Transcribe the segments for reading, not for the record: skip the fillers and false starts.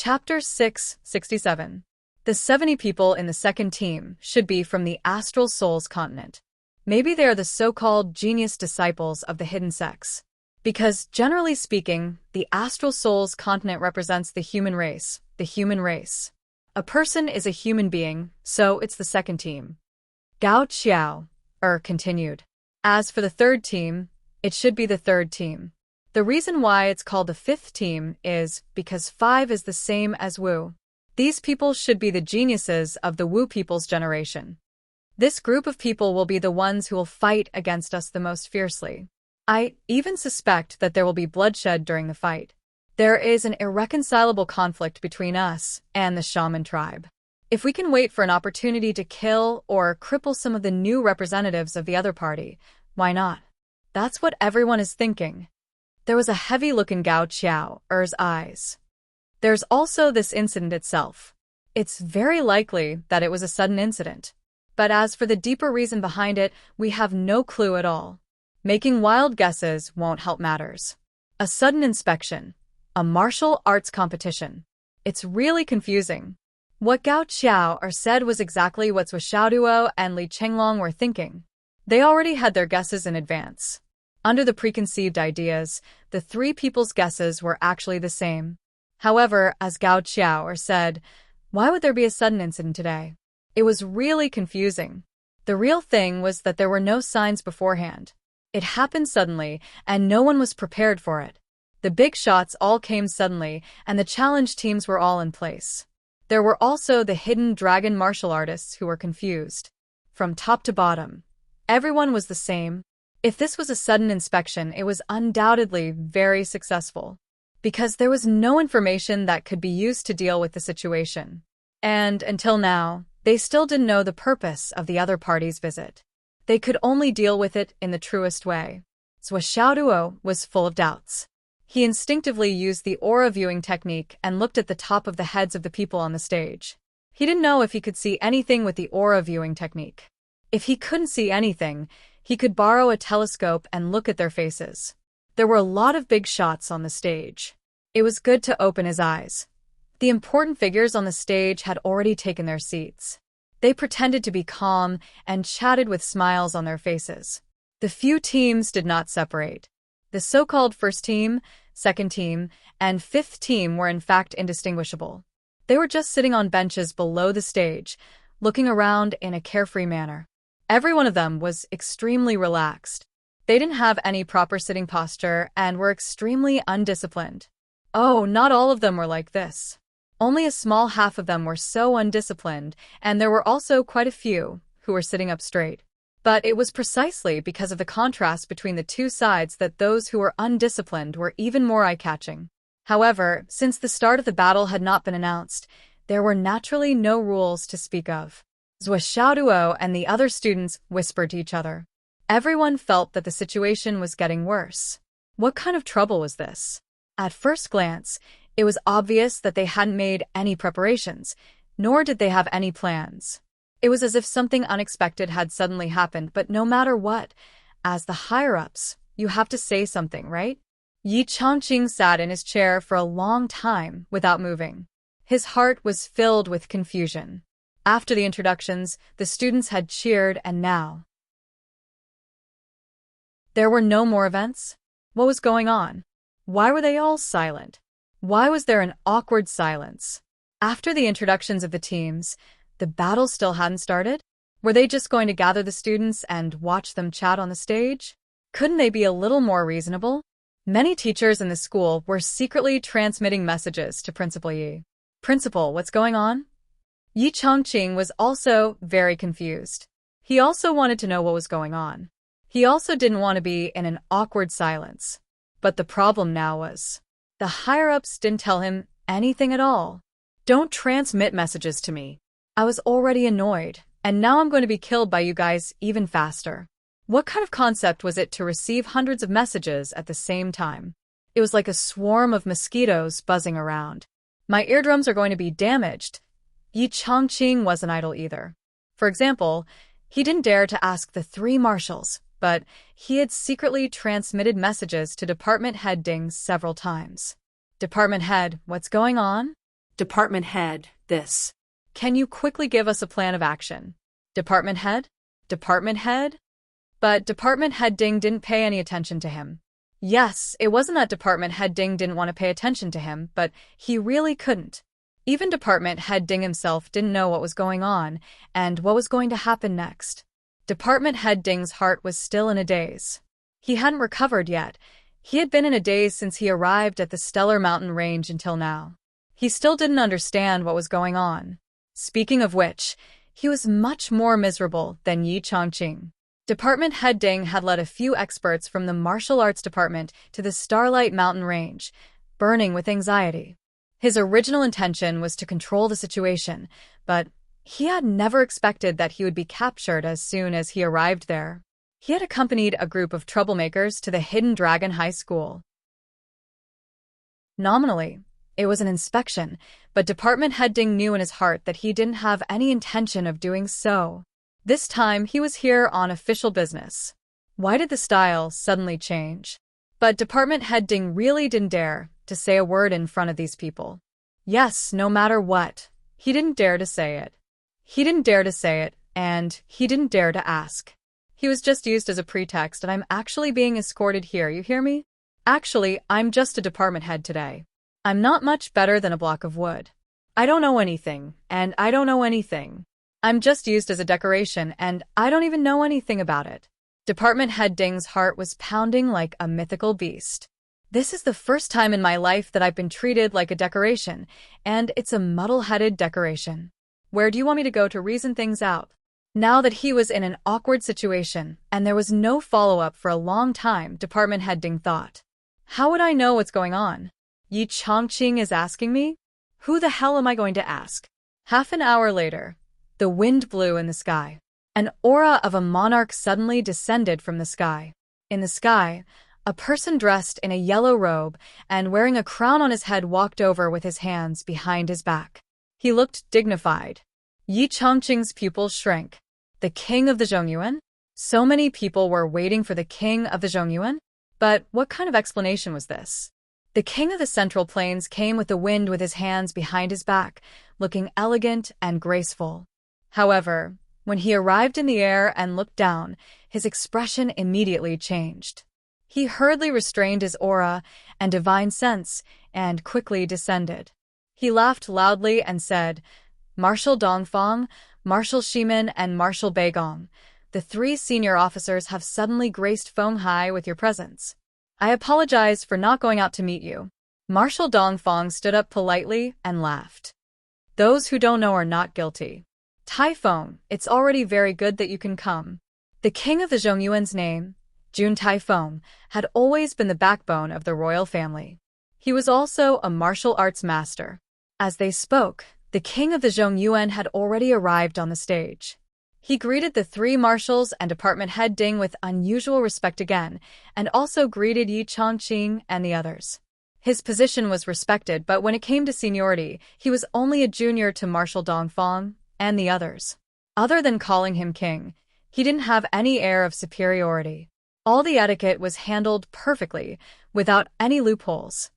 Chapter 667. The 70 people in the second team should be from the Astral Souls continent. Maybe they are the so-called genius disciples of the hidden sex. Because, generally speaking, the Astral Souls continent represents the human race. The human race. A person is a human being, so it's the second team. Gao Qiao, continued. As for the third team, it should be the third team. The reason why it's called the fifth team is because 5 is the same as Wu. These people should be the geniuses of the Wu people's generation. This group of people will be the ones who will fight against us the most fiercely. I even suspect that there will be bloodshed during the fight. There is an irreconcilable conflict between us and the shaman tribe. If we can wait for an opportunity to kill or cripple some of the new representatives of the other party, why not? That's what everyone is thinking. There was a heavy look in Gao Qiao's eyes. There's also this incident itself. It's very likely that it was a sudden incident. But as for the deeper reason behind it, we have no clue at all. Making wild guesses won't help matters. A sudden inspection. A martial arts competition. It's really confusing. What Gao Qiao said was exactly what Zhou Xiaoduo and Li Chenglong were thinking. They already had their guesses in advance. Under the preconceived ideas, the three people's guesses were actually the same. However, as Gao Qiao said, why would there be a sudden incident today? It was really confusing. The real thing was that there were no signs beforehand. It happened suddenly, and no one was prepared for it. The big shots all came suddenly, and the challenge teams were all in place. There were also the hidden dragon martial artists who were confused. From top to bottom, everyone was the same. If this was a sudden inspection, it was undoubtedly very successful. Because there was no information that could be used to deal with the situation. And, until now, they still didn't know the purpose of the other party's visit. They could only deal with it in the truest way. Zhou Xiaoduo was full of doubts. He instinctively used the aura viewing technique and looked at the top of the heads of the people on the stage. He didn't know if he could see anything with the aura viewing technique. If he couldn't see anything, he could borrow a telescope and look at their faces. There were a lot of big shots on the stage. It was good to open his eyes. The important figures on the stage had already taken their seats. They pretended to be calm and chatted with smiles on their faces. The few teams did not separate. The so-called first team, second team, and fifth team were in fact indistinguishable. They were just sitting on benches below the stage, looking around in a carefree manner. Every one of them was extremely relaxed. They didn't have any proper sitting posture and were extremely undisciplined. Oh, not all of them were like this. Only a small half of them were so undisciplined, and there were also quite a few who were sitting up straight. But it was precisely because of the contrast between the two sides that those who were undisciplined were even more eye-catching. However, since the start of the battle had not been announced, there were naturally no rules to speak of. Zhou Xiaoduo and the other students whispered to each other. Everyone felt that the situation was getting worse. What kind of trouble was this? At first glance, it was obvious that they hadn't made any preparations, nor did they have any plans. It was as if something unexpected had suddenly happened, but no matter what, as the higher-ups, you have to say something, right? Enchanting sat in his chair for a long time without moving. His heart was filled with confusion. After the introductions, the students had cheered, and now there were no more events? What was going on? Why were they all silent? Why was there an awkward silence? After the introductions of the teams, the battle still hadn't started? Were they just going to gather the students and watch them chat on the stage? Couldn't they be a little more reasonable? Many teachers in the school were secretly transmitting messages to Principal Yi. Principal, what's going on? Yi Chongqing was also very confused. He also wanted to know what was going on. He also didn't want to be in an awkward silence. But the problem now was, the higher-ups didn't tell him anything at all. Don't transmit messages to me. I was already annoyed, and now I'm going to be killed by you guys even faster. What kind of concept was it to receive hundreds of messages at the same time? It was like a swarm of mosquitoes buzzing around. My eardrums are going to be damaged. Yi Chongqing wasn't idle either. For example, he didn't dare to ask the 3 marshals, but he had secretly transmitted messages to Department Head Ding several times. Department Head, what's going on? Department head, this. Can you quickly give us a plan of action? Department head? Department head? But Department Head Ding didn't pay any attention to him. Yes, it wasn't that Department Head Ding didn't want to pay attention to him, but he really couldn't. Even Department Head Ding himself didn't know what was going on and what was going to happen next. Department Head Ding's heart was still in a daze. He hadn't recovered yet. He had been in a daze since he arrived at the Stellar Mountain Range until now. He still didn't understand what was going on. Speaking of which, he was much more miserable than Yi Changqing. Department Head Ding had led a few experts from the martial arts department to the Starlight Mountain Range, burning with anxiety. His original intention was to control the situation, but he had never expected that he would be captured as soon as he arrived there. He had accompanied a group of troublemakers to the Hidden Dragon High School. Nominally, it was an inspection, but Department Head Ding knew in his heart that he didn't have any intention of doing so. This time, he was here on official business. Why did the style suddenly change? But Department Head Ding really didn't dare to say a word in front of these people. Yes, no matter what. He didn't dare to say it. He didn't dare to say it, and he didn't dare to ask. He was just used as a pretext, and I'm actually being escorted here, you hear me? Actually, I'm just a department head today. I'm not much better than a block of wood. I don't know anything, and I don't know anything. I'm just used as a decoration, and I don't even know anything about it. Department Head Ding's heart was pounding like a mythical beast. This is the first time in my life that I've been treated like a decoration, and it's a muddle-headed decoration. Where do you want me to go to reason things out? Now that he was in an awkward situation, and there was no follow-up for a long time, Department Head Ding thought. How would I know what's going on? Yi Changqing is asking me? Who the hell am I going to ask? Half an hour later, the wind blew in the sky. An aura of a monarch suddenly descended from the sky. In the sky, a person dressed in a yellow robe and wearing a crown on his head walked over with his hands behind his back. He looked dignified. Yi Changqing's pupils shrank. The king of the Zhongyuan? So many people were waiting for the king of the Zhongyuan? But what kind of explanation was this? The king of the Central Plains came with the wind with his hands behind his back, looking elegant and graceful. However, when he arrived in the air and looked down, his expression immediately changed. He hurriedly restrained his aura and divine sense and quickly descended. He laughed loudly and said, Marshal Dongfang, Marshal Shimin, and Marshal Beigong, the 3 senior officers have suddenly graced Fenghai with your presence. I apologize for not going out to meet you. Marshal Dongfang stood up politely and laughed. Those who don't know are not guilty. Taifeng, it's already very good that you can come. The king of the Zhongyuan's name, Jun Taifeng, had always been the backbone of the royal family. He was also a martial arts master. As they spoke, the king of the Zhongyuan had already arrived on the stage. He greeted the 3 marshals and Department Head Ding with unusual respect again, and also greeted Yi Changqing and the others. His position was respected, but when it came to seniority, he was only a junior to Marshal Dongfang and the others. Other than calling him king, he didn't have any air of superiority. All the etiquette was handled perfectly, without any loopholes.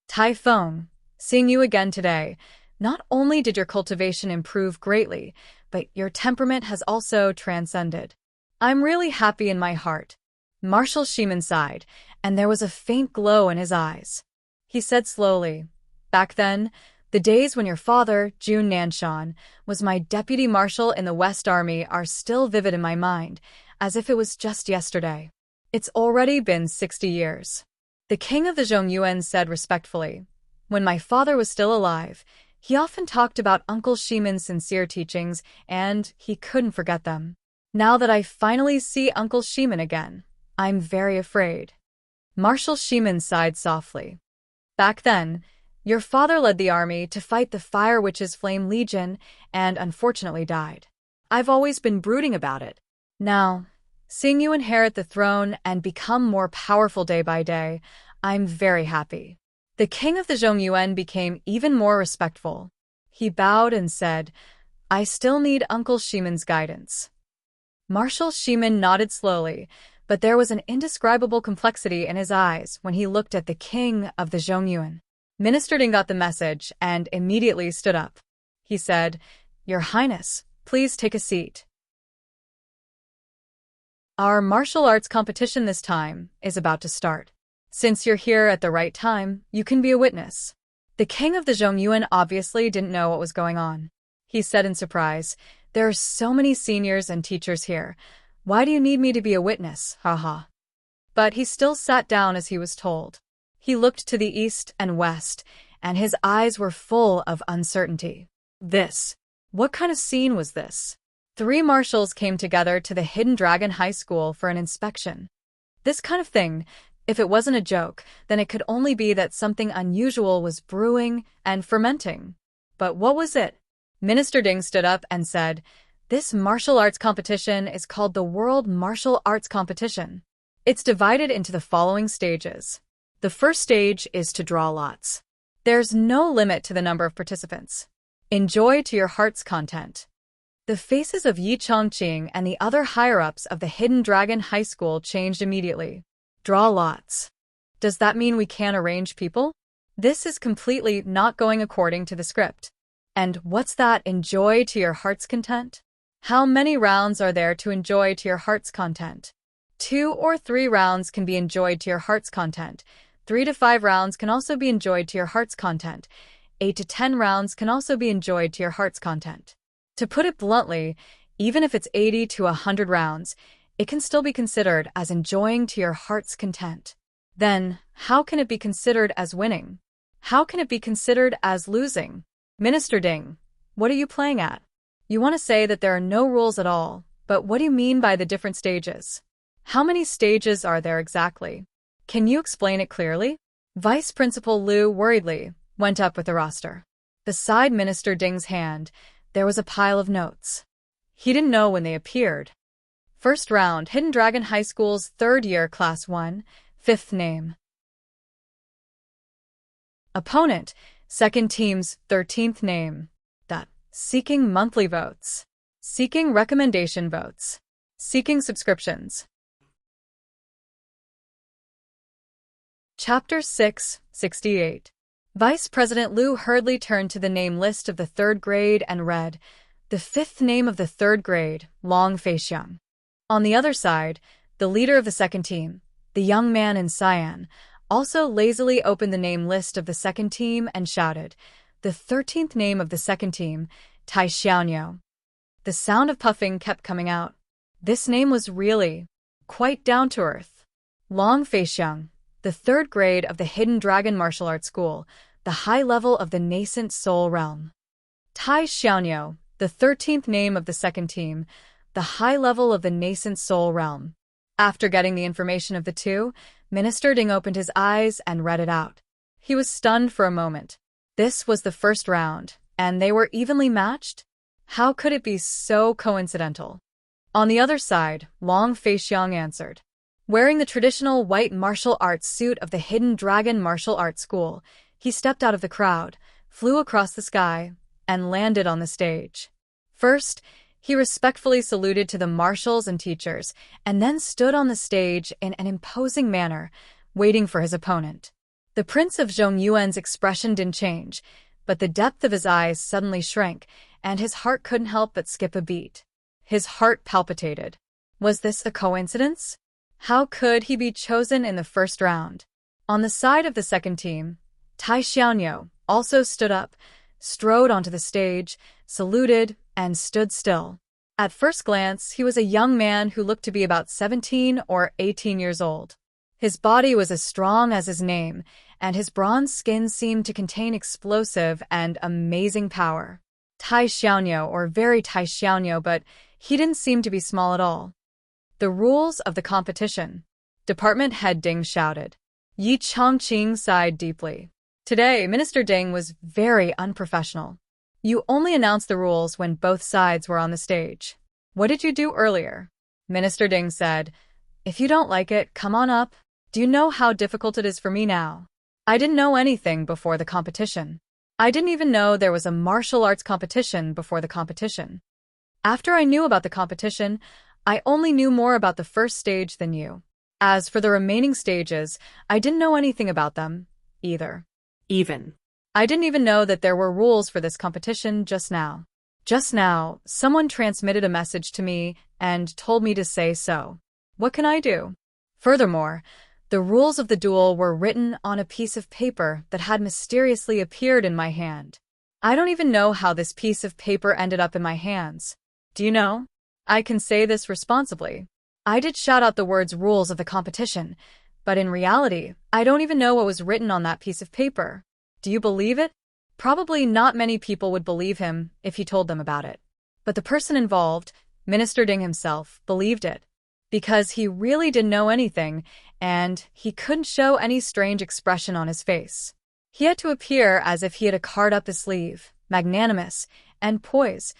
Taifeng, seeing you again today, not only did your cultivation improve greatly, but your temperament has also transcended. I'm really happy in my heart. Marshal Shimin sighed, and there was a faint glow in his eyes. He said slowly, back then, the days when your father, Jun Nanshan, was my deputy marshal in the West Army are still vivid in my mind, as if it was just yesterday. It's already been 60 years. The king of the Zhongyuan said respectfully, when my father was still alive, he often talked about Uncle Shimin's sincere teachings, and he couldn't forget them. Now that I finally see Uncle Shimin again, I'm very afraid. Marshal Shimin sighed softly. Back then, your father led the army to fight the Fire Witches' Flame Legion and unfortunately died. I've always been brooding about it. Now, seeing you inherit the throne and become more powerful day by day, I'm very happy. The king of the Zhongyuan became even more respectful. He bowed and said, I still need Uncle Shimin's guidance. Marshal Shimin nodded slowly, but there was an indescribable complexity in his eyes when he looked at the king of the Zhongyuan. Minister Ding got the message and immediately stood up. He said, "Your Highness, please take a seat. Our martial arts competition this time is about to start. Since you're here at the right time, you can be a witness." The king of the Zhongyuan obviously didn't know what was going on. He said in surprise, "There are so many seniors and teachers here. Why do you need me to be a witness? Haha." But he still sat down as he was told. He looked to the east and west, and his eyes were full of uncertainty. What kind of scene was this? 3 marshals came together to the Hidden Dragon High School for an inspection. This kind of thing, if it wasn't a joke, then it could only be that something unusual was brewing and fermenting. But what was it? Minister Ding stood up and said, "This martial arts competition is called the World Martial Arts Competition. It's divided into the following stages. The first stage is to draw lots. There's no limit to the number of participants. Enjoy to your heart's content." The faces of Yi Chongqing and the other higher-ups of the Hidden Dragon High School changed immediately. Draw lots. Does that mean we can't arrange people? This is completely not going according to the script. And what's that, enjoy to your heart's content? How many rounds are there to enjoy to your heart's content? 2 or 3 rounds can be enjoyed to your heart's content. 3 to 5 rounds can also be enjoyed to your heart's content. 8 to 10 rounds can also be enjoyed to your heart's content. To put it bluntly, even if it's 80 to 100 rounds, it can still be considered as enjoying to your heart's content. Then, how can it be considered as winning? How can it be considered as losing? Minister Ding, what are you playing at? You want to say that there are no rules at all, but what do you mean by the different stages? How many stages are there exactly? Can you explain it clearly? Vice Principal Liu worriedly went up with the roster. Beside Minister Ding's hand, there was a pile of notes. He didn't know when they appeared. First round, Hidden Dragon High School's 3rd year, Class 1, 5th name. Opponent, second team's 13th name. Seeking monthly votes. Seeking recommendation votes. Seeking subscriptions. Chapter 6, 68. Vice President Liu hurriedly turned to the name list of the 3rd grade and read, "The 5th name of the 3rd grade, Long Feixiang." On the other side, the leader of the second team, the young man in cyan, also lazily opened the name list of the second team and shouted, "The 13th name of the second team, Tai Xiaoniao." The sound of puffing kept coming out. This name was really quite down to earth. Long Feixiang, the 3rd grade of the Hidden Dragon Martial Arts School, the high level of the nascent soul realm. Tai Xiaoniao, the 13th name of the second team, the high level of the nascent soul realm. After getting the information of the two, Minister Ding opened his eyes and read it out. He was stunned for a moment. This was the first round, and they were evenly matched? How could it be so coincidental? On the other side, Long Feixiang answered. Wearing the traditional white martial arts suit of the Hidden Dragon Martial Arts School, he stepped out of the crowd, flew across the sky, and landed on the stage. First, he respectfully saluted to the marshals and teachers, and then stood on the stage in an imposing manner, waiting for his opponent. The Prince of Zhongyuan's expression didn't change, but the depth of his eyes suddenly shrank, and his heart couldn't help but skip a beat. His heart palpitated. Was this a coincidence? How could he be chosen in the first round? On the side of the second team, Tai Xiaoniao also stood up, strode onto the stage, saluted, and stood still. At first glance, he was a young man who looked to be about 17 or 18 years old. His body was as strong as his name, and his bronze skin seemed to contain explosive and amazing power. Tai Xiaoniao, or very Tai Xiaoniao, but he didn't seem to be small at all. The rules of the competition. Department Head Ding shouted. Yi Chongqing sighed deeply. Today, Minister Ding was very unprofessional. You only announced the rules when both sides were on the stage. What did you do earlier? Minister Ding said, If you don't like it, come on up. Do you know how difficult it is for me now? I didn't know anything before the competition. I didn't even know there was a martial arts competition before the competition. After I knew about the competition, I only knew more about the first stage than you. As for the remaining stages, I didn't know anything about them, either. Even. I didn't even know that there were rules for this competition just now. Just now, someone transmitted a message to me and told me to say so. What can I do? Furthermore, the rules of the duel were written on a piece of paper that had mysteriously appeared in my hand. I don't even know how this piece of paper ended up in my hands. Do you know? I can say this responsibly. I did shout out the words rules of the competition, but in reality, I don't even know what was written on that piece of paper. Do you believe it? Probably not many people would believe him if he told them about it. But the person involved, Minister Ding himself, believed it. Because he really didn't know anything, and he couldn't show any strange expression on his face. He had to appear as if he had a card up his sleeve, magnanimous, and poise.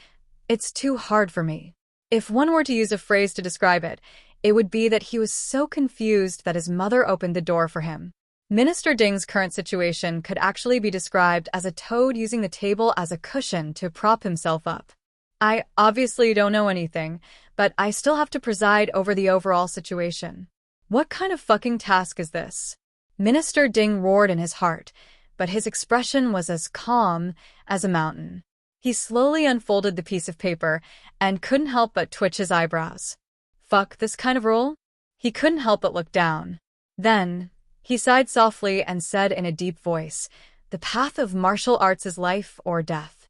It's too hard for me. If one were to use a phrase to describe it, it would be that he was so confused that his mother opened the door for him. Minister Ding's current situation could actually be described as a toad using the table as a cushion to prop himself up. I obviously don't know anything, but I still have to preside over the overall situation. What kind of fucking task is this? Minister Ding roared in his heart, but his expression was as calm as a mountain. He slowly unfolded the piece of paper and couldn't help but twitch his eyebrows. Fuck this kind of rule? He couldn't help but look down. Then, he sighed softly and said in a deep voice, "The path of martial arts is life or death.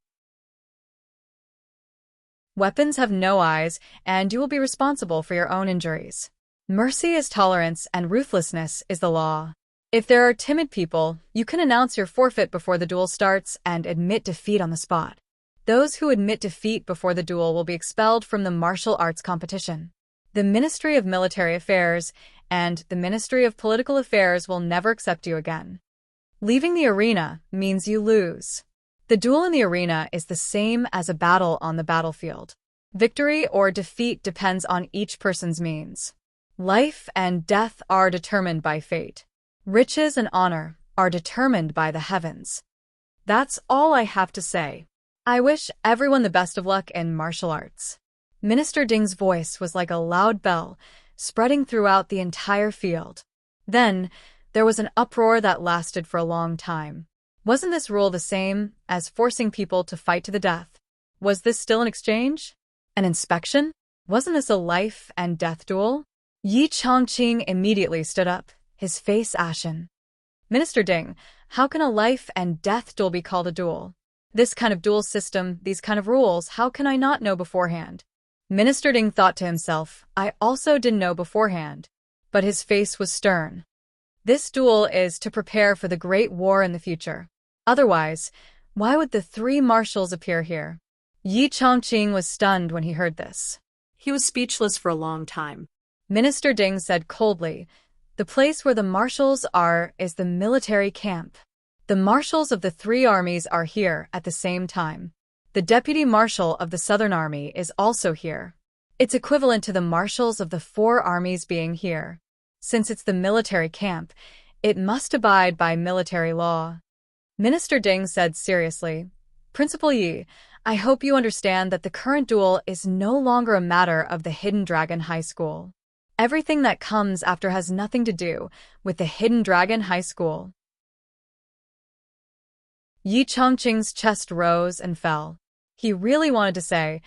Weapons have no eyes, and you will be responsible for your own injuries. Mercy is tolerance and ruthlessness is the law. If there are timid people, you can announce your forfeit before the duel starts and admit defeat on the spot. Those who admit defeat before the duel will be expelled from the martial arts competition. The Ministry of Military Affairs and the Ministry of Political Affairs will never accept you again. Leaving the arena means you lose. The duel in the arena is the same as a battle on the battlefield. Victory or defeat depends on each person's means. Life and death are determined by fate. Riches and honor are determined by the heavens. That's all I have to say. I wish everyone the best of luck in martial arts." Minister Ding's voice was like a loud bell, spreading throughout the entire field. Then, there was an uproar that lasted for a long time. Wasn't this rule the same as forcing people to fight to the death? Was this still an exchange? An inspection? Wasn't this a life and death duel? Yi Chongqing immediately stood up, his face ashen. "Minister Ding, how can a life and death duel be called a duel? This kind of duel system, these kind of rules, how can I not know beforehand?" Minister Ding thought to himself, I also didn't know beforehand. But his face was stern. This duel is to prepare for the Great War in the future. Otherwise, why would the three marshals appear here? Yi Chongqing was stunned when he heard this. He was speechless for a long time. Minister Ding said coldly, "The place where the marshals are is the military camp. The marshals of the three armies are here at the same time. The deputy marshal of the Southern Army is also here. It's equivalent to the marshals of the four armies being here. Since it's the military camp, it must abide by military law." Minister Ding said seriously, "Principal Yi, I hope you understand that the current duel is no longer a matter of the Hidden Dragon High School. Everything that comes after has nothing to do with the Hidden Dragon High School." Yi Chongqing's chest rose and fell. He really wanted to say,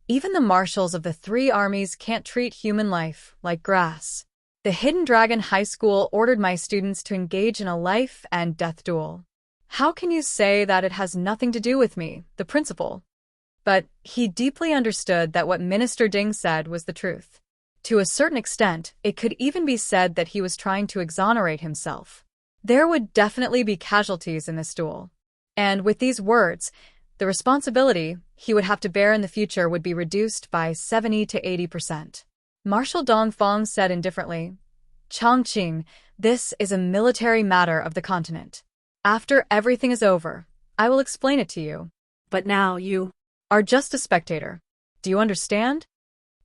even the marshals of the three armies can't treat human life like grass. The Hidden Dragon High School ordered my students to engage in a life and death duel. How can you say that it has nothing to do with me, the principal? But he deeply understood that what Minister Ding said was the truth. To a certain extent, it could even be said that he was trying to exonerate himself. There would definitely be casualties in this duel. And with these words, the responsibility he would have to bear in the future would be reduced by 70 to 80%. Marshal Dongfang said indifferently, "Chongqing, this is a military matter of the continent. After everything is over, I will explain it to you. But now you are just a spectator. Do you understand?"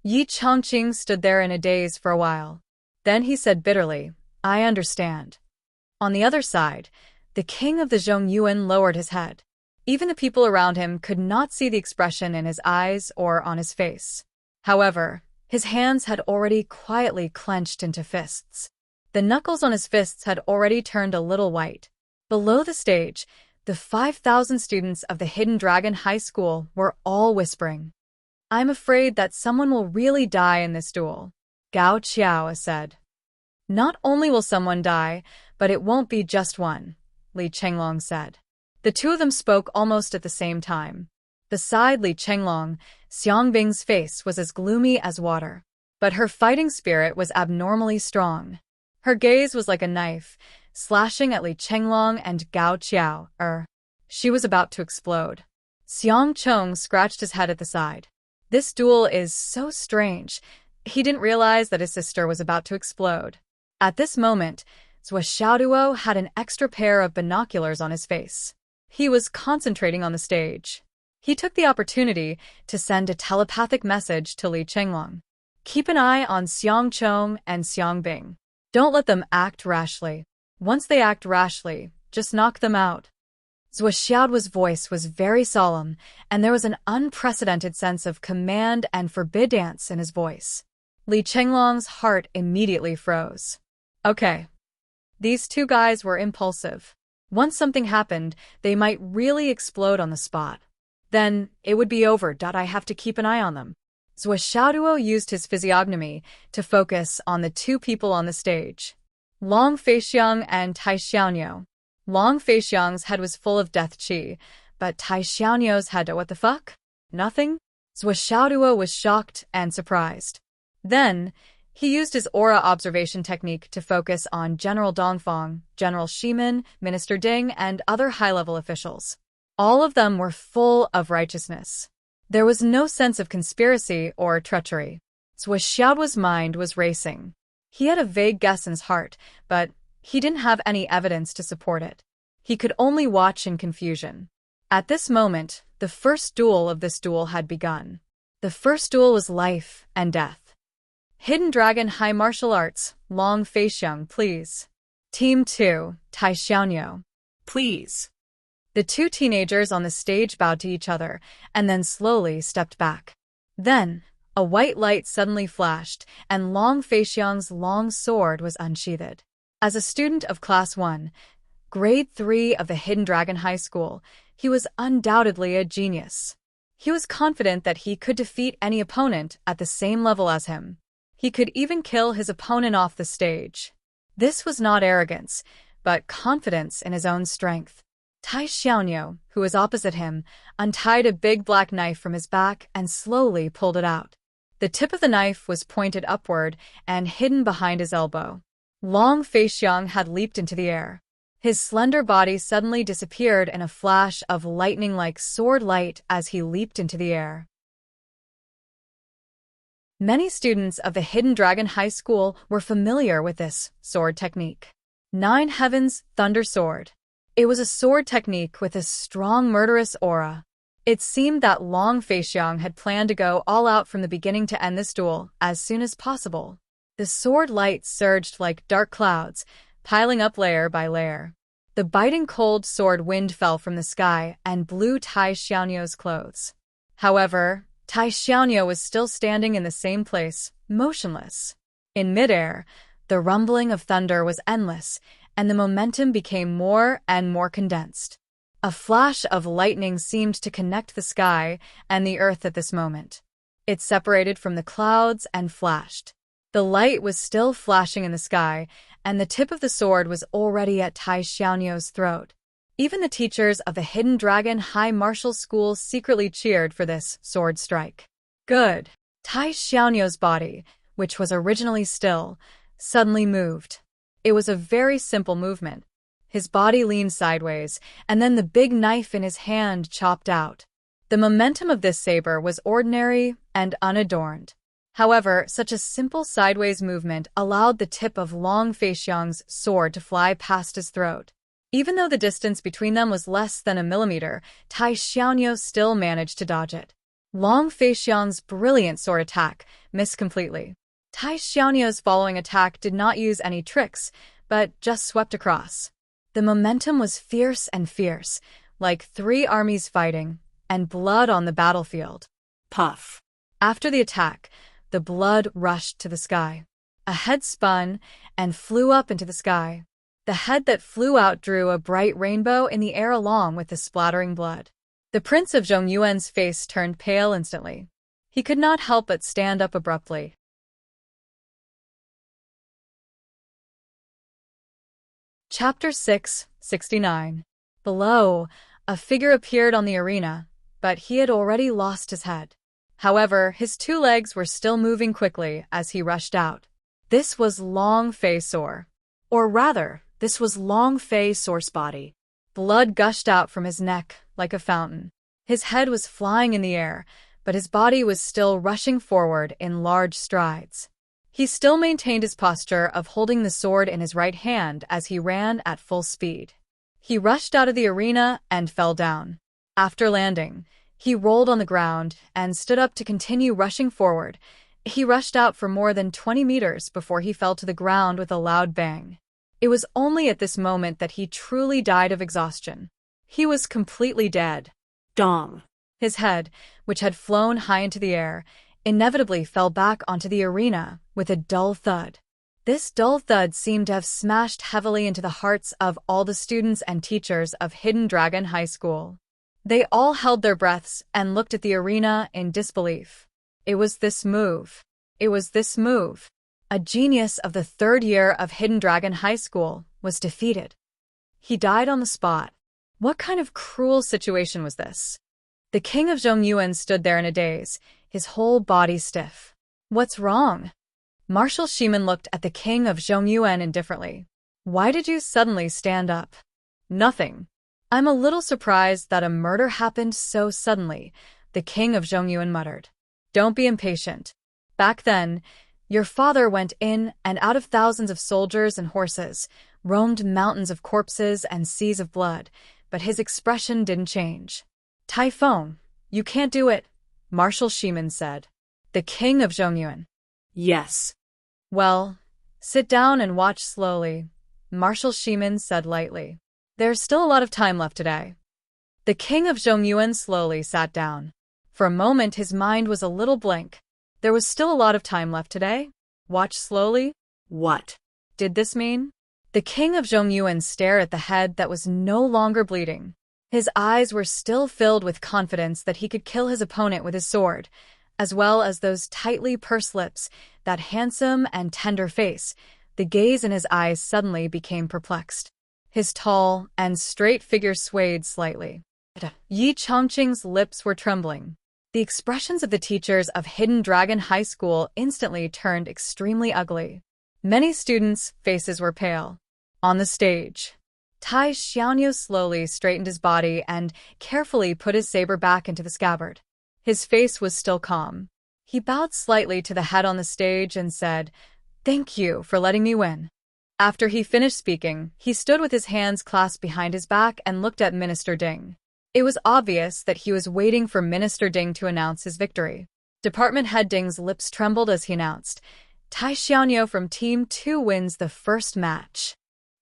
Yi Chongqing stood there in a daze for a while. Then he said bitterly, "I understand." On the other side, the king of the Zhongyuan lowered his head. Even the people around him could not see the expression in his eyes or on his face. However, his hands had already quietly clenched into fists. The knuckles on his fists had already turned a little white. Below the stage, the 5,000 students of the Hidden Dragon High School were all whispering. "I'm afraid that someone will really die in this duel," Gao Qiao said. "Not only will someone die, but it won't be just one," Li Chenglong said. The two of them spoke almost at the same time. Beside Li Chenglong, Xiang Bing's face was as gloomy as water. But her fighting spirit was abnormally strong. Her gaze was like a knife, slashing at Li Chenglong and Gao Qiao. She was about to explode. Xiang Chong scratched his head at the side. This duel is so strange. He didn't realize that his sister was about to explode. At this moment, Zhou Xiaoduo had an extra pair of binoculars on his face. He was concentrating on the stage. He took the opportunity to send a telepathic message to Li Chenglong. "Keep an eye on Xiang Chong and Xiang Bing. Don't let them act rashly. Once they act rashly, just knock them out." Zhou Xiaoduo's voice was very solemn, and there was an unprecedented sense of command and forbiddance in his voice. Li Chenglong's heart immediately froze. Okay. These two guys were impulsive. Once something happened, they might really explode on the spot. Then it would be over. I have to keep an eye on them. Zhou Xiaoduo used his physiognomy to focus on the two people on the stage, Long Feixiang and Tai Xiaoniao. Long Feixiang's head was full of death qi, but Tai Xiaoniao's head, what the fuck? Nothing? Zhou Xiaoduo was shocked and surprised. Then, he used his aura observation technique to focus on General Dongfang, General Shimin, Minister Ding, and other high-level officials. All of them were full of righteousness. There was no sense of conspiracy or treachery. Zhou Xiaoduo's mind was racing. He had a vague guess in his heart, but he didn't have any evidence to support it. He could only watch in confusion. At this moment, the first duel of this duel had begun. The first duel was life and death. Hidden Dragon High Martial Arts, Long Feixiang, please. Team 2, Tai Xiaoniao. Please. The two teenagers on the stage bowed to each other and then slowly stepped back. Then, a white light suddenly flashed, and Long Feixiang's long sword was unsheathed. As a student of Class 1, Grade 3 of the Hidden Dragon High School, he was undoubtedly a genius. He was confident that he could defeat any opponent at the same level as him. He could even kill his opponent off the stage. This was not arrogance, but confidence in his own strength. Tai Xiaoniao, who was opposite him, untied a big black knife from his back and slowly pulled it out. The tip of the knife was pointed upward and hidden behind his elbow. Long Feixiang had leaped into the air. His slender body suddenly disappeared in a flash of lightning-like sword light as he leaped into the air. Many students of the Hidden Dragon High School were familiar with this sword technique. Nine Heavens Thunder Sword. It was a sword technique with a strong murderous aura. It seemed that Long Feixiang had planned to go all out from the beginning to end this duel as soon as possible. The sword light surged like dark clouds, piling up layer by layer. The biting cold sword wind fell from the sky and blew Tai Xiaoniao's clothes. However, Tai Xiaoniao was still standing in the same place, motionless. In midair, the rumbling of thunder was endless, and the momentum became more and more condensed. A flash of lightning seemed to connect the sky and the earth at this moment. It separated from the clouds and flashed. The light was still flashing in the sky, and the tip of the sword was already at Tai Xiaoniao's throat. Even the teachers of the Hidden Dragon High Martial School secretly cheered for this sword strike. Good. Tai Xiaoniao's body, which was originally still, suddenly moved. It was a very simple movement. His body leaned sideways, and then the big knife in his hand chopped out. The momentum of this saber was ordinary and unadorned. However, such a simple sideways movement allowed the tip of Long Feixiang's sword to fly past his throat. Even though the distance between them was less than a millimeter, Tai Xiaoniao still managed to dodge it. Long Feixiang's brilliant sword attack missed completely. Tai Xiaoniao's following attack did not use any tricks, but just swept across. The momentum was fierce and fierce, like three armies fighting, and blood on the battlefield. Puff. After the attack, the blood rushed to the sky. A head spun and flew up into the sky. The head that flew out drew a bright rainbow in the air along with the splattering blood. The Prince of Zhongyuan's face turned pale instantly. He could not help but stand up abruptly. Chapter 6, 69. Below, a figure appeared on the arena, but he had already lost his head. However, his two legs were still moving quickly as he rushed out. This was Long Fei Sor. Or rather, this was Long Fei Sor's body. Blood gushed out from his neck like a fountain. His head was flying in the air, but his body was still rushing forward in large strides. He still maintained his posture of holding the sword in his right hand as he ran at full speed. He rushed out of the arena and fell down. After landing, he rolled on the ground and stood up to continue rushing forward. He rushed out for more than 20 meters before he fell to the ground with a loud bang. It was only at this moment that he truly died of exhaustion. He was completely dead. Dong. His head, which had flown high into the air, inevitably fell back onto the arena with a dull thud. This dull thud seemed to have smashed heavily into the hearts of all the students and teachers of Hidden Dragon High School. They all held their breaths and looked at the arena in disbelief. It was this move. It was this move. A genius of the third year of Hidden Dragon High School was defeated. He died on the spot. What kind of cruel situation was this? The king of Zhongyuan stood there in a daze, his whole body stiff. What's wrong? Marshal Shimen looked at the king of Zhongyuan indifferently. Why did you suddenly stand up? Nothing. I'm a little surprised that a murder happened so suddenly, the king of Zhongyuan muttered. Don't be impatient. Back then, your father went in and out of thousands of soldiers and horses, roamed mountains of corpses and seas of blood, but his expression didn't change. Typhon, you can't do it, Marshal Shimen said. The king of Zhongyuan. Yes. Well, sit down and watch slowly, Marshal Shimen said lightly. There's still a lot of time left today. The king of Zhongyuan slowly sat down. For a moment his mind was a little blank. There was still a lot of time left today? Watch slowly? What did this mean? The king of Zhongyuan stared at the head that was no longer bleeding. His eyes were still filled with confidence that he could kill his opponent with his sword, as well as those tightly pursed lips, that handsome and tender face. The gaze in his eyes suddenly became perplexed. His tall and straight figure swayed slightly. Yi Chongqing's lips were trembling. The expressions of the teachers of Hidden Dragon High School instantly turned extremely ugly. Many students' faces were pale. On the stage, Tai Xiaoniu slowly straightened his body and carefully put his saber back into the scabbard. His face was still calm. He bowed slightly to the head on the stage and said, "Thank you for letting me win." After he finished speaking, he stood with his hands clasped behind his back and looked at Minister Ding. It was obvious that he was waiting for Minister Ding to announce his victory. Department Head Ding's lips trembled as he announced, Tai Xiaoniu from Team 2 wins the first match.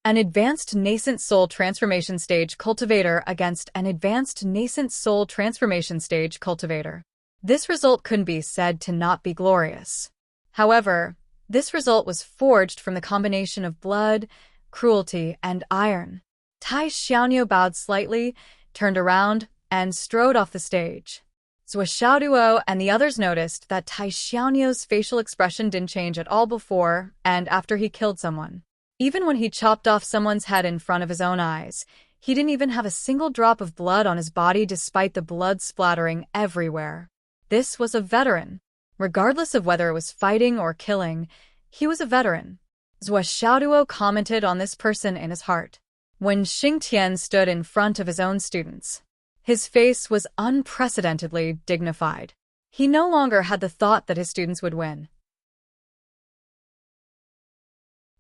An advanced nascent soul transformation stage cultivator against an advanced nascent soul transformation stage cultivator. This result couldn't be said to not be glorious. However, this result was forged from the combination of blood, cruelty, and iron. Tai Xiaoniu bowed slightly, turned around, and strode off the stage. Zhou Xiaoduo and the others noticed that Tai Xiaoniu's facial expression didn't change at all before and after he killed someone. Even when he chopped off someone's head in front of his own eyes, he didn't even have a single drop of blood on his body despite the blood splattering everywhere. This was a veteran. Regardless of whether it was fighting or killing, he was a veteran. Zhou Xiaoduo commented on this person in his heart. When Xingtian stood in front of his own students, his face was unprecedentedly dignified. He no longer had the thought that his students would win.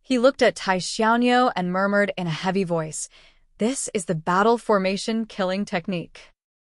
He looked at Tai Xiaoniu and murmured in a heavy voice, "This is the battle formation killing technique."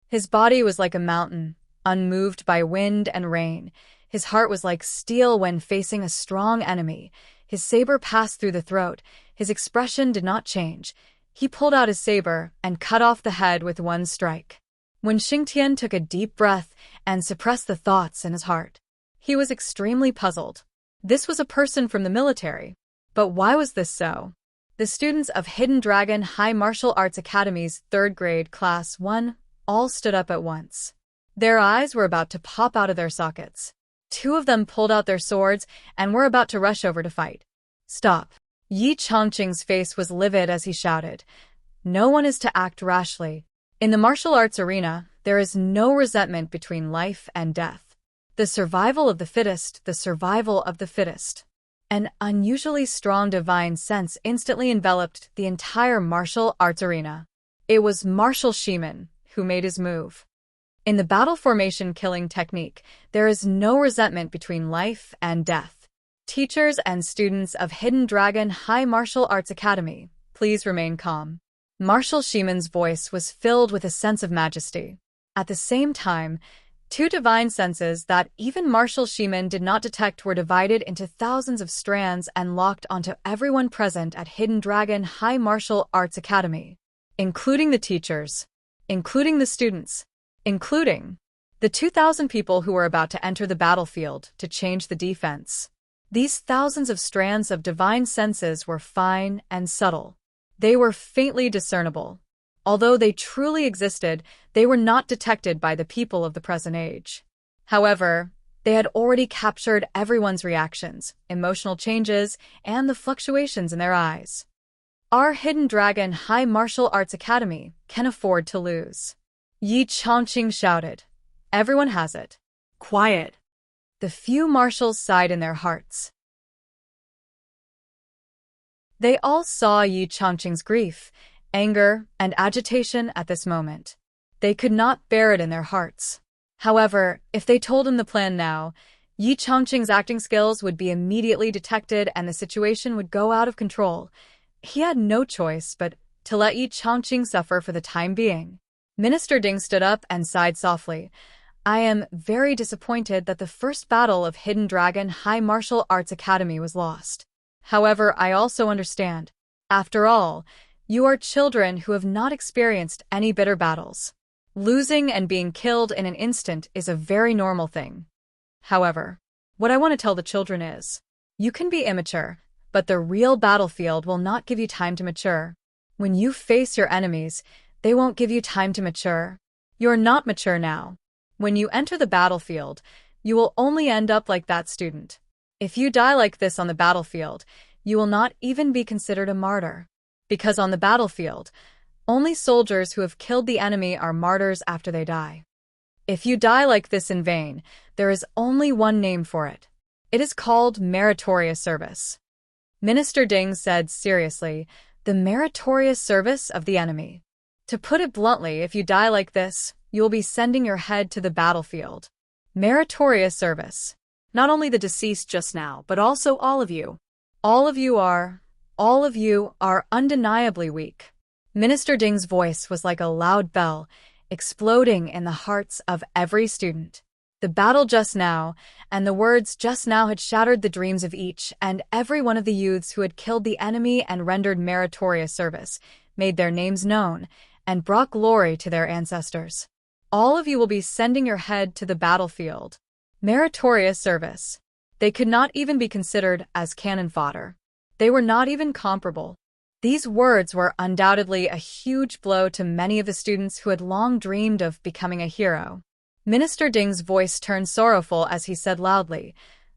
His body was like a mountain, unmoved by wind and rain. His heart was like steel when facing a strong enemy. His saber passed through the throat. His expression did not change. He pulled out his saber and cut off the head with one strike. When Xingtian took a deep breath and suppressed the thoughts in his heart, he was extremely puzzled. This was a person from the military. But why was this so? The students of Hidden Dragon High Martial Arts Academy's 3rd grade Class 1 all stood up at once. Their eyes were about to pop out of their sockets. 2 of them pulled out their swords and were about to rush over to fight. Stop. Yi Chongqing's face was livid as he shouted, "No one is to act rashly. In the martial arts arena, there is no resentment between life and death. The survival of the fittest, the survival of the fittest." An unusually strong divine sense instantly enveloped the entire martial arts arena. It was Martial Shiman who made his move. In the battle formation killing technique, there is no resentment between life and death. Teachers and students of Hidden Dragon High Martial Arts Academy, please remain calm. Martial Shiman's voice was filled with a sense of majesty. At the same time, 2 divine senses that even Martial Shiman did not detect were divided into thousands of strands and locked onto everyone present at Hidden Dragon High Martial Arts Academy, including the teachers, including the students, including the 2,000 people who were about to enter the battlefield to change the defense. These thousands of strands of divine senses were fine and subtle. They were faintly discernible. Although they truly existed, they were not detected by the people of the present age. However, they had already captured everyone's reactions, emotional changes, and the fluctuations in their eyes. Our Hidden Dragon High Martial Arts Academy can afford to lose. Yi Chongqing shouted. Everyone has it. Quiet. The few marshals sighed in their hearts. They all saw Yi Chongqing's grief, anger, and agitation at this moment. They could not bear it in their hearts. However, if they told him the plan now, Yi Chongqing's acting skills would be immediately detected and the situation would go out of control. He had no choice but to let Yi Chongqing suffer for the time being. Minister Ding stood up and sighed softly. I am very disappointed that the first battle of Hidden Dragon High Martial Arts Academy was lost. However, I also understand. After all, you are children who have not experienced any bitter battles. Losing and being killed in an instant is a very normal thing. However, what I want to tell the children is, you can be immature, but the real battlefield will not give you time to mature. When you face your enemies, they won't give you time to mature. You're not mature now. When you enter the battlefield, you will only end up like that student. If you die like this on the battlefield, you will not even be considered a martyr. Because on the battlefield, only soldiers who have killed the enemy are martyrs after they die. If you die like this in vain, there is only one name for it. It is called meritorious service. Minister Ding said seriously, the meritorious service of the enemy. To put it bluntly, if you die like this, you will be sending your head to the battlefield. Meritorious service. Not only the deceased just now, but also all of you. All of you are undeniably weak. Minister Ding's voice was like a loud bell, exploding in the hearts of every student. The battle just now, and the words just now had shattered the dreams of each and every one of the youths who had killed the enemy and rendered meritorious service, made their names known, and brought glory to their ancestors. All of you will be sending your head to the battlefield. Meritorious service. They could not even be considered as cannon fodder. They were not even comparable. These words were undoubtedly a huge blow to many of the students who had long dreamed of becoming a hero. Minister Ding's voice turned sorrowful as he said loudly,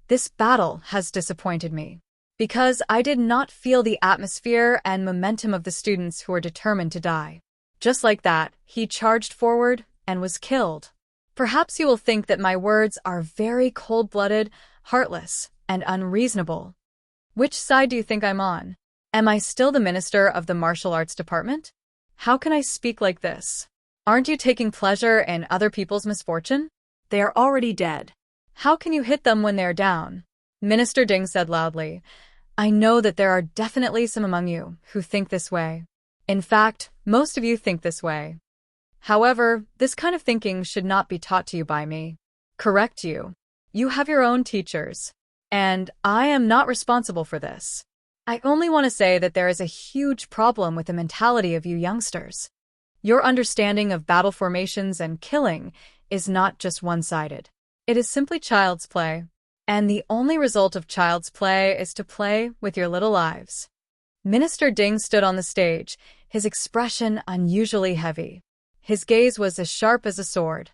"This battle has disappointed me, because I did not feel the atmosphere and momentum of the students who were determined to die." Just like that, he charged forward and was killed. Perhaps you will think that my words are very cold-blooded, heartless, and unreasonable. Which side do you think I'm on? Am I still the minister of the martial arts department? How can I speak like this? Aren't you taking pleasure in other people's misfortune? They are already dead. How can you hit them when they're down? Minister Ding said loudly, I know that there are definitely some among you who think this way. In fact, most of you think this way. However, this kind of thinking should not be taught to you by me. Correct you. You have your own teachers. And I am not responsible for this. I only want to say that there is a huge problem with the mentality of you youngsters. Your understanding of battle formations and killing is not just one-sided. It is simply child's play. And the only result of child's play is to play with your little lives. Minister Ding stood on the stage, his expression unusually heavy. His gaze was as sharp as a sword.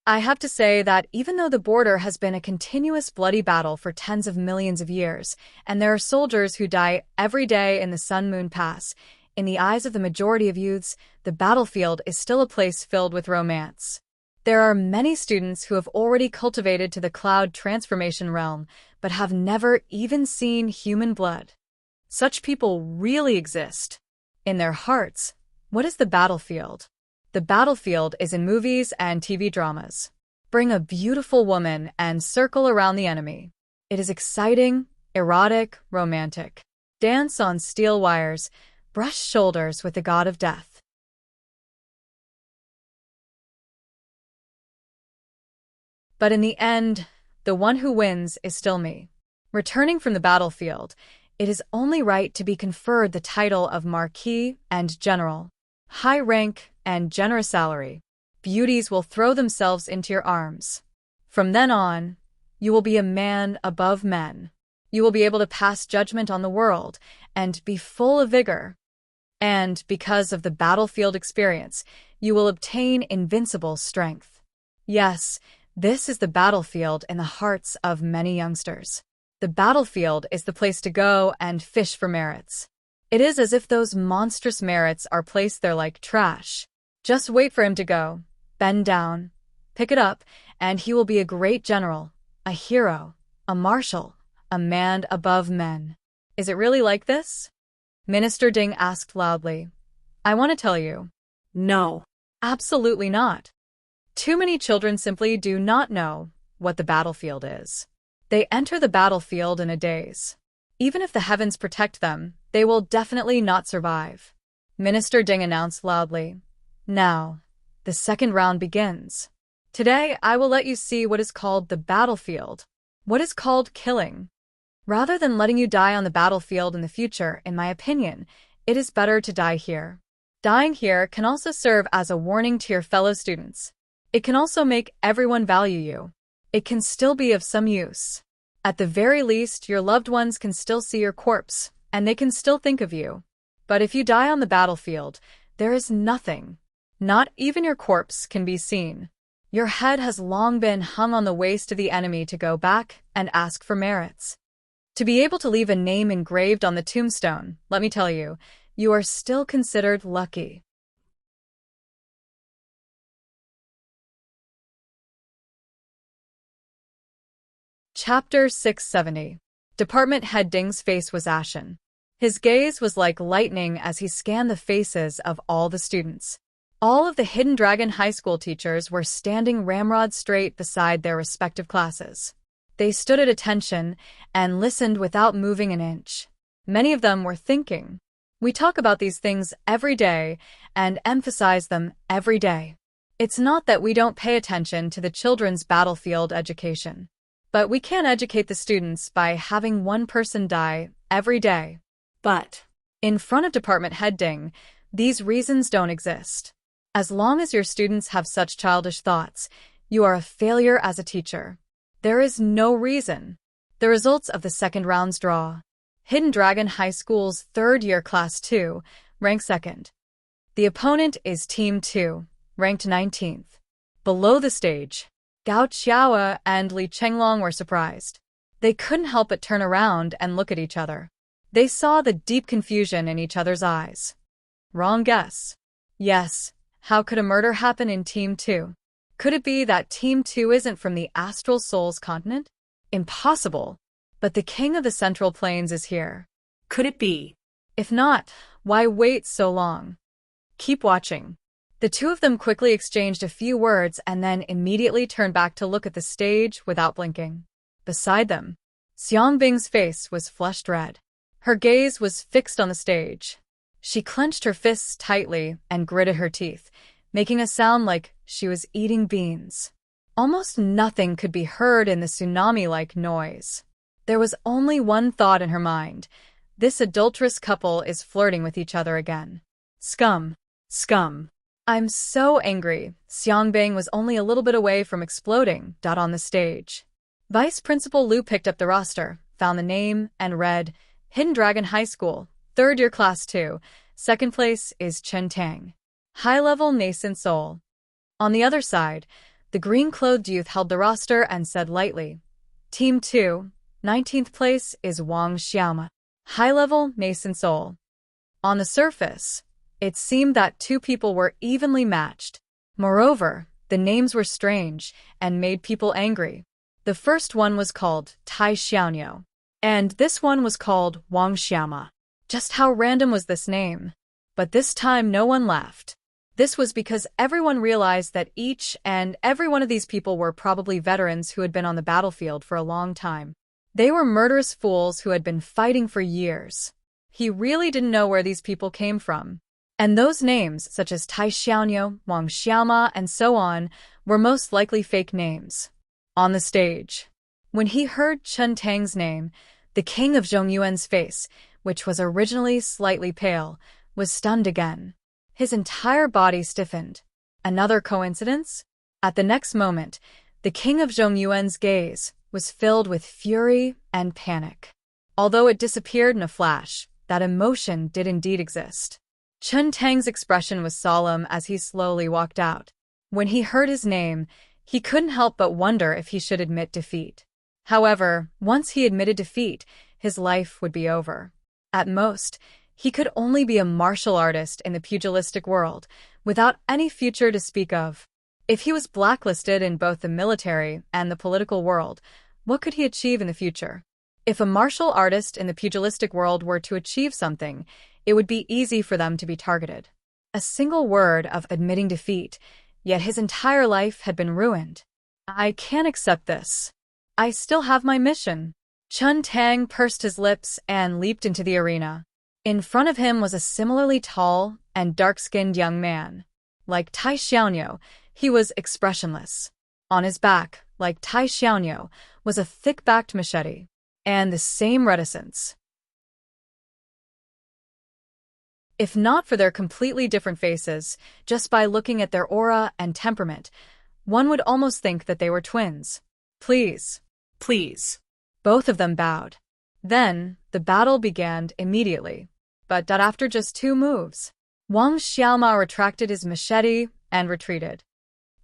I have to say that even though the border has been a continuous bloody battle for tens of millions of years, and there are soldiers who die every day in the Sun Moon Pass, in the eyes of the majority of youths, the battlefield is still a place filled with romance. There are many students who have already cultivated to the cloud transformation realm, but have never even seen human blood. Such people really exist. In their hearts, what is the battlefield? The battlefield is in movies and TV dramas. Bring a beautiful woman and circle around the enemy. It is exciting, erotic, romantic. Dance on steel wires, brush shoulders with the god of death. But in the end, the one who wins is still me. Returning from the battlefield, it is only right to be conferred the title of Marquis and General. High rank and generous salary. Beauties will throw themselves into your arms. From then on, you will be a man above men. You will be able to pass judgment on the world and be full of vigor. And because of the battlefield experience, you will obtain invincible strength. Yes, this is the battlefield in the hearts of many youngsters. The battlefield is the place to go and fish for merits. It is as if those monstrous merits are placed there like trash. Just wait for him to go, bend down, pick it up, and he will be a great general, a hero, a marshal, a man above men. Is it really like this? Minister Ding asked loudly. I want to tell you. No. Absolutely not. Too many children simply do not know what the battlefield is. They enter the battlefield in a daze. Even if the heavens protect them, they will definitely not survive. Minister Ding announced loudly. Now, the second round begins. Today, I will let you see what is called the battlefield, what is called killing. Rather than letting you die on the battlefield in the future, in my opinion, it is better to die here. Dying here can also serve as a warning to your fellow students. It can also make everyone value you. It can still be of some use. At the very least, your loved ones can still see your corpse, and they can still think of you. But if you die on the battlefield, there is nothing. Not even your corpse can be seen. Your head has long been hung on the waist of the enemy to go back and ask for merits. To be able to leave a name engraved on the tombstone, let me tell you, you are still considered lucky. Chapter 670. Department Head Ding's face was ashen. His gaze was like lightning as he scanned the faces of all the students. All of the Hidden Dragon High School teachers were standing ramrod straight beside their respective classes. They stood at attention and listened without moving an inch. Many of them were thinking. We talk about these things every day and emphasize them every day. It's not that we don't pay attention to the children's battlefield education. But we can't educate the students by having one person die every day. But in front of Department Head Ding, these reasons don't exist. As long as your students have such childish thoughts, you are a failure as a teacher. There is no reason. The results of the second round's draw. Hidden Dragon High School's third-year Class 2, ranked 2nd. The opponent is Team 2, ranked 19th. Below the stage, Gao Qiaoa and Li Chenglong were surprised. They couldn't help but turn around and look at each other. They saw the deep confusion in each other's eyes. Wrong guess. Yes, how could a murder happen in Team 2? Could it be that Team 2 isn't from the Astral Souls continent? Impossible. But the king of the Central Plains is here. could it be? If not, why wait so long? Keep watching. The two of them quickly exchanged a few words and then immediately turned back to look at the stage without blinking. Beside them, Xiang Bing's face was flushed red. Her gaze was fixed on the stage. She clenched her fists tightly and gritted her teeth, making a sound like she was eating beans. Almost nothing could be heard in the tsunami-like noise. There was only one thought in her mind. This adulterous couple is flirting with each other again. Scum. Scum. I'm so angry. Xiang Bing was only a little bit away from exploding. On the stage. Vice Principal Liu picked up the roster, found the name, and read, Hidden Dragon High School, Third year class 2. Second place is Enchanting. High-level nascent soul. On the other side, the green-clothed youth held the roster and said lightly, Team 2, 19th place is Wang Xiaoma. High-level nascent soul. On the surface, it seemed that two people were evenly matched. Moreover, the names were strange and made people angry. The first one was called Tai Xiaoniu, and this one was called Wang Xiaoma. Just how random was this name? But this time no one laughed. This was because everyone realized that each and every one of these people were probably veterans who had been on the battlefield for a long time. They were murderous fools who had been fighting for years. He really didn't know where these people came from. And those names, such as Tai Xiaoniu, Wang Xiaoma, and so on, were most likely fake names. On the stage, when he heard Chen Tang's name, the king of Zhongyuan's face, which was originally slightly pale, was stunned again. His entire body stiffened. Another coincidence? At the next moment, the king of Zhongyuan's gaze was filled with fury and panic. Although it disappeared in a flash, that emotion did indeed exist. Chen Tang's expression was solemn as he slowly walked out. When he heard his name, he couldn't help but wonder if he should admit defeat. However, once he admitted defeat, his life would be over. At most, he could only be a martial artist in the pugilistic world, without any future to speak of. If he was blacklisted in both the military and the political world, what could he achieve in the future? If a martial artist in the pugilistic world were to achieve something, it would be easy for them to be targeted. A single word of admitting defeat, yet his entire life had been ruined. I can't accept this. I still have my mission. Chen Tang pursed his lips and leaped into the arena. In front of him was a similarly tall and dark-skinned young man. Like Tai Xiaoniu, he was expressionless. On his back, like Tai Xiaoniu, was a thick-backed machete, and the same reticence. If not for their completely different faces, just by looking at their aura and temperament, one would almost think that they were twins. Please. Please. Both of them bowed. Then, the battle began immediately. But after just 2 moves, Wang Xiaoma retracted his machete and retreated.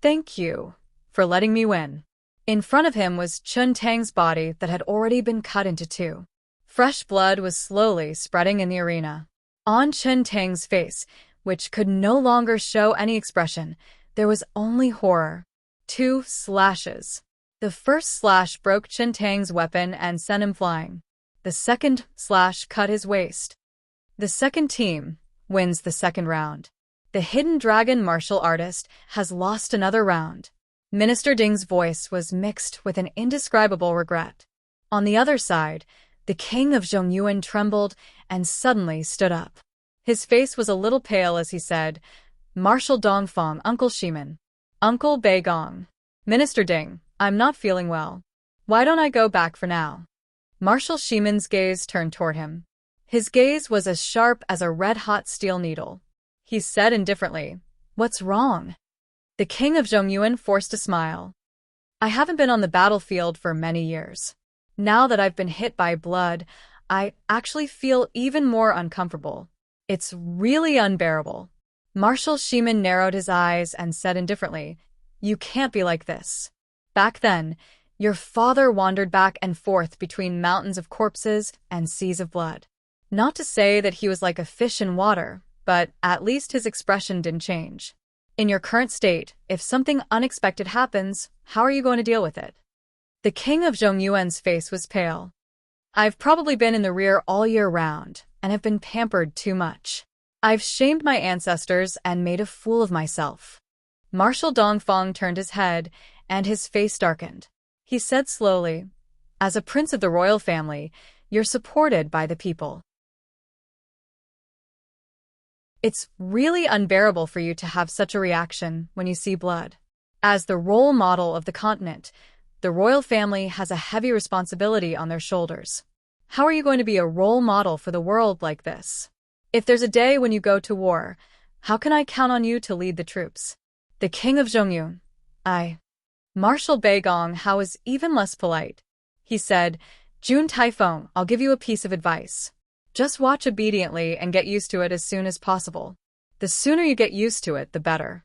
Thank you for letting me win. In front of him was Chen Tang's body that had already been cut into 2. Fresh blood was slowly spreading in the arena. On Chen Tang's face, which could no longer show any expression, there was only horror. 2 slashes. The first slash broke Chen Tang's weapon and sent him flying. The second slash cut his waist. The second team wins the second round. The Hidden Dragon martial artist has lost another round. Minister Ding's voice was mixed with an indescribable regret. On the other side, the king of Zhongyuan trembled and suddenly stood up. His face was a little pale as he said, Marshal Dongfang, Uncle Shiman. Uncle Beigong. Minister Ding, I'm not feeling well. Why don't I go back for now? Marshal Shiman's gaze turned toward him. His gaze was as sharp as a red-hot steel needle. He said indifferently, What's wrong? The king of Zhongyuan forced a smile. I haven't been on the battlefield for many years. Now that I've been hit by blood, I actually feel even more uncomfortable. It's really unbearable. Marshal Shiman narrowed his eyes and said indifferently, You can't be like this. Back then, your father wandered back and forth between mountains of corpses and seas of blood. Not to say that he was like a fish in water, but at least his expression didn't change. In your current state, if something unexpected happens, how are you going to deal with it? The king of Zhongyuan's face was pale. I've probably been in the rear all year round, and have been pampered too much. I've shamed my ancestors and made a fool of myself. Marshal Dongfang turned his head, and his face darkened. He said slowly, As a prince of the royal family, you're supported by the people. It's really unbearable for you to have such a reaction when you see blood. As the role model of the continent, the royal family has a heavy responsibility on their shoulders. How are you going to be a role model for the world like this? If there's a day when you go to war, how can I count on you to lead the troops? The king of Zhongyuan. Marshal Beigong was even less polite. He said, Jun Taifeng, I'll give you a piece of advice. Just watch obediently and get used to it as soon as possible. The sooner you get used to it, the better.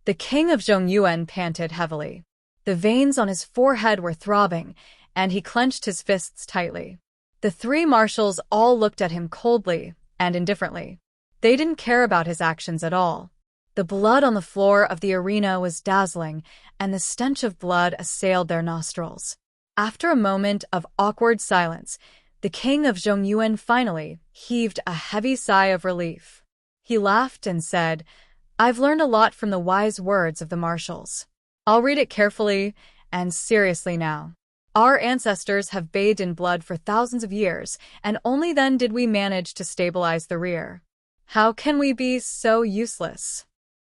The king of Zhongyuan panted heavily. The veins on his forehead were throbbing, and he clenched his fists tightly. The three marshals all looked at him coldly and indifferently. They didn't care about his actions at all. The blood on the floor of the arena was dazzling, and the stench of blood assailed their nostrils. After a moment of awkward silence, the king of Zhongyuan finally heaved a heavy sigh of relief. He laughed and said, "I've learned a lot from the wise words of the marshals. I'll read it carefully and seriously now. Our ancestors have bathed in blood for thousands of years, and only then did we manage to stabilize the rear. How can we be so useless?"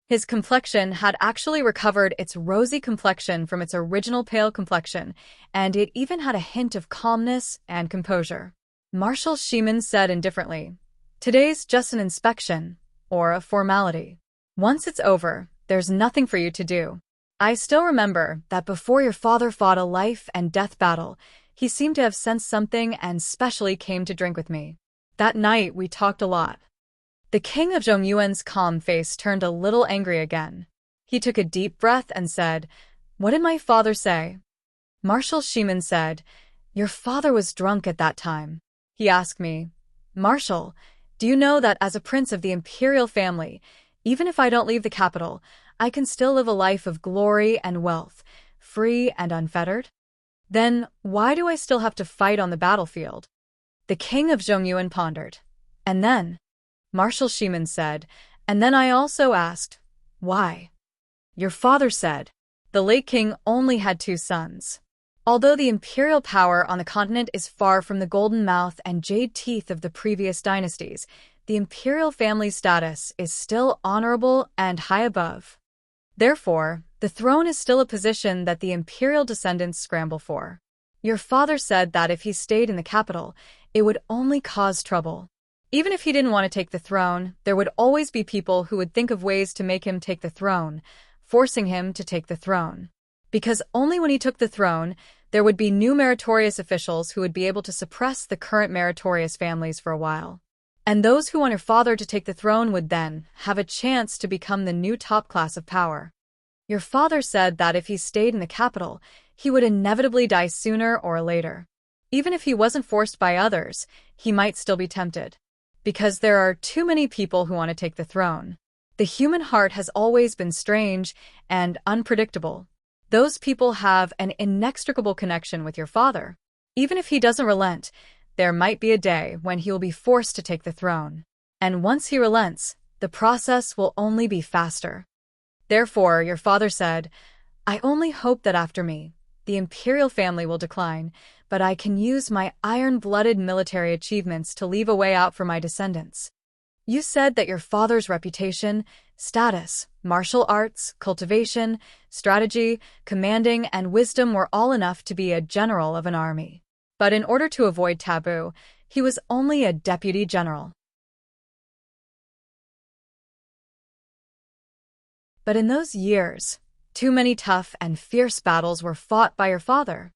His complexion had actually recovered its rosy complexion from its original pale complexion, and it even had a hint of calmness and composure. Marshal Shimen said indifferently, "Today's just an inspection, or a formality. Once it's over, there's nothing for you to do. I still remember that before your father fought a life-and-death battle, he seemed to have sensed something and specially came to drink with me. That night, we talked a lot." The king of Zhongyuan's calm face turned a little angry again. He took a deep breath and said, "What did my father say?" Marshal Shimen said, "Your father was drunk at that time. He asked me, 'Marshal, do you know that as a prince of the imperial family, even if I don't leave the capital, I can still live a life of glory and wealth, free and unfettered? Then why do I still have to fight on the battlefield?'" The king of Zhongyuan pondered. "And then," Marshal Shimen said, "and then I also asked, 'Why?'" Your father said, "The late king only had 2 sons. Although the imperial power on the continent is far from the golden mouth and jade teeth of the previous dynasties, the imperial family's status is still honorable and high above. Therefore, the throne is still a position that the imperial descendants scramble for. Your father said that if he stayed in the capital, it would only cause trouble. Even if he didn't want to take the throne, there would always be people who would think of ways to make him take the throne, forcing him to take the throne. Because only when he took the throne, there would be new meritorious officials who would be able to suppress the current meritorious families for a while. And those who want your father to take the throne would then have a chance to become the new top class of power. Your father said that if he stayed in the capital, he would inevitably die sooner or later. Even if he wasn't forced by others, he might still be tempted. Because there are too many people who want to take the throne. The human heart has always been strange and unpredictable. Those people have an inextricable connection with your father. Even if he doesn't relent, there might be a day when he will be forced to take the throne. And once he relents, the process will only be faster. Therefore, your father said, 'I only hope that after me, the imperial family will decline, but I can use my iron-blooded military achievements to leave a way out for my descendants.' You said that your father's reputation, status, martial arts, cultivation, strategy, commanding, and wisdom were all enough to be a general of an army. But in order to avoid taboo, he was only a deputy general. But in those years, too many tough and fierce battles were fought by your father.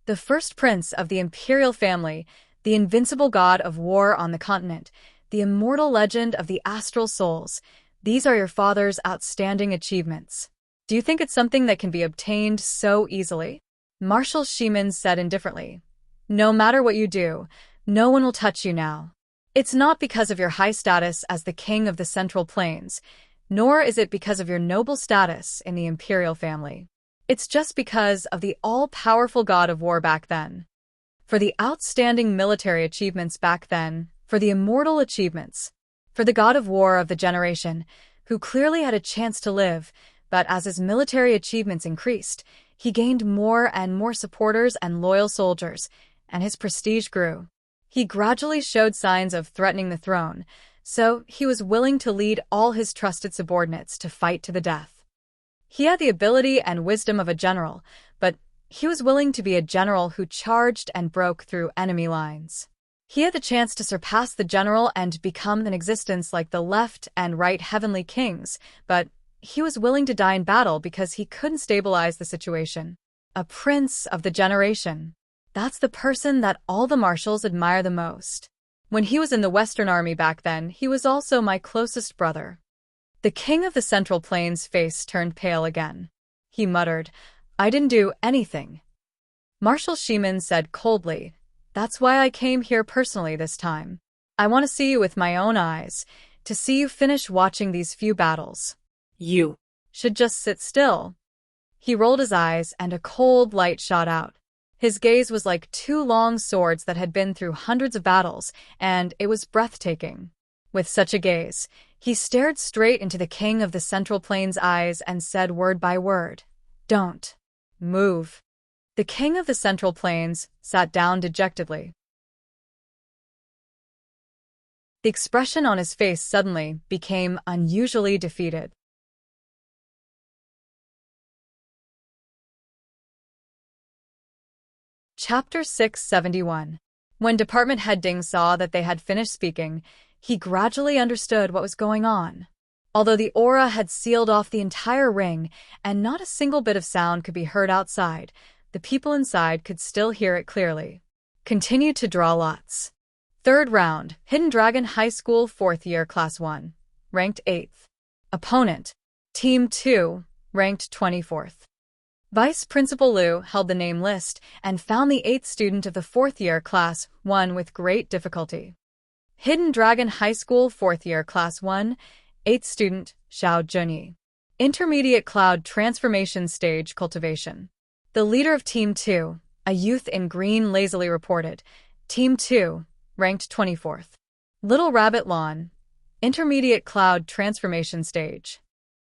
The first prince of the imperial family, the invincible god of war on the continent, the immortal legend of the astral souls, these are your father's outstanding achievements. Do you think it's something that can be obtained so easily?" Marshal Shimen said indifferently, "No matter what you do, no one will touch you now. It's not because of your high status as the king of the Central Plains, nor is it because of your noble status in the imperial family. It's just because of the all-powerful god of war back then. For the outstanding military achievements back then, for the immortal achievements, for the god of war of the generation, who clearly had a chance to live, but as his military achievements increased, he gained more and more supporters and loyal soldiers, and his prestige grew. He gradually showed signs of threatening the throne, so he was willing to lead all his trusted subordinates to fight to the death. He had the ability and wisdom of a general, but he was willing to be a general who charged and broke through enemy lines. He had the chance to surpass the general and become an existence like the left and right heavenly kings, but he was willing to die in battle because he couldn't stabilize the situation. A prince of the generation. That's the person that all the marshals admire the most. When he was in the Western Army back then, he was also my closest brother. The king of the Central Plains' face turned pale again. He muttered, I didn't do anything. Marshal Sheeman said coldly, That's why I came here personally this time. I want to see you with my own eyes, to see you finish watching these few battles. You should just sit still. He rolled his eyes and a cold light shot out. His gaze was like two long swords that had been through hundreds of battles, and it was breathtaking. With such a gaze, he stared straight into the king of the Central Plains' eyes and said word by word, Don't move. The king of the Central Plains sat down dejectedly. The expression on his face suddenly became unusually defeated. Chapter 671. When Department Head Ding saw that they had finished speaking, he gradually understood what was going on. Although the aura had sealed off the entire ring and not a single bit of sound could be heard outside, the people inside could still hear it clearly. Continue to draw lots. Third round, Hidden Dragon High School 4th Year Class 1, ranked 8th. Opponent, Team 2, ranked 24th. Vice Principal Liu held the name list and found the 8th student of the 4th Year Class 1 with great difficulty. Hidden Dragon High School 4th Year Class 1, 8th student, Xiao Junyi. Intermediate Cloud Transformation Stage Cultivation. The leader of Team 2, a youth in green, lazily reported, Team 2, ranked 24th. Little Rabbit Lawn, Intermediate Cloud Transformation Stage.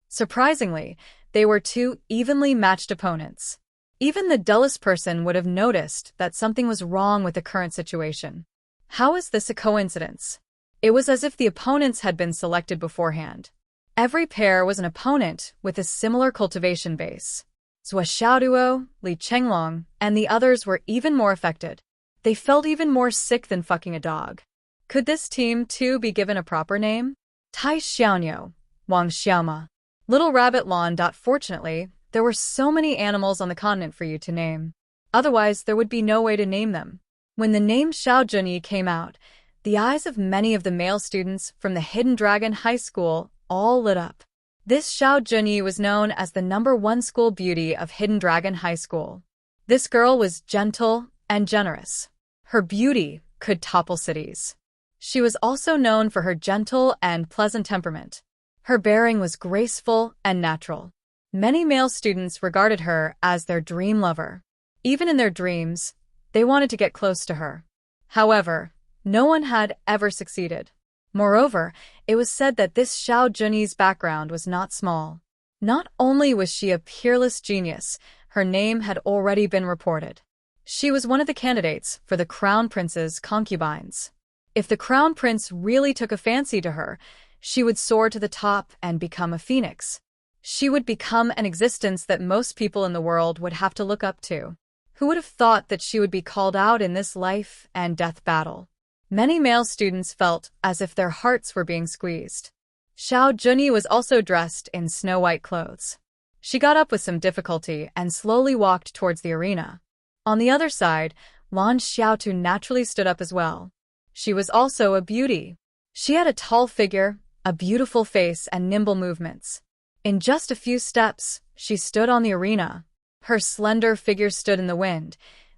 Surprisingly, they were two evenly matched opponents. Even the dullest person would have noticed that something was wrong with the current situation. How is this a coincidence? It was as if the opponents had been selected beforehand. Every pair was an opponent with a similar cultivation base. Zhua Xiaoduo, Li Chenglong, and the others were even more affected. They felt even more sick than fucking a dog. Could this team, too, be given a proper name? Tai Xiaoniu, Wang Xiaoma. Little Rabbit Lawn. Fortunately, there were so many animals on the continent for you to name. Otherwise, there would be no way to name them. When the name Xiao Junyi came out, the eyes of many of the male students from the Hidden Dragon High School all lit up. This Xiao Junyi was known as the #1 school beauty of Hidden Dragon High School. This girl was gentle and generous. Her beauty could topple cities. She was also known for her gentle and pleasant temperament. Her bearing was graceful and natural. Many male students regarded her as their dream lover. Even in their dreams, they wanted to get close to her. However, no one had ever succeeded. Moreover, it was said that this Xiao Junyi's background was not small. Not only was she a peerless genius, her name had already been reported. She was one of the candidates for the Crown Prince's concubines. If the Crown Prince really took a fancy to her, she would soar to the top and become a phoenix. She would become an existence that most people in the world would have to look up to. Who would have thought that she would be called out in this life and death battle? Many male students felt as if their hearts were being squeezed. Xiao Junyi was also dressed in snow-white clothes. She got up with some difficulty and slowly walked towards the arena. On the other side, Lan Xiaotu naturally stood up as well. She was also a beauty. She had a tall figure, a beautiful face, and nimble movements. In just a few steps, she stood on the arena. Her slender figure stood in the wind,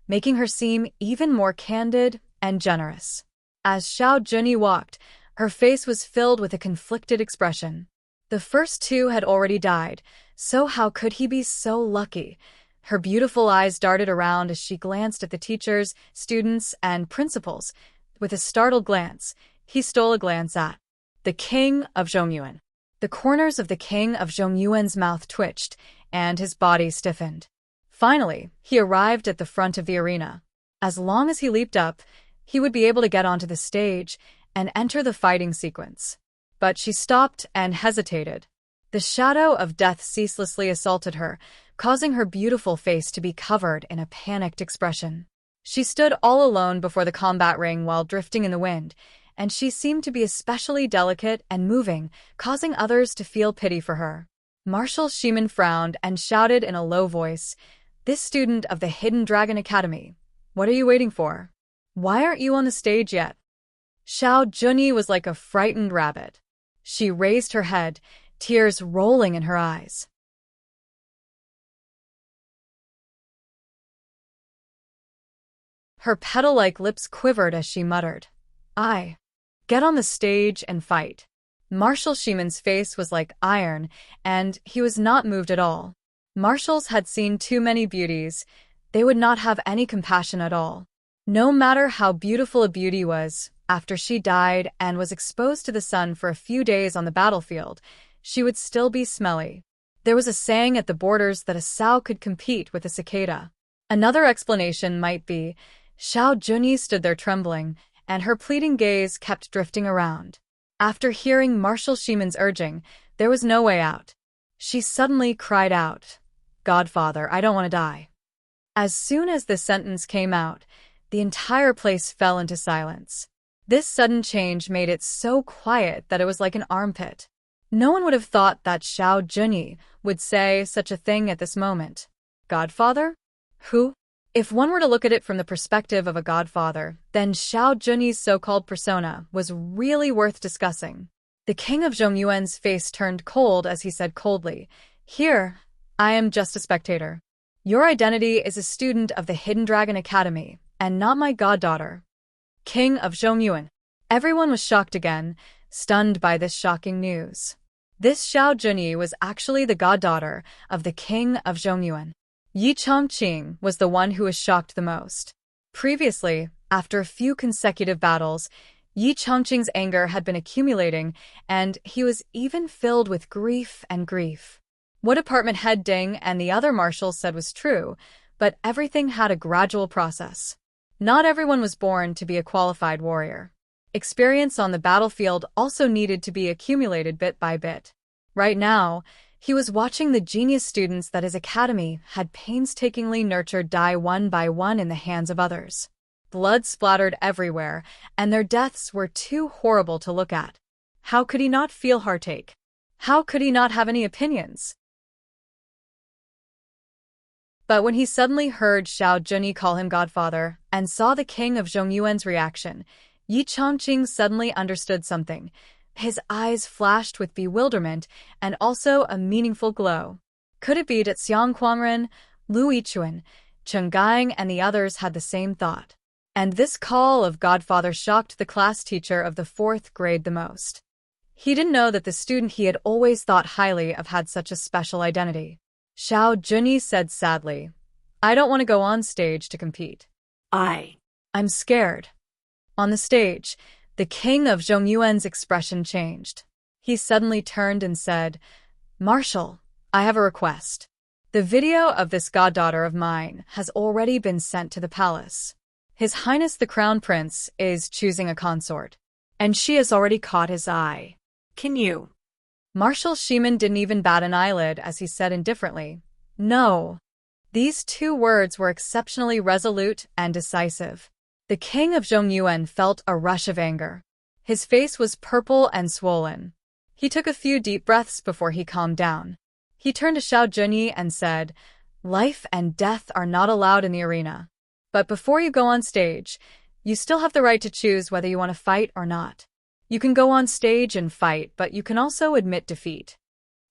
making her seem even more candid and generous. As Xiao Junyi walked, her face was filled with a conflicted expression. The first two had already died, so how could he be so lucky? Her beautiful eyes darted around as she glanced at the teachers, students, and principals. With a startled glance, he stole a glance at the king of Zhongyuan. The corners of the king of Zhongyuan's mouth twitched, and his body stiffened. Finally, he arrived at the front of the arena. As long as he leaped up, he would be able to get onto the stage and enter the fighting sequence. But she stopped and hesitated. The shadow of death ceaselessly assaulted her, causing her beautiful face to be covered in a panicked expression. She stood all alone before the combat ring while drifting in the wind, and she seemed to be especially delicate and moving, causing others to feel pity for her. Marshal Sheeman frowned and shouted in a low voice, "This student of the Hidden Dragon Academy, what are you waiting for? Why aren't you on the stage yet?" Xiao Junyi was like a frightened rabbit. She raised her head, tears rolling in her eyes. Her petal-like lips quivered as she muttered, "I get on the stage and fight." Marshal Shimon's face was like iron, and he was not moved at all. Marshals had seen too many beauties. They would not have any compassion at all. No matter how beautiful a beauty was, after she died and was exposed to the sun for a few days on the battlefield, she would still be smelly. There was a saying at the borders that a sow could compete with a cicada. Another explanation might be, Xiao Junyi stood there trembling, and her pleading gaze kept drifting around. After hearing Marshal Shimon's urging, there was no way out. She suddenly cried out, "Godfather, I don't want to die." As soon as the sentence came out, the entire place fell into silence. This sudden change made it so quiet that it was like an armpit. No one would have thought that Xiao Junyi would say such a thing at this moment. Godfather? Who? If one were to look at it from the perspective of a godfather, then Xiao Junyi's so-called persona was really worth discussing. The king of Zhongyuan's face turned cold as he said coldly, "Here, I am just a spectator. Your identity is a student of the Hidden Dragon Academy, and not my goddaughter." King of Zhongyuan. Everyone was shocked again, stunned by this shocking news. This Xiao Junyi was actually the goddaughter of the king of Zhongyuan. Enchanting was the one who was shocked the most. Previously, after a few consecutive battles, Enchanting's anger had been accumulating, and he was even filled with grief and grief. What Department Head Ding and the other marshals said was true, but everything had a gradual process. Not everyone was born to be a qualified warrior. Experience on the battlefield also needed to be accumulated bit by bit. Right now, he was watching the genius students that his academy had painstakingly nurtured die one by one in the hands of others. Blood splattered everywhere, and their deaths were too horrible to look at. How could he not feel heartache? How could he not have any opinions? But when he suddenly heard Xiao Junyi call him godfather and saw the king of Zhongyuan's reaction, Enchanting suddenly understood something. His eyes flashed with bewilderment and also a meaningful glow. Could it be that Xiang Quangren, Lu Yichuan, Chen Gaing, and the others had the same thought? And this call of godfather shocked the class teacher of the 4th grade the most. He didn't know that the student he had always thought highly of had such a special identity. Xiao Junyi said sadly, "I don't want to go on stage to compete. I'm scared." On the stage, the king of Zhongyuan's expression changed. He suddenly turned and said, "Marshal, I have a request. The video of this goddaughter of mine has already been sent to the palace. His Highness the Crown Prince is choosing a consort, and she has already caught his eye. Can you?" Marshal Shimon didn't even bat an eyelid as he said indifferently, "No." These 2 words were exceptionally resolute and decisive. The king of Zhongyuan felt a rush of anger. His face was purple and swollen. He took a few deep breaths before he calmed down. He turned to Xiao Junyi and said, "Life and death are not allowed in the arena. But before you go on stage, you still have the right to choose whether you want to fight or not. You can go on stage and fight, but you can also admit defeat."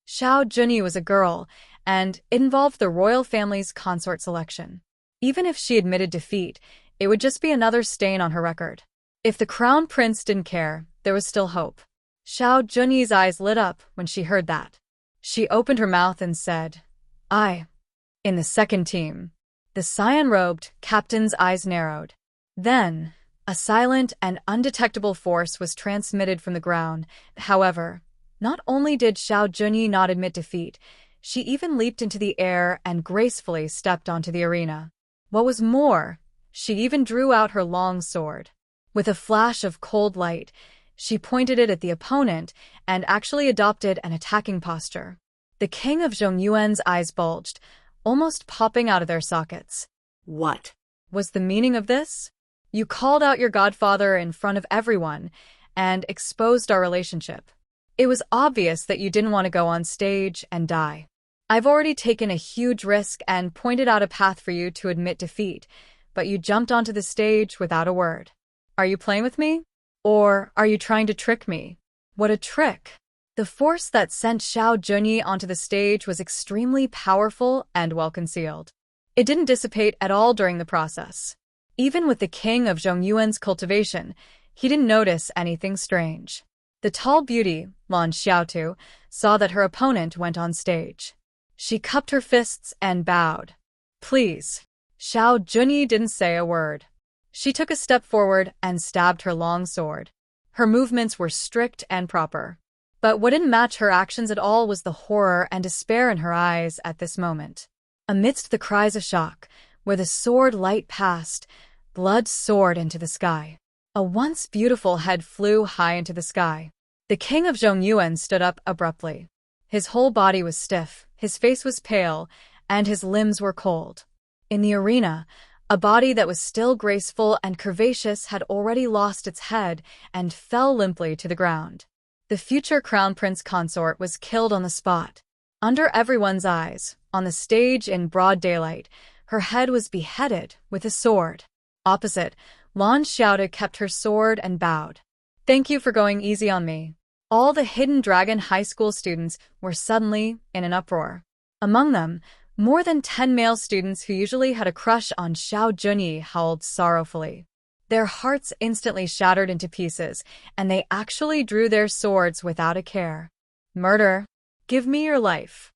Xiao Junyi was a girl, and it involved the royal family's consort selection. Even if she admitted defeat, it would just be another stain on her record. If the crown prince didn't care, there was still hope. Xiao Junyi's eyes lit up when she heard that. She opened her mouth and said, In the 2nd team." The cyan-robed captain's eyes narrowed. Then, a silent and undetectable force was transmitted from the ground. However, not only did Xiao Junyi not admit defeat, she even leaped into the air and gracefully stepped onto the arena. What was more, she even drew out her long sword. With a flash of cold light, she pointed it at the opponent and actually adopted an attacking posture. The king of Zhongyuan's eyes bulged, almost popping out of their sockets. What was the meaning of this? You called out your godfather in front of everyone and exposed our relationship. It was obvious that you didn't want to go on stage and die. I've already taken a huge risk and pointed out a path for you to admit defeat, but you jumped onto the stage without a word. Are you playing with me? Or are you trying to trick me? What a trick! The force that sent Xiao Junyi onto the stage was extremely powerful and well-concealed. It didn't dissipate at all during the process. Even with the king of Zhongyuan's cultivation, he didn't notice anything strange. The tall beauty, Lan Xiaotu, saw that her opponent went on stage. She cupped her fists and bowed. Please. Xiao Junyi didn't say a word. She took a step forward and stabbed her long sword. Her movements were strict and proper. But what didn't match her actions at all was the horror and despair in her eyes at this moment. Amidst the cries of shock, where the sword light passed, blood soared into the sky. A once beautiful head flew high into the sky. The king of Zhongyuan stood up abruptly. His whole body was stiff, his face was pale, and his limbs were cold. In the arena, a body that was still graceful and curvaceous had already lost its head and fell limply to the ground. The future crown prince consort was killed on the spot. Under everyone's eyes, on the stage in broad daylight, her head was beheaded with a sword. Opposite, Lan Xiaotu kept her sword and bowed. Thank you for going easy on me. All the Hidden Dragon high school students were suddenly in an uproar. Among them, more than 10 male students who usually had a crush on Xiao Junyi howled sorrowfully. Their hearts instantly shattered into pieces, and they actually drew their swords without a care. Murder. Give me your life.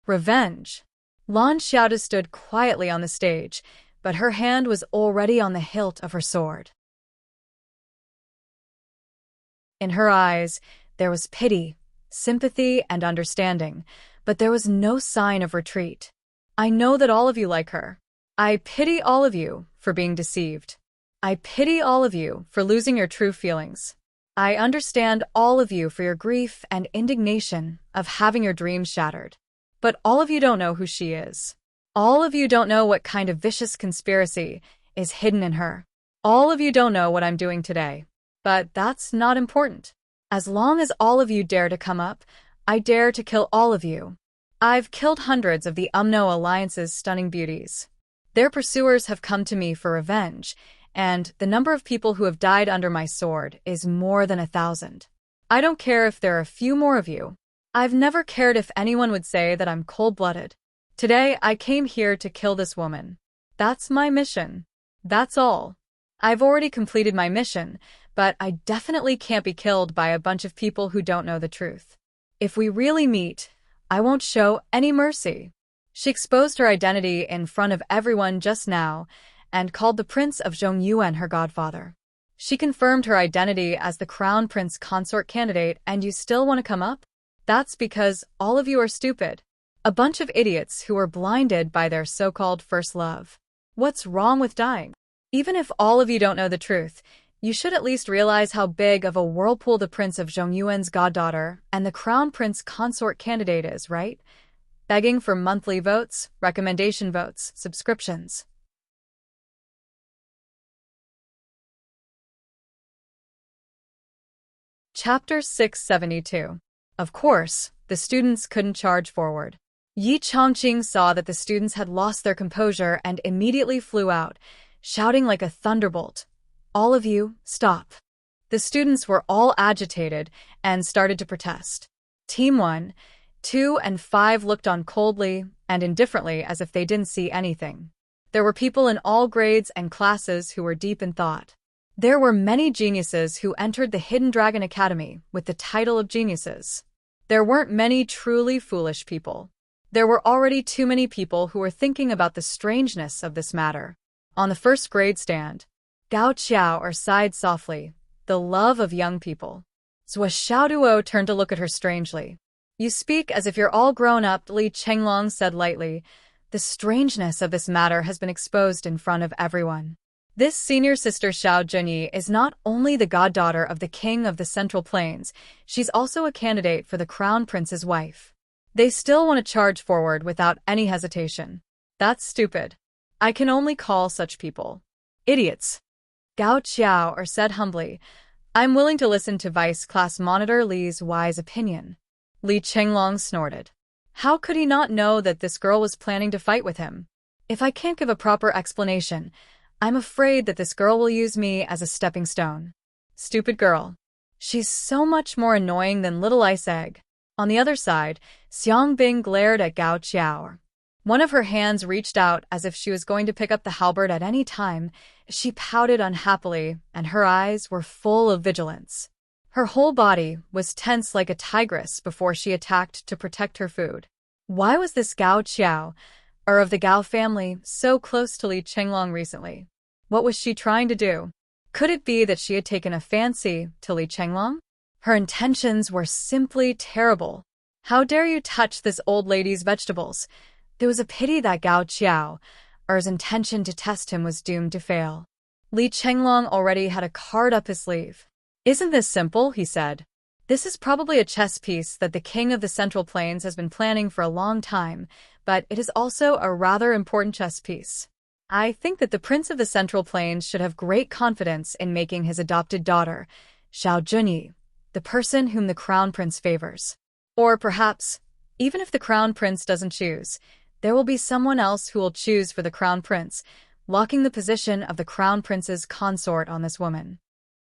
Revenge. Lan Xiaotu stood quietly on the stage, but her hand was already on the hilt of her sword. In her eyes, there was pity, sympathy, and understanding, but there was no sign of retreat. I know that all of you like her. I pity all of you for being deceived. I pity all of you for losing your true feelings. I understand all of you for your grief and indignation of having your dreams shattered. But all of you don't know who she is. All of you don't know what kind of vicious conspiracy is hidden in her. All of you don't know what I'm doing today. But that's not important. As long as all of you dare to come up, I dare to kill all of you. I've killed hundreds of the Umno Alliance's stunning beauties. Their pursuers have come to me for revenge, and the number of people who have died under my sword is more than 1,000. I don't care if there are a few more of you. I've never cared if anyone would say that I'm cold-blooded. Today, I came here to kill this woman. That's my mission. That's all. I've already completed my mission, but I definitely can't be killed by a bunch of people who don't know the truth. If we really meet, I won't show any mercy. She exposed her identity in front of everyone just now and called the Prince of Zhongyuan her godfather. She confirmed her identity as the Crown Prince consort candidate, and you still want to come up? That's because all of you are stupid. A bunch of idiots who are blinded by their so-called first love. What's wrong with dying? Even if all of you don't know the truth, you should at least realize how big of a whirlpool the Prince of Zhongyuan's goddaughter and the Crown Prince consort candidate is, right? Begging for monthly votes, recommendation votes, subscriptions. Chapter 672. Of course, the students couldn't charge forward. Yi Chongqing saw that the students had lost their composure and immediately flew out, shouting like a thunderbolt, "All of you, stop." The students were all agitated and started to protest. Team 1, 2, and 5 looked on coldly and indifferently as if they didn't see anything. There were people in all grades and classes who were deep in thought. There were many geniuses who entered the Hidden Dragon Academy with the title of geniuses. There weren't many truly foolish people. There were already too many people who were thinking about the strangeness of this matter. On the first grade stand, Gao Qiao sighed softly, the love of young people. Zhua Xiaoduo turned to look at her strangely. You speak as if you're all grown up, Li Chenglong said lightly. The strangeness of this matter has been exposed in front of everyone. This senior sister Xiao Junyi is not only the goddaughter of the king of the Central Plains, she's also a candidate for the crown prince's wife. They still want to charge forward without any hesitation. That's stupid. I can only call such people idiots. Gao Qiao said humbly, I'm willing to listen to Vice Class Monitor Li's wise opinion. Li Chenglong snorted. How could he not know that this girl was planning to fight with him? If I can't give a proper explanation, I'm afraid that this girl will use me as a stepping stone. Stupid girl. She's so much more annoying than Little Ice Egg. On the other side, Xiang Bing glared at Gao Qiao. One of her hands reached out as if she was going to pick up the halberd at any time. She pouted unhappily, and her eyes were full of vigilance. Her whole body was tense like a tigress before she attacked to protect her food. Why was this Gao Qiao, or of the Gao family, so close to Li Chenglong recently? What was she trying to do? Could it be that she had taken a fancy to Li Chenglong? Her intentions were simply terrible. How dare you touch this old lady's vegetables? There was a pity that Gao Qiao, or his intention to test him, was doomed to fail. Li Chenglong already had a card up his sleeve. Isn't this simple? He said. This is probably a chess piece that the king of the Central Plains has been planning for a long time, but it is also a rather important chess piece. I think that the Prince of the Central Plains should have great confidence in making his adopted daughter, Xiao Junyi, the person whom the Crown Prince favors. Or perhaps, even if the Crown Prince doesn't choose, there will be someone else who will choose for the Crown Prince, locking the position of the Crown Prince's consort on this woman.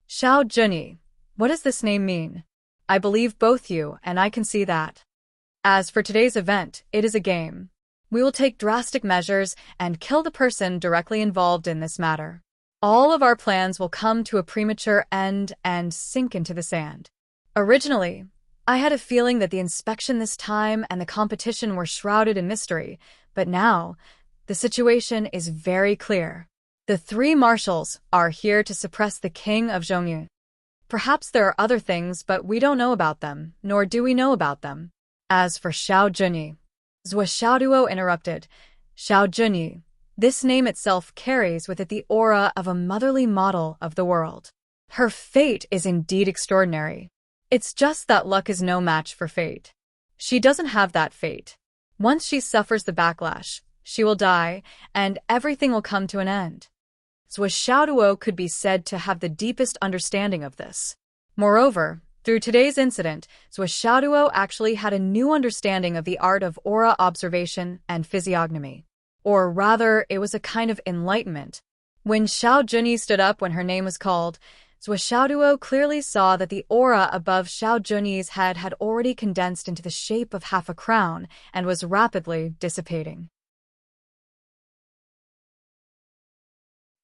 Xiao Junyi, what does this name mean? I believe both you and I can see that. As for today's event, it is a game. We will take drastic measures and kill the person directly involved in this matter. All of our plans will come to a premature end and sink into the sand. Originally, I had a feeling that the inspection this time and the competition were shrouded in mystery, but now, the situation is very clear. The three marshals are here to suppress the king of Zhongyu. Perhaps there are other things, but we don't know about them, nor do we know about them. As for Xiao Junyi, Zhou Xiaoduo interrupted. Xiao Junyi, this name itself carries with it the aura of a motherly model of the world. Her fate is indeed extraordinary. It's just that luck is no match for fate. She doesn't have that fate. Once she suffers the backlash, she will die, and everything will come to an end. Zhou Xiaoduo could be said to have the deepest understanding of this. Moreover, through today's incident, Zhou Xiaoduo actually had a new understanding of the art of aura observation and physiognomy. Or rather, it was a kind of enlightenment. When Xiao Junyi stood up when her name was called, Zhou Xiaoduo clearly saw that the aura above Xiao Junyi's head had already condensed into the shape of half a crown and was rapidly dissipating.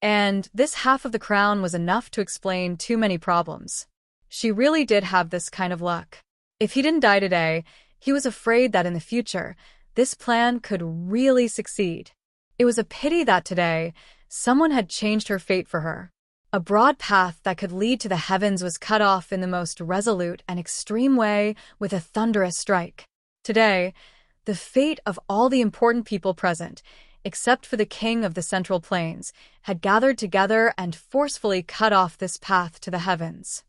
And this half of the crown was enough to explain too many problems. She really did have this kind of luck. If he didn't die today, he was afraid that in the future, this plan could really succeed. It was a pity that today, someone had changed her fate for her. A broad path that could lead to the heavens was cut off in the most resolute and extreme way with a thunderous strike. Today, the fate of all the important people present, except for the king of the Central Plains, had gathered together and forcefully cut off this path to the heavens.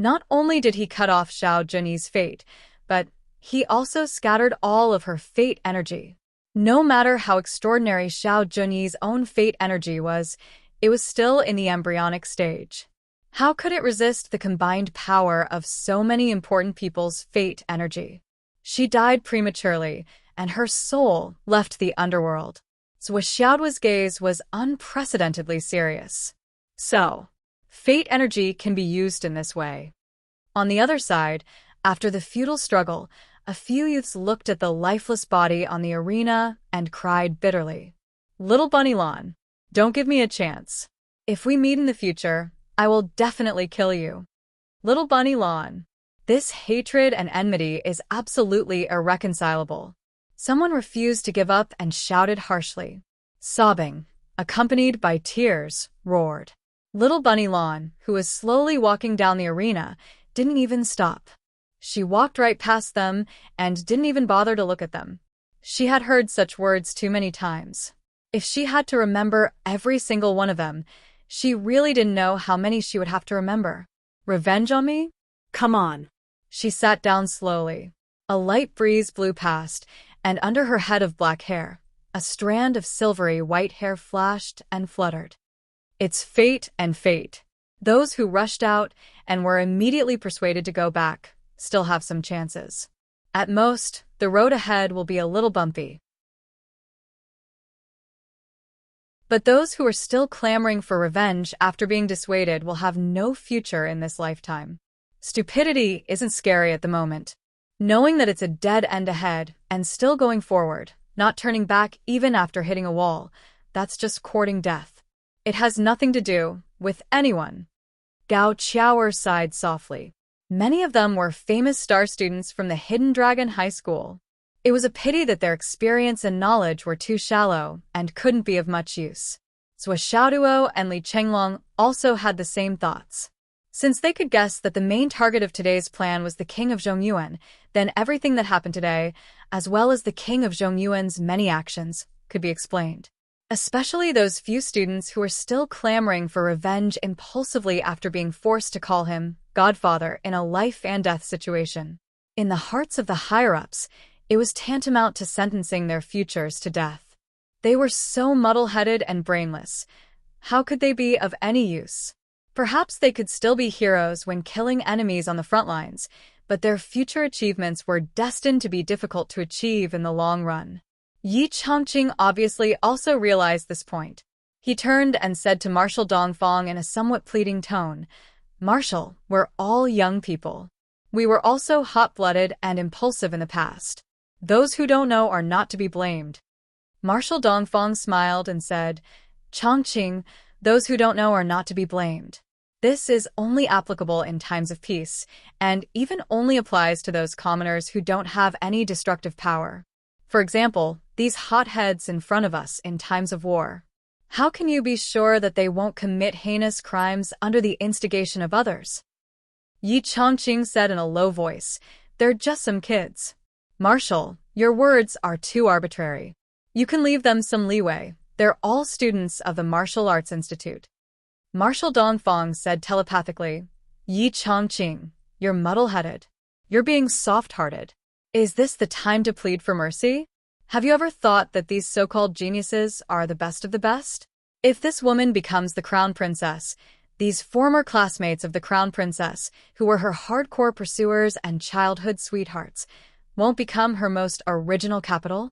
Not only did he cut off Xiao Junyi's fate, but he also scattered all of her fate energy. No matter how extraordinary Xiao Junyi's own fate energy was, it was still in the embryonic stage. How could it resist the combined power of so many important people's fate energy? She died prematurely, and her soul left the underworld. Zhou Xiaoduo's gaze was unprecedentedly serious. So, fate energy can be used in this way. On the other side, after the futile struggle, a few youths looked at the lifeless body on the arena and cried bitterly. Little Bunny Lan, don't give me a chance. If we meet in the future, I will definitely kill you. Little Bunny Lan. This hatred and enmity is absolutely irreconcilable. Someone refused to give up and shouted harshly. Sobbing, accompanied by tears, roared. Little Bunny Lan, who was slowly walking down the arena, didn't even stop. She walked right past them and didn't even bother to look at them. She had heard such words too many times. If she had to remember every single one of them, she really didn't know how many she would have to remember. Revenge on me? Come on. She sat down slowly. A light breeze blew past, and under her head of black hair, a strand of silvery white hair flashed and fluttered. It's fate and fate. Those who rushed out and were immediately persuaded to go back still have some chances. At most, the road ahead will be a little bumpy. But those who are still clamoring for revenge after being dissuaded will have no future in this lifetime. Stupidity isn't scary at the moment. Knowing that it's a dead end ahead and still going forward, not turning back even after hitting a wall, that's just courting death. It has nothing to do with anyone. Gao Qiaoer sighed softly. Many of them were famous star students from the Hidden Dragon High School. It was a pity that their experience and knowledge were too shallow and couldn't be of much use. Zhou Xiaoduo and Li Chenglong also had the same thoughts. Since they could guess that the main target of today's plan was the king of Zhongyuan, then everything that happened today, as well as the king of Zhongyuan's many actions, could be explained. Especially those few students who were still clamoring for revenge impulsively after being forced to call him Godfather in a life-and-death situation. In the hearts of the higher-ups, it was tantamount to sentencing their futures to death. They were so muddle-headed and brainless. How could they be of any use? Perhaps they could still be heroes when killing enemies on the front lines, but their future achievements were destined to be difficult to achieve in the long run. Yi Chongqing obviously also realized this point. He turned and said to Marshal Dongfang in a somewhat pleading tone, "Marshal, we're all young people. We were also hot-blooded and impulsive in the past. Those who don't know are not to be blamed." Marshal Dongfang smiled and said, "Chongqing, those who don't know are not to be blamed. This is only applicable in times of peace, and even only applies to those commoners who don't have any destructive power. For example, these hotheads in front of us in times of war. How can you be sure that they won't commit heinous crimes under the instigation of others?" Yi Chongqing said in a low voice, "They're just some kids. Marshal, your words are too arbitrary. You can leave them some leeway. They're all students of the Martial Arts Institute." Marshal Dongfang said telepathically, "Yi Chongqing, you're muddle-headed. You're being soft-hearted. Is this the time to plead for mercy? Have you ever thought that these so-called geniuses are the best of the best? If this woman becomes the crown princess, these former classmates of the crown princess, who were her hardcore pursuers and childhood sweethearts, won't become her most original capital?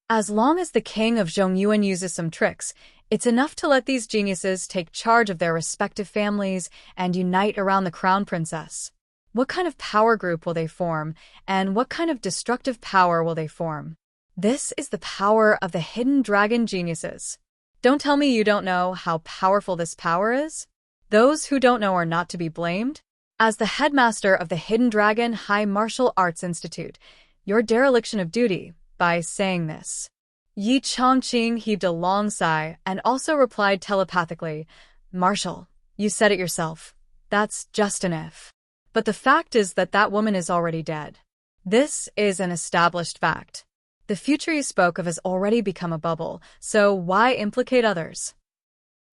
As long as the king of Zhongyuan uses some tricks, it's enough to let these geniuses take charge of their respective families and unite around the crown princess. What kind of power group will they form, and what kind of destructive power will they form? This is the power of the hidden dragon geniuses. Don't tell me you don't know how powerful this power is? Those who don't know are not to be blamed? As the headmaster of the Hidden Dragon High Martial Arts Institute, your dereliction of duty, by saying this." Yi Chongqing heaved a long sigh and also replied telepathically, "Marshal, you said it yourself. That's just an if. But the fact is that that woman is already dead. This is an established fact. The future you spoke of has already become a bubble, so why implicate others?"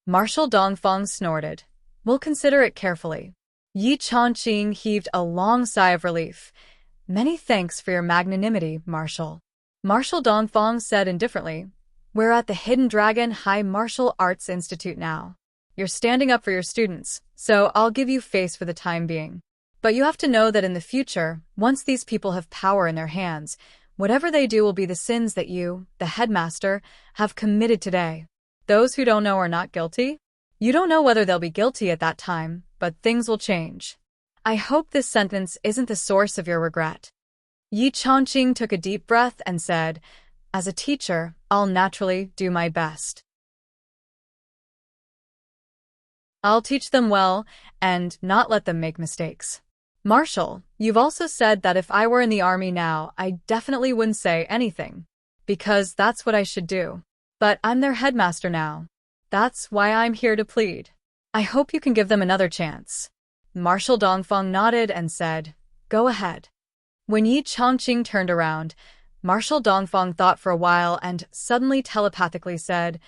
Marshal Dongfang snorted. "We'll consider it carefully." Yi Chongqing heaved a long sigh of relief. "Many thanks for your magnanimity, Marshal." Marshal Dongfang said indifferently, "We're at the Hidden Dragon High Martial Arts Institute now. You're standing up for your students, so I'll give you face for the time being. But you have to know that in the future, once these people have power in their hands, whatever they do will be the sins that you, the headmaster, have committed today. Those who don't know are not guilty? You don't know whether they'll be guilty at that time, but things will change. I hope this sentence isn't the source of your regret." Yi Chongqing took a deep breath and said, "As a teacher, I'll naturally do my best. I'll teach them well and not let them make mistakes." "Marshal, you've also said that if I were in the army now, I definitely wouldn't say anything, because that's what I should do. But I'm their headmaster now. That's why I'm here to plead. I hope you can give them another chance." Marshal Dongfang nodded and said, "Go ahead." When Yi Chongqing turned around, Marshal Dongfang thought for a while and suddenly telepathically said,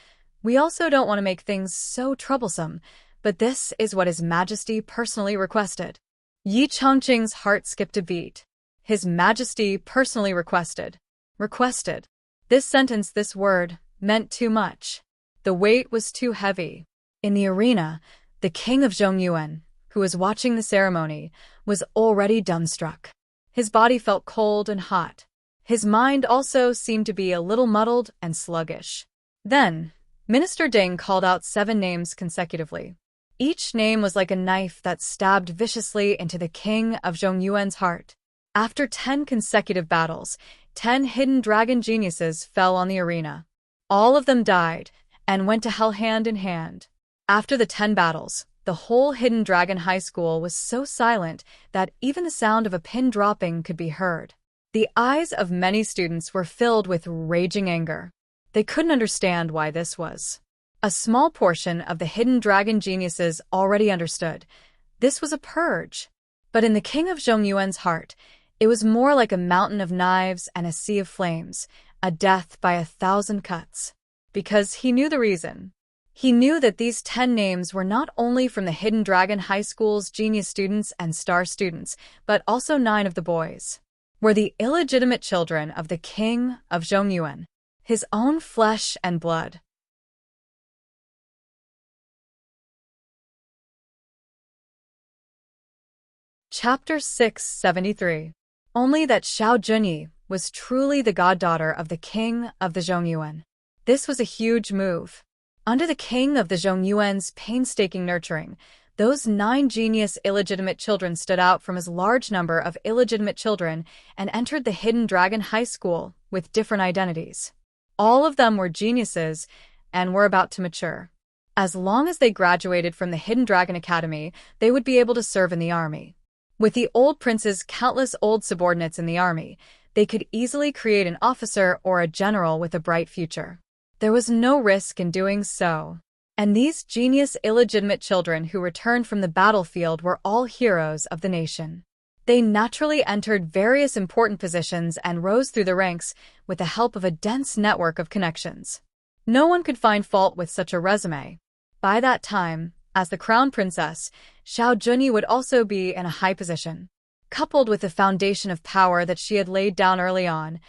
"We also don't want to make things so troublesome, but this is what His Majesty personally requested." Yi Chongqing's heart skipped a beat. His Majesty personally requested. Requested. This sentence, this word, meant too much. The weight was too heavy. In the arena, the king of Zhongyuan, who was watching the ceremony, was already dumbstruck. His body felt cold and hot. His mind also seemed to be a little muddled and sluggish. Then, Minister Ding called out 7 names consecutively. Each name was like a knife that stabbed viciously into the king of Zhongyuan's heart. After 10 consecutive battles, 10 hidden dragon geniuses fell on the arena. All of them died and went to hell hand in hand. After the 10 battles, the whole Hidden Dragon High School was so silent that even the sound of a pin dropping could be heard. The eyes of many students were filled with raging anger. They couldn't understand why this was. A small portion of the hidden dragon geniuses already understood. This was a purge. But in the king of Zhongyuan's heart, it was more like a mountain of knives and a sea of flames, a death by 1,000 cuts. Because he knew the reason. He knew that these 10 names were not only from the Hidden Dragon High School's genius students and star students, but also 9 of the boys were the illegitimate children of the king of Zhongyuan, his own flesh and blood. Chapter 673. Only that Xiao Junyi was truly the goddaughter of the king of the Zhongyuan. This was a huge move. Under the king of the Zhongyuan's painstaking nurturing, those 9 genius illegitimate children stood out from his large number of illegitimate children and entered the Hidden Dragon High School with different identities. All of them were geniuses and were about to mature. As long as they graduated from the Hidden Dragon Academy, they would be able to serve in the army. With the old prince's countless old subordinates in the army, they could easily create an officer or a general with a bright future. There was no risk in doing so. And these genius illegitimate children who returned from the battlefield were all heroes of the nation. They naturally entered various important positions and rose through the ranks with the help of a dense network of connections. No one could find fault with such a resume. By that time, as the crown princess, Xiao Junyi would also be in a high position. Coupled with the foundation of power that she had laid down early on,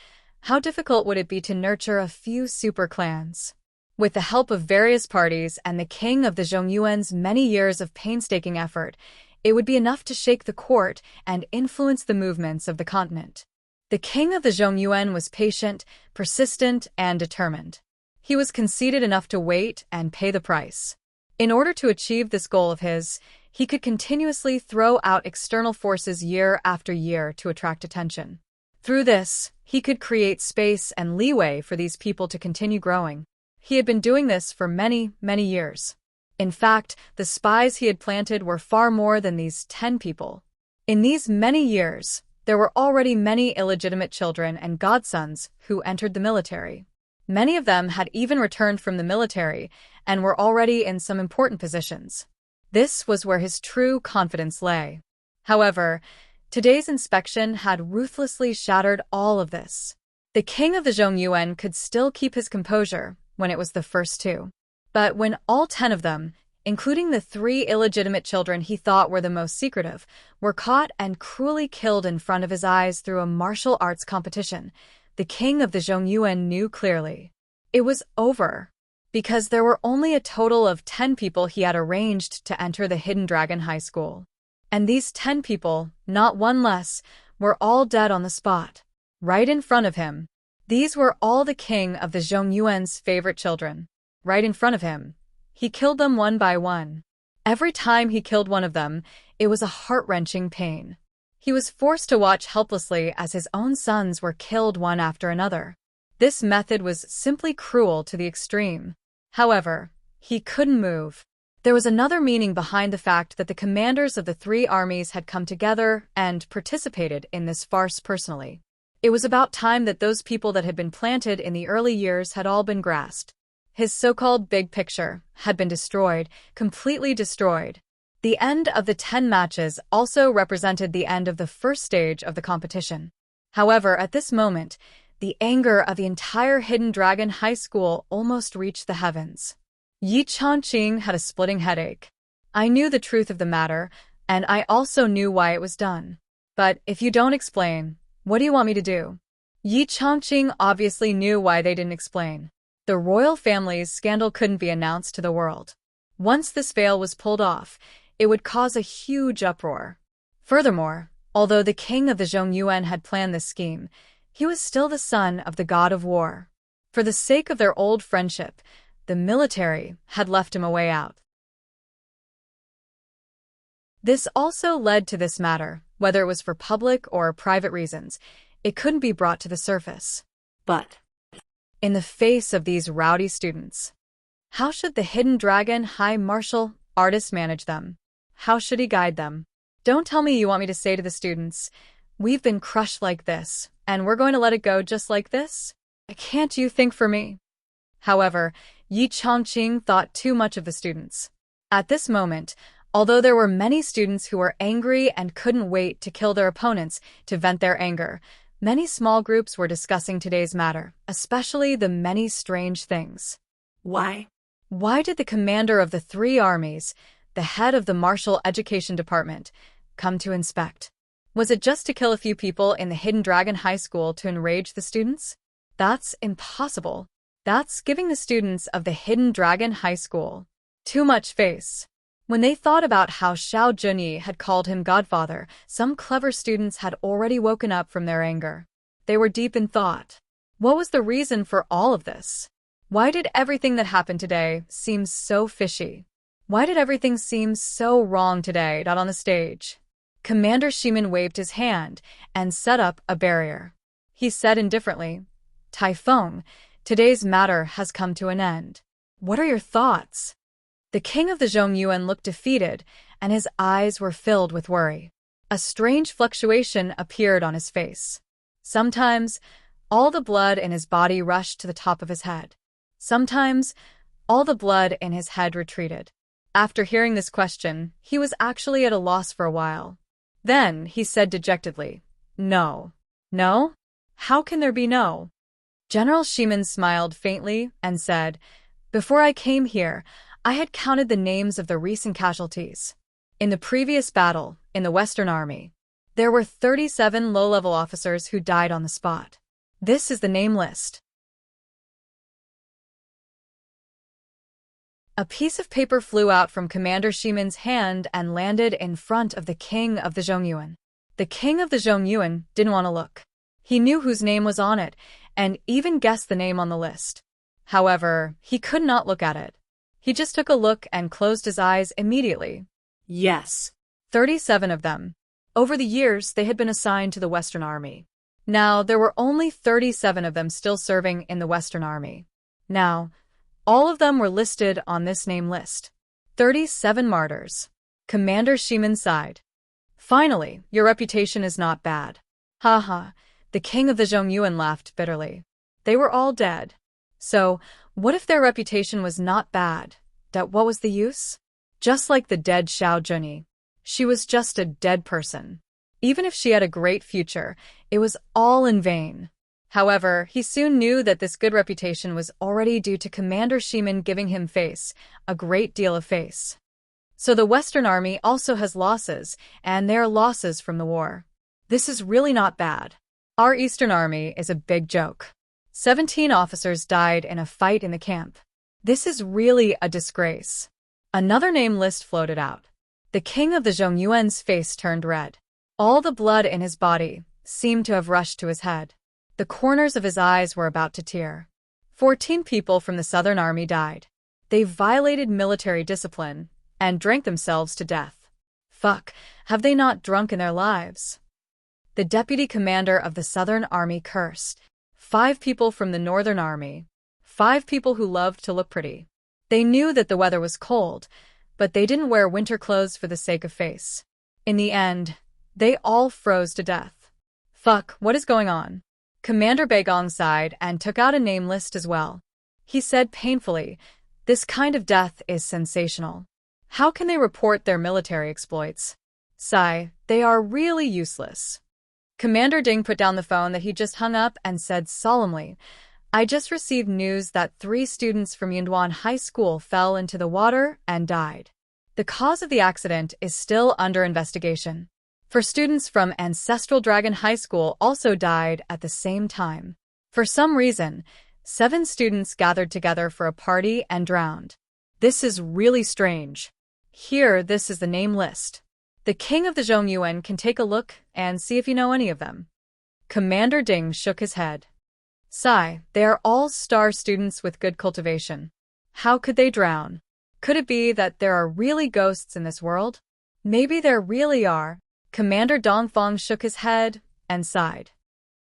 how difficult would it be to nurture a few super clans? With the help of various parties and the king of the Zhongyuan's many years of painstaking effort, it would be enough to shake the court and influence the movements of the continent. The king of the Zhongyuan was patient, persistent, and determined. He was conceited enough to wait and pay the price. In order to achieve this goal of his, he could continuously throw out external forces year after year to attract attention. Through this, he could create space and leeway for these people to continue growing. He had been doing this for many, many years. In fact, the spies he had planted were far more than these 10 people. In these many years, there were already many illegitimate children and godsons who entered the military. Many of them had even returned from the military and were already in some important positions. This was where his true confidence lay. However, today's inspection had ruthlessly shattered all of this. The king of the Zhongyuan could still keep his composure when it was the first 2. But when all 10 of them, including the 3 illegitimate children he thought were the most secretive, were caught and cruelly killed in front of his eyes through a martial arts competition, the king of the Zhongyuan knew clearly. It was over. Because there were only a total of 10 people he had arranged to enter the Hidden Dragon High School. And these 10 people, not one less, were all dead on the spot. Right in front of him. These were all the king of the Zhongyuan's favorite children. Right in front of him. He killed them one by one. Every time he killed one of them, it was a heart-wrenching pain. He was forced to watch helplessly as his own sons were killed one after another. This method was simply cruel to the extreme. However, he couldn't move. There was another meaning behind the fact that the commanders of the 3 armies had come together and participated in this farce personally. It was about time that those people that had been planted in the early years had all been grasped. His so-called big picture had been destroyed, completely destroyed. The end of the 10 matches also represented the end of the first stage of the competition. However, at this moment, the anger of the entire Hidden Dragon High School almost reached the heavens. Enchanting had a splitting headache. I knew the truth of the matter, and I also knew why it was done. But if you don't explain, what do you want me to do? Enchanting obviously knew why they didn't explain. The royal family's scandal couldn't be announced to the world. Once this veil was pulled off, it would cause a huge uproar. Furthermore, although the king of the Zhongyuan had planned this scheme, he was still the son of the god of war. For the sake of their old friendship, The military had left him a way out. This also led to this matter, whether it was for public or private reasons. It couldn't be brought to the surface. But In the face of these rowdy students, how should the Hidden Dragon High Martial Artist manage them? How should he guide them? Don't tell me you want me to say to the students, "We've been crushed like this, and we're going to let it go just like this"? Can't you think for me? However, Yi Chongqing thought too much of the students. At this moment, although there were many students who were angry and couldn't wait to kill their opponents to vent their anger, many small groups were discussing today's matter, especially the many strange things. why? Why did the commander of the three armies, the head of the martial education department, come to inspect? Was it just to kill a few people in the Hidden Dragon High School to enrage the students? That's impossible. That's giving the students of the Hidden Dragon High School too much face. When they thought about how Xiao Junyi had called him Godfather, some clever students had already woken up from their anger. They were deep in thought. What was the reason for all of this? Why did everything that happened today seem so fishy? Why did everything seem so wrong today, not on the stage? Commander Shimin waved his hand and set up a barrier. He said indifferently, "Typhoon, today's matter has come to an end. What are your thoughts?" The king of the Zhongyuan looked defeated, and his eyes were filled with worry. A strange fluctuation appeared on his face. Sometimes, all the blood in his body rushed to the top of his head. Sometimes, all the blood in his head retreated. After hearing this question, he was actually at a loss for a while. Then he said dejectedly, "No. No? How can there be no?" General Shimin smiled faintly and said, "Before I came here, I had counted the names of the recent casualties. In the previous battle, in the Western Army, there were 37 low-level officers who died on the spot. This is the name list." A piece of paper flew out from Commander Shimin's hand and landed in front of the king of the Zhongyuan. The king of the Zhongyuan didn't want to look. He knew whose name was on it, and even guessed the name on the list. However, he could not look at it. He just took a look and closed his eyes immediately. Yes. 37 of them. Over the years, they had been assigned to the Western Army. Now, there were only 37 of them still serving in the Western Army. Now, all of them were listed on this name list. 37 martyrs. Commander Shimin sighed. "Finally, your reputation is not bad." "Ha ha," the king of the Zhongyuan laughed bitterly. They were all dead. So, what if their reputation was not bad? That what was the use? Just like the dead Xiao Junyi. She was just a dead person. Even if she had a great future, it was all in vain. However, he soon knew that this good reputation was already due to Commander Shimin giving him face, a great deal of face. So the Western Army also has losses, and they are losses from the war. This is really not bad. Our Eastern Army is a big joke. 17 officers died in a fight in the camp. This is really a disgrace. Another name list floated out. The king of the Zhongyuan's face turned red. All the blood in his body seemed to have rushed to his head. The corners of his eyes were about to tear. 14 people from the Southern Army died. They violated military discipline and drank themselves to death. Fuck, have they not drunk in their lives? The deputy commander of the Southern Army cursed. 5 people from the Northern Army. 5 people who loved to look pretty. They knew that the weather was cold, but they didn't wear winter clothes for the sake of face. In the end, they all froze to death. Fuck, what is going on? Commander Beigong sighed and took out a name list as well. He said painfully, "This kind of death is sensational. How can they report their military exploits? Sigh, they are really useless." Commander Ding put down the phone that he just hung up and said solemnly, "I just received news that 3 students from Yunduan High School fell into the water and died. The cause of the accident is still under investigation. For students from Ancestral Dragon High School also died at the same time. For some reason, 7 students gathered together for a party and drowned. This is really strange. Here, this is the name list. The king of the Zhongyuan can take a look and see if you know any of them." Commander Ding shook his head. "Sigh, they are all star students with good cultivation. How could they drown? Could it be that there are really ghosts in this world? Maybe there really are. Commander Dongfang shook his head and sighed.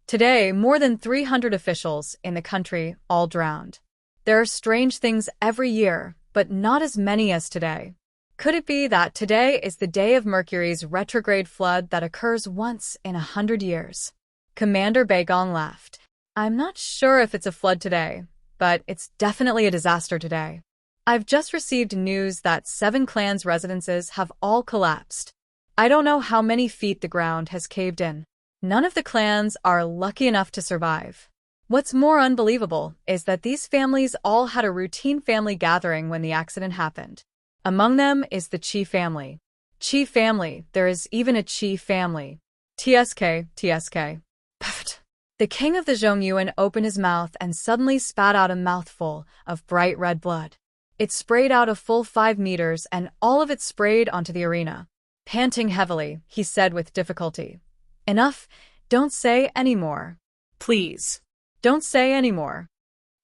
Today, more than 300 officials in the country all drowned. There are strange things every year, but not as many as today. Could it be that today is the day of Mercury's retrograde flood that occurs once in 100 years? Commander Beigong laughed. I'm not sure if it's a flood today, but it's definitely a disaster today. I've just received news that 7 clans' residences have all collapsed. I don't know how many feet the ground has caved in. None of the clans are lucky enough to survive. What's more unbelievable is that these families all had a routine family gathering when the accident happened. Among them is the Qi family. Qi family, there is even a Qi family. TSK. Pfft. The king of the Zhongyuan opened his mouth and suddenly spat out a mouthful of bright red blood. It sprayed out a full 5 meters and all of it sprayed onto the arena. Panting heavily, he said with difficulty, Enough, don't say any more. Please. Don't say any more.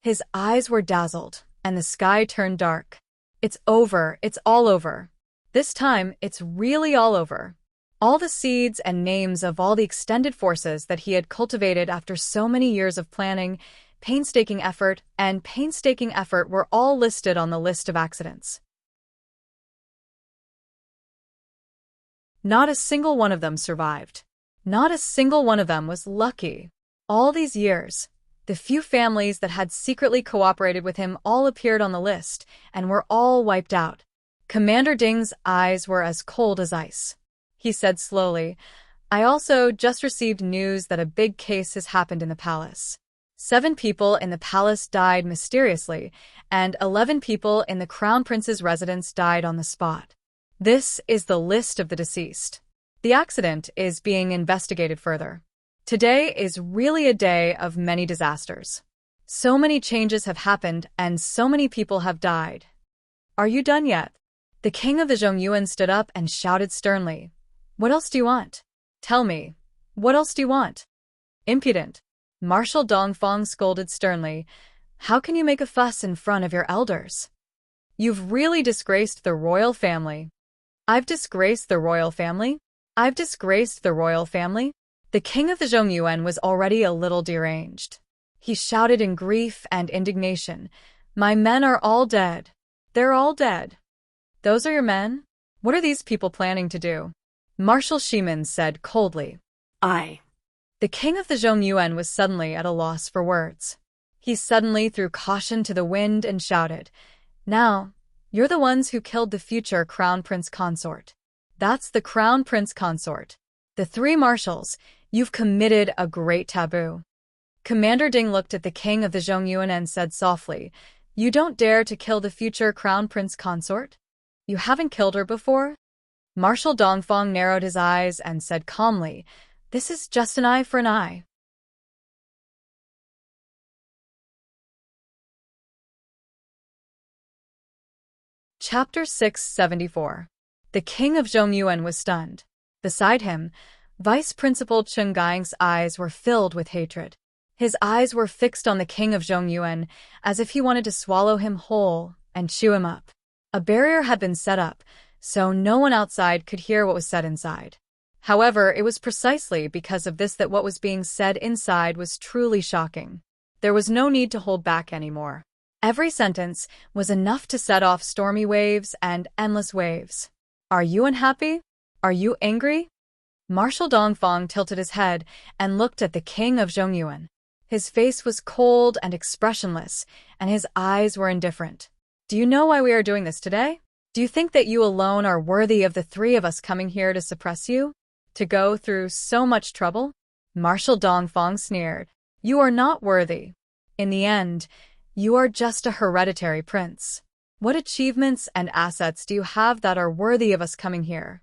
His eyes were dazzled, and the sky turned dark. It's over, it's all over. This time, it's really all over. All the seeds and names of all the extended forces that he had cultivated after so many years of planning, painstaking effort were all listed on the list of accidents. Not a single one of them survived. Not a single one of them was lucky. All these years, the few families that had secretly cooperated with him all appeared on the list and were all wiped out. Commander Ding's eyes were as cold as ice. He said slowly, I also just received news that a big case has happened in the palace. 7 people in the palace died mysteriously, and 11 people in the Crown Prince's residence died on the spot. This is the list of the deceased. The accident is being investigated further. Today is really a day of many disasters. So many changes have happened and so many people have died. Are you done yet? The king of the Zhongyuan stood up and shouted sternly. What else do you want? Tell me. What else do you want? Impudent. Marshal Dongfang scolded sternly. How can you make a fuss in front of your elders? You've really disgraced the royal family. I've disgraced the royal family? I've disgraced the royal family? The king of the Zhongyuan was already a little deranged. He shouted in grief and indignation, My men are all dead. They're all dead. Those are your men? What are these people planning to do? Marshal Shimin said coldly. The king of the Zhongyuan was suddenly at a loss for words. He suddenly threw caution to the wind and shouted, Now, you're the ones who killed the future crown prince consort. That's the crown prince consort. The 3 marshals, you've committed a great taboo. Commander Ding looked at the king of the Zhongyuan and said softly, You don't dare to kill the future crown prince consort? You haven't killed her before? Marshal Dongfang narrowed his eyes and said calmly, This is just an eye for an eye. Chapter 674. The king of Zhongyuan was stunned. Beside him, Vice Principal Cheng Gaing's eyes were filled with hatred. His eyes were fixed on the king of Zhongyuan, as if he wanted to swallow him whole and chew him up. A barrier had been set up, so no one outside could hear what was said inside. However, it was precisely because of this that what was being said inside was truly shocking. There was no need to hold back anymore. Every sentence was enough to set off stormy waves and endless waves. Are you unhappy? Are you angry? Marshal Dongfang tilted his head and looked at the king of Zhongyuan. His face was cold and expressionless, and his eyes were indifferent. Do you know why we are doing this today? Do you think that you alone are worthy of the 3 of us coming here to suppress you? To go through so much trouble? Marshal Dongfang sneered. You are not worthy. In the end, you are just a hereditary prince. What achievements and assets do you have that are worthy of us coming here?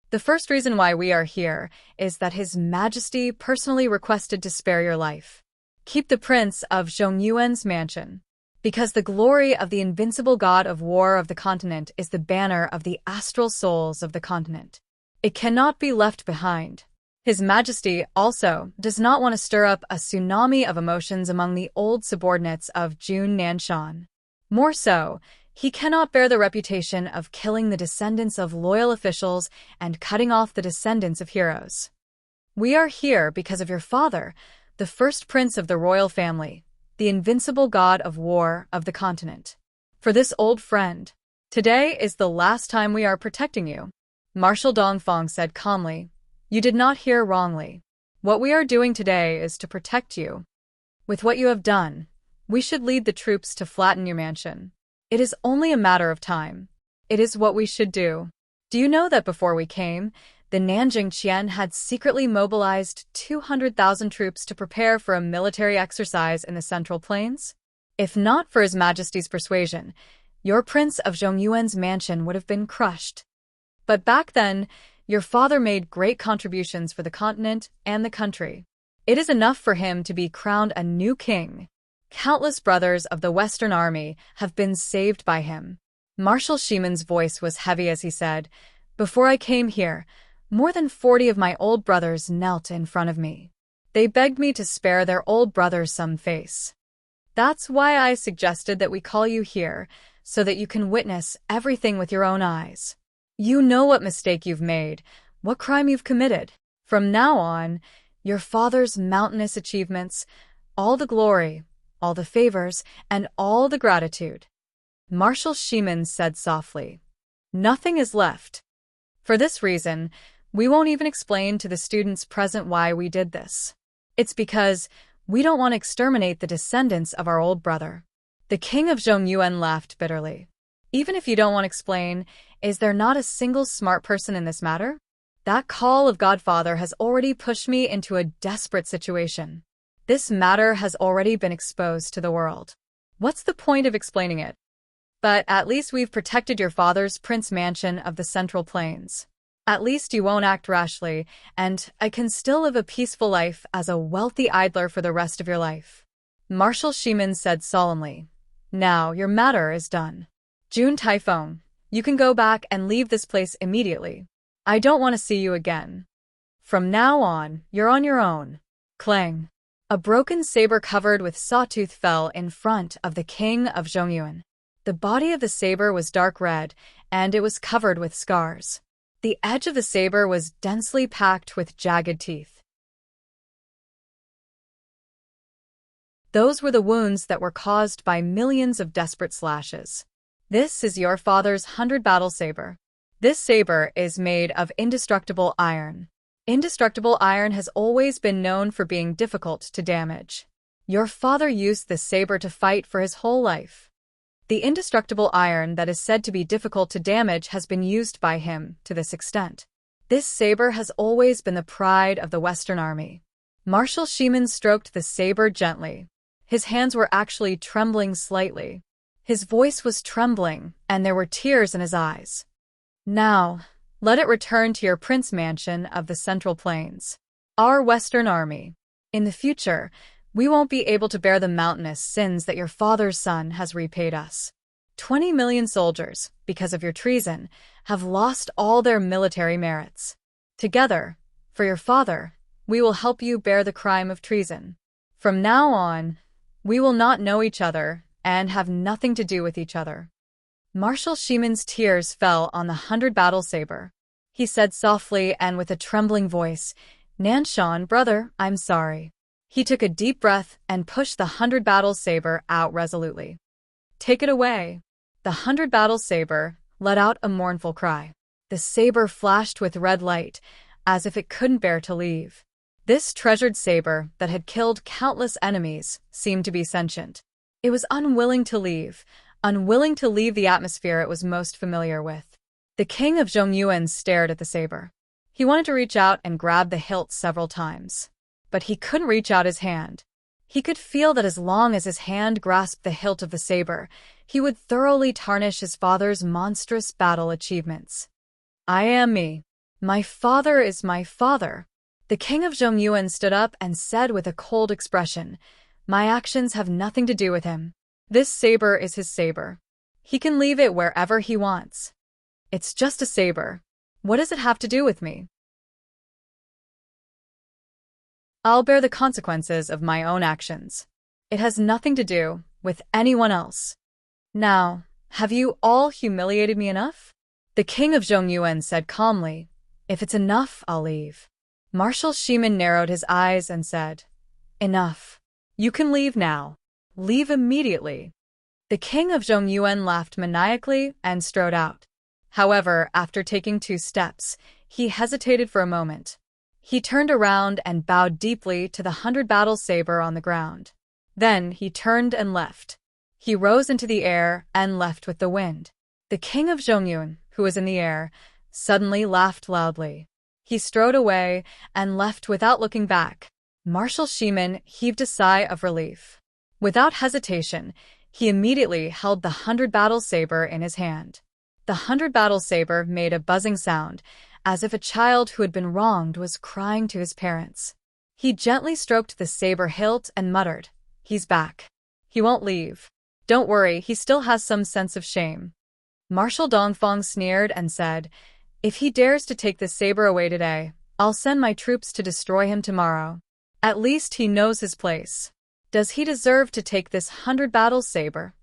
The first reason why we are here is that His Majesty personally requested to spare your life. Keep the Prince of Zhongyuan's mansion. Because the glory of the invincible god of war of the continent is the banner of the astral souls of the continent. It cannot be left behind. His Majesty also does not want to stir up a tsunami of emotions among the old subordinates of Jun Nanshan. More so, he cannot bear the reputation of killing the descendants of loyal officials and cutting off the descendants of heroes. We are here because of your father, the first prince of the royal family, the invincible god of war of the continent. For this old friend, today is the last time we are protecting you. Marshal Dongfang said calmly. You did not hear wrongly. What we are doing today is to protect you. With what you have done, we should lead the troops to flatten your mansion. It is only a matter of time. It is what we should do. Do you know that before we came, the Nanjing Qian had secretly mobilized 200,000 troops to prepare for a military exercise in the Central Plains? If not for His Majesty's persuasion, your Prince of Zhongyuan's mansion would have been crushed. But back then, your father made great contributions for the continent and the country. It is enough for him to be crowned a new king. Countless brothers of the Western Army have been saved by him. Marshal Shimon's voice was heavy as he said, Before I came here, more than 40 of my old brothers knelt in front of me. They begged me to spare their old brother some face. That's why I suggested that we call you here, so that you can witness everything with your own eyes. You know what mistake you've made, what crime you've committed. From now on, your father's mountainous achievements, all the glory, all the favors, and all the gratitude. Marshal Shimon said softly. Nothing is left. For this reason, we won't even explain to the students present why we did this. It's because we don't want to exterminate the descendants of our old brother. The king of Zhongyuan laughed bitterly. Even if you don't want to explain, is there not a single smart person in this matter? That call of Godfather has already pushed me into a desperate situation. This matter has already been exposed to the world. What's the point of explaining it? But at least we've protected your father's prince mansion of the Central Plains. At least you won't act rashly, and I can still live a peaceful life as a wealthy idler for the rest of your life. Marshal Shimon said solemnly. Now your matter is done. June Taifeng, you can go back and leave this place immediately. I don't want to see you again. From now on, you're on your own. Clang. A broken saber covered with sawtooth fell in front of the king of Zhongyuan. The body of the saber was dark red, and it was covered with scars. The edge of the saber was densely packed with jagged teeth. Those were the wounds that were caused by millions of desperate slashes. This is your father's 100-battle saber. This saber is made of indestructible iron. Indestructible iron has always been known for being difficult to damage. Your father used this saber to fight for his whole life. The indestructible iron that is said to be difficult to damage has been used by him to this extent. This saber has always been the pride of the Western Army. Marshal Shimon stroked the saber gently. His hands were actually trembling slightly. His voice was trembling, and there were tears in his eyes. Now, let it return to your prince mansion of the Central Plains. Our Western Army. In the future, we won't be able to bear the mountainous sins that your father's son has repaid us. 20 million soldiers, because of your treason, have lost all their military merits. Together, for your father, we will help you bear the crime of treason. From now on, we will not know each other and have nothing to do with each other. Marshal Shimon's tears fell on the 100-battle saber. He said softly and with a trembling voice, Nanshan, brother, I'm sorry. He took a deep breath and pushed the 100-battle saber out resolutely. Take it away. The 100-battle saber let out a mournful cry. The saber flashed with red light, as if it couldn't bear to leave. This treasured saber that had killed countless enemies seemed to be sentient. It was unwilling to leave the atmosphere it was most familiar with. The king of Zhongyuan stared at the saber. He wanted to reach out and grab the hilt several times, but he couldn't reach out his hand. He could feel that as long as his hand grasped the hilt of the saber, he would thoroughly tarnish his father's monstrous battle achievements. I am me. My father is my father. The king of Zhongyuan stood up and said with a cold expression, My actions have nothing to do with him. This saber is his saber. He can leave it wherever he wants. It's just a saber. What does it have to do with me? I'll bear the consequences of my own actions. It has nothing to do with anyone else. Now, have you all humiliated me enough? The king of Zhongyuan said calmly, if it's enough, I'll leave. Marshal Shimin narrowed his eyes and said, enough. You can leave now. Leave immediately. The king of Zhongyuan laughed maniacally and strode out. However, after taking 2 steps, he hesitated for a moment. He turned around and bowed deeply to the 100-battle saber on the ground. Then he turned and left. He rose into the air and left with the wind. The king of Zhongyuan, who was in the air, suddenly laughed loudly. He strode away and left without looking back. Marshal Shimin heaved a sigh of relief. Without hesitation, he immediately held the 100-battle saber in his hand. The 100-battle saber made a buzzing sound, as if a child who had been wronged was crying to his parents. He gently stroked the saber hilt and muttered, he's back. He won't leave. Don't worry, he still has some sense of shame. Marshal Dongfang sneered and said, if he dares to take the saber away today, I'll send my troops to destroy him tomorrow. At least he knows his place. Does he deserve to take this 100-battle saber?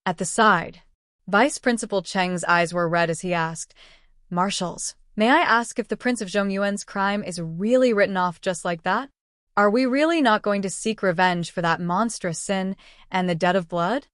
At the side, Vice Principal Cheng's eyes were red as he asked, Marshals, may I ask if the Prince of Zhongyuan's crime is really written off just like that? Are we really not going to seek revenge for that monstrous sin and the debt of blood?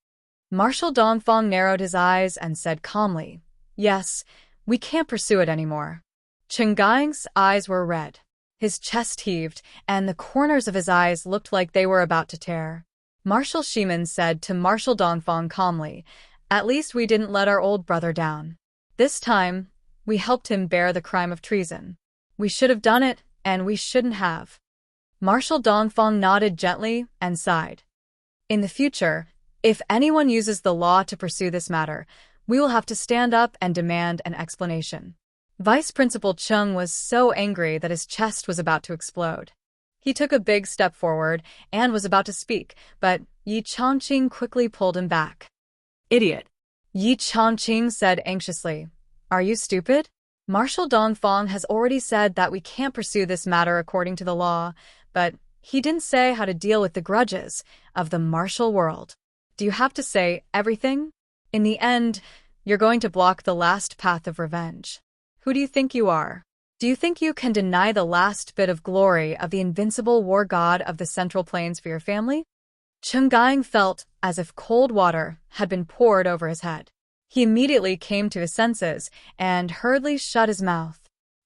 Marshal Dongfang narrowed his eyes and said calmly, yes, we can't pursue it anymore. Chen Gaing's eyes were red. His chest heaved, and the corners of his eyes looked like they were about to tear. Marshal Shimin said to Marshal Dongfang calmly, at least we didn't let our old brother down. This time, we helped him bear the crime of treason. We should have done it, and we shouldn't have. Marshal Dongfang nodded gently and sighed. In the future, if anyone uses the law to pursue this matter, we will have to stand up and demand an explanation. Vice Principal Chung was so angry that his chest was about to explode. He took a big step forward and was about to speak, but Yi Chongqing quickly pulled him back. Idiot. Yi Chongqing said anxiously, are you stupid? Marshal Dongfang has already said that we can't pursue this matter according to the law, but he didn't say how to deal with the grudges of the martial world. Do you have to say everything? In the end, you're going to block the last path of revenge. Who do you think you are? Do you think you can deny the last bit of glory of the invincible war god of the Central Plains for your family? Chen Gaing felt as if cold water had been poured over his head. He immediately came to his senses and hurriedly shut his mouth.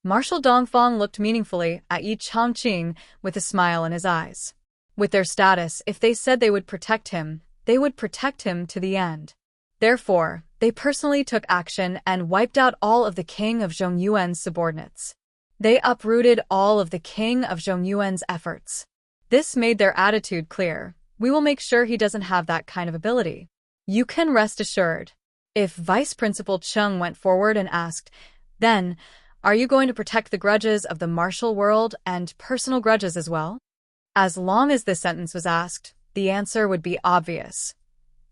Marshal Dongfang looked meaningfully at Yi Chongqing with a smile in his eyes. With their status, if they said they would protect him, they would protect him to the end. Therefore, they personally took action and wiped out all of the king of Zhongyuan's subordinates. They uprooted all of the king of Zhongyuan's efforts. This made their attitude clear. We will make sure he doesn't have that kind of ability. You can rest assured. If Vice Principal Chung went forward and asked, then, are you going to protect the grudges of the martial world and personal grudges as well? As long as this sentence was asked, the answer would be obvious.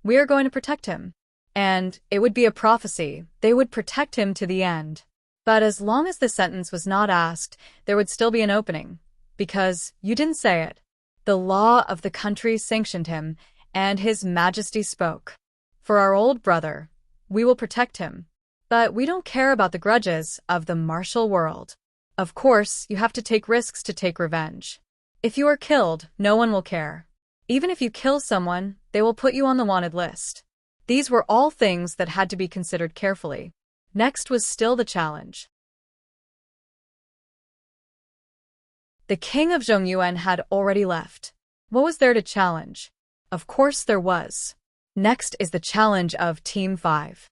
We are going to protect him. And it would be a prophecy. They would protect him to the end. But as long as the sentence was not asked, there would still be an opening. Because you didn't say it. The law of the country sanctioned him, and His Majesty spoke. For our old brother, we will protect him. But we don't care about the grudges of the martial world. Of course, you have to take risks to take revenge. If you are killed, no one will care. Even if you kill someone, they will put you on the wanted list. These were all things that had to be considered carefully. Next was still the challenge. The king of Zhongyuan had already left. What was there to challenge? Of course there was. Next is the challenge of Team 5.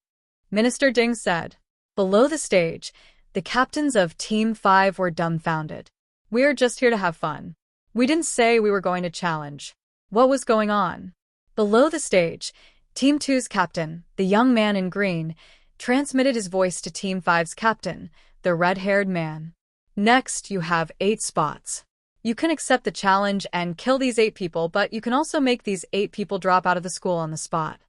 Minister Ding said. Below the stage, the captains of Team 5 were dumbfounded. We are just here to have fun. We didn't say we were going to challenge. What was going on? Below the stage, Team 2's captain, the young man in green, transmitted his voice to Team 5's captain, the red-haired man. Next, you have 8 spots. You can accept the challenge and kill these 8 people, but you can also make these 8 people drop out of the school on the spot.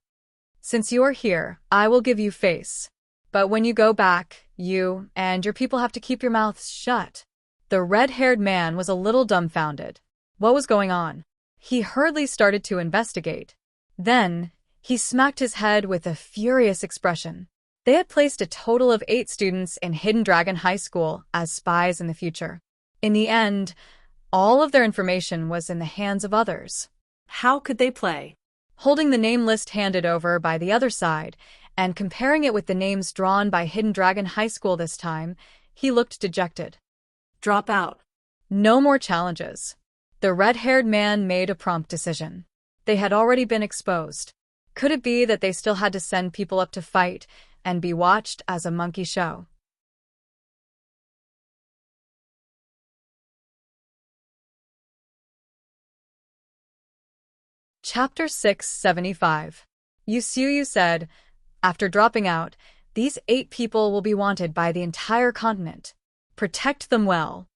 Since you are here, I will give you face. But when you go back, you and your people have to keep your mouths shut. The red-haired man was a little dumbfounded. What was going on? He hurriedly started to investigate. Then, He smacked his head with a furious expression. They had placed a total of 8 students in Hidden Dragon High School as spies in the future. In the end, all of their information was in the hands of others. How could they play? Holding the name list handed over by the other side and comparing it with the names drawn by Hidden Dragon High School this time, he looked dejected. Drop out. No more challenges. The red-haired man made a prompt decision. They had already been exposed. Could it be that they still had to send people up to fight and be watched as a monkey show? Chapter 675. Yusuyu said, after dropping out, these 8 people will be wanted by the entire continent. Protect them well.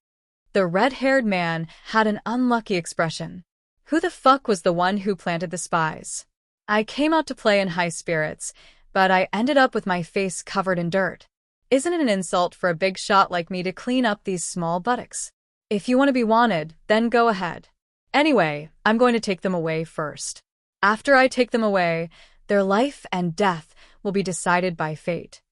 The red-haired man had an unlucky expression. Who the fuck was the one who planted the spies? I came out to play in high spirits, but I ended up with my face covered in dirt. Isn't it an insult for a big shot like me to clean up these small buttocks? If you want to be wanted, then go ahead. Anyway, I'm going to take them away first. After I take them away, their life and death will be decided by fate.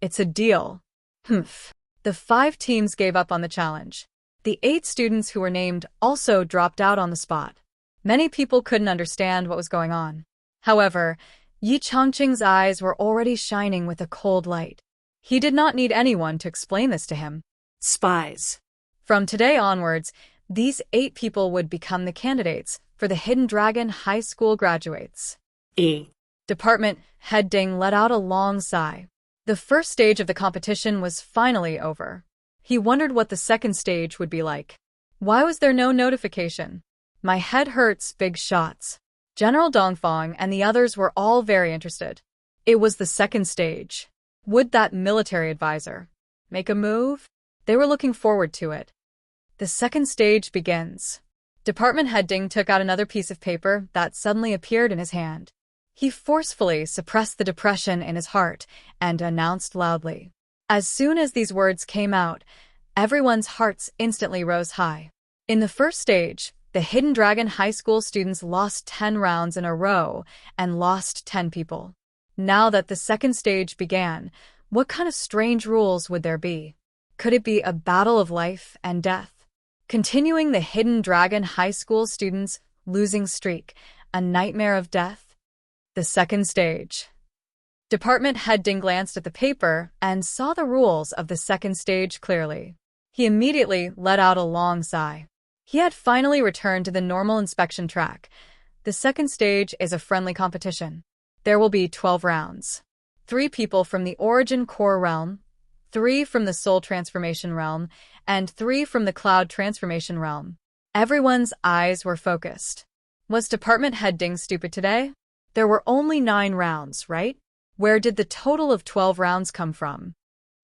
It's a deal. Humph. The 5 teams gave up on the challenge. The 8 students who were named also dropped out on the spot. Many people couldn't understand what was going on. However, Yi Changqing's eyes were already shining with a cold light. He did not need anyone to explain this to him. Spies. From today onwards, these 8 people would become the candidates for the Hidden Dragon High School graduates. Department Head Ding let out a long sigh. The first stage of the competition was finally over. He wondered what the second stage would be like. Why was there no notification? My head hurts, big shots. General Dongfang and the others were all very interested. It was the second stage. Would that military advisor make a move? They were looking forward to it. The second stage begins. Department Head Ding took out another piece of paper that suddenly appeared in his hand. He forcefully suppressed the depression in his heart and announced loudly. As soon as these words came out, everyone's hearts instantly rose high. In the first stage, the Hidden Dragon High School students lost 10 rounds in a row and lost 10 people. Now that the second stage began, what kind of strange rules would there be? Could it be a battle of life and death? Continuing the Hidden Dragon High School students' losing streak, a nightmare of death? The second stage. Department Head Ding glanced at the paper and saw the rules of the second stage clearly. He immediately let out a long sigh. He had finally returned to the normal inspection track. The second stage is a friendly competition. There will be 12 rounds. 3 people from the Origin Core Realm, 3 from the Soul Transformation Realm, and 3 from the Cloud Transformation Realm. Everyone's eyes were focused. Was Department Head Ding stupid today? There were only 9 rounds, right? Where did the total of 12 rounds come from?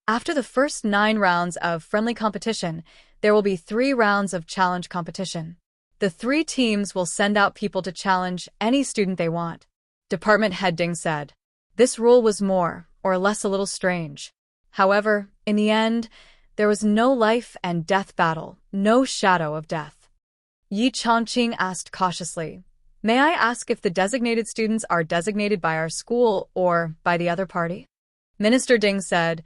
After the first 9 rounds of friendly competition, there will be 3 rounds of challenge competition. The 3 teams will send out people to challenge any student they want. Department Head Ding said. This rule was more or less a little strange. However, in the end, there was no life and death battle, no shadow of death. Yi Changqing asked cautiously, "May I ask if the designated students are designated by our school or by the other party?" Minister Ding said,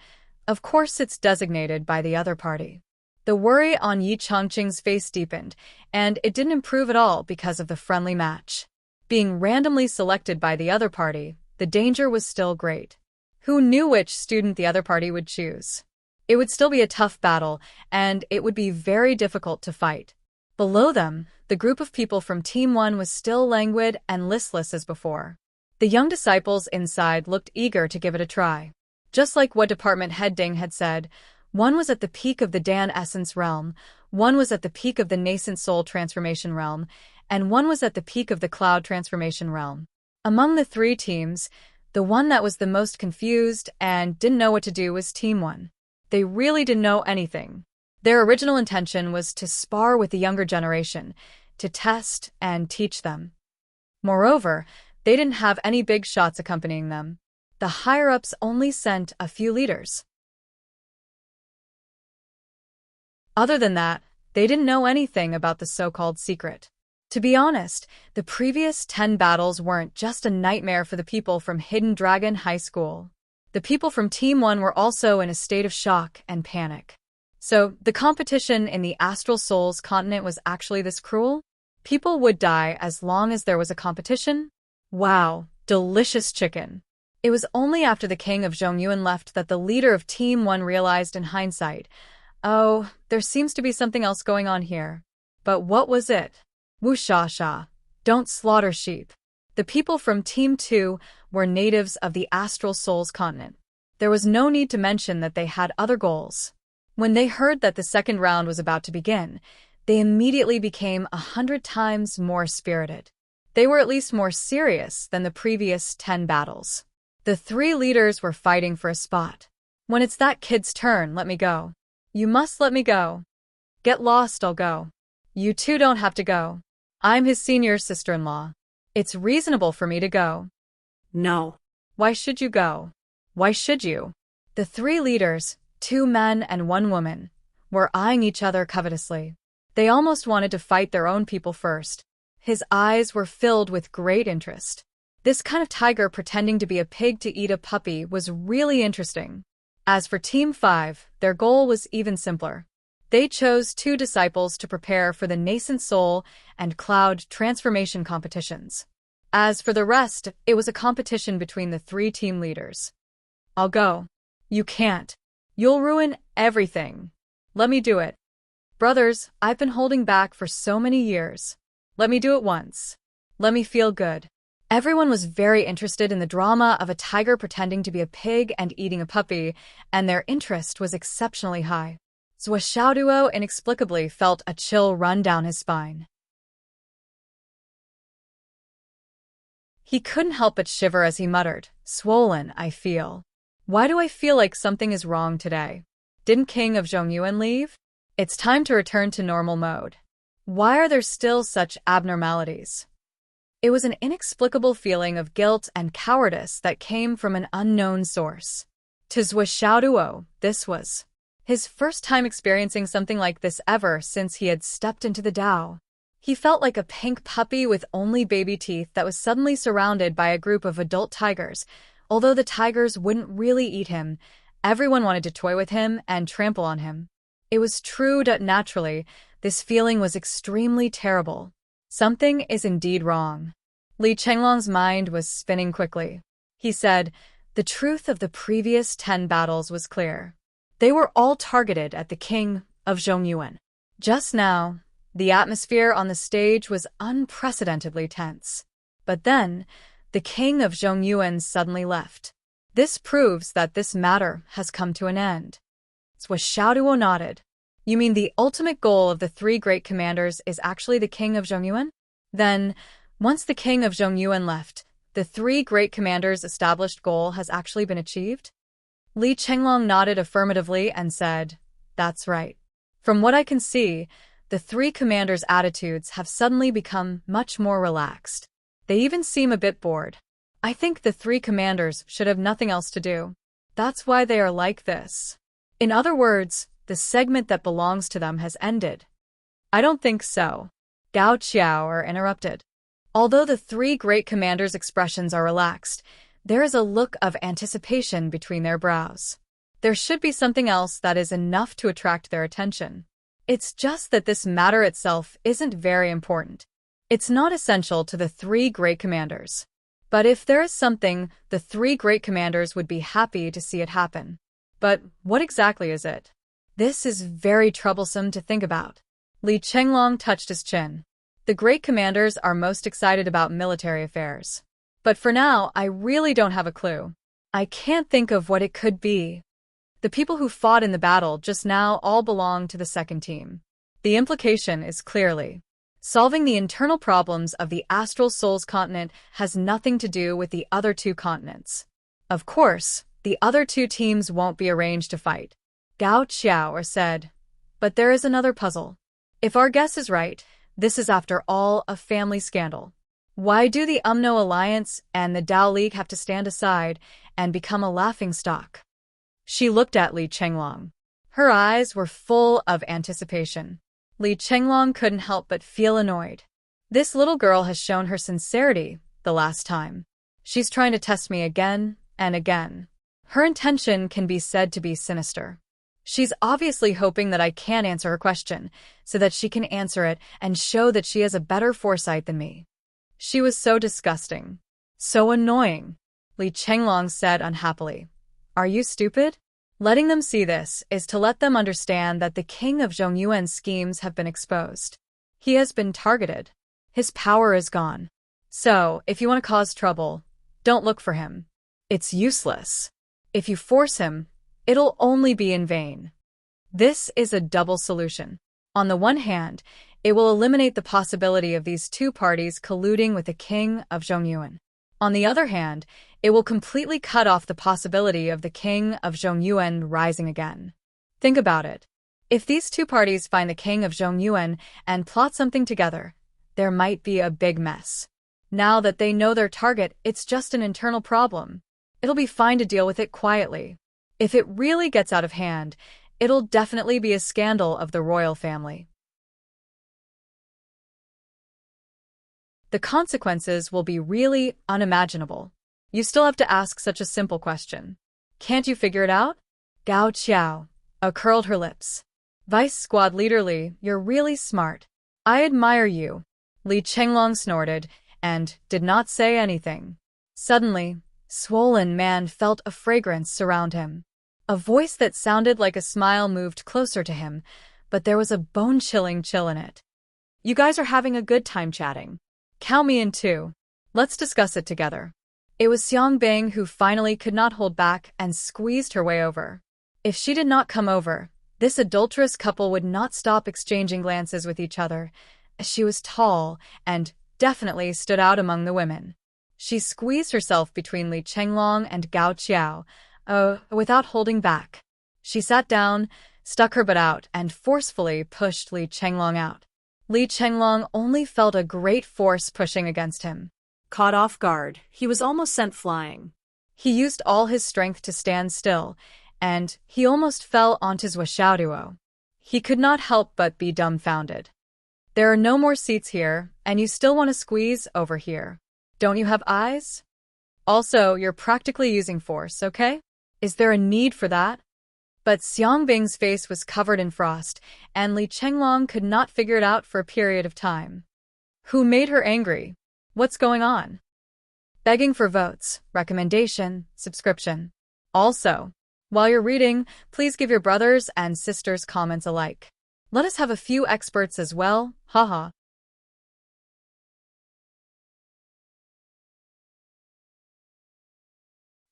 "Of course it's designated by the other party." The worry on Yi Changqing's face deepened, and it didn't improve at all because of the friendly match. Being randomly selected by the other party, the danger was still great. Who knew which student the other party would choose? It would still be a tough battle, and it would be very difficult to fight. Below them, the group of people from Team 1 was still languid and listless as before. The young disciples inside looked eager to give it a try. Just like what Department Head Ding had said, one was at the peak of the Dan Essence realm, one was at the peak of the Nascent Soul Transformation realm, and one was at the peak of the Cloud Transformation realm. Among the 3 teams, the one that was the most confused and didn't know what to do was Team 1. They really didn't know anything. Their original intention was to spar with the younger generation, to test and teach them. Moreover, they didn't have any big shots accompanying them. The higher-ups only sent a few leaders. Other than that, they didn't know anything about the so-called secret. To be honest, the previous 10 battles weren't just a nightmare for the people from Hidden Dragon High School. The people from Team 1 were also in a state of shock and panic. So, the competition in the Astral Souls continent was actually this cruel? People would die as long as there was a competition? Wow, delicious chicken. It was only after the king of Zhongyuan left that the leader of Team 1 realized in hindsight, oh, there seems to be something else going on here. But what was it? Wuxia, don't slaughter sheep. The people from Team 2 were natives of the Astral Souls continent. There was no need to mention that they had other goals. When they heard that the second round was about to begin, they immediately became 100 times more spirited. They were at least more serious than the previous 10 battles. The 3 leaders were fighting for a spot. When it's that kid's turn, let me go. You must let me go. Get lost, I'll go. You two don't have to go. I'm his senior sister-in-law. It's reasonable for me to go. No. Why should you go? Why should you? The 3 leaders, 2 men and 1 woman, were eyeing each other covetously. They almost wanted to fight their own people first. His eyes were filled with great interest. This kind of tiger pretending to be a pig to eat a puppy was really interesting. As for Team 5, their goal was even simpler. They chose 2 disciples to prepare for the Nascent Soul and Cloud transformation competitions. As for the rest, it was a competition between the 3 team leaders. I'll go. You can't. You'll ruin everything. Let me do it. Brothers, I've been holding back for so many years. Let me do it once. Let me feel good. Everyone was very interested in the drama of a tiger pretending to be a pig and eating a puppy, and their interest was exceptionally high. Zhou Xiaoduo inexplicably felt a chill run down his spine. He couldn't help but shiver as he muttered, "Swollen, I feel. Why do I feel like something is wrong today? Didn't King of Zhongyuan leave? It's time to return to normal mode. Why are there still such abnormalities?" It was an inexplicable feeling of guilt and cowardice that came from an unknown source. To Zhou Xiaoduo, this was his first time experiencing something like this ever since he had stepped into the Tao. He felt like a pink puppy with only baby teeth that was suddenly surrounded by a group of adult tigers. Although the tigers wouldn't really eat him, everyone wanted to toy with him and trample on him. It was true that naturally, this feeling was extremely terrible. Something is indeed wrong. Li Chenglong's mind was spinning quickly. He said, the truth of the previous 10 battles was clear. They were all targeted at the king of Zhongyuan. Just now, the atmosphere on the stage was unprecedentedly tense. But then, the king of Zhongyuan suddenly left. This proves that this matter has come to an end. Zhou Xiaoduo nodded. You mean the ultimate goal of the 3 great commanders is actually the king of Zhongyuan? Then, once the king of Zhongyuan left, the 3 great commanders' established goal has actually been achieved? Li Chenglong nodded affirmatively and said, that's right. From what I can see, the 3 commanders' attitudes have suddenly become much more relaxed. They even seem a bit bored. I think the 3 commanders should have nothing else to do. That's why they are like this. In other words, the segment that belongs to them has ended. I don't think so. Gao Qiao interrupted. Although the 3 great commanders' expressions are relaxed, there is a look of anticipation between their brows. There should be something else that is enough to attract their attention. It's just that this matter itself isn't very important. It's not essential to the 3 great commanders. But if there is something, the 3 great commanders would be happy to see it happen. But what exactly is it? This is very troublesome to think about. Li Chenglong touched his chin. The great commanders are most excited about military affairs. But for now, I really don't have a clue. I can't think of what it could be. The people who fought in the battle just now all belong to the second team. The implication is clearly, solving the internal problems of the Astral Souls continent has nothing to do with the other 2 continents. Of course, the other 2 teams won't be arranged to fight. Gao Qiao said, but there is another puzzle. If our guess is right, this is after all a family scandal. Why do the UMNO Alliance and the Dao League have to stand aside and become a laughingstock? She looked at Li Chenglong. Her eyes were full of anticipation. Li Chenglong couldn't help but feel annoyed. This little girl has shown her sincerity the last time. She's trying to test me again and again. Her intention can be said to be sinister. She's obviously hoping that I can answer her question, so that she can answer it and show that she has a better foresight than me. She was so disgusting. So annoying, Li Chenglong said unhappily. Are you stupid? Letting them see this is to let them understand that the king of Zhongyuan's schemes have been exposed. He has been targeted. His power is gone. So, if you want to cause trouble, don't look for him. It's useless. If you force him, it'll only be in vain. This is a double solution. On the one hand, it will eliminate the possibility of these two parties colluding with the king of Zhongyuan. On the other hand, it will completely cut off the possibility of the king of Zhongyuan rising again. Think about it. If these two parties find the king of Zhongyuan and plot something together, there might be a big mess. Now that they know their target, it's just an internal problem. It'll be fine to deal with it quietly. If it really gets out of hand, it'll definitely be a scandal of the royal family. The consequences will be really unimaginable. You still have to ask such a simple question. Can't you figure it out? Gao Qiao curled her lips. Vice Squad Leader Li, you're really smart. I admire you. Li Chenglong snorted and did not say anything. Suddenly, Swollen Man felt a fragrance surround him. A voice that sounded like a smile moved closer to him, but there was a bone-chilling chill in it. You guys are having a good time chatting. Count me in too. Let's discuss it together. It was Xiang Bing who finally could not hold back and squeezed her way over. If she did not come over, this adulterous couple would not stop exchanging glances with each other. She was tall and definitely stood out among the women. She squeezed herself between Li Chenglong and Gao Qiao, without holding back. She sat down, stuck her butt out, and forcefully pushed Li Chenglong out. Li Chenglong only felt a great force pushing against him. Caught off guard, he was almost sent flying. He used all his strength to stand still, and he almost fell onto Zhuo. He could not help but be dumbfounded. There are no more seats here, and you still want to squeeze over here. Don't you have eyes? Also, you're practically using force, okay? Is there a need for that? But Xiang Bing's face was covered in frost, and Li Chenglong could not figure it out for a period of time. Who made her angry? What's going on? Begging for votes, recommendation, subscription. Also, while you're reading, please give your brothers and sisters comments alike. Let us have a few experts as well, haha.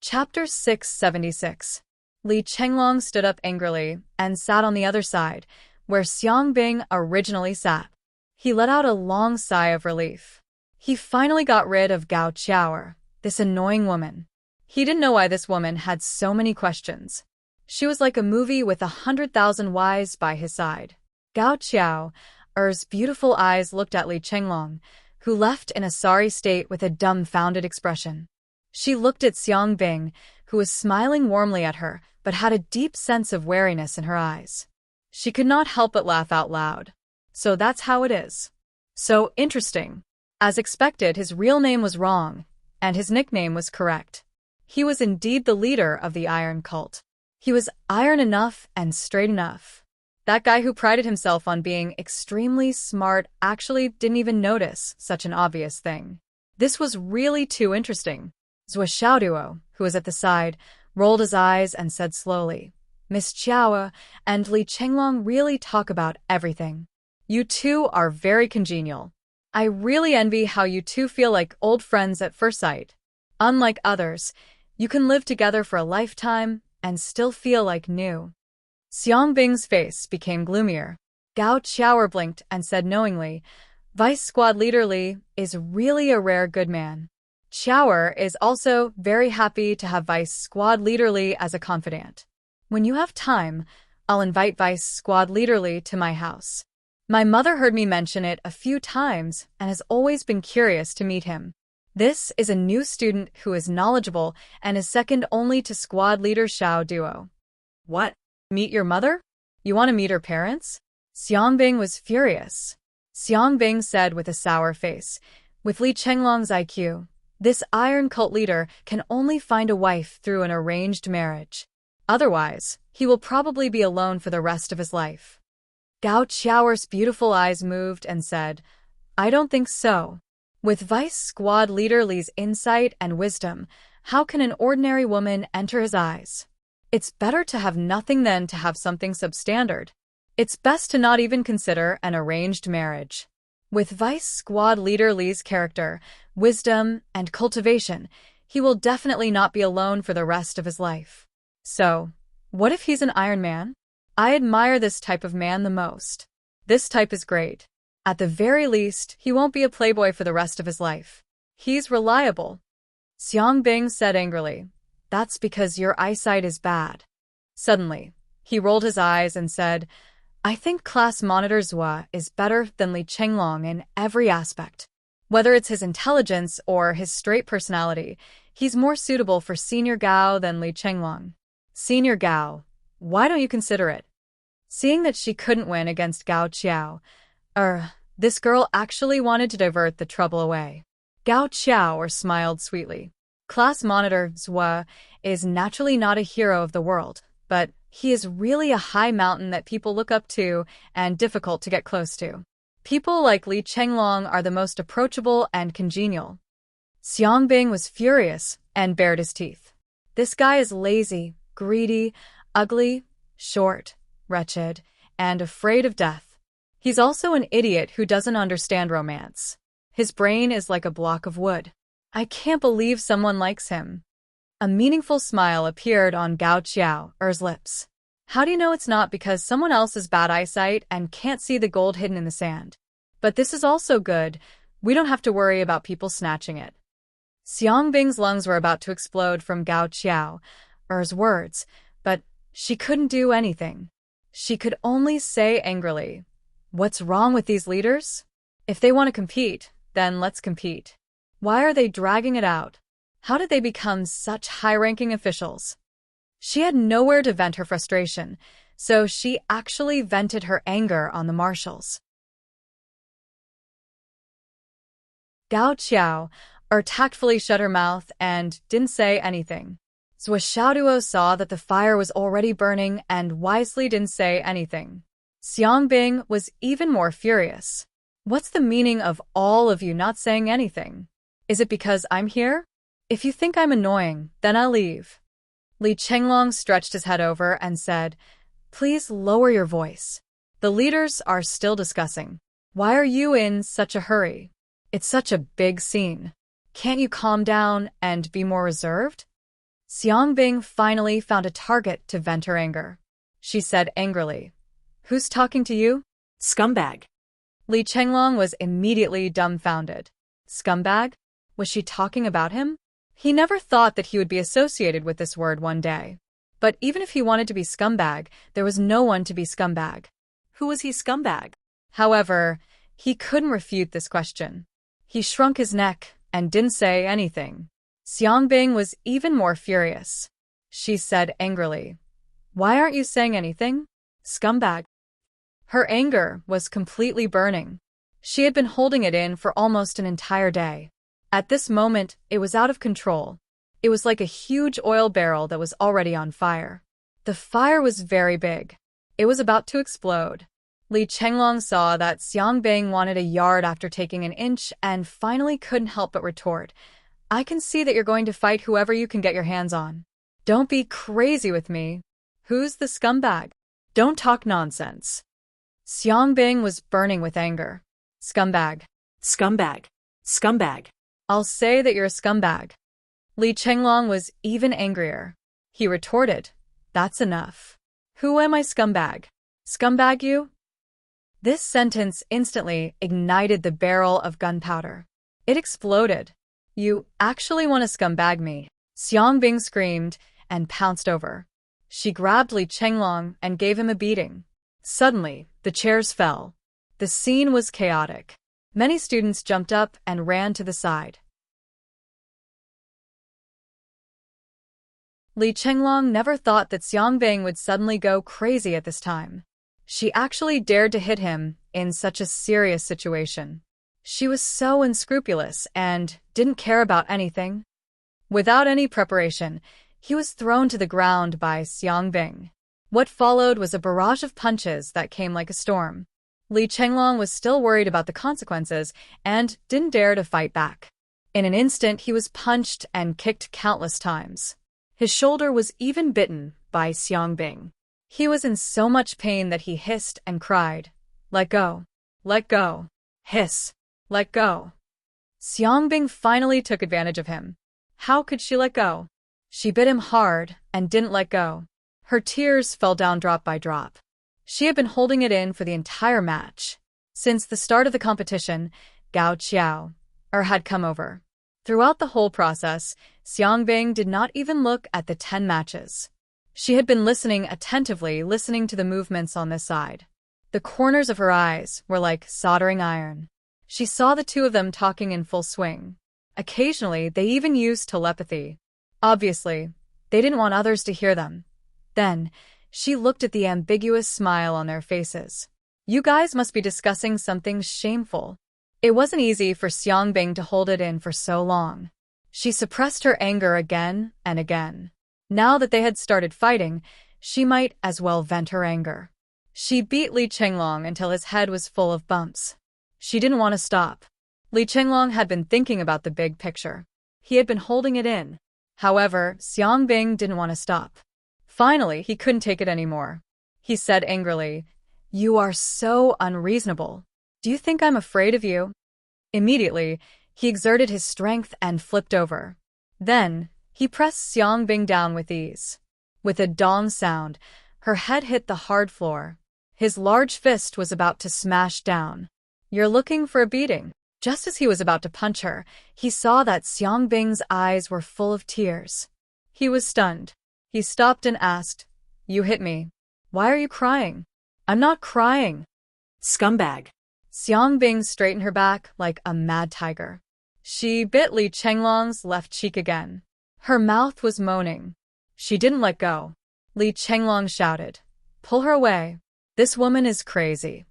Chapter 676. Li Chenglong stood up angrily and sat on the other side, where Xiang Bing originally sat. He let out a long sigh of relief. He finally got rid of Gao Qiao, this annoying woman. He didn't know why this woman had so many questions. She was like a movie with 100,000 whys by his side. Gao Qiao's beautiful eyes looked at Li Chenglong, who left in a sorry state with a dumbfounded expression. She looked at Xiang Bing, who was smiling warmly at her, but had a deep sense of wariness in her eyes. She could not help but laugh out loud. So that's how it is. So interesting. As expected, his real name was wrong, and his nickname was correct. He was indeed the leader of the Iron Cult. He was iron enough and straight enough. That guy who prided himself on being extremely smart actually didn't even notice such an obvious thing. This was really too interesting. Zhuo, who was at the side, rolled his eyes and said slowly, Miss Qiao and Li Chenglong really talk about everything. You two are very congenial. I really envy how you two feel like old friends at first sight. Unlike others, you can live together for a lifetime and still feel like new. Xiang Bing's face became gloomier. Gao Qiao blinked and said knowingly, Vice Squad Leader Li is really a rare good man. Qiao is also very happy to have Vice Squad Leader Li as a confidant. When you have time, I'll invite Vice Squad Leader Li to my house. My mother heard me mention it a few times and has always been curious to meet him. This is a new student who is knowledgeable and is second only to Squad Leader Xiao Duo. What? Meet your mother? You want to meet her parents? Xiang Bing was furious. Xiang Bing said with a sour face. With Li Chenglong's IQ, this iron cult leader can only find a wife through an arranged marriage. Otherwise, he will probably be alone for the rest of his life. Gao Qiao's beautiful eyes moved and said, I don't think so. With Vice Squad Leader Li's insight and wisdom, how can an ordinary woman enter his eyes? It's better to have nothing than to have something substandard. It's best to not even consider an arranged marriage. With Vice Squad Leader Li's character, wisdom, and cultivation, he will definitely not be alone for the rest of his life. So, what if he's an Iron Man? I admire this type of man the most. This type is great. At the very least, he won't be a playboy for the rest of his life. He's reliable. Xiang Bing said angrily, That's because your eyesight is bad. Suddenly, he rolled his eyes and said, I think class monitor Zhua is better than Li Chenglong in every aspect. Whether it's his intelligence or his straight personality, he's more suitable for Senior Gao than Li Chenglong. Senior Gao, why don't you consider it? Seeing that she couldn't win against Gao Qiao, this girl actually wanted to divert the trouble away. Gao Qiao smiled sweetly. Class monitor Zhua is naturally not a hero of the world, but he is really a high mountain that people look up to and difficult to get close to. People like Li Chenglong are the most approachable and congenial. Xiang Bing was furious and bared his teeth. This guy is lazy, greedy, ugly, short, wretched, and afraid of death. He's also an idiot who doesn't understand romance. His brain is like a block of wood. I can't believe someone likes him. A meaningful smile appeared on Gao Qiao's lips. How do you know it's not because someone else has bad eyesight and can't see the gold hidden in the sand? But this is also good. We don't have to worry about people snatching it. Xiang Bing's lungs were about to explode from Gao Qiao's words, but she couldn't do anything. She could only say angrily, What's wrong with these leaders? If they want to compete, then let's compete. Why are they dragging it out? How did they become such high-ranking officials? She had nowhere to vent her frustration, so she actually vented her anger on the marshals. Gao Qiao tactfully shut her mouth and didn't say anything. Zhua Xiaoduo saw that the fire was already burning and wisely didn't say anything. Xiang Bing was even more furious. What's the meaning of all of you not saying anything? Is it because I'm here? If you think I'm annoying, then I'll leave. Li Chenglong stretched his head over and said, Please lower your voice. The leaders are still discussing. Why are you in such a hurry? It's such a big scene. Can't you calm down and be more reserved? Xiang Bing finally found a target to vent her anger. She said angrily, Who's talking to you? Scumbag. Li Chenglong was immediately dumbfounded. Scumbag? Was she talking about him? He never thought that he would be associated with this word one day. But even if he wanted to be scumbag, there was no one to be scumbag. Who was he scumbag? However, he couldn't refute this question. He shrunk his neck and didn't say anything. Xiang Bing was even more furious. She said angrily, Why aren't you saying anything? Scumbag. Her anger was completely burning. She had been holding it in for almost an entire day. At this moment, it was out of control. It was like a huge oil barrel that was already on fire. The fire was very big. It was about to explode. Li Chenglong saw that Xiang Bing wanted a yard after taking an inch and finally couldn't help but retort, I can see that you're going to fight whoever you can get your hands on. Don't be crazy with me. Who's the scumbag? Don't talk nonsense. Xiang Bing was burning with anger. Scumbag. Scumbag. Scumbag. I'll say that you're a scumbag. Li Chenglong was even angrier. He retorted, That's enough. Who am I, scumbag? Scumbag you? This sentence instantly ignited the barrel of gunpowder. It exploded. You actually want to scumbag me? Xiang Bing screamed and pounced over. She grabbed Li Chenglong and gave him a beating. Suddenly, the chairs fell. The scene was chaotic. Many students jumped up and ran to the side. Li Chenglong never thought that Xiang Bing would suddenly go crazy at this time. She actually dared to hit him in such a serious situation. She was so unscrupulous and didn't care about anything. Without any preparation, he was thrown to the ground by Xiangbing. What followed was a barrage of punches that came like a storm. Li Chenglong was still worried about the consequences and didn't dare to fight back. In an instant, he was punched and kicked countless times. His shoulder was even bitten by Xiangbing. He was in so much pain that he hissed and cried, "Let go! Let go! Hiss! Let go!" Xiangbing finally took advantage of him. How could she let go? She bit him hard and didn't let go. Her tears fell down drop by drop. She had been holding it in for the entire match. Since the start of the competition, Gao Qiao had come over. Throughout the whole process, Xiangbing did not even look at the 10 matches. She had been listening attentively, listening to the movements on this side. The corners of her eyes were like soldering iron. She saw the two of them talking in full swing. Occasionally, they even used telepathy. Obviously, they didn't want others to hear them. Then, she looked at the ambiguous smile on their faces. You guys must be discussing something shameful. It wasn't easy for Xiangbing to hold it in for so long. She suppressed her anger again and again. Now that they had started fighting, she might as well vent her anger. She beat Li Chenglong until his head was full of bumps. She didn't want to stop. Li Chenglong had been thinking about the big picture. He had been holding it in. However, Xiangbing didn't want to stop. Finally, he couldn't take it anymore. He said angrily, "You are so unreasonable. Do you think I'm afraid of you?" Immediately, he exerted his strength and flipped over. Then, he pressed Xiangbing down with ease. With a dong sound, her head hit the hard floor. His large fist was about to smash down. "You're looking for a beating." Just as he was about to punch her, he saw that Xiangbing's eyes were full of tears. He was stunned. He stopped and asked, "You hit me. Why are you crying?" "I'm not crying." Scumbag. Xiangbing straightened her back like a mad tiger. She bit Li Chenglong's left cheek again. Her mouth was moaning. She didn't let go. Li Chenglong shouted, "Pull her away. This woman is crazy."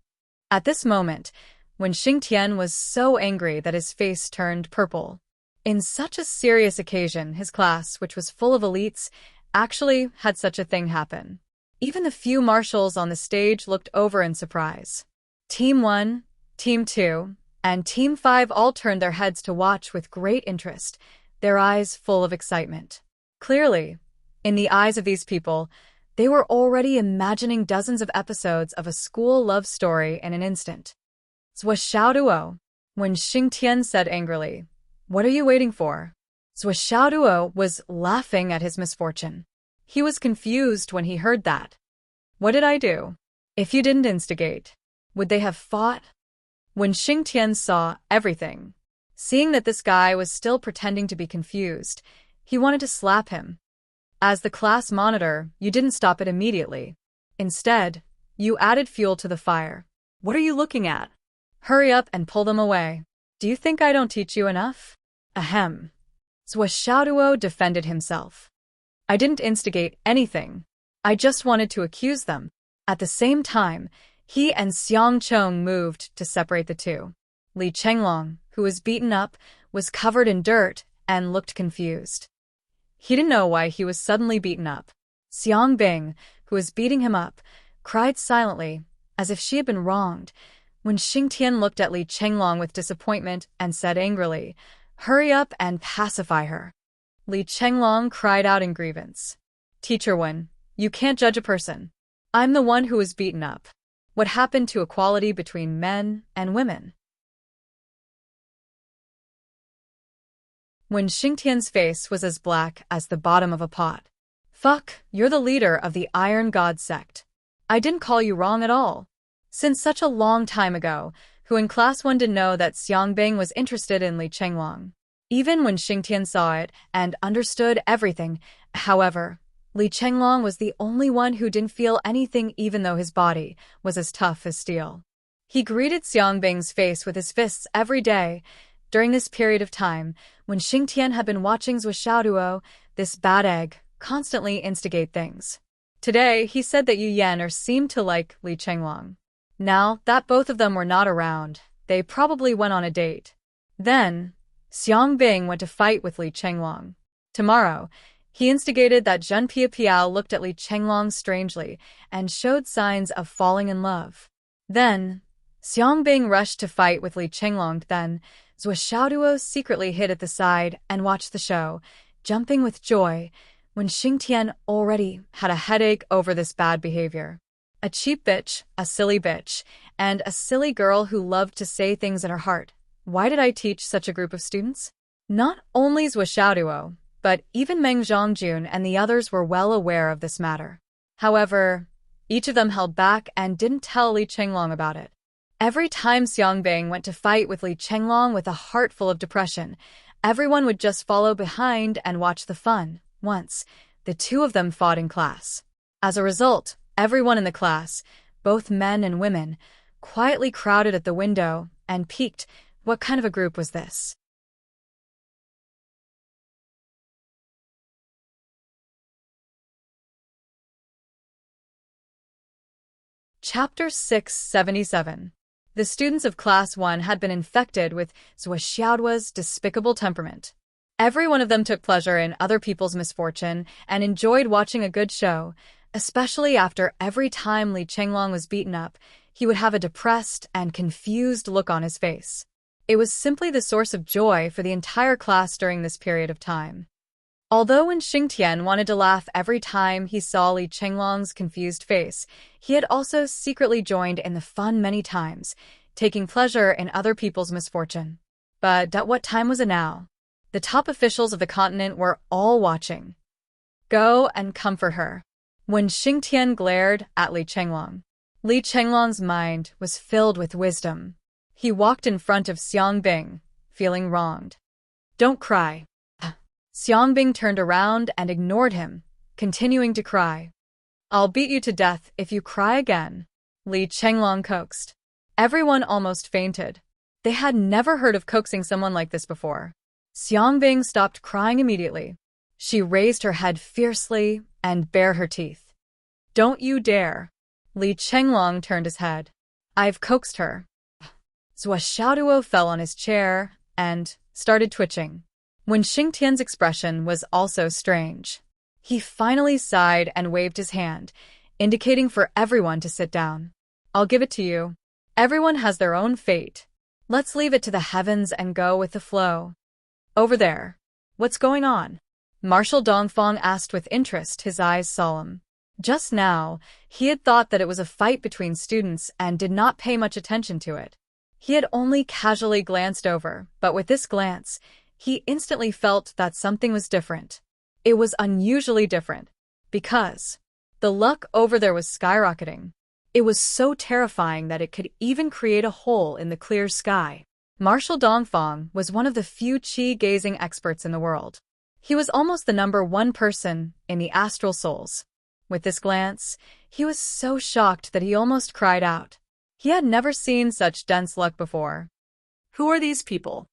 At this moment, when Xingtian was so angry that his face turned purple. In such a serious occasion, his class, which was full of elites, actually had such a thing happen. Even the few marshals on the stage looked over in surprise. Team 1, Team 2, and Team 5 all turned their heads to watch with great interest, their eyes full of excitement. Clearly, in the eyes of these people, they were already imagining dozens of episodes of a school love story in an instant. Zhuo Xiaoduo. When Xingtian said angrily, "What are you waiting for?" Zhuo Xiaoduo was laughing at his misfortune. He was confused when he heard that. "What did I do? If you didn't instigate, would they have fought?" When Xingtian saw everything, seeing that this guy was still pretending to be confused, he wanted to slap him. As the class monitor, you didn't stop it immediately. Instead, you added fuel to the fire. "What are you looking at? Hurry up and pull them away. Do you think I don't teach you enough?" Ahem. Zhuo Xiaoduo defended himself. "I didn't instigate anything. I just wanted to accuse them." At the same time, he and Xiang Chong moved to separate the two. Li Chenglong, who was beaten up, was covered in dirt and looked confused. He didn't know why he was suddenly beaten up. Xiangbing, who was beating him up, cried silently, as if she had been wronged. When Xingtian looked at Li Chenglong with disappointment and said angrily, "Hurry up and pacify her." Li Chenglong cried out in grievance, "Teacher Wen, you can't judge a person. I'm the one who was beaten up. What happened to equality between men and women?" When Xingtian's face was as black as the bottom of a pot. "Fuck, you're the leader of the Iron God sect. I didn't call you wrong at all. Since such a long time ago, who in Class 1 didn't know that Xiangbing was interested in Li Chenglong? Even when Xingtian saw it and understood everything, however, Li Chenglong was the only one who didn't feel anything even though his body was as tough as steel. He greeted Xiangbing's face with his fists every day. During this period of time, when Xingtian had been watching Zhuo Xiaoduo, this bad egg, constantly instigate things. Today, he said that Yu Yan seemed to like Li Chenglong. Now that both of them were not around, they probably went on a date. Then, Xiang Bing went to fight with Li Chenglong. Tomorrow, he instigated that Zhen Piapiao looked at Li Chenglong strangely and showed signs of falling in love. Then, Xiang Bing rushed to fight with Li Chenglong. Then, Zhou Xiaoduo secretly hid at the side and watched the show, jumping with joy, when Xingtian already had a headache over this bad behavior. A cheap bitch, a silly bitch, and a silly girl who loved to say things in her heart. Why did I teach such a group of students? Not only Zhou Xiaoduo, but even Meng Zhongjun and the others were well aware of this matter. However, each of them held back and didn't tell Li Chenglong about it. Every time Xiang Bing went to fight with Li Chenglong with a heart full of depression, everyone would just follow behind and watch the fun. Once, the two of them fought in class. As a result, everyone in the class, both men and women, quietly crowded at the window and peeked. What kind of a group was this? Chapter 677. The students of Class 1 had been infected with Zhou Xiaoduo's despicable temperament. Every one of them took pleasure in other people's misfortune and enjoyed watching a good show, especially after every time Li Chenglong was beaten up, he would have a depressed and confused look on his face. It was simply the source of joy for the entire class during this period of time. Although when Xingtian wanted to laugh every time he saw Li Chenglong's confused face, he had also secretly joined in the fun many times, taking pleasure in other people's misfortune. But at what time was it now? The top officials of the continent were all watching. Go and comfort her. When Xingtian glared at Li Chenglong's mind was filled with wisdom. He walked in front of Xiang Bing, feeling wronged. Don't cry. Xiang Bing turned around and ignored him, continuing to cry. I'll beat you to death if you cry again, Li Chenglong coaxed. Everyone almost fainted. They had never heard of coaxing someone like this before. Xiang Bing stopped crying immediately. She raised her head fiercely and bared her teeth. Don't you dare. Li Chenglong turned his head. I've coaxed her. Zhou Xiaoduo fell on his chair and started twitching. When Xingtian's expression was also strange. He finally sighed and waved his hand, indicating for everyone to sit down. I'll give it to you. Everyone has their own fate. Let's leave it to the heavens and go with the flow. Over there. What's going on? Marshal Dongfang asked with interest, his eyes solemn. Just now, he had thought that it was a fight between students and did not pay much attention to it. He had only casually glanced over, but with this glance, he instantly felt that something was different. It was unusually different, because the luck over there was skyrocketing. It was so terrifying that it could even create a hole in the clear sky. Marshal Dongfang was one of the few qi-gazing experts in the world. He was almost the #1 person in the astral souls. With this glance, he was so shocked that he almost cried out. He had never seen such dense luck before. Who are these people?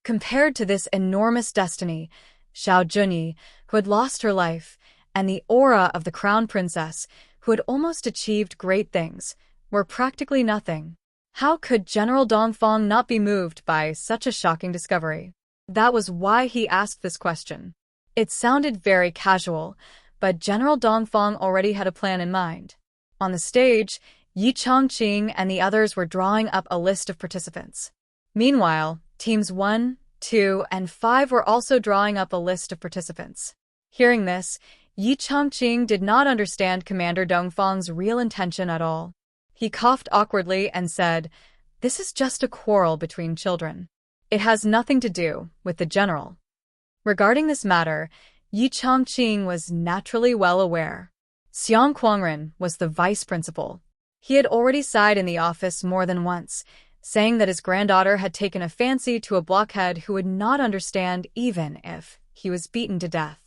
Compared to this enormous destiny, Xiao Junyi, who had lost her life, and the aura of the crown princess, who had almost achieved great things, were practically nothing. How could General Dongfang not be moved by such a shocking discovery? That was why he asked this question. It sounded very casual, but General Dongfang already had a plan in mind. On the stage, Yi Chongqing and the others were drawing up a list of participants. Meanwhile, Teams 1, 2, and 5 were also drawing up a list of participants. Hearing this, Yi Chongqing did not understand Commander Dongfang's real intention at all. He coughed awkwardly and said, "This is just a quarrel between children. It has nothing to do with the general." Regarding this matter, Yi Chongqing was naturally well aware. Xiang Quangren was the vice principal. He had already sighed in the office more than once, saying that his granddaughter had taken a fancy to a blockhead who would not understand even if he was beaten to death.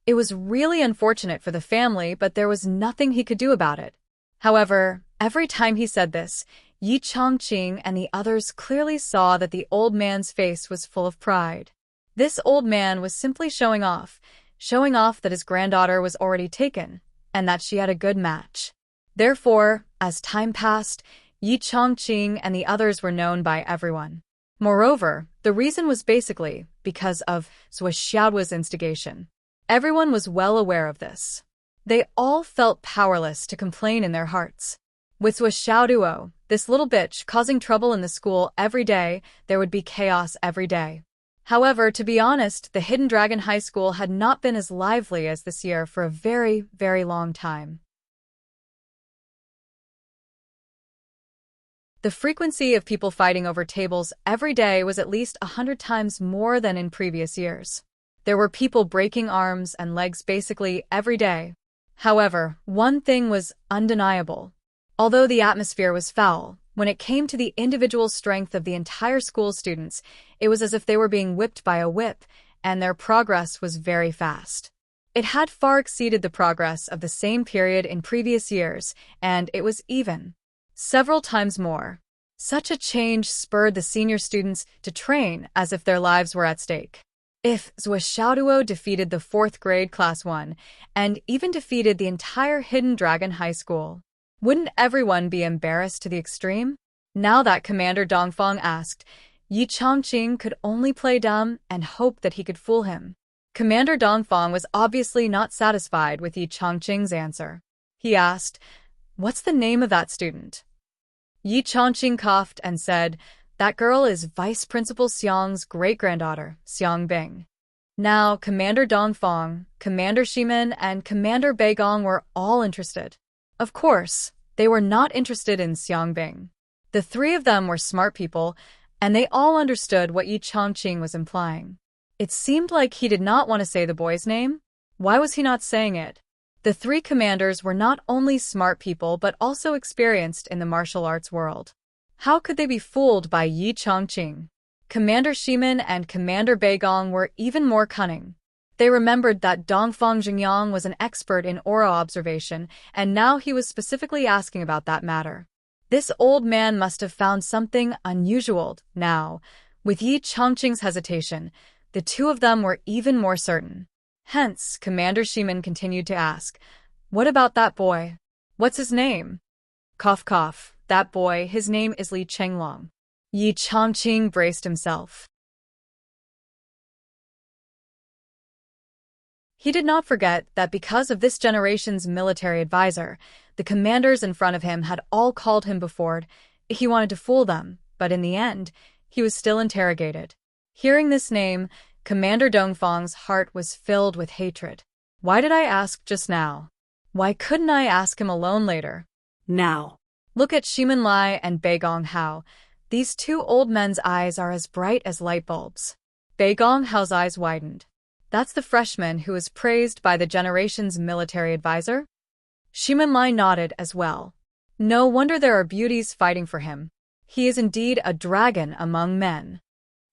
It was really unfortunate for the family, but there was nothing he could do about it. However, every time he said this, Yi Chongqing and the others clearly saw that the old man's face was full of pride. This old man was simply showing off that his granddaughter was already taken, and that she had a good match. Therefore, as time passed, Enchanting and the others were known by everyone. Moreover, the reason was basically because of Zhuo Xiaoduo's instigation. Everyone was well aware of this. They all felt powerless to complain in their hearts. With Zhuo Xiaoduo, this little bitch, causing trouble in the school every day, there would be chaos every day. However, to be honest, the Hidden Dragon High School had not been as lively as this year for a very, very long time. The frequency of people fighting over tables every day was at least 100 times more than in previous years. There were people breaking arms and legs basically every day. However, one thing was undeniable. Although the atmosphere was foul, when it came to the individual strength of the entire school's students, it was as if they were being whipped by a whip, and their progress was very fast. It had far exceeded the progress of the same period in previous years, and it was even several times more. Such a change spurred the senior students to train as if their lives were at stake. If Zhuo Xiaoduo defeated the 4th grade Class 1 and even defeated the entire Hidden Dragon High School, wouldn't everyone be embarrassed to the extreme? Now that Commander Dongfang asked, Enchanting could only play dumb and hope that he could fool him. Commander Dongfang was obviously not satisfied with Enchanting's answer. He asked, "What's the name of that student?" Enchanting coughed and said, "That girl is Vice Principal Xiang's great-granddaughter, Xiang Bing." Now, Commander Dongfang, Commander Shimin, and Commander Beigong were all interested. Of course, they were not interested in Xiang Bing. The three of them were smart people, and they all understood what Enchanting was implying. It seemed like he did not want to say the boy's name. Why was he not saying it? The three commanders were not only smart people but also experienced in the martial arts world. How could they be fooled by Enchanting? Commander Shimin and Commander Beigong were even more cunning. They remembered that Dongfang Jingyang was an expert in aura observation, and now he was specifically asking about that matter. This old man must have found something unusual now. With Enchanting's hesitation, the two of them were even more certain. Hence, Commander Shimin continued to ask, "What about that boy? What's his name?" Cough cough, "That boy, his name is Li Chenglong." Enchanting braced himself. He did not forget that because of this generation's military advisor, the commanders in front of him had all called him before. He wanted to fool them, but in the end, he was still interrogated. Hearing this name, Commander Dongfang's heart was filled with hatred. Why did I ask just now? Why couldn't I ask him alone later? Now. Look at Shimin Lai and Beigong Hao. These two old men's eyes are as bright as light bulbs. Beigong Hao's eyes widened. That's the freshman who was praised by the generation's military advisor? Shimin Lai nodded as well. No wonder there are beauties fighting for him. He is indeed a dragon among men.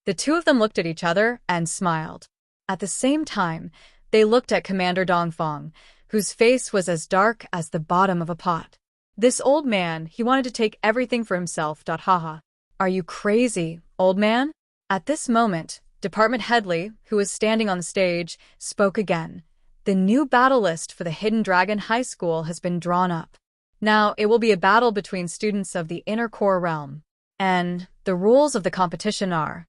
The two of them looked at each other and smiled. At the same time, they looked at Commander Dongfang, whose face was as dark as the bottom of a pot. This old man, he wanted to take everything for himself. Haha. Are you crazy, old man? At this moment, Department Headley, who was standing on the stage, spoke again. The new battle list for the Hidden Dragon High School has been drawn up. Now, it will be a battle between students of the Inner Core Realm. And the rules of the competition are...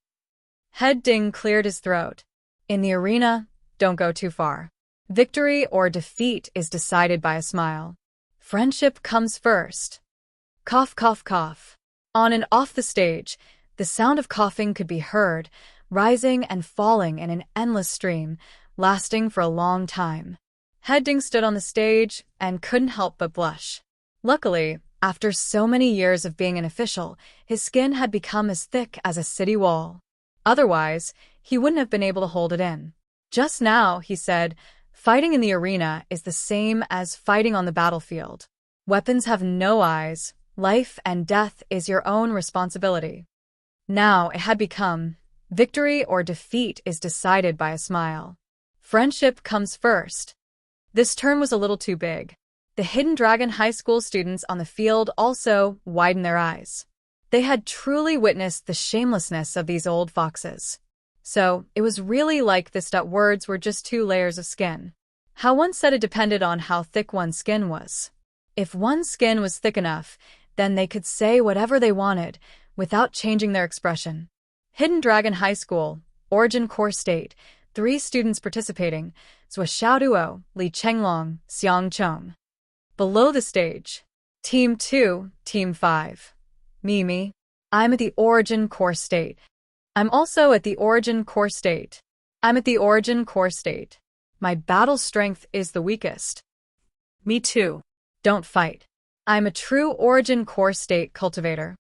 Head Ding cleared his throat. In the arena, don't go too far. Victory or defeat is decided by a smile. Friendship comes first. Cough, cough, cough. On and off the stage, the sound of coughing could be heard, rising and falling in an endless stream, lasting for a long time. Head Ding stood on the stage and couldn't help but blush. Luckily, after so many years of being an official, his skin had become as thick as a city wall. Otherwise, he wouldn't have been able to hold it in. Just now, he said, fighting in the arena is the same as fighting on the battlefield. Weapons have no eyes. Life and death is your own responsibility. Now it had become, victory or defeat is decided by a smile. Friendship comes first. This term was a little too big. The Hidden Dragon High School students on the field also widened their eyes. They had truly witnessed the shamelessness of these old foxes. So, it was really like this. Words were just 2 layers of skin. How one said it depended on how thick one's skin was. If one's skin was thick enough, then they could say whatever they wanted without changing their expression. Hidden Dragon High School, Origin Core State, 3 students participating, Zhua Xiaoduo, Li Chenglong, Xiang Cheng. Below the stage. Team 2, Team 5. Me. I'm at the Origin Core State. I'm also at the Origin Core State. I'm at the Origin Core State. My battle strength is the weakest. Me too. Don't fight. I'm a true Origin Core State cultivator.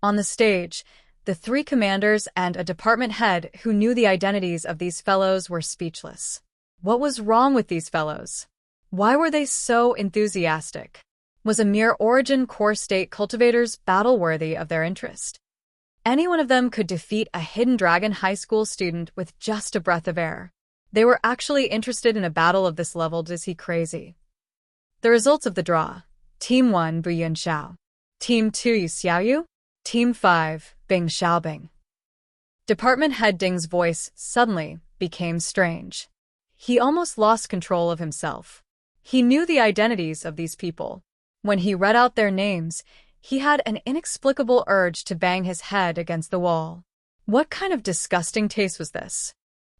On the stage, the 3 commanders and a department head who knew the identities of these fellows were speechless. What was wrong with these fellows? Why were they so enthusiastic? Was a mere Origin Core State cultivator's battle worthy of their interest? Any one of them could defeat a Hidden Dragon High School student with just a breath of air. They were actually interested in a battle of this level. Is he crazy? The results of the draw. Team 1, Bu Yunxiao. Team 2, Yu Xiaoyu. Team 5, Bing Xiaobing. Department Head Ding's voice suddenly became strange. He almost lost control of himself. He knew the identities of these people. When he read out their names, he had an inexplicable urge to bang his head against the wall. What kind of disgusting taste was this?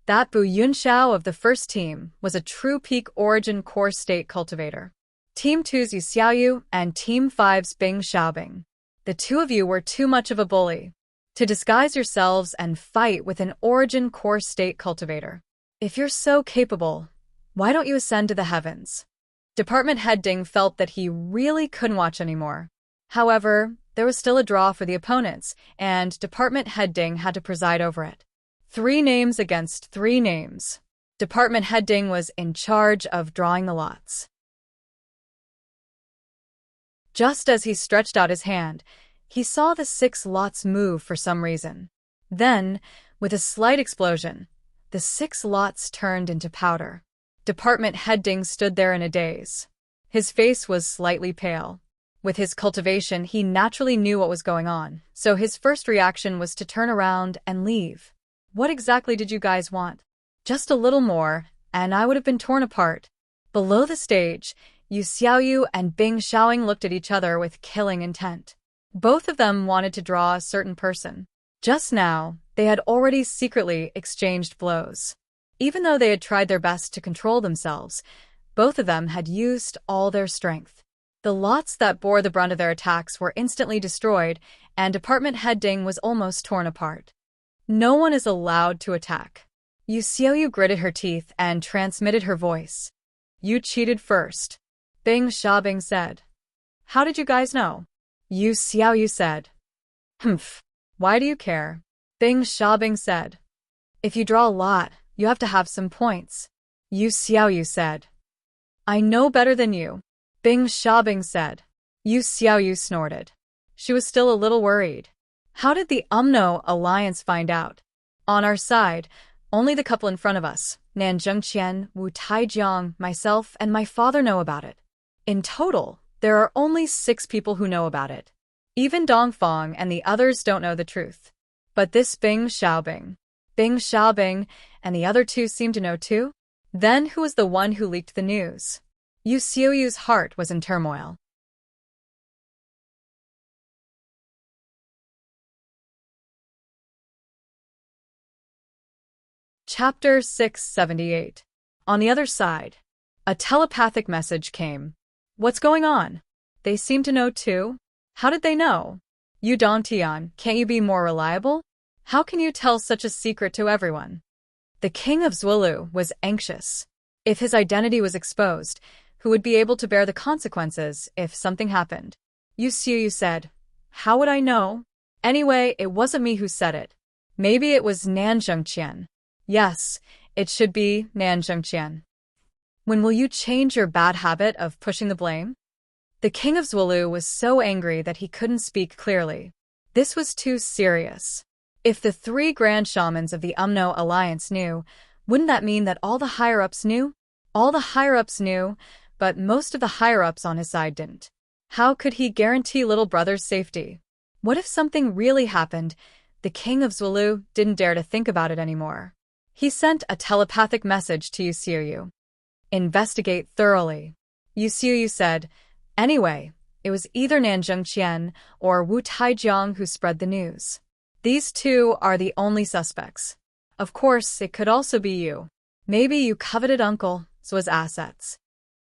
That Bu Yunxiao of the first team was a true peak Origin Core State cultivator. Team 2's Yu Xiaoyu and Team 5's Bing Xiaobing. The 2 of you were too much of a bully to disguise yourselves and fight with an Origin Core State cultivator. If you're so capable, why don't you ascend to the heavens? Department Head Ding felt that he really couldn't watch anymore. However, there was still a draw for the opponents, and Department Head Ding had to preside over it. 3 names against 3 names. Department Head Ding was in charge of drawing the lots. Just as he stretched out his hand, he saw the 6 lots move for some reason. Then, with a slight explosion, the 6 lots turned into powder. Department Head Ding stood there in a daze. His face was slightly pale. With his cultivation, he naturally knew what was going on, so his first reaction was to turn around and leave. What exactly did you guys want? Just a little more, and I would have been torn apart. Below the stage, Yu Xiaoyu and Bing Xiaoying looked at each other with killing intent. Both of them wanted to draw a certain person. Just now, they had already secretly exchanged blows. Even though they had tried their best to control themselves, both of them had used all their strength. The lots that bore the brunt of their attacks were instantly destroyed, and Department Head Ding was almost torn apart. No one is allowed to attack. Yu Xiaoyu gritted her teeth and transmitted her voice. You cheated first. Bing Xiaobing said. How did you guys know? Yu Xiaoyu said. Humph. Why do you care? Bing Xiaobing said. If you draw a lot, you have to have some points. Yu Xiaoyu said. I know better than you. Bing Xiaobing said. Yu Xiaoyu snorted. She was still a little worried. How did the UMNO Alliance find out? On our side, only the couple in front of us, Nan Zhengqian, Wu Taijiang, myself, and my father know about it. In total, there are only 6 people who know about it. Even Dongfang and the others don't know the truth. But this Bing Xiaobing, and the other 2 seem to know too? Then who was the one who leaked the news? Yu Xiaoyu's heart was in turmoil. Chapter 678. On the other side. A telepathic message came. What's going on? They seem to know too? How did they know? Yu Dongtian, can't you be more reliable? How can you tell such a secret to everyone? The king of Zhuelu was anxious. If his identity was exposed, who would be able to bear the consequences if something happened? Yu Xiaoyu said, How would I know? Anyway, it wasn't me who said it. Maybe it was Nan Zhengqian. Yes, it should be Nan Zhengqian. When will you change your bad habit of pushing the blame? The king of Zhuelu was so angry that he couldn't speak clearly. This was too serious. If the 3 grand shamans of the UMNO Alliance knew, wouldn't that mean that all the higher-ups knew? All the higher-ups knew, but most of the higher-ups on his side didn't. How could he guarantee little brother's safety? What if something really happened? The king of Zhuelu didn't dare to think about it anymore. He sent a telepathic message to Yu Xiaoyu. Investigate thoroughly. Yu Xiuyu said. Anyway, it was either Nanjing Qian or Wu Taijiang who spread the news. These two are the only suspects. Of course, it could also be you. Maybe you coveted Uncle Zhuo's assets.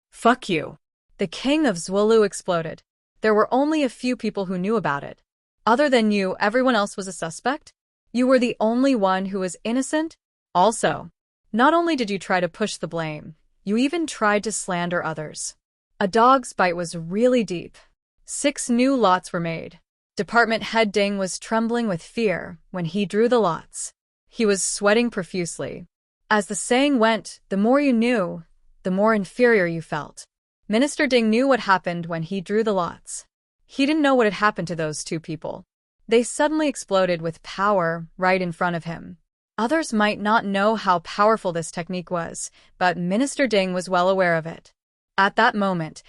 Fuck you. The king of Zhuolu exploded. There were only a few people who knew about it. Other than you, everyone else was a suspect? You were the only one who was innocent? Also, not only did you try to push the blame, you even tried to slander others. A dog's bite was really deep. 6 new lots were made. Department head Ding was trembling with fear when he drew the lots. He was sweating profusely. As the saying went, the more you knew, the more inferior you felt. Minister Ding knew what happened when he drew the lots. He didn't know what had happened to those 2 people. They suddenly exploded with power right in front of him. Others might not know how powerful this technique was, but Minister Ding was well aware of it. At that moment,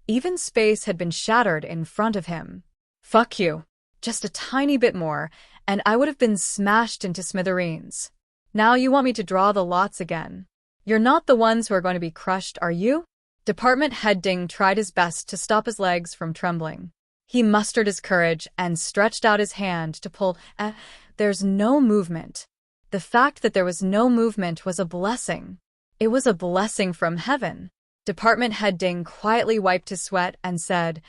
even space had been shattered in front of him. Fuck you. Just a tiny bit more, and I would have been smashed into smithereens. Now you want me to draw the lots again. You're not the ones who are going to be crushed, are you? Department head Ding tried his best to stop his legs from trembling. He mustered his courage and stretched out his hand to pull. There's no movement. The fact that there was no movement was a blessing. It was a blessing from heaven. Department head Ding quietly wiped his sweat and said,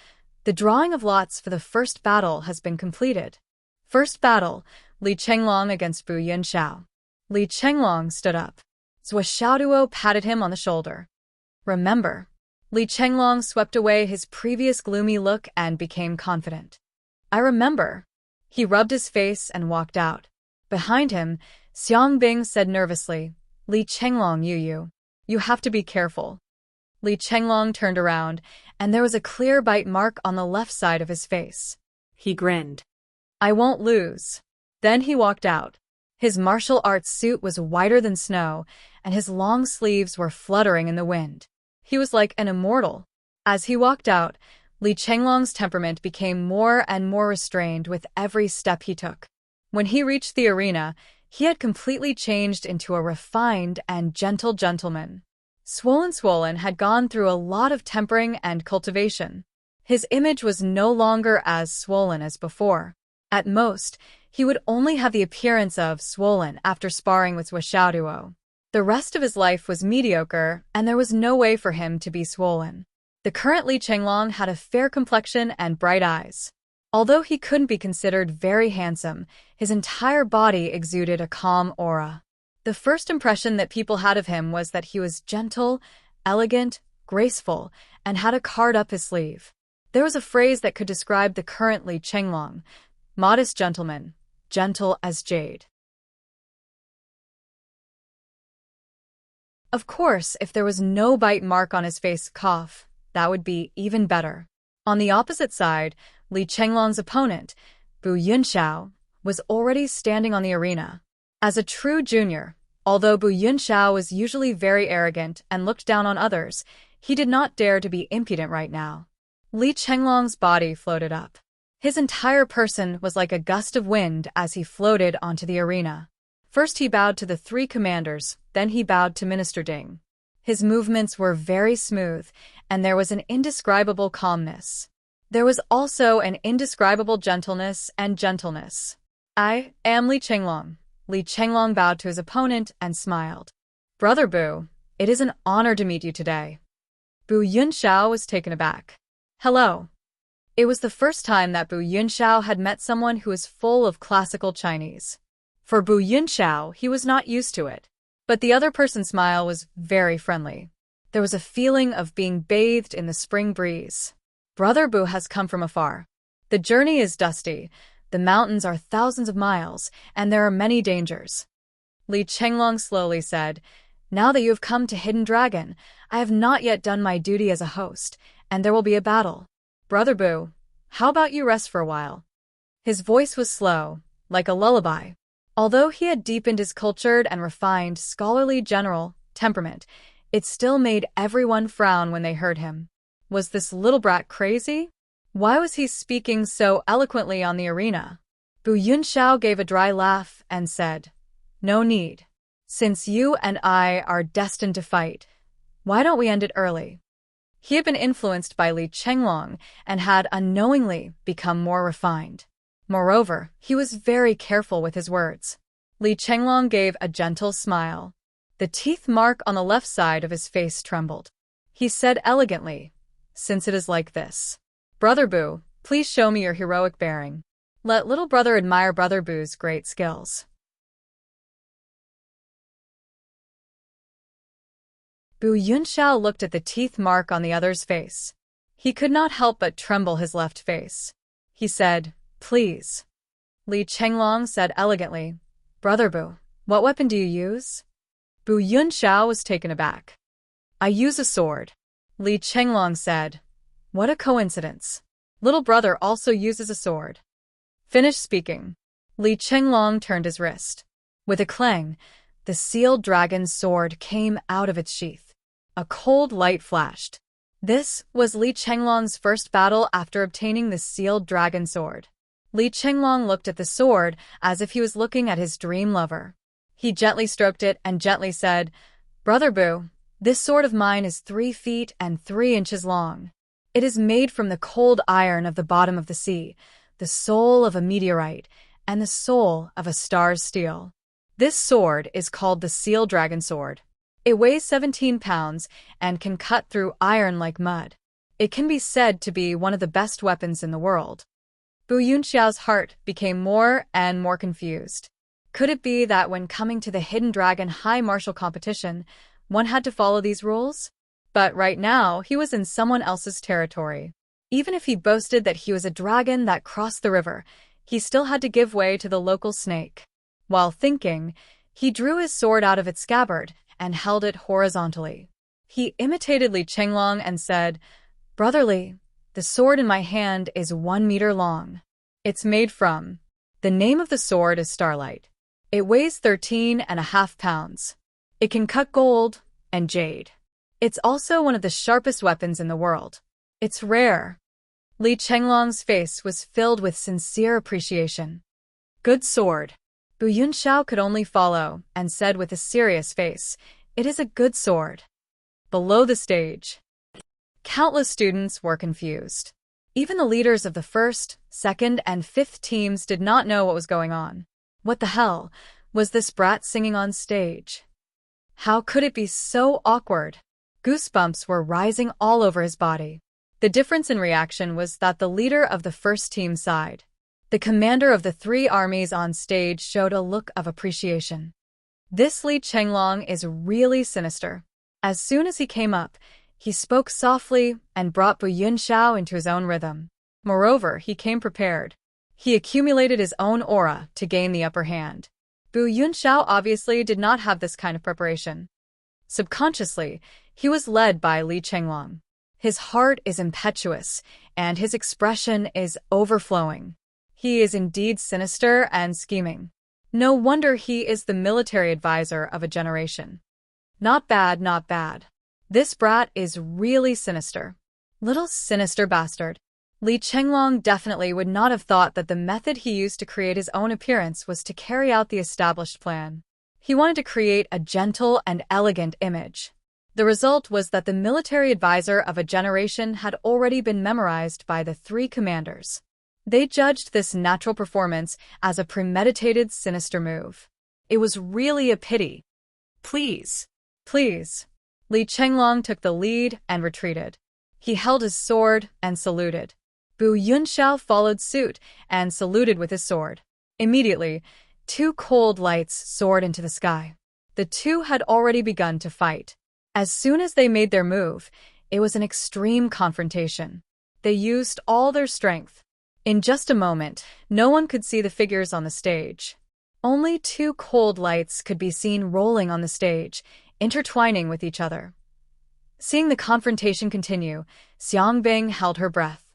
"The drawing of lots for the first battle has been completed." First battle, Li Chenglong against Bu Yunxiao. Li Chenglong stood up. Zhuo Xiaoduo patted him on the shoulder. Remember. Li Chenglong swept away his previous gloomy look and became confident. I remember. He rubbed his face and walked out. Behind him, Xiang Bing said nervously, Li Chenglong you have to be careful. Li Chenglong turned around, and there was a clear bite mark on the left side of his face. He grinned. I won't lose. Then he walked out. His martial arts suit was whiter than snow, and his long sleeves were fluttering in the wind. He was like an immortal. As he walked out, Li Chenglong's temperament became more and more restrained with every step he took. When he reached the arena, he had completely changed into a refined and gentle gentleman. Swollen had gone through a lot of tempering and cultivation. His image was no longer as swollen as before. At most, he would only have the appearance of swollen after sparring with Zhuo Xiaoduo. The rest of his life was mediocre, and there was no way for him to be swollen. The current Li Chenglong had a fair complexion and bright eyes. Although he couldn't be considered very handsome, his entire body exuded a calm aura. The first impression that people had of him was that he was gentle, elegant, graceful, and had a card up his sleeve. There was a phrase that could describe the current Li Chenglong: modest gentleman, gentle as jade. Of course, if there was no bite mark on his face, that would be even better. On the opposite side, Li Chenglong's opponent, Bu Yunxiao, was already standing on the arena. As a true junior, although Bu Yunxiao was usually very arrogant and looked down on others, he did not dare to be impudent right now. Li Chenglong's body floated up. His entire person was like a gust of wind as he floated onto the arena. First he bowed to the 3 commanders, then he bowed to Minister Ding. His movements were very smooth, and there was an indescribable calmness. There was also an indescribable gentleness and gentleness. I am Li Chenglong. Li Chenglong bowed to his opponent and smiled. Brother Bu, it is an honor to meet you today. Bu Yunxiao was taken aback. Hello. It was the first time that Bu Yunxiao had met someone who was full of classical Chinese. For Bu Yunxiao, he was not used to it. But the other person's smile was very friendly. There was a feeling of being bathed in the spring breeze. Brother Bu has come from afar. The journey is dusty, the mountains are thousands of miles, and there are many dangers. Li Chenglong slowly said, Now that you have come to Hidden Dragon, I have not yet done my duty as a host, and there will be a battle. Brother Bu, how about you rest for a while? His voice was slow, like a lullaby. Although he had deepened his cultured and refined, scholarly general temperament, it still made everyone frown when they heard him. Was this little brat crazy? Why was he speaking so eloquently on the arena? Bu Yunxiao gave a dry laugh and said, No need. Since you and I are destined to fight, Why don't we end it early? He had been influenced by Li Chenglong and had unknowingly become more refined. Moreover, he was very careful with his words. Li Chenglong gave a gentle smile. The teeth mark on the left side of his face trembled. He said elegantly, "Since it is like this, Brother Bu, please show me your heroic bearing. Let little brother admire Brother Bu's great skills." Bu Yunxiao looked at the teeth mark on the other's face. He could not help but tremble his left face. He said, "Please." Li Chenglong said elegantly, "Brother Bu, what weapon do you use?" Bu Yunxiao was taken aback. "I use a sword." Li Chenglong said, "What a coincidence. Little brother also uses a sword." Finished speaking, Li Chenglong turned his wrist. With a clang, the sealed dragon's sword came out of its sheath. A cold light flashed. This was Li Chenglong's first battle after obtaining the sealed dragon sword. Li Chenglong looked at the sword as if he was looking at his dream lover. He gently stroked it and gently said, "Brother Bu, this sword of mine is 3 feet and 3 inches long. It is made from the cold iron of the bottom of the sea, the soul of a meteorite, and the soul of a star's steel. This sword is called the Seal Dragon Sword. It weighs 17 pounds and can cut through iron like mud. It can be said to be one of the best weapons in the world." Bu Yunxiao's heart became more and more confused. Could it be that when coming to the Hidden Dragon High Martial Competition, one had to follow these rules? But right now, he was in someone else's territory. Even if he boasted that he was a dragon that crossed the river, he still had to give way to the local snake. While thinking, he drew his sword out of its scabbard and held it horizontally. He imitated Li Chenglong and said, "Brother Li, the sword in my hand is 1 meter long. It's made from..." The name of the sword is Starlight. It weighs 13.5 pounds. It can cut gold and jade. It's also one of the sharpest weapons in the world. It's rare. Li Chenglong's face was filled with sincere appreciation. "Good sword." Bu Yunxiao could only follow and said with a serious face, "It is a good sword." Below the stage, countless students were confused. Even the leaders of the first, second, and fifth teams did not know what was going on. What the hell was this brat singing on stage? How could it be so awkward? Goosebumps were rising all over his body. The difference in reaction was that the leader of the first team sighed. The commander of the 3 armies on stage showed a look of appreciation. This Li Chenglong is really sinister. As soon as he came up, he spoke softly and brought Bu Yunxiao into his own rhythm. Moreover, he came prepared. He accumulated his own aura to gain the upper hand. Bu Yunxiao obviously did not have this kind of preparation. Subconsciously, he was led by Li Chenglong. His heart is impetuous, and his expression is overflowing. He is indeed sinister and scheming. No wonder he is the military advisor of a generation. Not bad, not bad. This brat is really sinister. Little sinister bastard. Li Chenglong definitely would not have thought that the method he used to create his own appearance was to carry out the established plan. He wanted to create a gentle and elegant image. The result was that the military advisor of a generation had already been memorized by the 3 commanders. They judged this natural performance as a premeditated, sinister move. It was really a pity. "Please, please." Li Chenglong took the lead and retreated. He held his sword and saluted. Bu Yunxiao followed suit and saluted with his sword. Immediately, 2 cold lights soared into the sky. The 2 had already begun to fight. As soon as they made their move, it was an extreme confrontation. They used all their strength. In just a moment, no one could see the figures on the stage. Only 2 cold lights could be seen rolling on the stage, intertwining with each other. Seeing the confrontation continue, Xiangbing held her breath.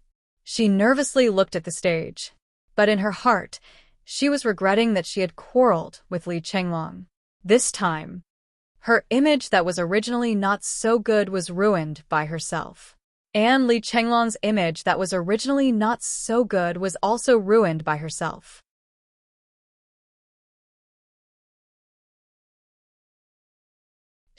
She nervously looked at the stage. But in her heart, she was regretting that she had quarreled with Li Chenglong. This time, her image that was originally not so good was ruined by herself. And Li Chenglong's image that was originally not so good was also ruined by herself.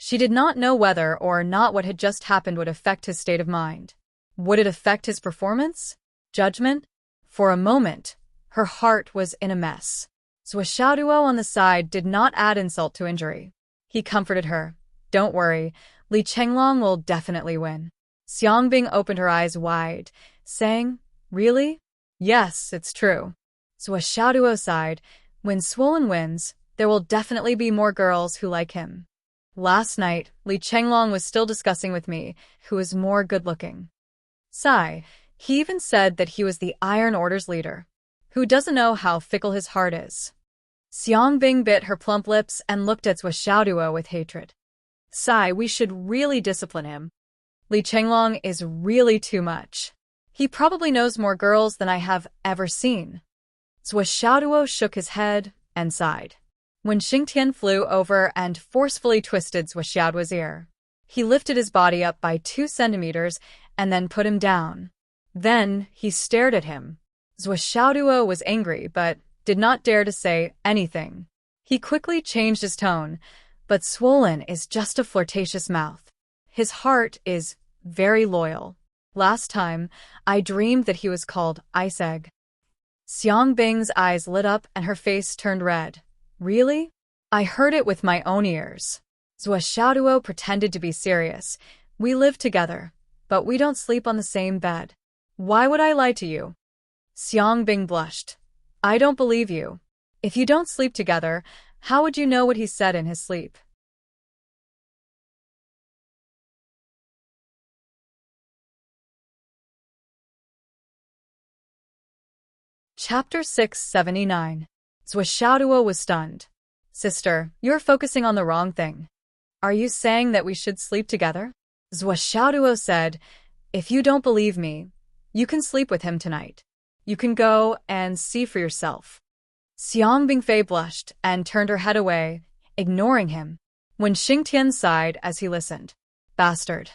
She did not know whether or not what had just happened would affect his state of mind. Would it affect his performance? Judgment? For a moment, her heart was in a mess. Zhuo on the side did not add insult to injury. He comforted her. Don't worry, Li Chenglong will definitely win. Xiangbing opened her eyes wide, saying, Really? Yes, it's true. Zhuo sighed. When Swollen wins, there will definitely be more girls who like him. Last night, Li Chenglong was still discussing with me who is more good-looking. Sigh, he even said that he was the Iron Order's leader. Who doesn't know how fickle his heart is? Xiangbing bit her plump lips and looked at Zhuo with hatred. Sigh, we should really discipline him. Li Chenglong is really too much. He probably knows more girls than I have ever seen. Zhuo shook his head and sighed. When Xingtian flew over and forcefully twisted Zhuo's ear, he lifted his body up by 2 centimeters and then put him down. Then he stared at him. Zhuo was angry but did not dare to say anything. He quickly changed his tone, but Swollen is just a flirtatious mouth. His heart is very loyal. Last time, I dreamed that he was called Ice Egg. Xiangbing's eyes lit up and her face turned red. Really? I heard it with my own ears. Zhuo pretended to be serious. We live together, but we don't sleep on the same bed. Why would I lie to you? Xiangbing blushed. I don't believe you. If you don't sleep together, how would you know what he said in his sleep? Chapter 679. Zhuo was stunned. Sister, you're focusing on the wrong thing. Are you saying that we should sleep together? Zhuo said, If you don't believe me, you can sleep with him tonight. You can go and see for yourself. Xiangbing blushed and turned her head away, ignoring him. When Xingtian sighed as he listened. Bastard.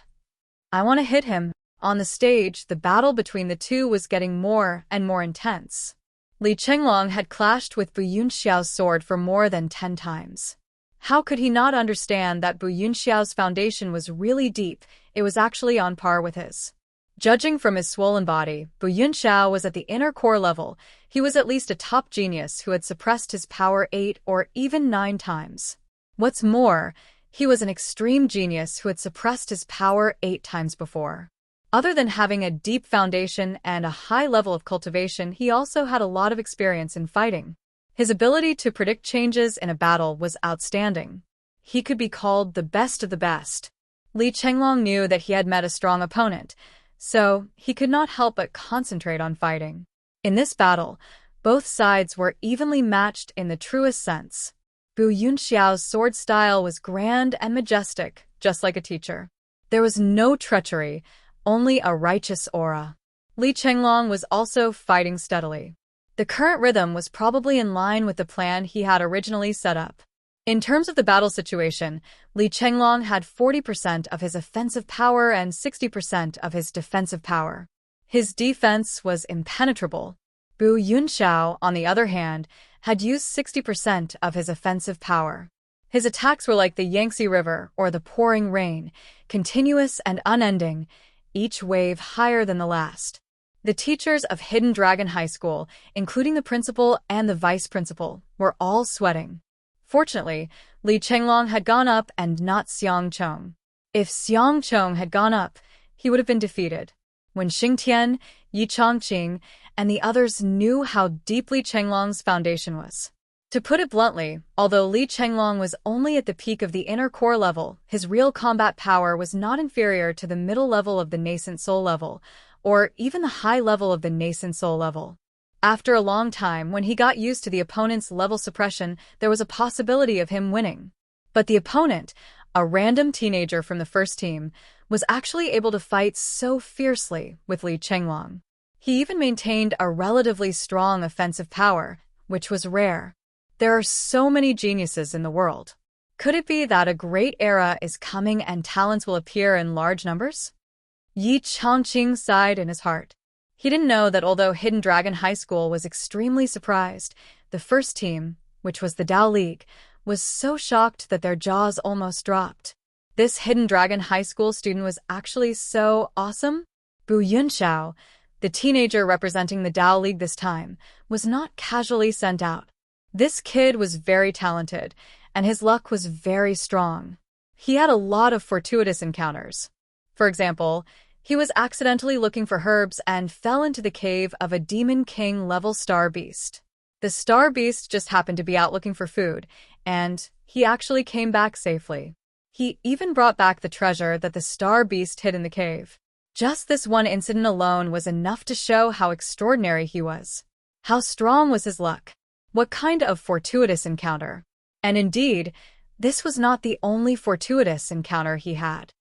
I want to hit him. On the stage, the battle between the two was getting more and more intense. Li Chenglong had clashed with Bu Yunxiao's sword for more than 10 times. How could he not understand that Bu Yunxiao's foundation was really deep? It was actually on par with his. Judging from his swollen body, Bu Yunxiao was at the inner core level. He was at least a top genius who had suppressed his power 8 or even 9 times. What's more, he was an extreme genius who had suppressed his power 8 times before. Other than having a deep foundation and a high level of cultivation, he also had a lot of experience in fighting. His ability to predict changes in a battle was outstanding. He could be called the best of the best. Li Chenglong knew that he had met a strong opponent, so he could not help but concentrate on fighting. In this battle, both sides were evenly matched in the truest sense. Bu Yunxiao's sword style was grand and majestic, just like a teacher. There was no treachery, only a righteous aura. Li Chenglong was also fighting steadily. The current rhythm was probably in line with the plan he had originally set up. In terms of the battle situation, Li Chenglong had 40% of his offensive power and 60% of his defensive power. His defense was impenetrable. Bu Yunxiao, on the other hand, had used 60% of his offensive power. His attacks were like the Yangtze River or the pouring rain, continuous and unending, each wave higher than the last. The teachers of Hidden Dragon High School, including the principal and the vice principal, were all sweating. Fortunately, Li Chenglong had gone up and not Xiang Chong. If Xiang Chong had gone up, he would have been defeated. When Xingtian, Yi Chongqing, and the others knew how deep Li Chenglong's foundation was. To put it bluntly, although Li Chenglong was only at the peak of the inner core level, his real combat power was not inferior to the middle level of the nascent soul level, or even the high level of the nascent soul level. After a long time, when he got used to the opponent's level suppression, there was a possibility of him winning. But the opponent, a random teenager from the first team, was actually able to fight so fiercely with Li Chenglong. He even maintained a relatively strong offensive power, which was rare. There are so many geniuses in the world. Could it be that a great era is coming and talents will appear in large numbers? Yi Chongqing sighed in his heart. He didn't know that although Hidden Dragon High School was extremely surprised, the first team, which was the Dao League, was so shocked that their jaws almost dropped. This hidden dragon high school student was actually so awesome. Bu Yunxiao, the teenager representing the Dao League this time, was not casually sent out. This kid was very talented, and his luck was very strong. He had a lot of fortuitous encounters. For example, he was accidentally looking for herbs and fell into the cave of a Demon King level star beast. The star beast just happened to be out looking for food, and he actually came back safely. He even brought back the treasure that the star beast hid in the cave. Just this one incident alone was enough to show how extraordinary he was. How strong was his luck? What kind of fortuitous encounter? And indeed, this was not the only fortuitous encounter he had.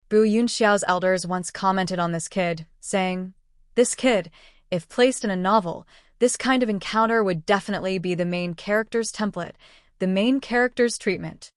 Bu Yunxiao's elders once commented on this kid, saying, "This kid, if placed in a novel, this kind of encounter would definitely be the main character's template, the main character's treatment."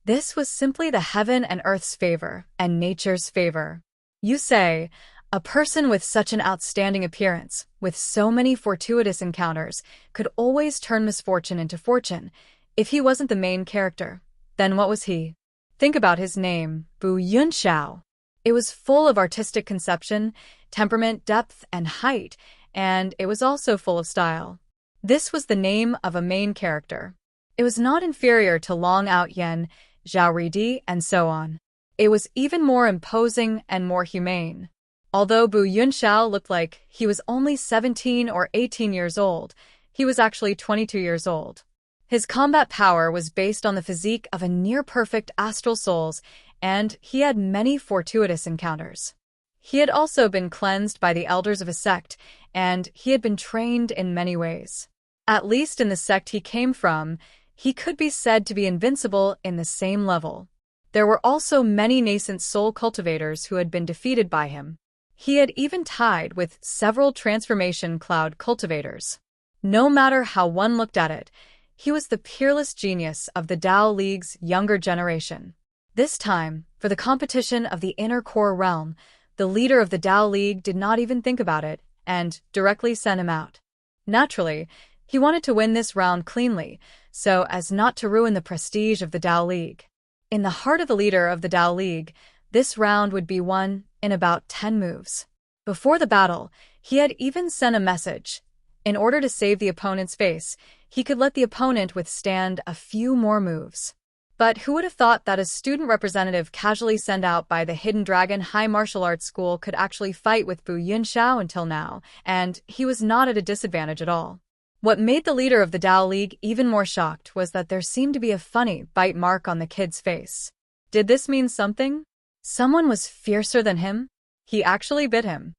This was simply the heaven and earth's favor, and nature's favor. You say, a person with such an outstanding appearance, with so many fortuitous encounters, could always turn misfortune into fortune. If he wasn't the main character, then what was he? Think about his name, Bu Yunxiao. It was full of artistic conception, temperament, depth, and height, and it was also full of style. This was the name of a main character. It was not inferior to Long Out Yen, Zhao Ridi, and so on. It was even more imposing and more humane. Although Bu Yunxiao looked like he was only 17 or 18 years old, he was actually 22 years old. His combat power was based on the physique of a near-perfect astral souls, and he had many fortuitous encounters. He had also been cleansed by the elders of a sect, and he had been trained in many ways. At least in the sect he came from, he could be said to be invincible in the same level. There were also many nascent soul cultivators who had been defeated by him. He had even tied with several transformation cloud cultivators. No matter how one looked at it, he was the peerless genius of the Dao League's younger generation. This time, for the competition of the inner core realm, the leader of the Dao League did not even think about it and directly sent him out. Naturally, he wanted to win this round cleanly, so as not to ruin the prestige of the Dao League. In the heart of the leader of the Dao League, this round would be won in about 10 moves. Before the battle, he had even sent a message. In order to save the opponent's face, he could let the opponent withstand a few more moves. But who would have thought that a student representative casually sent out by the Hidden Dragon High Martial Arts School could actually fight with Bu Yunxiao until now, and he was not at a disadvantage at all. What made the leader of the Dao League even more shocked was that there seemed to be a funny bite mark on the kid's face. Did this mean something? Someone was fiercer than him? He actually bit him.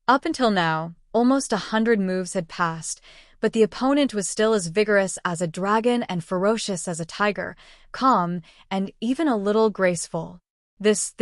Up until now, almost 100 moves had passed, but the opponent was still as vigorous as a dragon and ferocious as a tiger, calm, and even a little graceful. This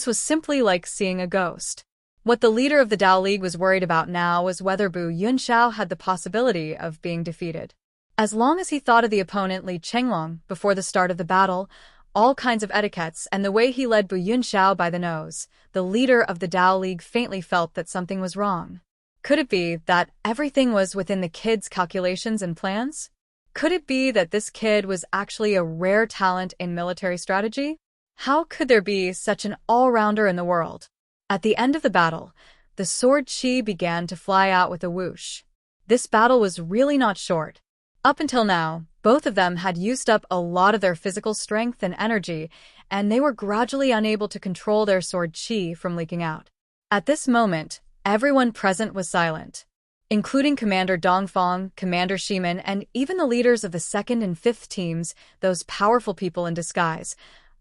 was simply like seeing a ghost. What the leader of the Dao League was worried about now was whether Bu Yunxiao had the possibility of being defeated. As long as he thought of the opponent Li Chenglong before the start of the battle, all kinds of etiquettes, and the way he led Bu Yunxiao by the nose, the leader of the Dao League faintly felt that something was wrong. Could it be that everything was within the kid's calculations and plans? Could it be that this kid was actually a rare talent in military strategy? How could there be such an all-rounder in the world? At the end of the battle, the sword chi began to fly out with a whoosh. This battle was really not short. Up until now, both of them had used up a lot of their physical strength and energy, and they were gradually unable to control their sword chi from leaking out. At this moment, everyone present was silent, including Commander Dongfang, Commander Shimin, and even the leaders of the 2nd and 5th teams, those powerful people in disguise.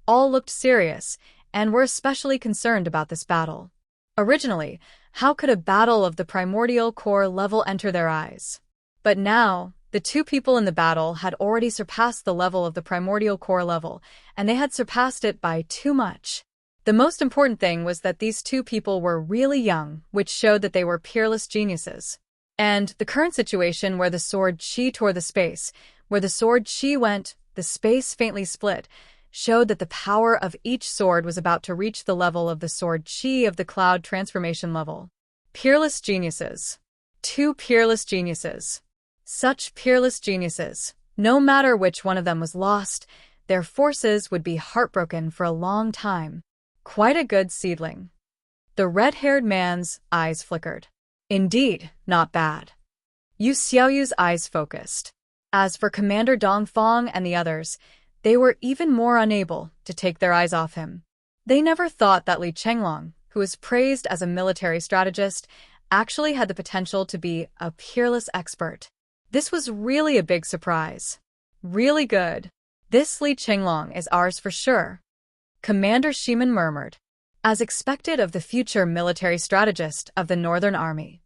All looked serious, and were especially concerned about this battle. Originally, how could a battle of the primordial core level enter their eyes? But now, the two people in the battle had already surpassed the level of the primordial core level, and they had surpassed it by too much. The most important thing was that these two people were really young, which showed that they were peerless geniuses. And the current situation where the sword chi tore the space, where the sword chi went, the space faintly split, showed that the power of each sword was about to reach the level of the sword chi of the cloud transformation level. Peerless geniuses. Two peerless geniuses. Such peerless geniuses. No matter which one of them was lost, their forces would be heartbroken for a long time. Quite a good seedling. The red-haired man's eyes flickered. Indeed, not bad. Yu Xiaoyu's eyes focused. As for Commander Dongfang and the others, they were even more unable to take their eyes off him. They never thought that Li Chenglong, who was praised as a military strategist, actually had the potential to be a peerless expert. This was really a big surprise. Really good. This Li Chenglong is ours for sure. Commander Shiman murmured, as expected of the future military strategist of the Northern Army.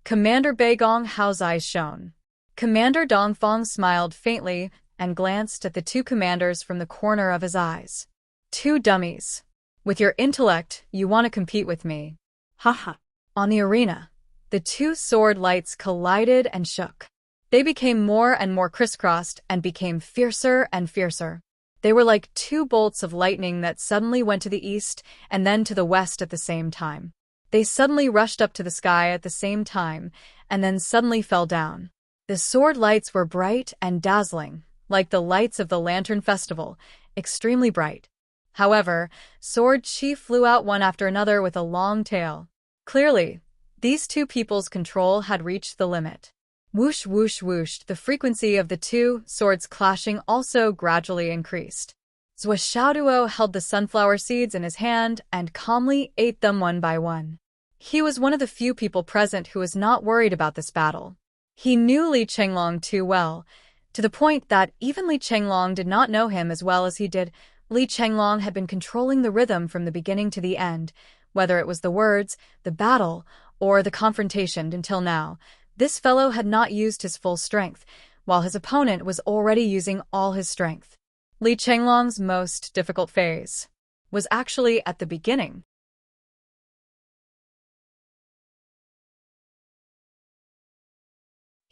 Commander Beigong Hao's eyes shone. Commander Dongfang smiled faintly and glanced at the two commanders from the corner of his eyes. Two dummies. With your intellect, you want to compete with me. Haha. On the arena, the two sword lights collided and shook. They became more and more crisscrossed and became fiercer and fiercer. They were like two bolts of lightning that suddenly went to the east and then to the west at the same time. They suddenly rushed up to the sky at the same time and then suddenly fell down. The sword lights were bright and dazzling, like the lights of the Lantern Festival, extremely bright. However, sword chi flew out one after another with a long tail. Clearly, these two people's control had reached the limit. Whoosh, whoosh, whoosh, the frequency of the two swords clashing also gradually increased. Zhou Xiaoduo held the sunflower seeds in his hand and calmly ate them one by one. He was one of the few people present who was not worried about this battle. He knew Li Chenglong too well, to the point that even Li Chenglong did not know him as well as he did. Li Chenglong had been controlling the rhythm from the beginning to the end, whether it was the words, the battle, or the confrontation until now. This fellow had not used his full strength, while his opponent was already using all his strength. Li Chenglong's most difficult phase was actually at the beginning.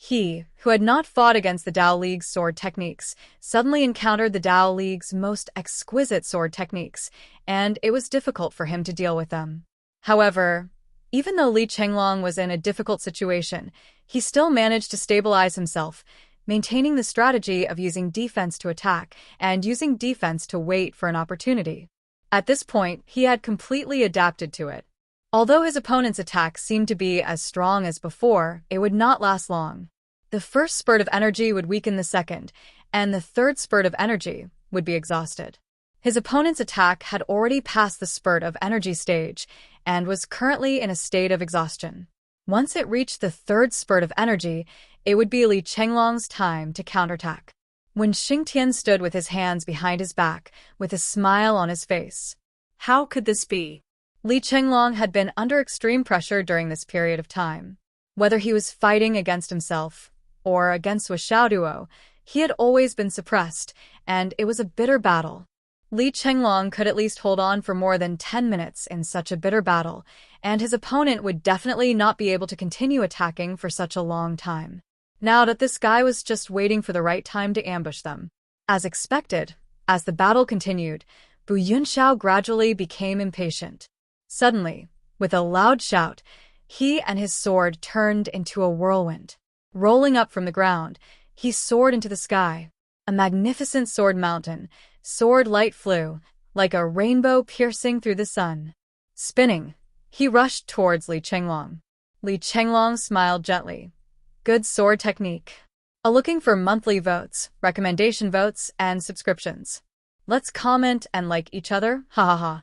He, who had not fought against the Dao League's sword techniques, suddenly encountered the Dao League's most exquisite sword techniques, and it was difficult for him to deal with them. However, even though Li Chenglong was in a difficult situation, he still managed to stabilize himself, maintaining the strategy of using defense to attack and using defense to wait for an opportunity. At this point, he had completely adapted to it. Although his opponent's attack seemed to be as strong as before, it would not last long. The first spurt of energy would weaken the second, and the third spurt of energy would be exhausted. His opponent's attack had already passed the spurt of energy stage and was currently in a state of exhaustion. Once it reached the third spurt of energy, it would be Li Chenglong's time to counterattack. When Xingtian stood with his hands behind his back, with a smile on his face. How could this be? Li Chenglong had been under extreme pressure during this period of time. Whether he was fighting against himself or against Zhou Xiaoduo, he had always been suppressed, and it was a bitter battle. Li Chenglong could at least hold on for more than 10 minutes in such a bitter battle, and his opponent would definitely not be able to continue attacking for such a long time. Now that this guy was just waiting for the right time to ambush them. As expected, as the battle continued, Bu Yunxiao gradually became impatient. Suddenly, with a loud shout, he and his sword turned into a whirlwind. Rolling up from the ground, he soared into the sky. A magnificent sword mountain, sword light flew, like a rainbow piercing through the sun. Spinning, he rushed towards Li Chenglong. Li Chenglong smiled gently. Good sword technique. Looking for monthly votes, recommendation votes, and subscriptions. Let's comment and like each other, ha ha ha.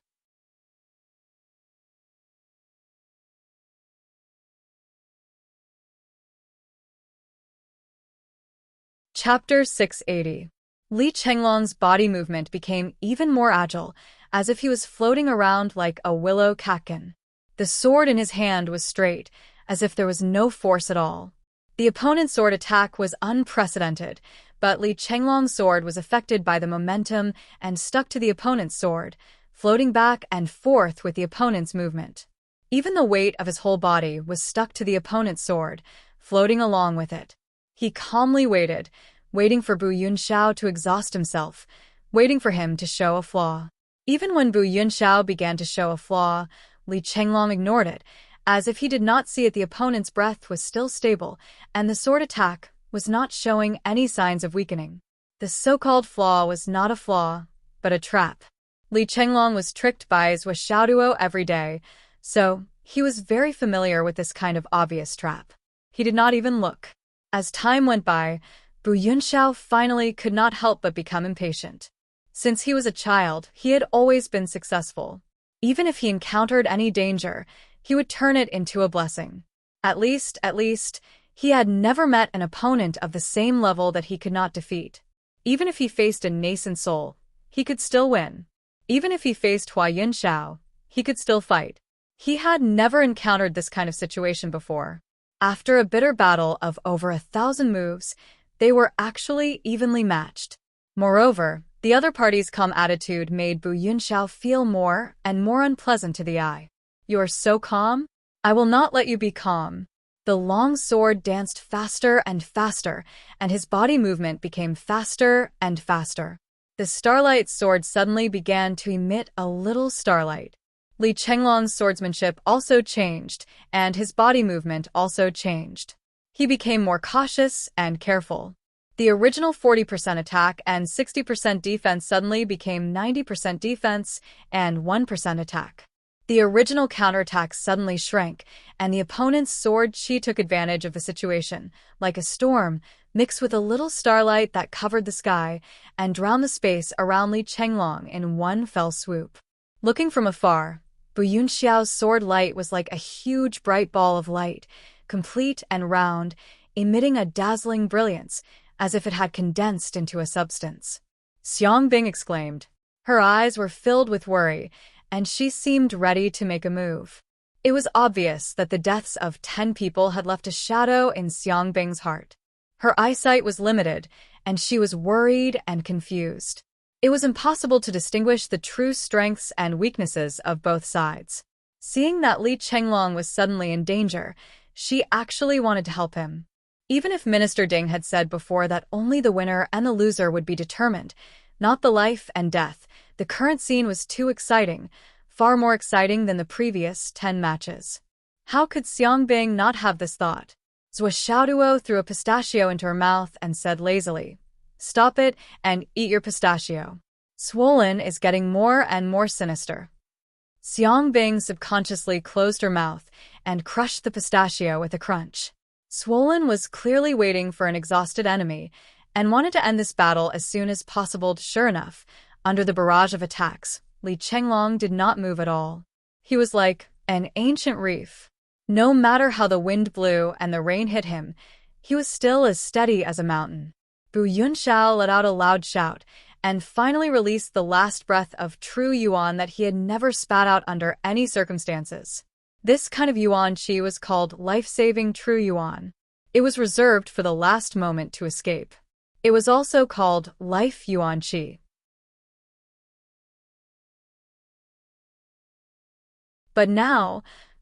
Chapter 680. Li Chenglong's body movement became even more agile, as if he was floating around like a willow catkin. The sword in his hand was straight, as if there was no force at all. The opponent's sword attack was unprecedented, but Li Chenglong's sword was affected by the momentum and stuck to the opponent's sword, floating back and forth with the opponent's movement. Even the weight of his whole body was stuck to the opponent's sword, floating along with it. He calmly waited, waiting for Bu Yunxiao to exhaust himself, waiting for him to show a flaw. Even when Bu Yunxiao began to show a flaw, Li Chenglong ignored it, as if he did not see it. The opponent's breath was still stable, and the sword attack was not showing any signs of weakening. The so-called flaw was not a flaw, but a trap. Li Chenglong was tricked by Zhuo Xiaoduo every day, so he was very familiar with this kind of obvious trap. He did not even look. As time went by, Bu Yunxiao finally could not help but become impatient. Since he was a child, he had always been successful. Even if he encountered any danger, he would turn it into a blessing. At least, he had never met an opponent of the same level that he could not defeat. Even if he faced a nascent soul, he could still win. Even if he faced Hua Yunxiao, he could still fight. He had never encountered this kind of situation before. After a bitter battle of over 1,000 moves, they were actually evenly matched. Moreover, the other party's calm attitude made Bu Yunxiao feel more and more unpleasant to the eye. "You are so calm? I will not let you be calm." The long sword danced faster and faster, and his body movement became faster and faster. The starlight sword suddenly began to emit a little starlight. Li Chenglong's swordsmanship also changed, and his body movement also changed. He became more cautious and careful. The original 40% attack and 60% defense suddenly became 90% defense and 1% attack. The original counterattack suddenly shrank, and the opponent's sword chi took advantage of the situation, like a storm, mixed with a little starlight that covered the sky and drowned the space around Li Chenglong in one fell swoop. Looking from afar, Bu Yunxiao's sword light was like a huge bright ball of light, complete and round, emitting a dazzling brilliance, as if it had condensed into a substance. Xiang Bing exclaimed. Her eyes were filled with worry, and she seemed ready to make a move. It was obvious that the deaths of 10 people had left a shadow in Xiang Bing's heart. Her eyesight was limited, and she was worried and confused. It was impossible to distinguish the true strengths and weaknesses of both sides. Seeing that Li Chenglong was suddenly in danger, she actually wanted to help him. Even if Minister Ding had said before that only the winner and the loser would be determined, not the life and death, the current scene was too exciting, far more exciting than the previous 10 matches. How could Xiang Bing not have this thought? Zhuo Xiaoduo threw a pistachio into her mouth and said lazily, "Stop it and eat your pistachio." Swollen is getting more and more sinister. Xiang Bing subconsciously closed her mouth and crushed the pistachio with a crunch. Swollen was clearly waiting for an exhausted enemy and wanted to end this battle as soon as possible. Sure enough, under the barrage of attacks, Li Chenglong did not move at all. He was like an ancient reef. No matter how the wind blew and the rain hit him, he was still as steady as a mountain. Bu Yunxiao let out a loud shout and finally released the last breath of true yuan that he had never spat out under any circumstances. This kind of yuan qi was called life-saving true yuan. It was reserved for the last moment to escape. It was also called life yuan qi. But now,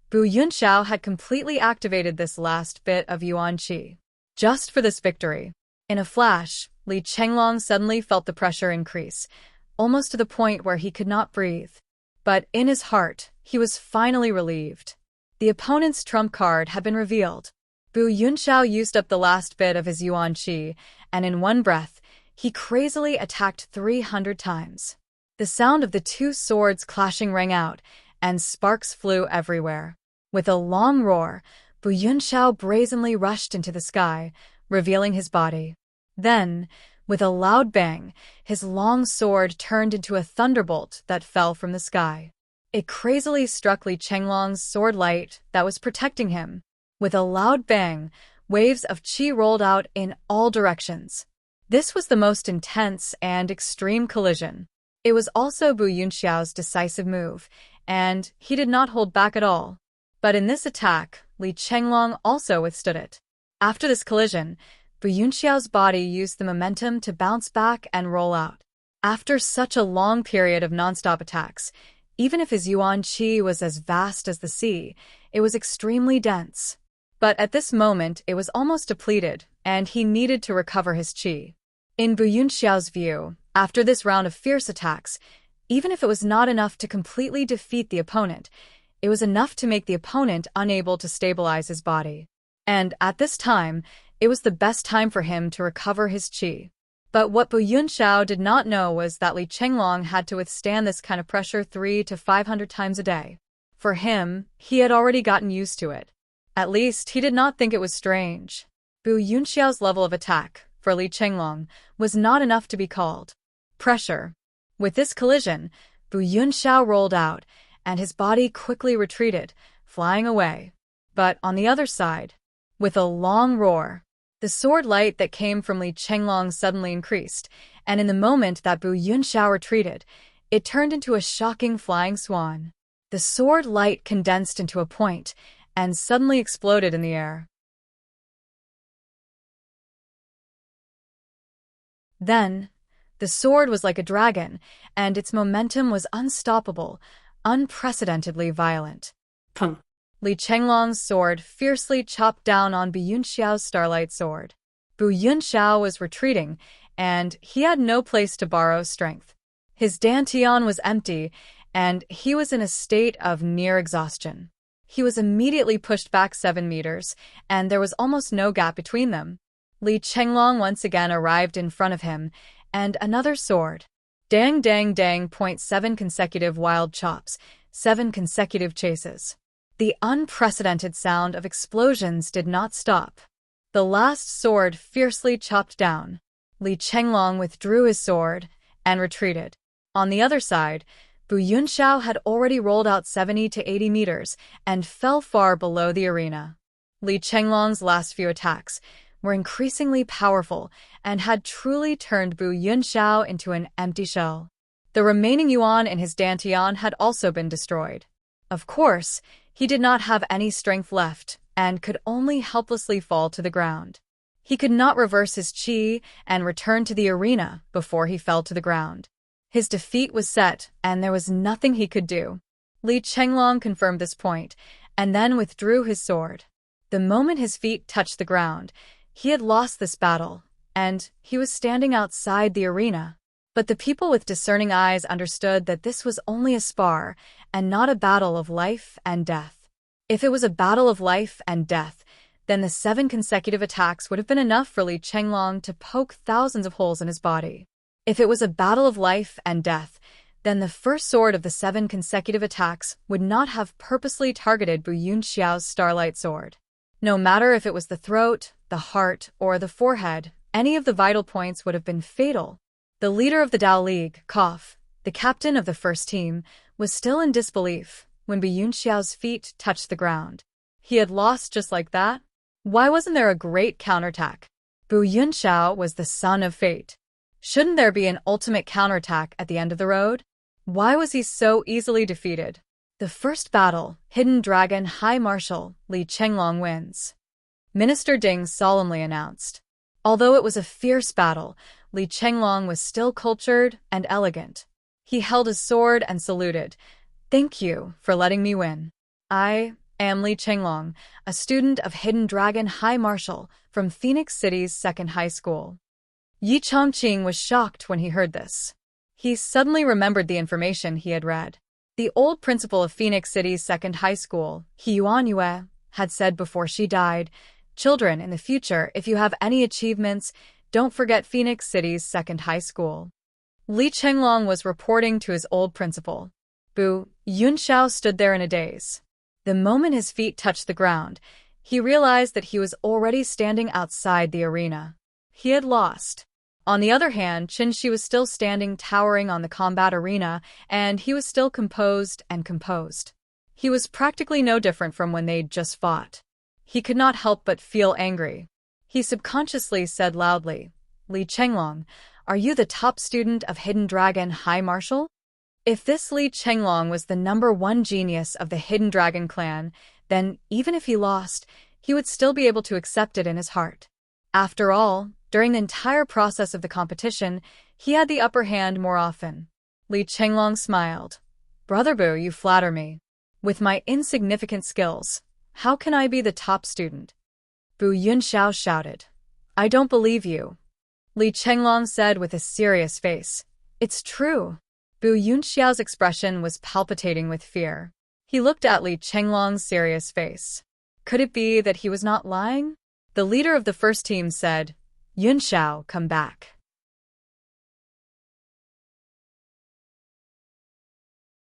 Bu Yunxiao had completely activated this last bit of yuan qi. Just for this victory. In a flash, Li Chenglong suddenly felt the pressure increase, almost to the point where he could not breathe. But in his heart, he was finally relieved. The opponent's trump card had been revealed. Bu Yunxiao used up the last bit of his yuan qi, and in one breath, he crazily attacked 300 times. The sound of the two swords clashing rang out, and sparks flew everywhere. With a long roar, Bu Yunxiao brazenly rushed into the sky, revealing his body. Then, with a loud bang, his long sword turned into a thunderbolt that fell from the sky. It crazily struck Li Chenglong's sword light that was protecting him. With a loud bang, waves of qi rolled out in all directions. This was the most intense and extreme collision. It was also Bu Yunxiao's decisive move, and he did not hold back at all. But in this attack, Li Chenglong also withstood it. After this collision, Bu Yunxiao's body used the momentum to bounce back and roll out. After such a long period of non-stop attacks, even if his yuan qi was as vast as the sea, it was extremely dense. But at this moment it was almost depleted, and he needed to recover his qi. In Bu Yunxiao's view, After this round of fierce attacks, even if it was not enough to completely defeat the opponent, it was enough to make the opponent unable to stabilize his body. And at this time, it was the best time for him to recover his qi. But what Bu Yunxiao did not know was that Li Chenglong had to withstand this kind of pressure 300 to 500 times a day. For him, he had already gotten used to it. At least, he did not think it was strange. Bu Yunxiao's level of attack, for Li Chenglong, was not enough to be called pressure. With this collision, Bu Yunxiao rolled out, and his body quickly retreated, flying away. But on the other side, with a long roar, the sword light that came from Li Chenglong suddenly increased, and in the moment that Bu Yunxiao retreated, it turned into a shocking flying swan. The sword light condensed into a point, and suddenly exploded in the air. Then, the sword was like a dragon, and its momentum was unstoppable, unprecedentedly violent. Pung. Li Chenglong's sword fiercely chopped down on Bu Yunxiao's starlight sword. Bu Yunxiao was retreating, and he had no place to borrow strength. His dantian was empty, and he was in a state of near exhaustion. He was immediately pushed back 7 meters, and there was almost no gap between them. Li Chenglong once again arrived in front of him, and another sword. Dang dang dang. 7 consecutive wild chops, 7 consecutive chases. The unprecedented sound of explosions did not stop. The last sword fiercely chopped down. Li Chenglong withdrew his sword and retreated. On the other side, Bu Yunxiao had already rolled out 70 to 80 meters and fell far below the arena. Li Chenglong's last few attacks were increasingly powerful and had truly turned Bu Yunxiao into an empty shell. The remaining yuan in his dantian had also been destroyed. Of course, he did not have any strength left and could only helplessly fall to the ground. He could not reverse his qi and return to the arena before he fell to the ground. His defeat was set, and there was nothing he could do. Li Chenglong confirmed this point, and then withdrew his sword. The moment his feet touched the ground, he had lost this battle, and he was standing outside the arena. But the people with discerning eyes understood that this was only a spar, and not a battle of life and death. If it was a battle of life and death, then the 7 consecutive attacks would have been enough for Li Chenglong to poke thousands of holes in his body. If it was a battle of life and death, then the first sword of the 7 consecutive attacks would not have purposely targeted Bu Yunxiao's starlight sword. No matter if it was the throat, the heart, or the forehead, any of the vital points would have been fatal. The leader of the Dao League, Koff, the captain of the first team, was still in disbelief when Bu Yunxiao's feet touched the ground. He had lost just like that? Why wasn't there a great counterattack? Bu Yunxiao was the son of fate. Shouldn't there be an ultimate counterattack at the end of the road? Why was he so easily defeated? The first battle, Hidden Dragon High Marshal, Li Chenglong wins. Minister Ding solemnly announced. Although it was a fierce battle, Li Chenglong was still cultured and elegant. He held his sword and saluted. "Thank you for letting me win. I am Li Chenglong, a student of Hidden Dragon High Marshal from Phoenix City's 2nd High School." Yi Chongqing was shocked when he heard this. He suddenly remembered the information he had read. The old principal of Phoenix City's 2nd High School, He Yuanyue, had said before she died, "Children, in the future, if you have any achievements, don't forget Phoenix City's 2nd High School." Li Chenglong was reporting to his old principal. Bu Yunxiao stood there in a daze. The moment his feet touched the ground, he realized that he was already standing outside the arena. He had lost. On the other hand, Qin was still standing towering on the combat arena, and he was still composed and composed. He was practically no different from when they'd just fought. He could not help but feel angry. He subconsciously said loudly, "Li Chenglong, are you the top student of Hidden Dragon High Marshal?" If this Li Chenglong was the #1 genius of the Hidden Dragon clan, then even if he lost, he would still be able to accept it in his heart. After all, during the entire process of the competition, he had the upper hand more often. Li Chenglong smiled. "Brother Bu, you flatter me. With my insignificant skills, how can I be the top student?" Bu Yunxiao shouted. "I don't believe you." Li Chenglong said with a serious face. It's true. Bu Yunxiao's expression was palpitating with fear. He looked at Li Chenglong's serious face. Could it be that he was not lying? The leader of the first team said, Yunxiao, come back.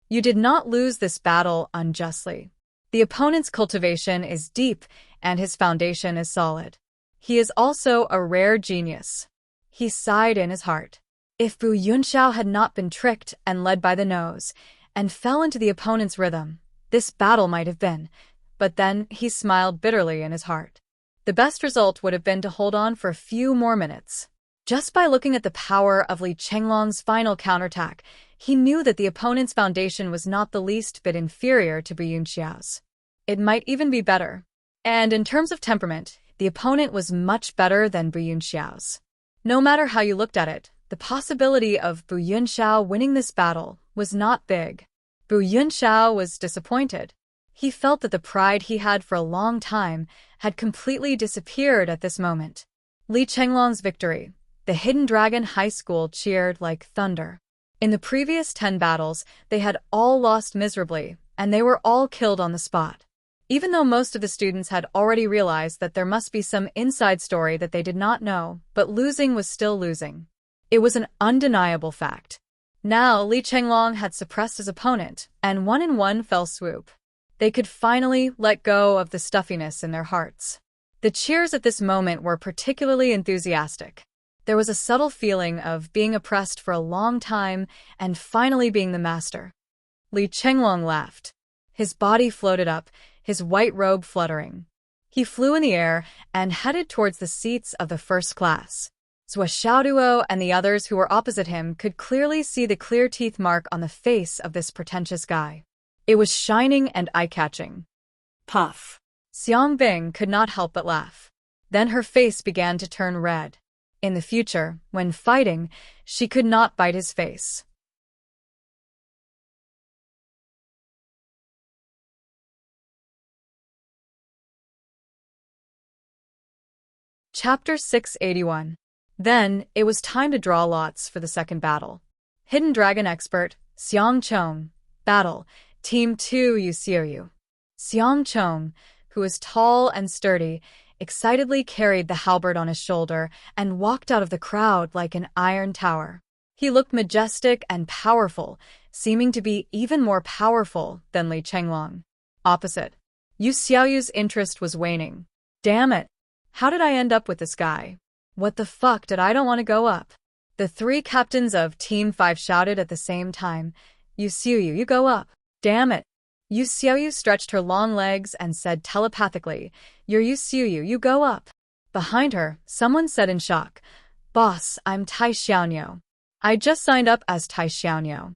You did not lose this battle unjustly. The opponent's cultivation is deep and his foundation is solid. He is also a rare genius. He sighed in his heart. If Bu Yunxiao had not been tricked and led by the nose, and fell into the opponent's rhythm, this battle might have been, but then he smiled bitterly in his heart. The best result would have been to hold on for a few more minutes. Just by looking at the power of Li Chenglong's final counterattack, he knew that the opponent's foundation was not the least bit inferior to Bu Yunxiao's. It might even be better. And in terms of temperament, the opponent was much better than Bu Yunxiao's. No matter how you looked at it, the possibility of Bu Yunxiao winning this battle was not big. Bu Yunxiao was disappointed. He felt that the pride he had for a long time had completely disappeared at this moment. Li Chenglong's victory. The Hidden Dragon High School cheered like thunder. In the previous 10 battles, they had all lost miserably, and they were all killed on the spot. Even though most of the students had already realized that there must be some inside story that they did not know, but losing was still losing. It was an undeniable fact. Now, Li Chenglong had suppressed his opponent, and won in one fell swoop. They could finally let go of the stuffiness in their hearts. The cheers at this moment were particularly enthusiastic. There was a subtle feeling of being oppressed for a long time and finally being the master. Li Chenglong laughed. His body floated up, his white robe fluttering. He flew in the air and headed towards the seats of the first class. Zhou Xiaoduo and the others who were opposite him could clearly see the clear teeth mark on the face of this pretentious guy. It was shining and eye-catching. Puff. Xiang Bing could not help but laugh. Then her face began to turn red. In the future, when fighting, she could not bite his face. Chapter 681. Then, it was time to draw lots for the second battle. Hidden Dragon Expert, Xiang Chong. Battle, Team 2 Yuxiu. Xiang Chong, who was tall and sturdy, excitedly carried the halberd on his shoulder and walked out of the crowd like an iron tower. He looked majestic and powerful, seeming to be even more powerful than Li Chenglong. Opposite, Yu Xiaoyu's interest was waning. Damn it! How did I end up with this guy? What the fuck did I don't want to go up? The 3 captains of Team 5 shouted at the same time. Yu Xiaoyu, you go up. Damn it! Yu Xiaoyu stretched her long legs and said telepathically, Yu Xiaoyu, you go up. Behind her, someone said in shock, Boss, I'm Tai Xiaoniu. I just signed up as Tai Xiaoniu.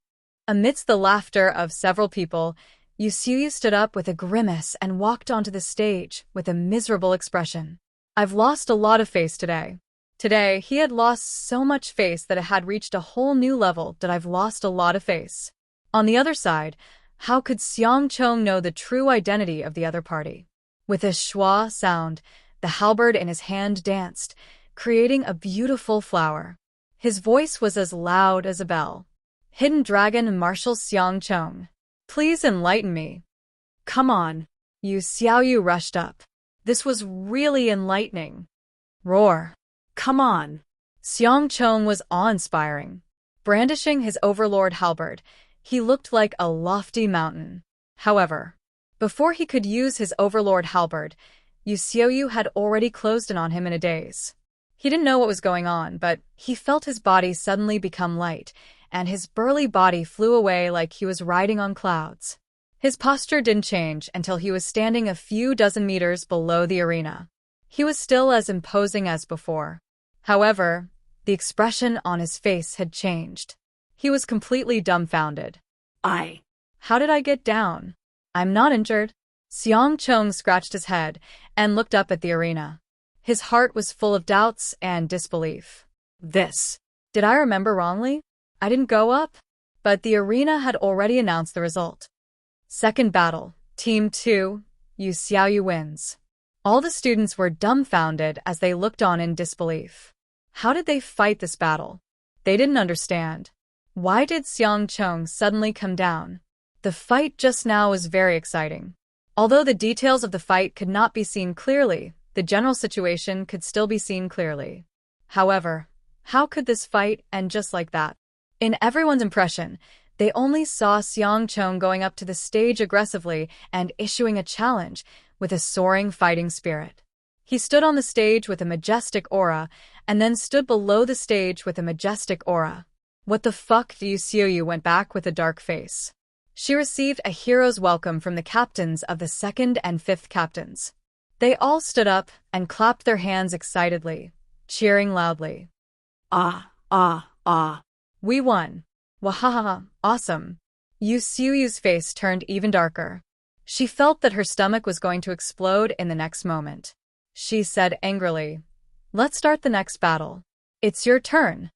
Amidst the laughter of several people, Yu Xiaoyu stood up with a grimace and walked onto the stage with a miserable expression. I've lost a lot of face today. Today, he had lost so much face that it had reached a whole new level that I've lost a lot of face. On the other side, how could Xiang Chong know the true identity of the other party? With a schwa sound, the halberd in his hand danced, creating a beautiful flower. His voice was as loud as a bell. Hidden Dragon Marshal Xiang Chong. Please enlighten me. Come on. Yu Xiaoyu rushed up. This was really enlightening. Roar. Come on. Xiang Chong was awe-inspiring. Brandishing his overlord halberd, he looked like a lofty mountain. However, before he could use his overlord halberd, Yu Xiaoyu had already closed in on him in a daze. He didn't know what was going on, but he felt his body suddenly become light, and his burly body flew away like he was riding on clouds. His posture didn't change until he was standing a few dozen meters below the arena. He was still as imposing as before. However, the expression on his face had changed. He was completely dumbfounded. How did I get down? I'm not injured. Xiang Chong scratched his head and looked up at the arena. His heart was full of doubts and disbelief. Did I remember wrongly? I didn't go up? But the arena had already announced the result. Second battle, Team 2, Yu Xiaoyu wins. All the students were dumbfounded as they looked on in disbelief. How did they fight this battle? They didn't understand. Why did Xiang Chong suddenly come down? The fight just now was very exciting. Although the details of the fight could not be seen clearly, the general situation could still be seen clearly. However, how could this fight end just like that? In everyone's impression, they only saw Xiang Chong going up to the stage aggressively and issuing a challenge with a soaring fighting spirit. He stood on the stage with a majestic aura, and then stood below the stage with a majestic aura. What the fuck? Yu Xiuyu went back with a dark face. She received a hero's welcome from the captains of the 2nd and 5th captains. They all stood up and clapped their hands excitedly, cheering loudly. Ah, ah, ah. We won. Wahaha, awesome. Yu Xiuyu's face turned even darker. She felt that her stomach was going to explode in the next moment. She said angrily, "Let's start the next battle. It's your turn."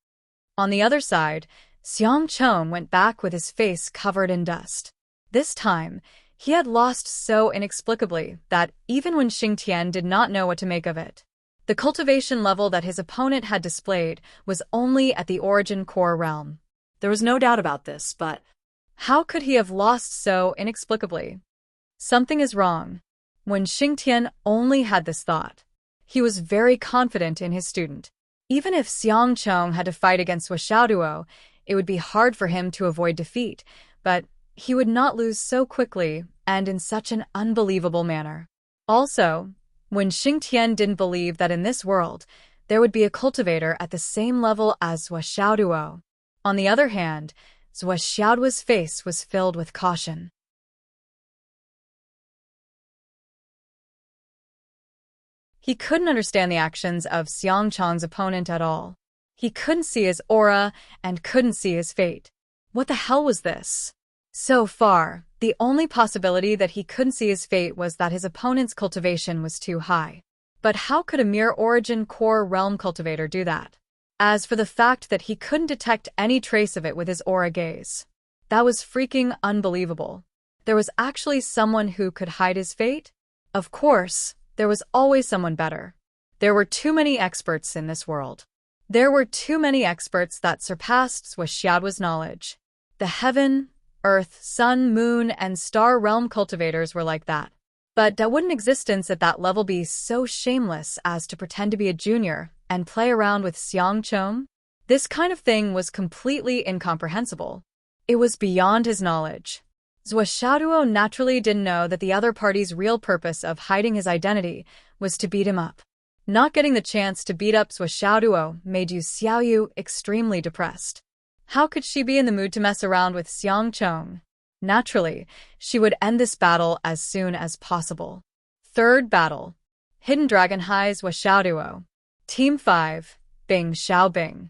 On the other side, Xiang Chong went back with his face covered in dust. This time, he had lost so inexplicably that even when Xingtian did not know what to make of it. The cultivation level that his opponent had displayed was only at the origin core realm. There was no doubt about this, but how could he have lost so inexplicably? Something is wrong. When Xingtian only had this thought, he was very confident in his student. Even if Xiang Chong had to fight against Xiaoduo, it would be hard for him to avoid defeat, but he would not lose so quickly and in such an unbelievable manner. Also, when Xingtian didn't believe that in this world, there would be a cultivator at the same level as Xiaoduo. On the other hand, Xiaoduo's face was filled with caution. He couldn't understand the actions of Xiang Chong's opponent at all. He couldn't see his aura and couldn't see his fate. What the hell was this? So far, the only possibility that he couldn't see his fate was that his opponent's cultivation was too high. But how could a mere origin core realm cultivator do that? As for the fact that he couldn't detect any trace of it with his aura gaze, that was freaking unbelievable. There was actually someone who could hide his fate? Of course, there was always someone better. There were too many experts in this world. There were too many experts that surpassed Xiaoduo's knowledge. The heaven, earth, sun, moon, and star realm cultivators were like that. But wouldn't existence at that level be so shameless as to pretend to be a junior and play around with Xiang Chong? This kind of thing was completely incomprehensible. It was beyond his knowledge. Xiaoduo naturally didn't know that the other party's real purpose of hiding his identity was to beat him up. Not getting the chance to beat up Xiaoduo made Yu Xiuyu extremely depressed. How could she be in the mood to mess around with Xiang Chong? Naturally, she would end this battle as soon as possible. Third battle. Hidden Dragon High's Xiaoduo. Team 5, Bing Xiaobing.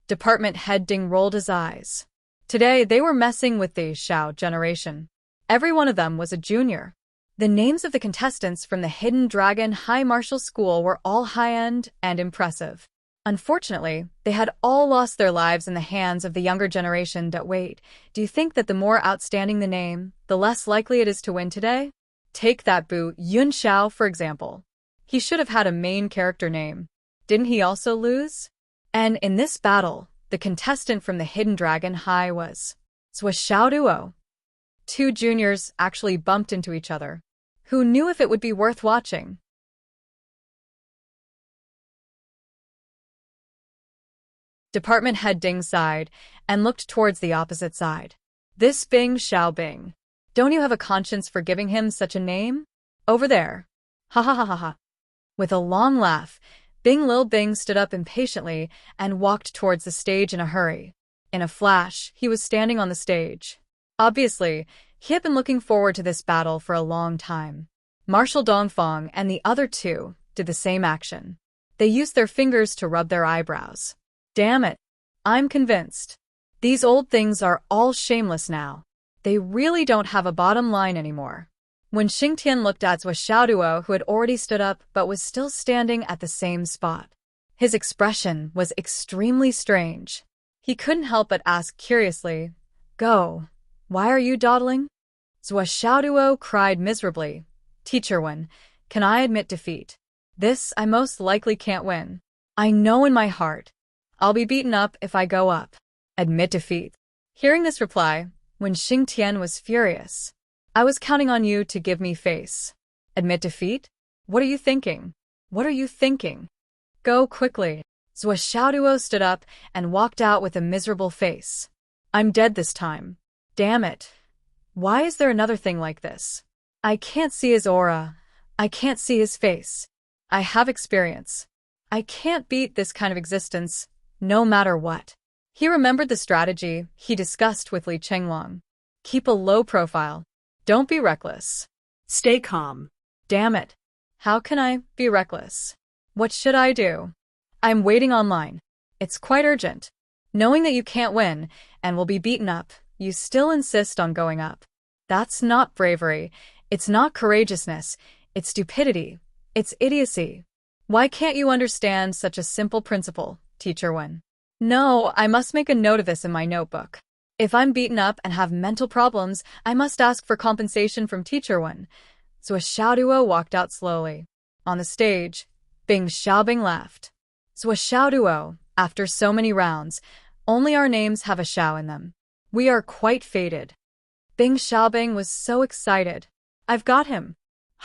Department head Ding rolled his eyes. Today they were messing with the Xiao generation. Every one of them was a junior. The names of the contestants from the Hidden Dragon High Martial School were all high-end and impressive. Unfortunately, they had all lost their lives in the hands of the younger generation. Wait, do you think that the more outstanding the name, the less likely it is to win today? Take that Bu Yunxiao, for example. He should have had a main character name. Didn't he also lose? And in this battle, the contestant from the Hidden Dragon High was Xiaoduo. Two juniors actually bumped into each other. Who knew if it would be worth watching? Department head Ding sighed and looked towards the opposite side. This Bing Xiaobing. Don't you have a conscience for giving him such a name? Over there. Ha ha ha ha ha. With a long laugh, Lil Bing stood up impatiently and walked towards the stage in a hurry. In a flash, he was standing on the stage. Obviously, he had been looking forward to this battle for a long time. Marshal Dongfang and the other two did the same action. They used their fingers to rub their eyebrows. Damn it. I'm convinced. These old things are all shameless now. They really don't have a bottom line anymore. When Xingtian looked at Xiaoduo, who had already stood up but was still standing at the same spot, his expression was extremely strange. He couldn't help but ask curiously, "Go. Why are you dawdling?" Xiaoduo cried miserably, "Teacher Wen, can I admit defeat? This I most likely can't win. I know in my heart. I'll be beaten up if I go up. Admit defeat. Hearing this reply, Wen Xingtian was furious. I was counting on you to give me face. Admit defeat? What are you thinking? What are you thinking? Go quickly. Zhou Xiaoduo stood up and walked out with a miserable face. I'm dead this time. Damn it. Why is there another thing like this? I can't see his aura. I can't see his face. I have experience. I can't beat this kind of existence, no matter what. He remembered the strategy he discussed with Li Chenglong. Keep a low profile. Don't be reckless. Stay calm. Damn it. How can I be reckless? What should I do? I'm waiting online. It's quite urgent. Knowing that you can't win and will be beaten up, you still insist on going up. That's not bravery. It's not courageousness. It's stupidity. It's idiocy. Why can't you understand such a simple principle, Teacher Wen? No, I must make a note of this in my notebook. If I'm beaten up and have mental problems, I must ask for compensation from Teacher Wen. So a Xiaoduo walked out slowly. On the stage, Bing Xiaobing laughed. So a Xiaoduo, after so many rounds, only our names have a Xiao in them. We are quite fated. Bing Xiaobing was so excited. I've got him.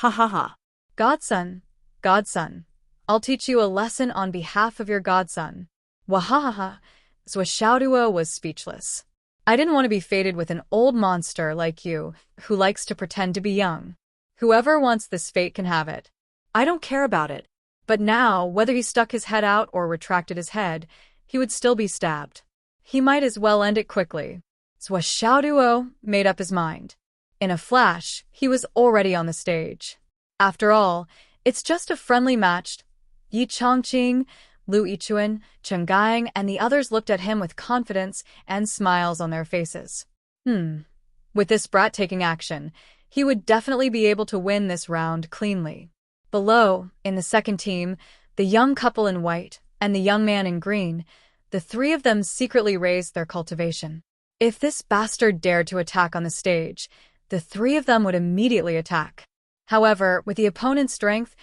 Ha ha ha. Godson, godson, I'll teach you a lesson on behalf of your godson. Wahahaha. So a Xiaoduo was speechless. I didn't want to be fated with an old monster like you, who likes to pretend to be young. Whoever wants this fate can have it. I don't care about it. But now, whether he stuck his head out or retracted his head, he would still be stabbed. He might as well end it quickly. So a Xiaoduo made up his mind. In a flash, he was already on the stage. After all, it's just a friendly match. Yi Chongqing, Lu Yichuan, Chen Gaing, and the others looked at him with confidence and smiles on their faces. With this brat taking action, he would definitely be able to win this round cleanly. Below, in the second team, the young couple in white and the young man in green, the three of them secretly raised their cultivation. If this bastard dared to attack on the stage, the three of them would immediately attack. However, with the opponent's strength,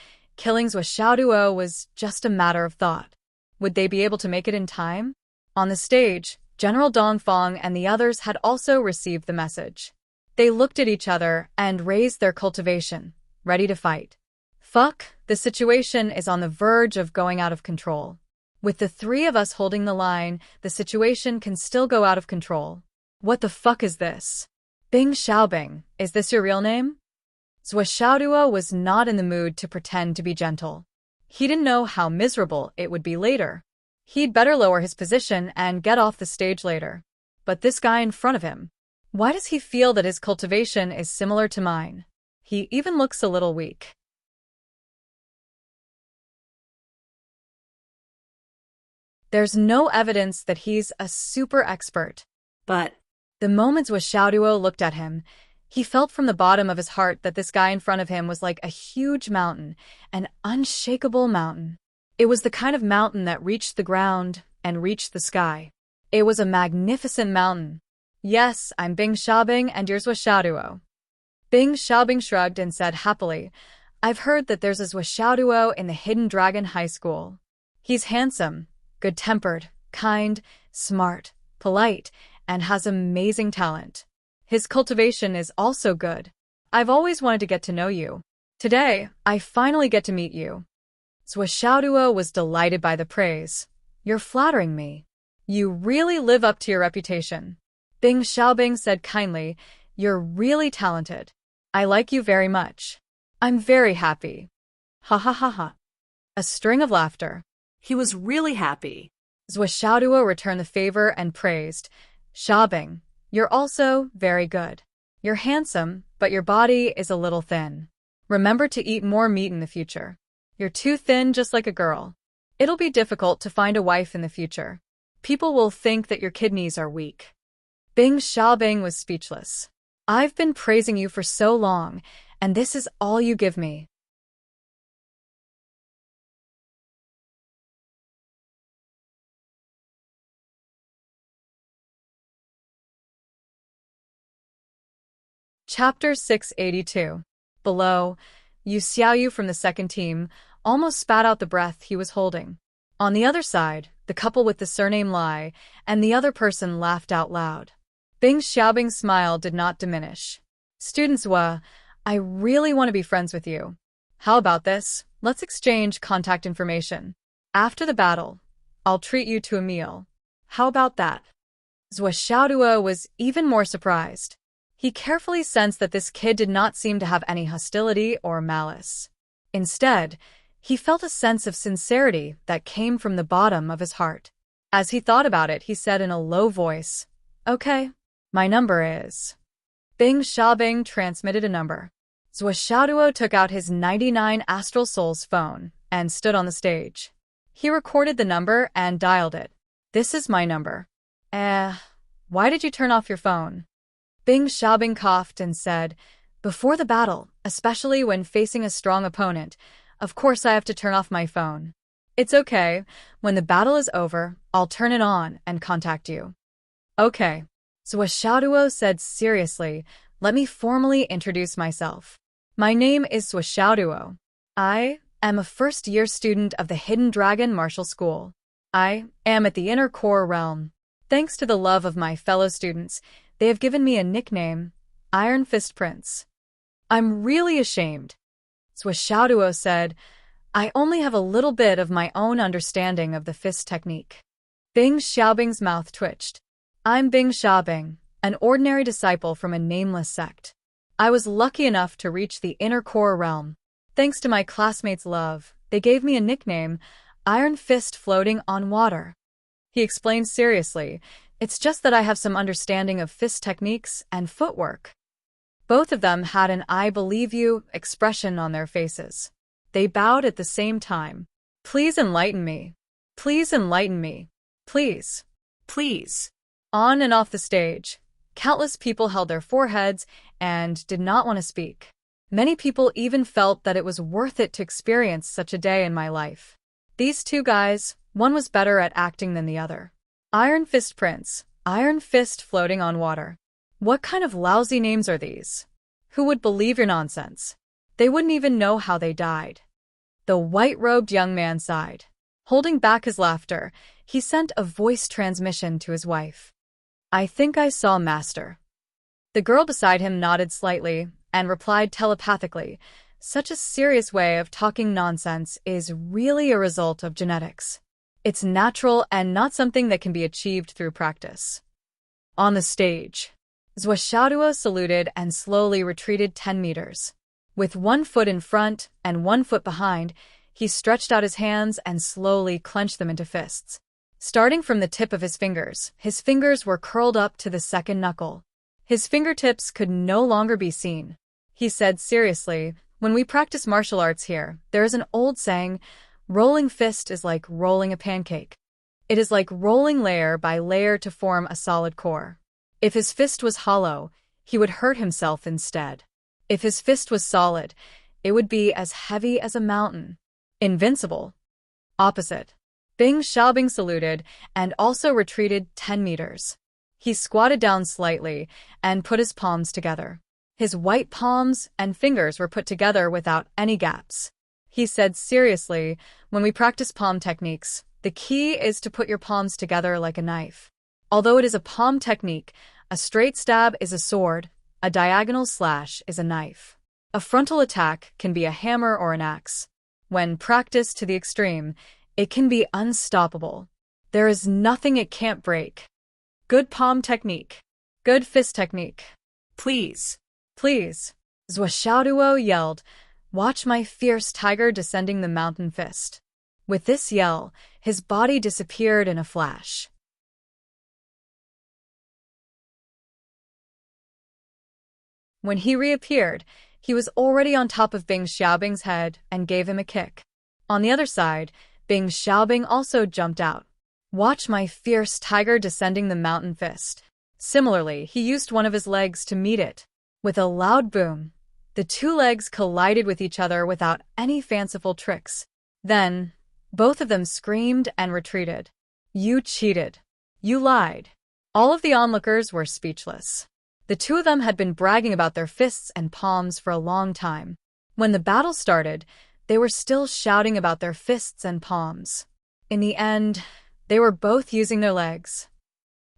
killing Zhou Xiaoduo was just a matter of thought. Would they be able to make it in time? On the stage, General Dongfang and the others had also received the message. They looked at each other and raised their cultivation, ready to fight. Fuck, the situation is on the verge of going out of control. With the three of us holding the line, the situation can still go out of control. What the fuck is this? Bing Xiaobing, is this your real name? Zhou Xiaoduo was not in the mood to pretend to be gentle. He didn't know how miserable it would be later. He'd better lower his position and get off the stage later. But this guy in front of him, why does he feel that his cultivation is similar to mine? He even looks a little weak. There's no evidence that he's a super expert. But the moment Zhou Xiaoduo looked at him, he felt from the bottom of his heart that this guy in front of him was like a huge mountain, an unshakable mountain. It was the kind of mountain that reached the ground and reached the sky. It was a magnificent mountain. Yes, I'm Bing Xiaobing and you're Zhou Xiaoduo. Bing Xiaobing shrugged and said happily, I've heard that there's a Zhou Xiaoduo in the Hidden Dragon High School. He's handsome, good-tempered, kind, smart, polite, and has amazing talent. His cultivation is also good. I've always wanted to get to know you. Today, I finally get to meet you. Zhou Xiaoduo was delighted by the praise. You're flattering me. You really live up to your reputation. Bing Xiaobing said kindly, you're really talented. I like you very much. I'm very happy. Ha ha ha ha. A string of laughter. he was really happy. Zhou Xiaoduo returned the favor and praised, Xiaobing, you're also very good. You're handsome, but your body is a little thin. Remember to eat more meat in the future. You're too thin just like a girl. It'll be difficult to find a wife in the future. People will think that your kidneys are weak. Bing Xiaobing was speechless. I've been praising you for so long, and this is all you give me. Chapter 682. Below, Yu Xiaoyu from the second team almost spat out the breath he was holding. On the other side, the couple with the surname Lai and the other person laughed out loud. Bing Xiaobing's smile did not diminish. Students I really want to be friends with you. How about this? Let's exchange contact information. After the battle, I'll treat you to a meal. How about that? Zhou Xiaoduo was even more surprised. He carefully sensed that this kid did not seem to have any hostility or malice. Instead, he felt a sense of sincerity that came from the bottom of his heart. As he thought about it, he said in a low voice, "Okay, my number is..." Bing Xiaobing transmitted a number. Zhou Xiaoduo took out his 99 Astral Souls phone and stood on the stage. He recorded the number and dialed it. "This is my number." Why did you turn off your phone?" Bing Xiaobing coughed and said, "Before the battle, especially when facing a strong opponent, of course I have to turn off my phone. It's okay. When the battle is over, I'll turn it on and contact you." "Okay." Zhou Xiaoduo said seriously, "Let me formally introduce myself. My name is Zhou Xiaoduo. I am a first-year student of the Hidden Dragon Martial School. I am at the Inner Core Realm. Thanks to the love of my fellow students, they have given me a nickname, Iron Fist Prince." "I'm really ashamed," Zhou Xiaoduo said. "I only have a little bit of my own understanding of the fist technique." Bing Xiaobing's mouth twitched. "I'm Bing Xiaobing, an ordinary disciple from a nameless sect. I was lucky enough to reach the Inner Core Realm. Thanks to my classmates' love, they gave me a nickname, Iron Fist Floating on Water." He explained seriously, "It's just that I have some understanding of fist techniques and footwork." Both of them had an "I believe you" expression on their faces. They bowed at the same time. "Please enlighten me. Please enlighten me. Please. Please." On and off the stage, countless people held their foreheads and did not want to speak. Many people even felt that it was worth it to experience such a day in my life. These two guys, one was better at acting than the other. Iron Fist Prince, Iron Fist Floating on Water. What kind of lousy names are these? Who would believe your nonsense? They wouldn't even know how they died." The white-robed young man sighed. Holding back his laughter, he sent a voice transmission to his wife. "I think I saw Master." The girl beside him nodded slightly and replied telepathically, "Such a serious way of talking nonsense is really a result of genetics. It's natural and not something that can be achieved through practice." On the stage, Zhou Xiaoduo saluted and slowly retreated 10 meters. With one foot in front and one foot behind, he stretched out his hands and slowly clenched them into fists. Starting from the tip of his fingers were curled up to the second knuckle. His fingertips could no longer be seen. He said seriously, "When we practice martial arts here, there is an old saying, rolling fist is like rolling a pancake. It is like rolling layer by layer to form a solid core. If his fist was hollow, he would hurt himself instead. If his fist was solid, it would be as heavy as a mountain. Invincible." Opposite. Bing Xiaobing saluted and also retreated 10 meters. He squatted down slightly and put his palms together. His white palms and fingers were put together without any gaps. He said seriously, "When we practice palm techniques, the key is to put your palms together like a knife. Although it is a palm technique, a straight stab is a sword, a diagonal slash is a knife. A frontal attack can be a hammer or an axe. When practiced to the extreme, it can be unstoppable. There is nothing it can't break. Good palm technique. Good fist technique. Please. Please." Zhou Xiaoduo yelled, "Watch my fierce tiger descending the mountain fist." With this yell, his body disappeared in a flash. When he reappeared, he was already on top of Bing Xiaobing's head and gave him a kick. On the other side, Bing Xiaobing also jumped out. "Watch my fierce tiger descending the mountain fist." Similarly, he used one of his legs to meet it. With a loud boom, the two legs collided with each other without any fanciful tricks. Then, both of them screamed and retreated. "You cheated. You lied." All of the onlookers were speechless. The two of them had been bragging about their fists and palms for a long time. When the battle started, they were still shouting about their fists and palms. In the end, they were both using their legs.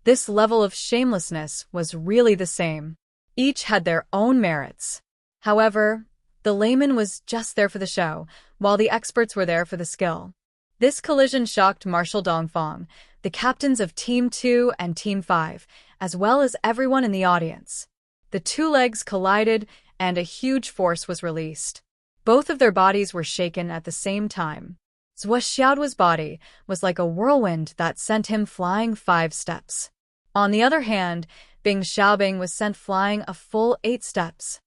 This level of shamelessness was really the same. Each had their own merits. However, the layman was just there for the show, while the experts were there for the skill. This collision shocked Marshal Dongfang, the captains of Team 2 and Team 5, as well as everyone in the audience. The two legs collided, and a huge force was released. Both of their bodies were shaken at the same time. Zhuo Xiaoduo's body was like a whirlwind that sent him flying 5 steps. On the other hand, Bing Xiaobing was sent flying a full 8 steps.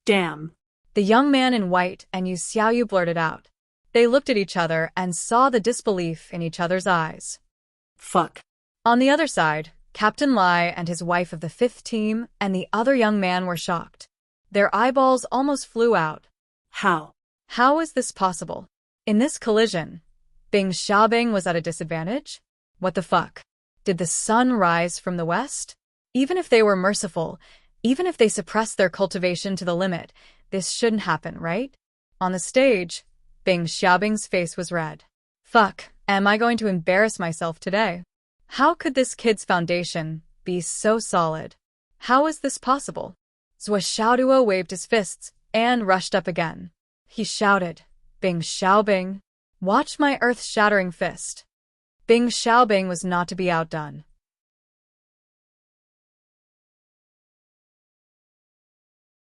Damn. The young man in white and Yu Xiaoyu blurted out. They looked at each other and saw the disbelief in each other's eyes. Fuck. On the other side, Captain Lai and his wife of the 5th team and the other young man were shocked. Their eyeballs almost flew out. How? How is this possible? In this collision, Bing Xiaobing was at a disadvantage? What the fuck? Did the sun rise from the west? Even if they were merciful, even if they suppressed their cultivation to the limit, this shouldn't happen, right? On the stage, Bing Xiaobing's face was red. Fuck, am I going to embarrass myself today? How could this kid's foundation be so solid? How is this possible? Zhuo Xiaoduo waved his fists and rushed up again. He shouted, Bing Xiaobing, watch my earth-shattering fist. Bing Xiaobing was not to be outdone.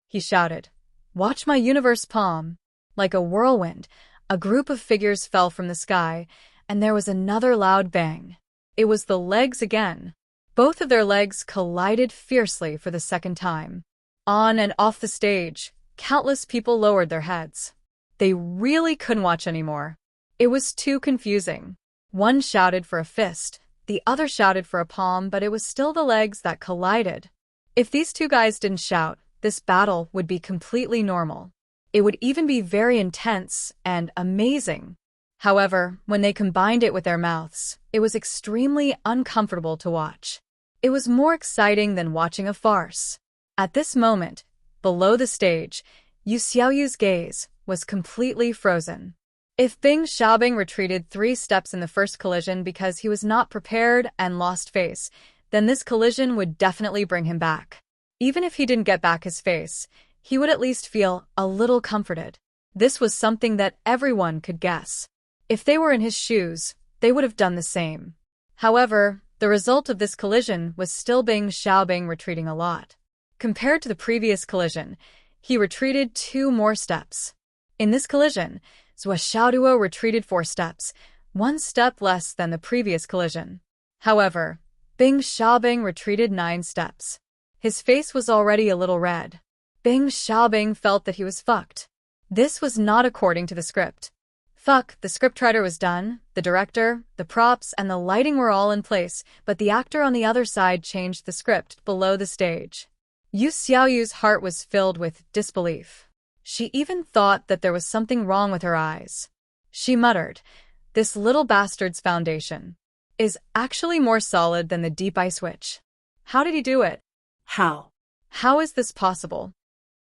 He shouted, watch my universe palm. Like a whirlwind, a group of figures fell from the sky, and there was another loud bang. It was the legs again. Both of their legs collided fiercely for the second time. On and off the stage, countless people lowered their heads. They really couldn't watch anymore. It was too confusing. One shouted for a fist, the other shouted for a palm, but it was still the legs that collided. If these two guys didn't shout, this battle would be completely normal. It would even be very intense and amazing. However, when they combined it with their mouths, it was extremely uncomfortable to watch. It was more exciting than watching a farce. At this moment, below the stage, Yu Xiaoyu's gaze was completely frozen. If Bing Xiaobing retreated 3 steps in the first collision because he was not prepared and lost face, then this collision would definitely bring him back. Even if he didn't get back his face, he would at least feel a little comforted. This was something that everyone could guess. If they were in his shoes, they would have done the same. However, the result of this collision was still Bing Xiaobing retreating a lot. Compared to the previous collision, he retreated 2 more steps. In this collision, Zhuo Xiaoduo retreated 4 steps, 1 step less than the previous collision. However, Bing Xiaobing retreated 9 steps. His face was already a little red. Bing Xiaobing felt that he was fucked. This was not according to the script. Fuck, the scriptwriter was done, the director, the props, and the lighting were all in place, but the actor on the other side changed the script below the stage. Yu Xiaoyu's heart was filled with disbelief. She even thought that there was something wrong with her eyes. She muttered, this little bastard's foundation is actually more solid than the deep ice witch. How did he do it? How? How is this possible?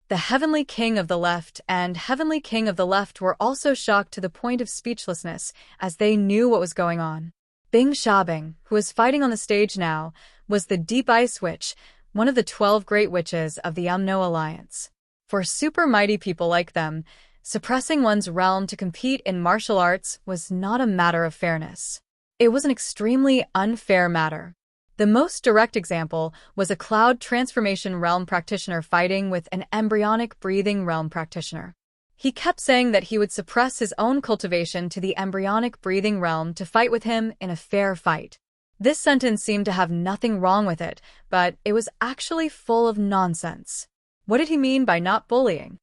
The Heavenly King of the Left and Heavenly King of the Left were also shocked to the point of speechlessness as they knew what was going on. Bing Xiaobing, who was fighting on the stage now, was the Deep Ice Witch, one of the 12 great witches of the Umno Alliance. For super mighty people like them, suppressing one's realm to compete in martial arts was not a matter of fairness. It was an extremely unfair matter. The most direct example was a cloud transformation realm practitioner fighting with an embryonic breathing realm practitioner. He kept saying that he would suppress his own cultivation to the embryonic breathing realm to fight with him in a fair fight. This sentence seemed to have nothing wrong with it, but it was actually full of nonsense. What did he mean by not bullying?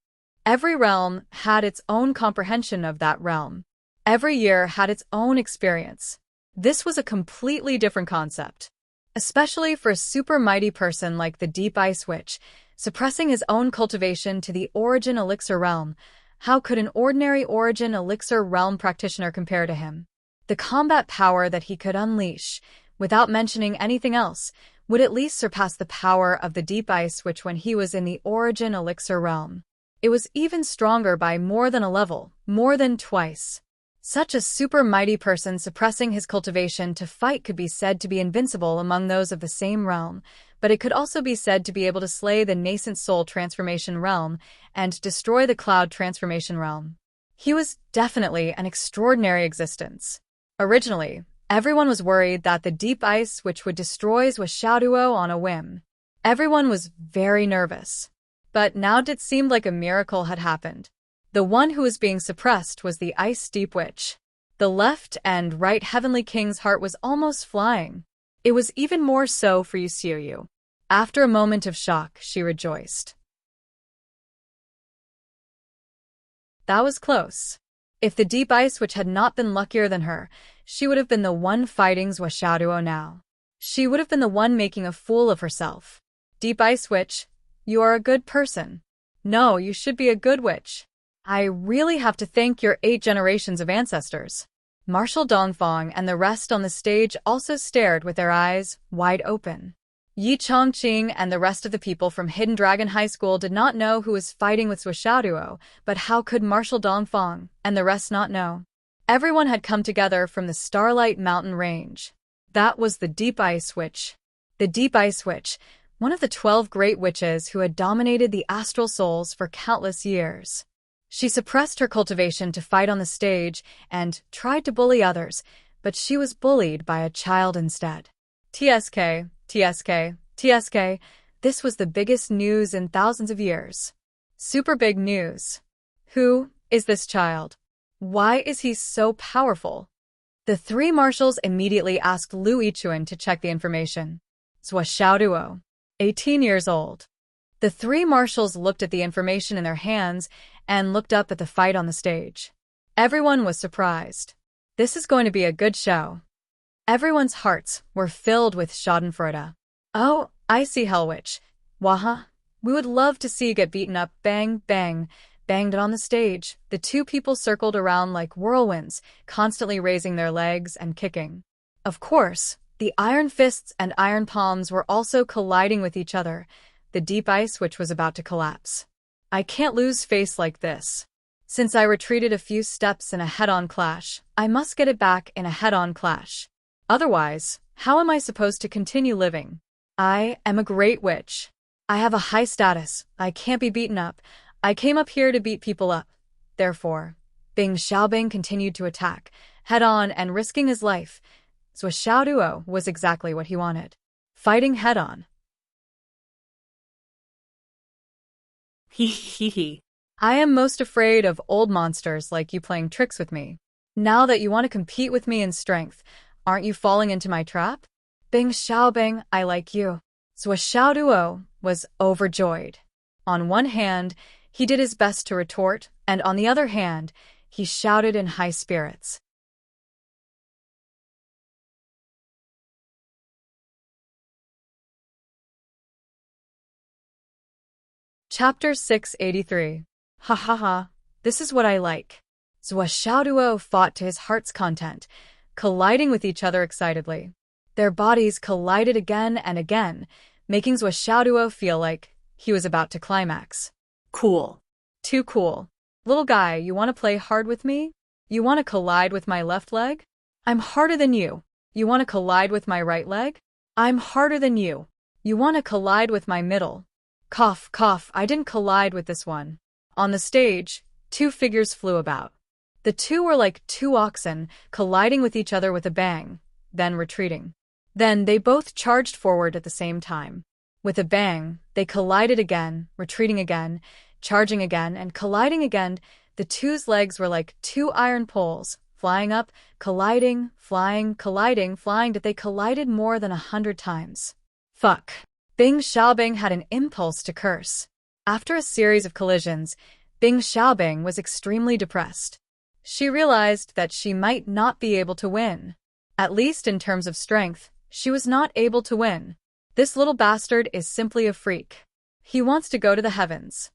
Every realm had its own comprehension of that realm. Every year had its own experience. This was a completely different concept. Especially for a super mighty person like the Deep Ice Witch, suppressing his own cultivation to the Origin Elixir realm, how could an ordinary Origin Elixir realm practitioner compare to him? The combat power that he could unleash, without mentioning anything else, would at least surpass the power of the Deep Ice Witch when he was in the Origin Elixir realm. It was even stronger by more than a level, more than twice. Such a super mighty person suppressing his cultivation to fight could be said to be invincible among those of the same realm, but it could also be said to be able to slay the nascent soul transformation realm and destroy the cloud transformation realm. He was definitely an extraordinary existence. Originally, everyone was worried that the deep ice which would destroy Xiaoduo on a whim. Everyone was very nervous. But now it seemed like a miracle had happened. The one who was being suppressed was the Ice Deep Witch. The left and right Heavenly King's heart was almost flying. It was even more so for Yu. After a moment of shock, she rejoiced. That was close. If the Deep Ice Witch had not been luckier than her, she would have been the one fighting Xiaoduo now. She would have been the one making a fool of herself. Deep Ice Witch, you are a good person. No, you should be a good witch. I really have to thank your 8 generations of ancestors. Marshal Dongfang and the rest on the stage also stared with their eyes wide open. Yi Chongqing and the rest of the people from Hidden Dragon High School did not know who was fighting with Xiaoduo, but how could Marshal Dongfang and the rest not know? Everyone had come together from the Starlight Mountain Range. That was the Deep Ice Witch. The Deep Ice Witch, one of the 12 great witches who had dominated the astral souls for countless years. She suppressed her cultivation to fight on the stage and tried to bully others, but she was bullied by a child instead. TSK, this was the biggest news in thousands of years. Super big news. Who is this child? Why is he so powerful? The 3 marshals immediately asked Lu Yichuan to check the information. Xiaoduo, 18 years old. The 3 marshals looked at the information in their hands and looked up at the fight on the stage. Everyone was surprised. This is going to be a good show. Everyone's hearts were filled with schadenfreude. Oh, I see, Hellwitch. Waha. We would love to see you get beaten up. Bang, bang, banged it on the stage. The 2 people circled around like whirlwinds, constantly raising their legs and kicking. Of course, the iron fists and iron palms were also colliding with each other. The Deep Ice Witch was about to collapse. I can't lose face like this. Since I retreated a few steps in a head-on clash, I must get it back in a head-on clash. Otherwise, how am I supposed to continue living? I am a great witch. I have a high status. I can't be beaten up. I came up here to beat people up. Therefore, Bing Xiaobing continued to attack, head-on and risking his life. Xiaoduo was exactly what he wanted. Fighting head-on. He. I am most afraid of old monsters like you playing tricks with me. Now that you want to compete with me in strength, aren't you falling into my trap? Bing Xiaobing, I like you. Xiaoduo was overjoyed. On one hand, he did his best to retort, and on the other hand, he shouted in high spirits. Chapter 683. Ha ha ha, this is what I like. Xiaoduo fought to his heart's content, colliding with each other excitedly. Their bodies collided again and again, making Xiaoduo feel like he was about to climax. Cool. Too cool. Little guy, you want to play hard with me? You want to collide with my left leg? I'm harder than you. You want to collide with my right leg? I'm harder than you. You want to collide with my middle? Cough, cough, I didn't collide with this one. On the stage, 2 figures flew about. The 2 were like 2 oxen, colliding with each other with a bang, then retreating. Then they both charged forward at the same time. With a bang, they collided again, retreating again, charging again, and colliding again. The 2's legs were like 2 iron poles, flying up, colliding, flying, colliding, flying, that they collided more than 100 times. Fuck. Bing Xiaobing had an impulse to curse. After a series of collisions, Bing Xiaobing was extremely depressed. She realized that she might not be able to win. At least in terms of strength, she was not able to win. This little bastard is simply a freak. He wants to go to the heavens.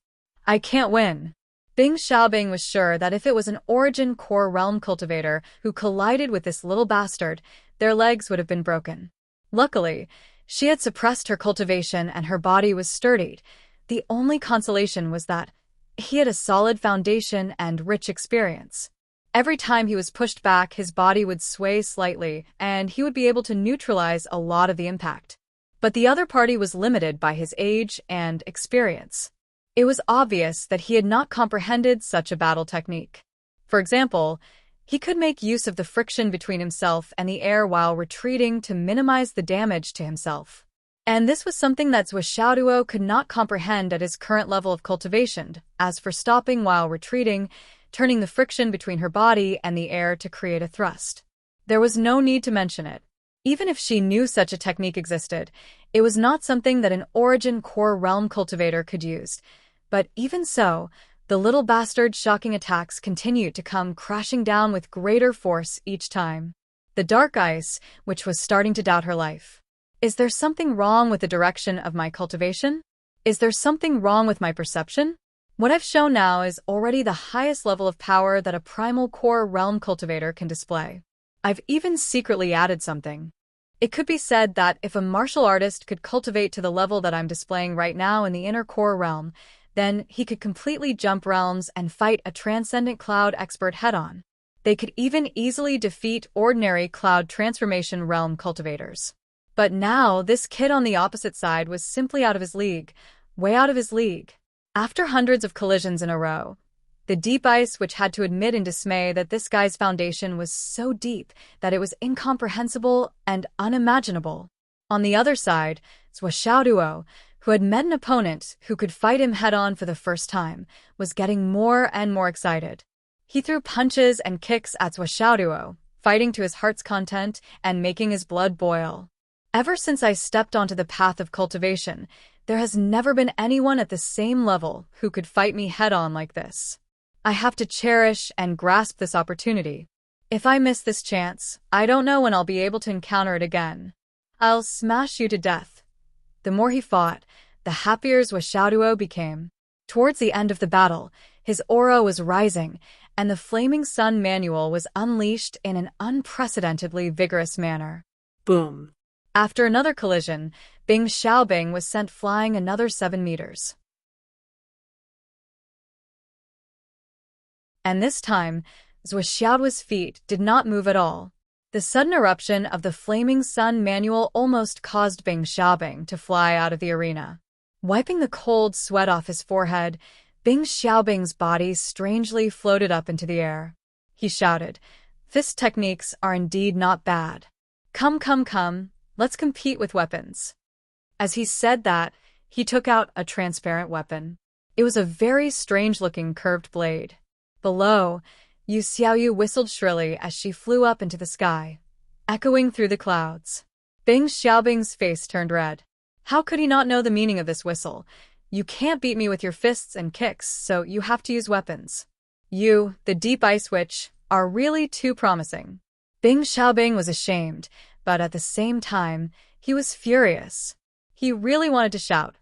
I can't win. Bing Xiaobing was sure that if it was an Origin Core Realm cultivator who collided with this little bastard, their legs would have been broken. Luckily, she had suppressed her cultivation and her body was sturdy. The only consolation was that he had a solid foundation and rich experience. Every time he was pushed back, his body would sway slightly, and he would be able to neutralize a lot of the impact. But the other party was limited by his age and experience. It was obvious that he had not comprehended such a battle technique. For example, he could make use of the friction between himself and the air while retreating to minimize the damage to himself. And this was something that Xiaoduo could not comprehend at his current level of cultivation. As for stopping while retreating, turning the friction between her body and the air to create a thrust, there was no need to mention it. Even if she knew such a technique existed, it was not something that an Origin Core Realm cultivator could use. But even so, the little bastard's shocking attacks continued to come crashing down with greater force each time. The dark ice, which was starting to doubt her life. Is there something wrong with the direction of my cultivation? Is there something wrong with my perception? What I've shown now is already the highest level of power that a primal core realm cultivator can display. I've even secretly added something. It could be said that if a martial artist could cultivate to the level that I'm displaying right now in the inner core realm, then he could completely jump realms and fight a transcendent cloud expert head-on. They could even easily defeat ordinary cloud transformation realm cultivators. But now, this kid on the opposite side was simply out of his league, way out of his league. After hundreds of collisions in a row, the deep ice which had to admit in dismay that this guy's foundation was so deep that it was incomprehensible and unimaginable. On the other side, Xiaoduo, who had met an opponent who could fight him head-on for the first time, was getting more and more excited. He threw punches and kicks at Xiaoduo, fighting to his heart's content and making his blood boil. Ever since I stepped onto the path of cultivation, there has never been anyone at the same level who could fight me head-on like this. I have to cherish and grasp this opportunity. If I miss this chance, I don't know when I'll be able to encounter it again. I'll smash you to death. The more he fought, the happier Xiaoduo became. Towards the end of the battle, his aura was rising, and the Flaming Sun manual was unleashed in an unprecedentedly vigorous manner. Boom. After another collision, Bing Xiaobing was sent flying another 7 meters. And this time, Xiaoduo's feet did not move at all. The sudden eruption of the Flaming Sun manual almost caused Bing Xiaobing to fly out of the arena. Wiping the cold sweat off his forehead, Bing Xiaobing's body strangely floated up into the air. He shouted, "Fist techniques are indeed not bad. Come, come, come, let's compete with weapons." As he said that, he took out a transparent weapon. It was a very strange-looking curved blade. Below, Yu Xiaoyu whistled shrilly as she flew up into the sky, echoing through the clouds. Bing Xiaobing's face turned red. How could he not know the meaning of this whistle? You can't beat me with your fists and kicks, so you have to use weapons. You, the deep ice witch, are really too promising. Bing Xiaobing was ashamed, but at the same time, he was furious. He really wanted to shout,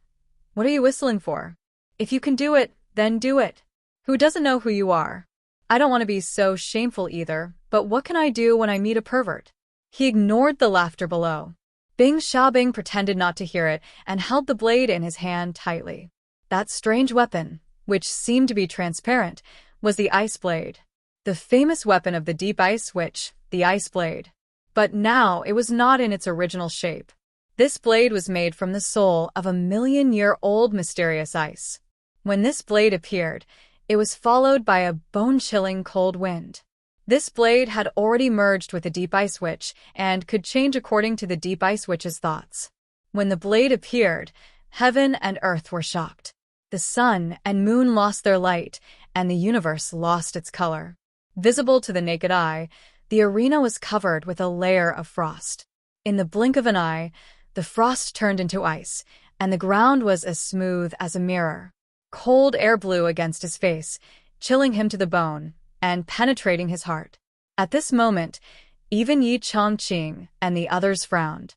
"What are you whistling for? If you can do it, then do it. Who doesn't know who you are? I don't want to be so shameful either, but what can I do when I meet a pervert?" He ignored the laughter below. Bing Xiaobing pretended not to hear it and held the blade in his hand tightly. That strange weapon, which seemed to be transparent, was the ice blade. The famous weapon of the deep ice witch, the ice blade. But now it was not in its original shape. This blade was made from the soul of a million-year-old mysterious ice. When this blade appeared, it was followed by a bone-chilling cold wind. This blade had already merged with the Deep Ice Witch and could change according to the Deep Ice Witch's thoughts. When the blade appeared, heaven and earth were shocked. The sun and moon lost their light, and the universe lost its color. Visible to the naked eye, the arena was covered with a layer of frost. In the blink of an eye, the frost turned into ice, and the ground was as smooth as a mirror. Cold air blew against his face, chilling him to the bone and penetrating his heart. At this moment, even Yi Chongqing and the others frowned.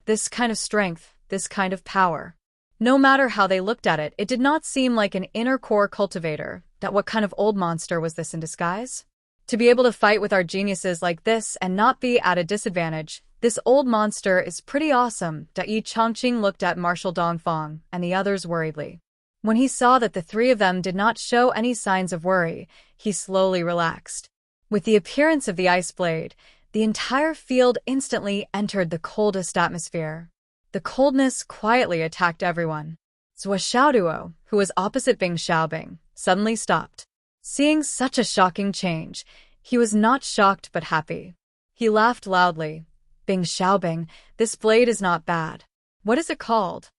This kind of strength, this kind of power. No matter how they looked at it, it did not seem like an inner core cultivator. That what kind of old monster was this in disguise? To be able to fight with our geniuses like this and not be at a disadvantage, this old monster is pretty awesome. Yi Chongqing looked at Marshal Dongfang and the others worriedly. When he saw that the three of them did not show any signs of worry, he slowly relaxed. With the appearance of the ice blade, the entire field instantly entered the coldest atmosphere. The coldness quietly attacked everyone. Zhou Xiaoduo, who was opposite Bing Xiaobing, suddenly stopped. Seeing such a shocking change, he was not shocked but happy. He laughed loudly. Bing Xiaobing, this blade is not bad. What is it called?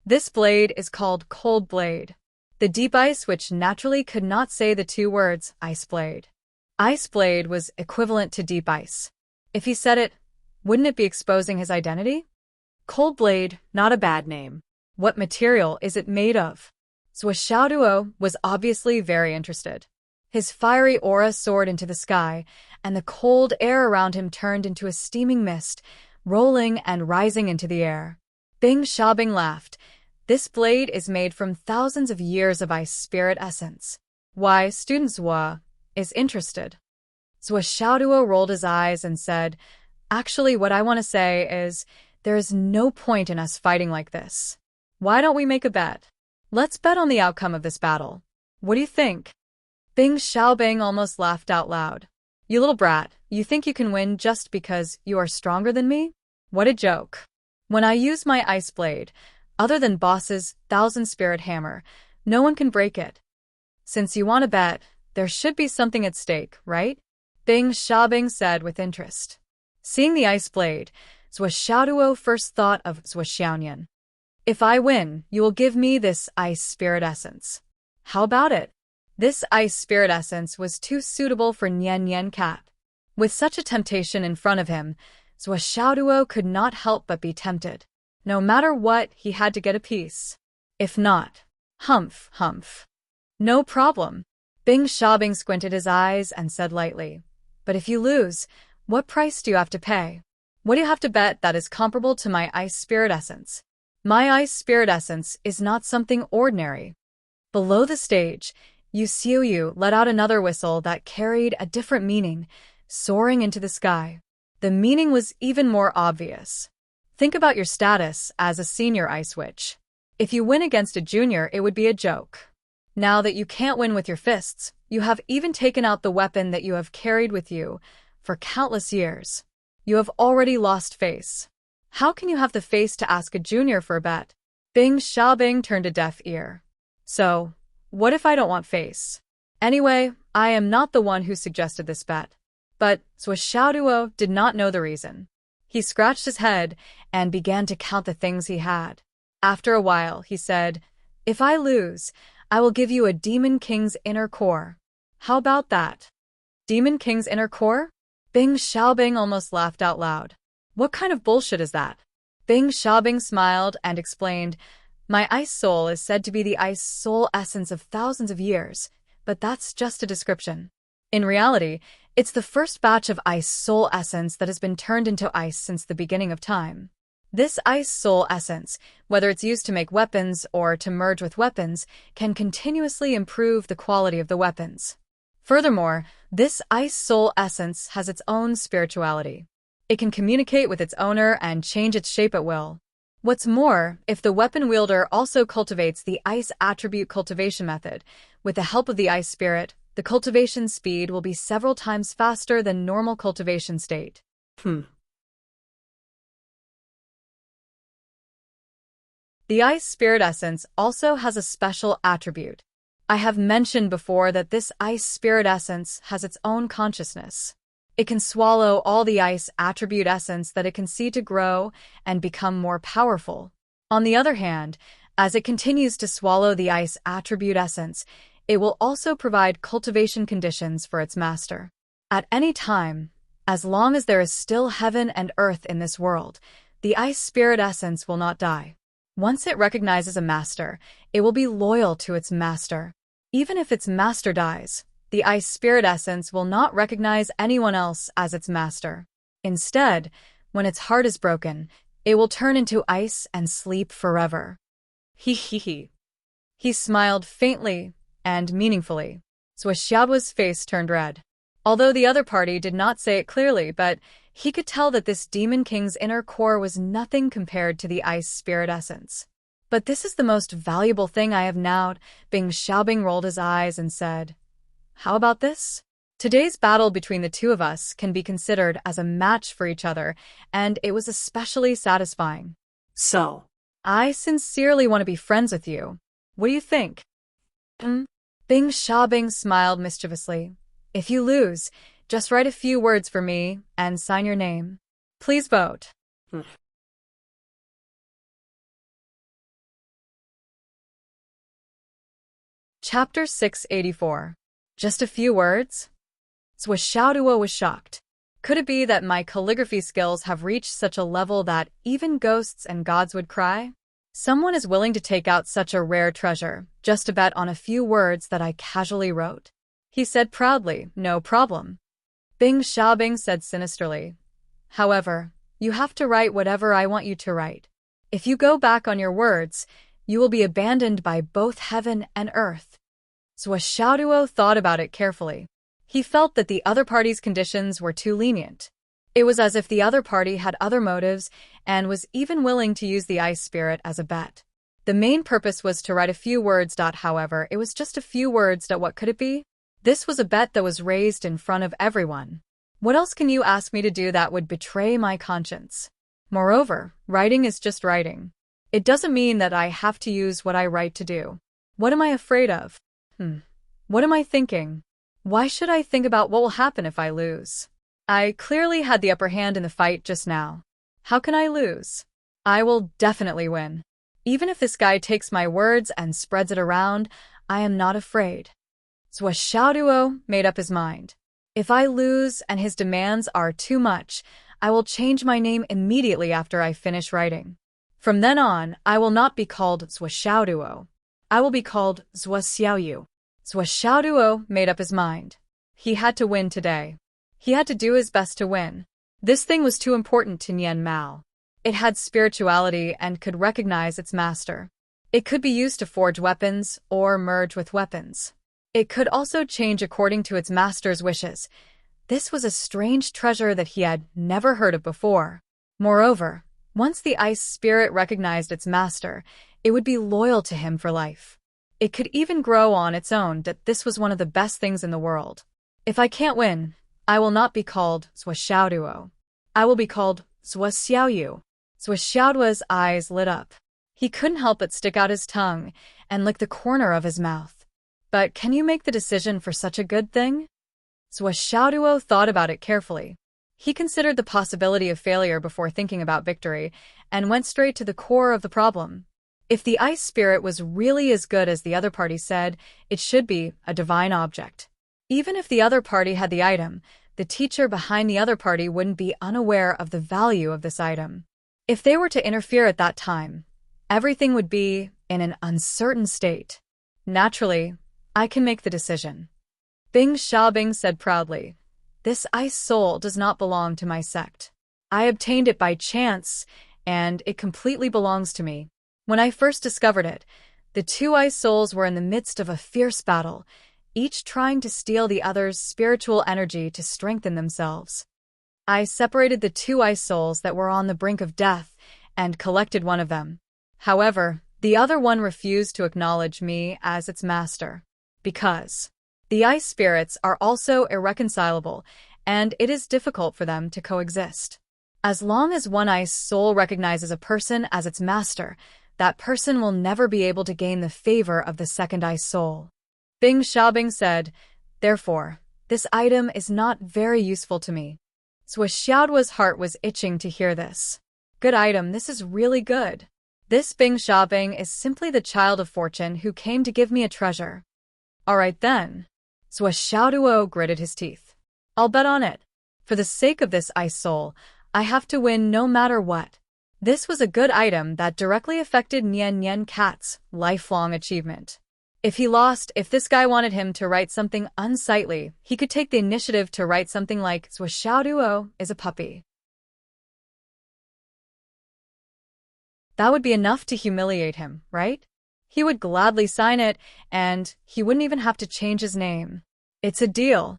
This blade is called Cold Blade. The deep ice which naturally could not say the two words, Ice Blade. Ice Blade was equivalent to deep ice. If he said it, wouldn't it be exposing his identity? Cold Blade, not a bad name. What material is it made of? Zhou Xiaoduo was obviously very interested. His fiery aura soared into the sky, and the cold air around him turned into a steaming mist, rolling and rising into the air. Bing Xiaobing laughed. This blade is made from thousands of years of ice spirit essence. Why, student Zhou is interested. Zhou Xiaoduo rolled his eyes and said, actually, what I want to say is, there is no point in us fighting like this. Why don't we make a bet? Let's bet on the outcome of this battle. What do you think? Bing Xiaobing almost laughed out loud. You little brat, you think you can win just because you are stronger than me? What a joke. When I use my ice blade, other than boss's 1,000-spirit hammer, no one can break it. Since you want to bet, there should be something at stake, right? Bing Xiaobing said with interest. Seeing the ice blade, Zhou Xiaoduo first thought of Zhou Xiaonian. If I win, you will give me this ice spirit essence. How about it? This ice spirit essence was too suitable for Nian Nian Cat. With such a temptation in front of him, Zhou Xiaoduo could not help but be tempted. No matter what, he had to get a piece. If not, humph, humph. No problem. Bing Xiaobing squinted his eyes and said lightly, but if you lose, what price do you have to pay? What do you have to bet that is comparable to my ice spirit essence? My ice spirit essence is not something ordinary. Below the stage, Yu Xiuyu let out another whistle that carried a different meaning, soaring into the sky. The meaning was even more obvious. Think about your status as a senior ice witch. If you win against a junior, it would be a joke. Now that you can't win with your fists, you have even taken out the weapon that you have carried with you for countless years. You have already lost face. How can you have the face to ask a junior for a bet? Bing Xiaobing turned a deaf ear. So, what if I don't want face? Anyway, I am not the one who suggested this bet. But Zhou Xiaoduo did not know the reason. He scratched his head and began to count the things he had. After a while, he said, if I lose, I will give you a Demon King's inner core. How about that? Demon King's inner core? Bing Xiaobing almost laughed out loud. What kind of bullshit is that? Bing Xiaobing smiled and explained, my ice soul is said to be the ice soul essence of thousands of years, but that's just a description. In reality, it's the first batch of ice soul essence that has been turned into ice since the beginning of time. This ice soul essence, whether it's used to make weapons or to merge with weapons, can continuously improve the quality of the weapons. Furthermore, this ice soul essence has its own spirituality. It can communicate with its owner and change its shape at will. What's more, if the weapon wielder also cultivates the ice attribute cultivation method, with the help of the ice spirit, the cultivation speed will be several times faster than normal cultivation state. The ice spirit essence also has a special attribute. I have mentioned before that this ice spirit essence has its own consciousness. It can swallow all the ice attribute essence that it can see to grow and become more powerful. On the other hand, as it continues to swallow the ice attribute essence, it will also provide cultivation conditions for its master. At any time, as long as there is still heaven and earth in this world, the ice spirit essence will not die. Once it recognizes a master, it will be loyal to its master. Even if its master dies, the ice spirit essence will not recognize anyone else as its master. Instead, when its heart is broken, it will turn into ice and sleep forever. He smiled faintly and meaningfully. Zhou Xiaoduo's face turned red. Although the other party did not say it clearly, but he could tell that this Demon King's inner core was nothing compared to the ice spirit essence. But this is the most valuable thing I have now. Bing Xiaobing rolled his eyes and said, "How about this? Today's battle between the two of us can be considered as a match for each other, and it was especially satisfying. So, I sincerely want to be friends with you. What do you think?" Bing Xiaobing smiled mischievously. "If you lose, just write a few words for me and sign your name. Please vote." Chapter 684. Just a few words? Zhuo Xiaoduo was shocked. Could it be that my calligraphy skills have reached such a level that even ghosts and gods would cry? Someone is willing to take out such a rare treasure, just to bet on a few words that I casually wrote? He said proudly, "No problem." Bing Xiaobing said sinisterly, "However, you have to write whatever I want you to write. If you go back on your words, you will be abandoned by both heaven and earth." Zhuo Xiaoduo thought about it carefully. He felt that the other party's conditions were too lenient. It was as if the other party had other motives and was even willing to use the ice spirit as a bet. The main purpose was to write a few words. However, it was just a few words. What could it be? This was a bet that was raised in front of everyone. What else can you ask me to do that would betray my conscience? Moreover, writing is just writing. It doesn't mean that I have to use what I write to do. What am I afraid of? What am I thinking? Why should I think about what will happen if I lose? I clearly had the upper hand in the fight just now. How can I lose? I will definitely win. Even if this guy takes my words and spreads it around, I am not afraid. Zhuo Xiaoduo made up his mind. If I lose and his demands are too much, I will change my name immediately after I finish writing. From then on, I will not be called Zhuo Xiaoduo. I will be called Zhuo Xiaoyu. Zhuo Xiaoduo made up his mind. He had to win today. He had to do his best to win. This thing was too important to Nian Mao. It had spirituality and could recognize its master. It could be used to forge weapons or merge with weapons. It could also change according to its master's wishes. This was a strange treasure that he had never heard of before. Moreover, once the ice spirit recognized its master, it would be loyal to him for life. It could even grow on its own. That this was one of the best things in the world. If I can't win, I will not be called Zhuo Xiaoduo. I will be called Zhuo Xiaoyu. Zhuo Xiaoduo's eyes lit up. He couldn't help but stick out his tongue and lick the corner of his mouth. But can you make the decision for such a good thing? Zhuo Xiaoduo thought about it carefully. He considered the possibility of failure before thinking about victory and went straight to the core of the problem. If the ice spirit was really as good as the other party said, it should be a divine object. Even if the other party had the item, the teacher behind the other party wouldn't be unaware of the value of this item. If they were to interfere at that time, everything would be in an uncertain state. Naturally, I can make the decision. Bing Xiaobing said proudly, "This ice soul does not belong to my sect. I obtained it by chance, and it completely belongs to me. When I first discovered it, the two ice souls were in the midst of a fierce battle, each trying to steal the other's spiritual energy to strengthen themselves. I separated the two ice souls that were on the brink of death and collected one of them. However, the other one refused to acknowledge me as its master. Because the ice spirits are also irreconcilable, and it is difficult for them to coexist. As long as one ice soul recognizes a person as its master, that person will never be able to gain the favor of the second ice soul." Bing Xiaobing said, "Therefore, this item is not very useful to me." Zhuo Xiaoduo's heart was itching to hear this. Good item, this is really good. This Bing Xiaobing is simply the child of fortune who came to give me a treasure. All right then. Zhuo Xiaoduo gritted his teeth. I'll bet on it. For the sake of this ice soul, I have to win no matter what. This was a good item that directly affected Nian Cat's lifelong achievement. If he lost, if this guy wanted him to write something unsightly, he could take the initiative to write something like Zhuo Xiaoduo is a puppy. That would be enough to humiliate him, right? He would gladly sign it, and he wouldn't even have to change his name. It's a deal.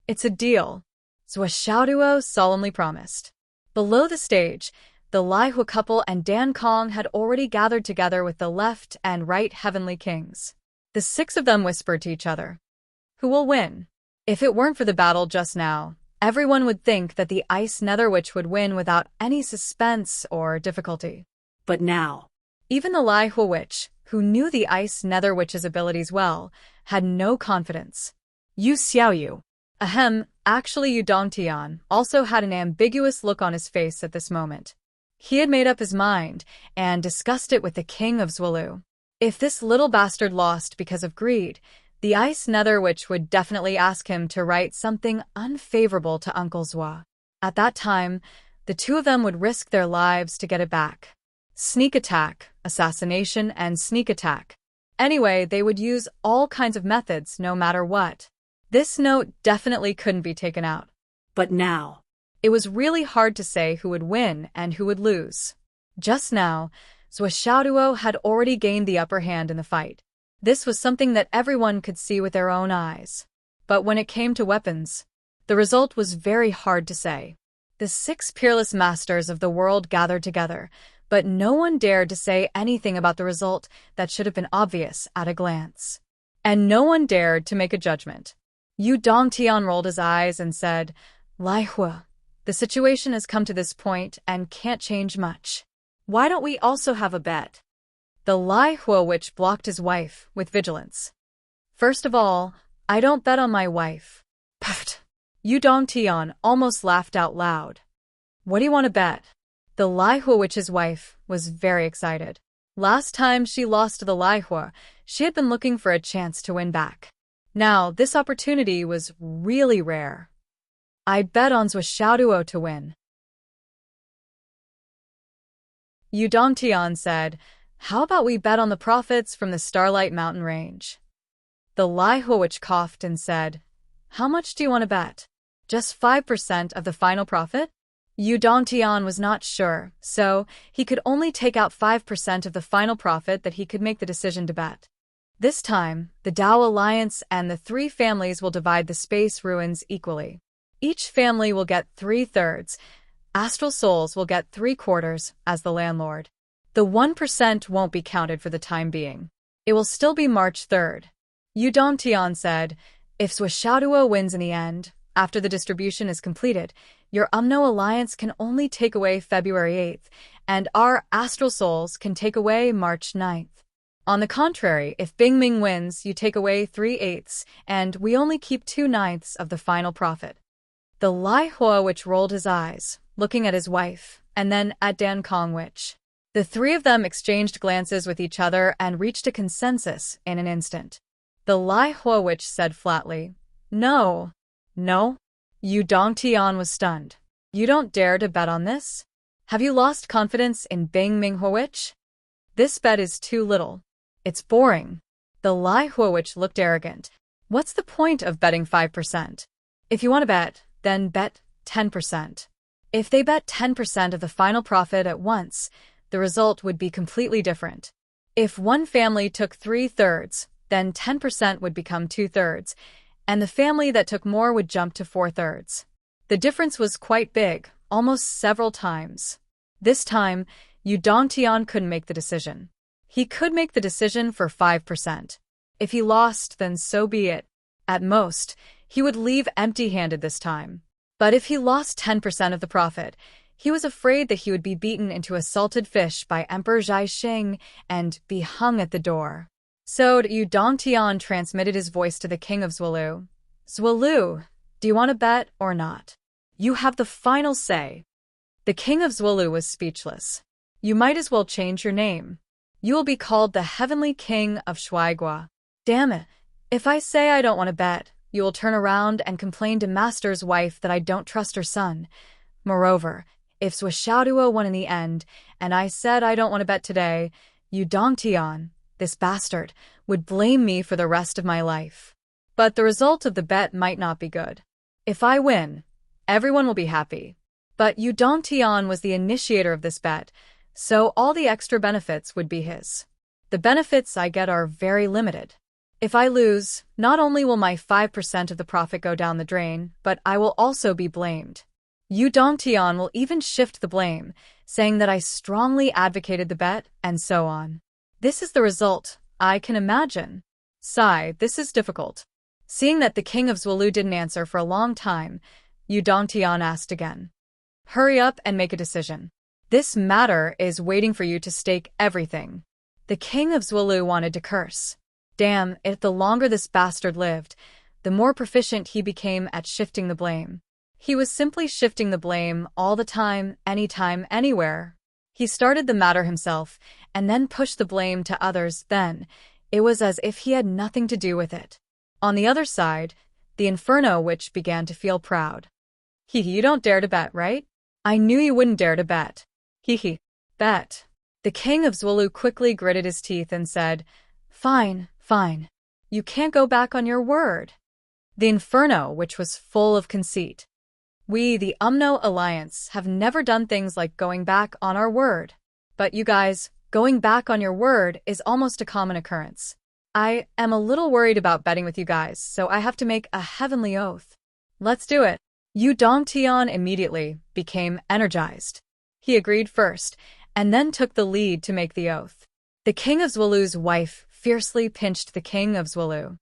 It's a deal. Zhuo Xiaoduo solemnly promised. Below the stage, the Lai Hu couple and Dan Kong had already gathered together with the left and right heavenly kings. The 6 of them whispered to each other, "Who will win?" If it weren't for the battle just now, everyone would think that the Ice Nether Witch would win without any suspense or difficulty. But now, even the Lai Hu Witch, who knew the Ice Nether Witch's abilities well, had no confidence. Yu Xiaoyu. Actually Yu Dongtian also had an ambiguous look on his face at this moment. He had made up his mind and discussed it with the king of Zwolu. If this little bastard lost because of greed, the Ice Nether Witch would definitely ask him to write something unfavorable to Uncle Zwa. At that time, the 2 of them would risk their lives to get it back. Sneak attack, assassination, and sneak attack. Anyway, they would use all kinds of methods no matter what. This note definitely couldn't be taken out. but now, It was really hard to say who would win and who would lose. Just now, Zhou Xiaoduo had already gained the upper hand in the fight. This was something that everyone could see with their own eyes. But when it came to weapons, the result was very hard to say. The 6 peerless masters of the world gathered together, but no one dared to say anything about the result that should have been obvious at a glance. And no one dared to make a judgment. Yu Dongtian rolled his eyes and said, "Lai Hua, the situation has come to this point and can't change much. Why don't we also have a bet?" The Lai Hua witch blocked his wife with vigilance. "First of all, I don't bet on my wife." Puffed. Yu Dongtian almost laughed out loud. "What do you want to bet?" The Lai Hua witch's wife was very excited. Last time she lost to the Lai Hua, she had been looking for a chance to win back. Now, this opportunity was really rare. "I'd bet on Zhou Xiaoduo to win." Yu Dongtian said, "How about we bet on the profits from the Starlight Mountain Range?" The Lai Hua witch coughed and said, "How much do you want to bet? Just 5% of the final profit?" Yu Dongtian was not sure, so he could only take out 5% of the final profit that he could make the decision to bet. This time, the Dao Alliance and the 3 families will divide the space ruins equally. Each family will get 3/3. Astral souls will get 3/4 as the landlord. The 1% won't be counted for the time being. It will still be March 3rd. Yu Dongtian said, "If Zhou Xiaoduo wins in the end, after the distribution is completed, your Alliance can only take away February 8th, and our astral souls can take away March 9th. On the contrary, if Bingming wins, you take away 3/8, and we only keep 2/9 of the final profit." The Lai Hua witch rolled his eyes, looking at his wife, and then at Dan Kong witch. The 3 of them exchanged glances with each other and reached a consensus in an instant. The Lai Hua witch said flatly, "No." "No?" Yu Dongtian was stunned. "You don't dare to bet on this? Have you lost confidence in Bingming Hua witch? This bet is too little. It's boring." The Lai Hua witch looked arrogant. "What's the point of betting 5%? If you want to bet, then bet 10%. If they bet 10% of the final profit at once, the result would be completely different. If one family took 3/3, then 10% would become 2/3, and the family that took more would jump to 4/3. The difference was quite big, almost several times. This time, Yu Dongtian couldn't make the decision. He could make the decision for 5%. If he lost, then so be it. At most, he would leave empty-handed this time. But if he lost 10% of the profit, he was afraid that he would be beaten into a salted fish by Emperor Zhaixing and be hung at the door. So Yu Dongtian transmitted his voice to the king of Zwolu. "Zwolu, do you want to bet or not? You have the final say." The king of Zwolu was speechless. "You might as well change your name. You will be called the Heavenly King of Shuaigua." "Damn it. If I say I don't want to bet, you will turn around and complain to Master's wife that I don't trust her son. Moreover, if Zhou Xiaoduo won in the end, and I said I don't want to bet today, Yu Dongtian, this bastard, would blame me for the rest of my life. But the result of the bet might not be good. If I win, everyone will be happy. But Yu Dongtian was the initiator of this bet, so all the extra benefits would be his. The benefits I get are very limited. If I lose, not only will my 5% of the profit go down the drain, but I will also be blamed. Yu Dongtian will even shift the blame, saying that I strongly advocated the bet, and so on. This is the result, I can imagine. Sigh, this is difficult. Seeing that the king of Zhuolu didn't answer for a long time, Yu Dongtian asked again. Hurry up and make a decision. This matter is waiting for you to stake everything. The king of Zhuolu wanted to curse. Damn, if the longer this bastard lived, the more proficient he became at shifting the blame. He was simply shifting the blame all the time, anytime, anywhere. He started the matter himself, and then pushed the blame to others. Then, it was as if he had nothing to do with it. On the other side, the Inferno Witch began to feel proud. Hee hee, you don't dare to bet, right? I knew you wouldn't dare to bet. Hee hee. Bet. The king of Zhuolu quickly gritted his teeth and said, Fine, fine. You can't go back on your word. The Inferno Witch was full of conceit. We, the Umno Alliance, have never done things like going back on our word. But you guys, going back on your word is almost a common occurrence. I am a little worried about betting with you guys, so I have to make a heavenly oath. Let's do it. Yu Dongtian immediately became energized. He agreed first, and then took the lead to make the oath. The king of Zhuolu's wife fiercely pinched the king of Zhuolu.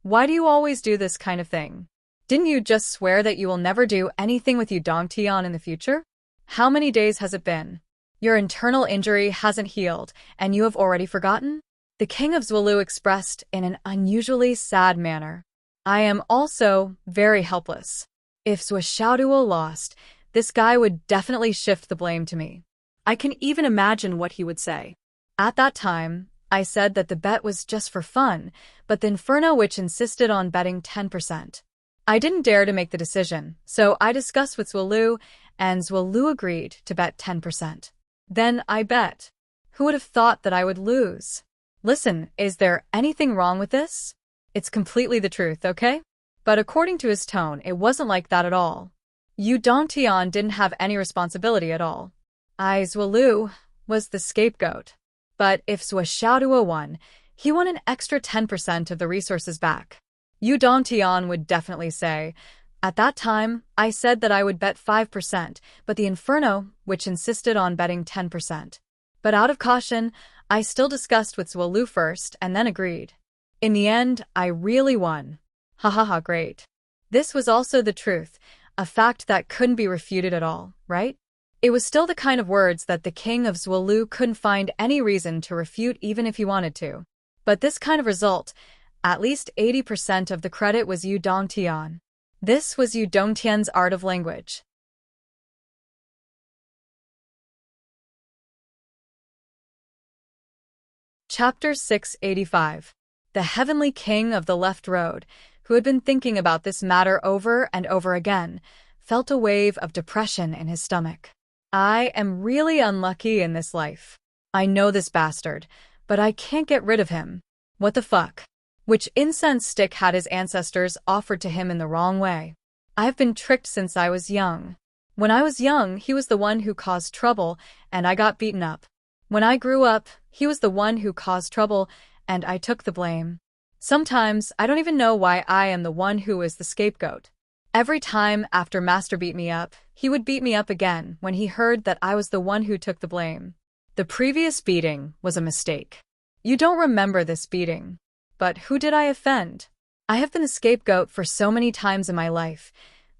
Why do you always do this kind of thing? Didn't you just swear that you will never do anything with Yu Dongtian in the future? How many days has it been? Your internal injury hasn't healed, and you have already forgotten? The king of Zhuolu expressed in an unusually sad manner. I am also very helpless. If Zuo lost, this guy would definitely shift the blame to me. I can even imagine what he would say. At that time, I said that the bet was just for fun, but the Inferno Witch insisted on betting 10%. I didn't dare to make the decision, so I discussed with Zhuolu, and Zhuolu agreed to bet 10%. Then I bet. Who would have thought that I would lose? Listen, is there anything wrong with this? It's completely the truth, okay? But according to his tone, it wasn't like that at all. Yu Dongtian didn't have any responsibility at all. Zhuolu was the scapegoat. But if Zuo won, he won an extra 10% of the resources back. Yu Dongtian would definitely say, At that time, I said that I would bet 5%, but the Inferno, which insisted on betting 10%. But out of caution, I still discussed with Zhuolu first and then agreed. In the end, I really won. Ha ha ha, great. This was also the truth, a fact that couldn't be refuted at all, right? It was still the kind of words that the king of Zhuolu couldn't find any reason to refute even if he wanted to. But this kind of result, at least 80% of the credit was Yu Dongtian. This was Yu Dongtian's art of language. Chapter 685. The Heavenly King of the Left Road, who had been thinking about this matter over and over again, felt a wave of depression in his stomach. I am really unlucky in this life. I know this bastard, but I can't get rid of him. What the fuck? Which incense stick had his ancestors offered to him in the wrong way? I've been tricked since I was young. When I was young, he was the one who caused trouble, and I got beaten up. When I grew up, he was the one who caused trouble, and I took the blame. Sometimes, I don't even know why I am the one who is the scapegoat. Every time after Master beat me up, he would beat me up again when he heard that I was the one who took the blame. The previous beating was a mistake. You don't remember this beating. But who did I offend? I have been the scapegoat for so many times in my life.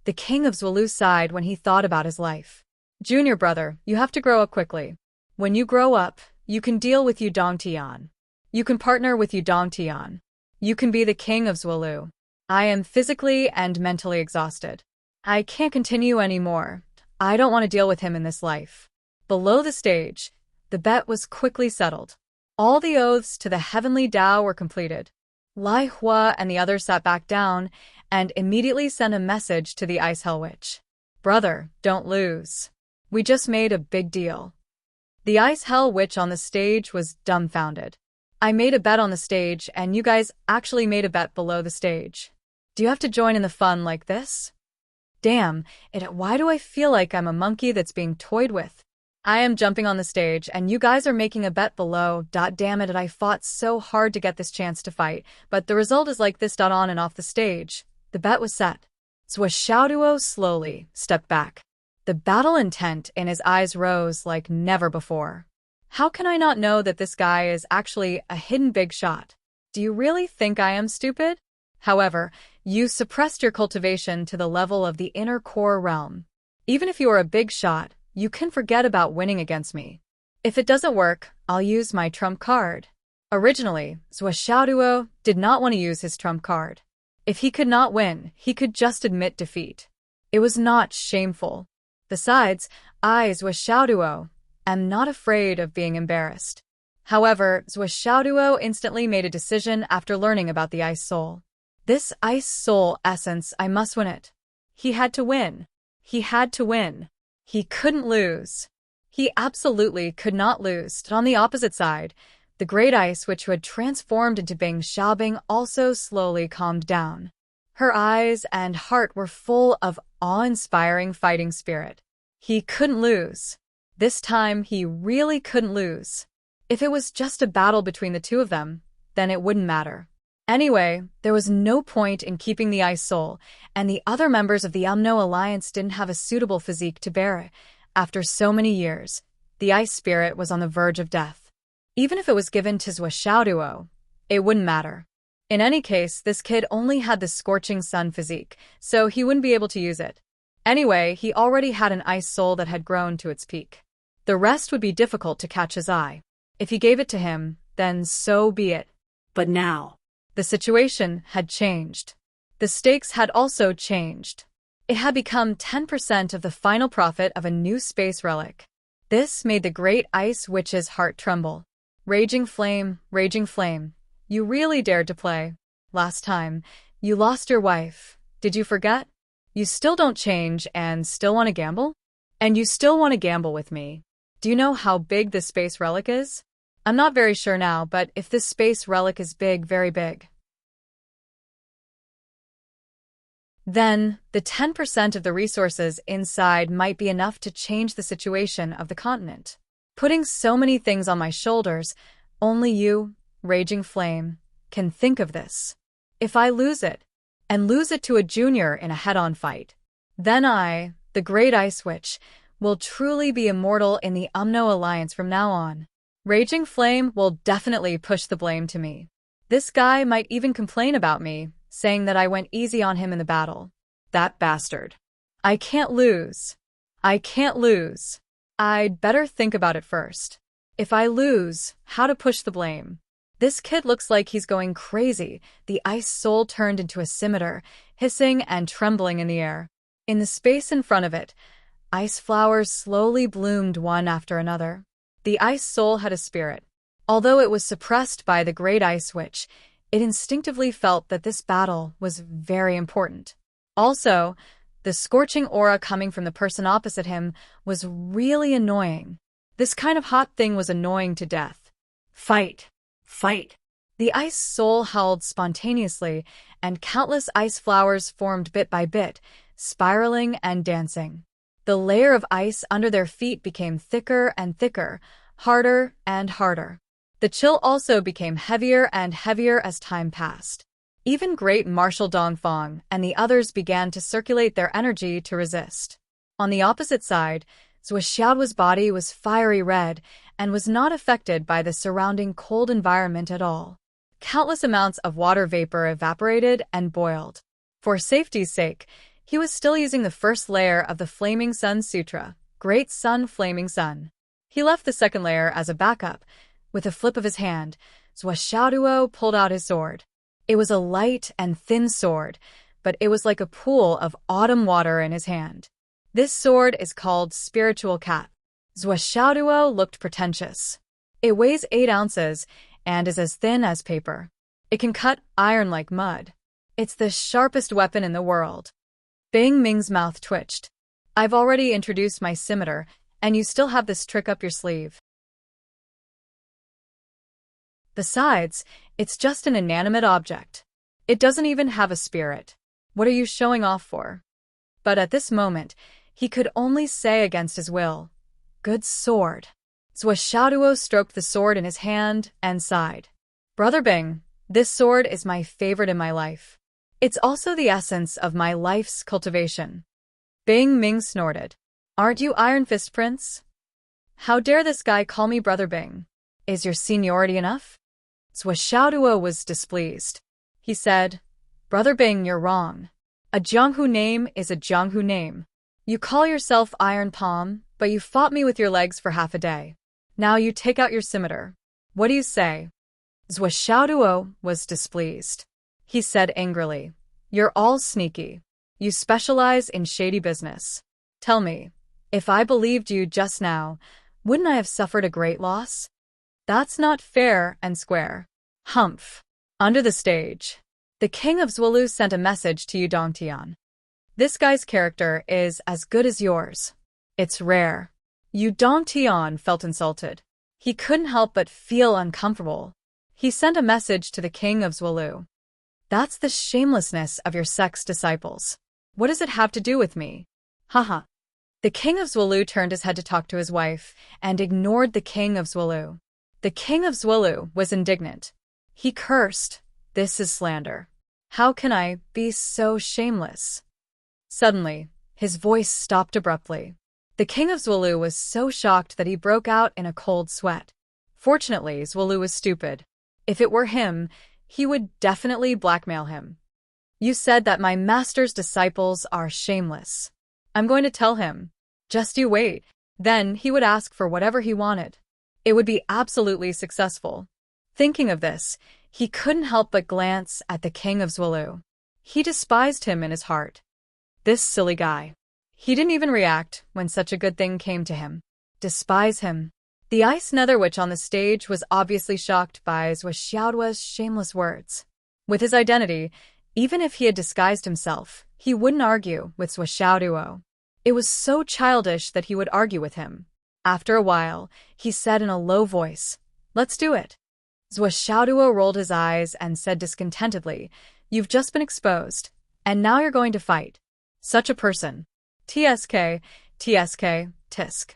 The king of Zhuolu sighed when he thought about his life. Junior brother, you have to grow up quickly. When you grow up, you can deal with Yu Dongtian. You can partner with Yu Dongtian. You can be the king of Zhuolu. I am physically and mentally exhausted. I can't continue anymore. I don't want to deal with him in this life. Below the stage, the bet was quickly settled. All the oaths to the heavenly Tao were completed. Lai Hua and the others sat back down and immediately sent a message to the Ice Hell Witch. Brother, don't lose. We just made a big deal. The Ice Hell Witch on the stage was dumbfounded. I made a bet on the stage, and you guys actually made a bet below the stage. Do you have to join in the fun like this? Damn, why do I feel like I'm a monkey that's being toyed with? I am jumping on the stage, and you guys are making a bet below. Damn it, I fought so hard to get this chance to fight, but the result is like this. On and off the stage. The bet was set. Zhuo slowly stepped back. The battle intent in his eyes rose like never before. How can I not know that this guy is actually a hidden big shot? Do you really think I am stupid? However, you suppressed your cultivation to the level of the inner core realm. Even if you are a big shot, you can forget about winning against me. If it doesn't work, I'll use my trump card. Originally, Zhuo did not want to use his trump card. If he could not win, he could just admit defeat. It was not shameful. Besides, I, Zhuo, am not afraid of being embarrassed. However, Zhuo instantly made a decision after learning about the Ice Soul. This Ice Soul essence, I must win it. He had to win. He had to win. He couldn't lose. He absolutely could not lose. On the opposite side, the great ice which had transformed into Bing Xiaobing also slowly calmed down. Her eyes and heart were full of awe-inspiring fighting spirit. He couldn't lose. This time, he really couldn't lose. If it was just a battle between the two of them, then it wouldn't matter. Anyway, there was no point in keeping the Ice Soul, and the other members of the Alliance didn't have a suitable physique to bear it. After so many years, the Ice Spirit was on the verge of death. Even if it was given to Zhuo, it wouldn't matter. In any case, this kid only had the Scorching Sun physique, so he wouldn't be able to use it. Anyway, he already had an Ice Soul that had grown to its peak. The rest would be difficult to catch his eye. If he gave it to him, then so be it. But now, the situation had changed. The stakes had also changed. It had become 10% of the final profit of a new space relic. This made the great Ice Witch's heart tremble. Raging Flame, you really dared to play. Last time, you lost your wife. Did you forget? You still don't change and still want to gamble? And you still want to gamble with me. Do you know how big this space relic is? I'm not very sure now, but if this space relic is big, very big, then the 10% of the resources inside might be enough to change the situation of the continent. Putting so many things on my shoulders, only you, Raging Flame, can think of this. If I lose it, and lose it to a junior in a head-on fight, then I, the Great Ice Witch, will truly be immortal in the Alliance from now on. Raging Flame will definitely push the blame to me. This guy might even complain about me, saying that I went easy on him in the battle. That bastard. I can't lose. I can't lose. I'd better think about it first. If I lose, how to push the blame. This kid looks like he's going crazy. The Ice Soul turned into a scimitar, hissing and trembling in the air. In the space in front of it, ice flowers slowly bloomed one after another. The Ice Soul had a spirit. Although it was suppressed by the Great Ice Witch, it instinctively felt that this battle was very important. Also, the scorching aura coming from the person opposite him was really annoying. This kind of hot thing was annoying to death. Fight! Fight! The Ice Soul howled spontaneously, and countless ice flowers formed bit by bit, spiraling and dancing. The layer of ice under their feet became thicker and thicker, harder and harder. The chill also became heavier and heavier as time passed. Even Great Marshal Dongfang and the others began to circulate their energy to resist. On the opposite side, Zhuo's body was fiery red and was not affected by the surrounding cold environment at all. Countless amounts of water vapor evaporated and boiled. For safety's sake, he was still using the first layer of the Flaming Sun Sutra, Great Sun Flaming Sun. He left the second layer as a backup. With a flip of his hand, Zhuo pulled out his sword. It was a light and thin sword, but it was like a pool of autumn water in his hand. This sword is called Spiritual Cat. Zhuo looked pretentious. It weighs 8 ounces and is as thin as paper. It can cut iron like mud. It's the sharpest weapon in the world. Bing Ming's mouth twitched. I've already introduced my scimitar, and you still have this trick up your sleeve. Besides, it's just an inanimate object. It doesn't even have a spirit. What are you showing off for? But at this moment, he could only say against his will, good sword. Zhuo Xiaoduo stroked the sword in his hand and sighed. Brother Bing, this sword is my favorite in my life. It's also the essence of my life's cultivation. Bing Ming snorted. Aren't you Iron Fist Prince? How dare this guy call me Brother Bing? Is your seniority enough? Zhuo Xiaoduo was displeased. He said, Brother Bing, you're wrong. A Jianghu name is a Jianghu name. You call yourself Iron Palm, but you fought me with your legs for half a day. Now you take out your scimitar. What do you say? Zhuo Xiaoduo was displeased. He said angrily, You're all sneaky. You specialize in shady business. Tell me, if I believed you just now, wouldn't I have suffered a great loss? That's not fair and square. Humph. Under the stage, the king of Zhuolu sent a message to Yu Dongtian. This guy's character is as good as yours. It's rare. Yu Dongtian felt insulted. He couldn't help but feel uncomfortable. He sent a message to the king of Zhuolu. That's the shamelessness of your sect's disciples. What does it have to do with me? Haha. The king of Zhuolu turned his head to talk to his wife and ignored the king of Zhuolu. The king of Zhuolu was indignant. He cursed, This is slander. How can I be so shameless? Suddenly, his voice stopped abruptly. The king of Zhuolu was so shocked that he broke out in a cold sweat. Fortunately, Zhuolu was stupid. If it were him, he would definitely blackmail him. You said that my master's disciples are shameless. I'm going to tell him. Just you wait. Then he would ask for whatever he wanted. It would be absolutely successful. Thinking of this, he couldn't help but glance at the king of Zhuolu. He despised him in his heart. This silly guy. He didn't even react when such a good thing came to him. Despise him. The ice nether witch on the stage was obviously shocked by Zhuo Xiaoduo's shameless words. With his identity, even if he had disguised himself, he wouldn't argue with Zhuo Xiaoduo. It was so childish that he would argue with him. After a while, he said in a low voice, Let's do it. Zhuo Xiaoduo rolled his eyes and said discontentedly, You've just been exposed, and now you're going to fight. Such a person. TSK, tisk.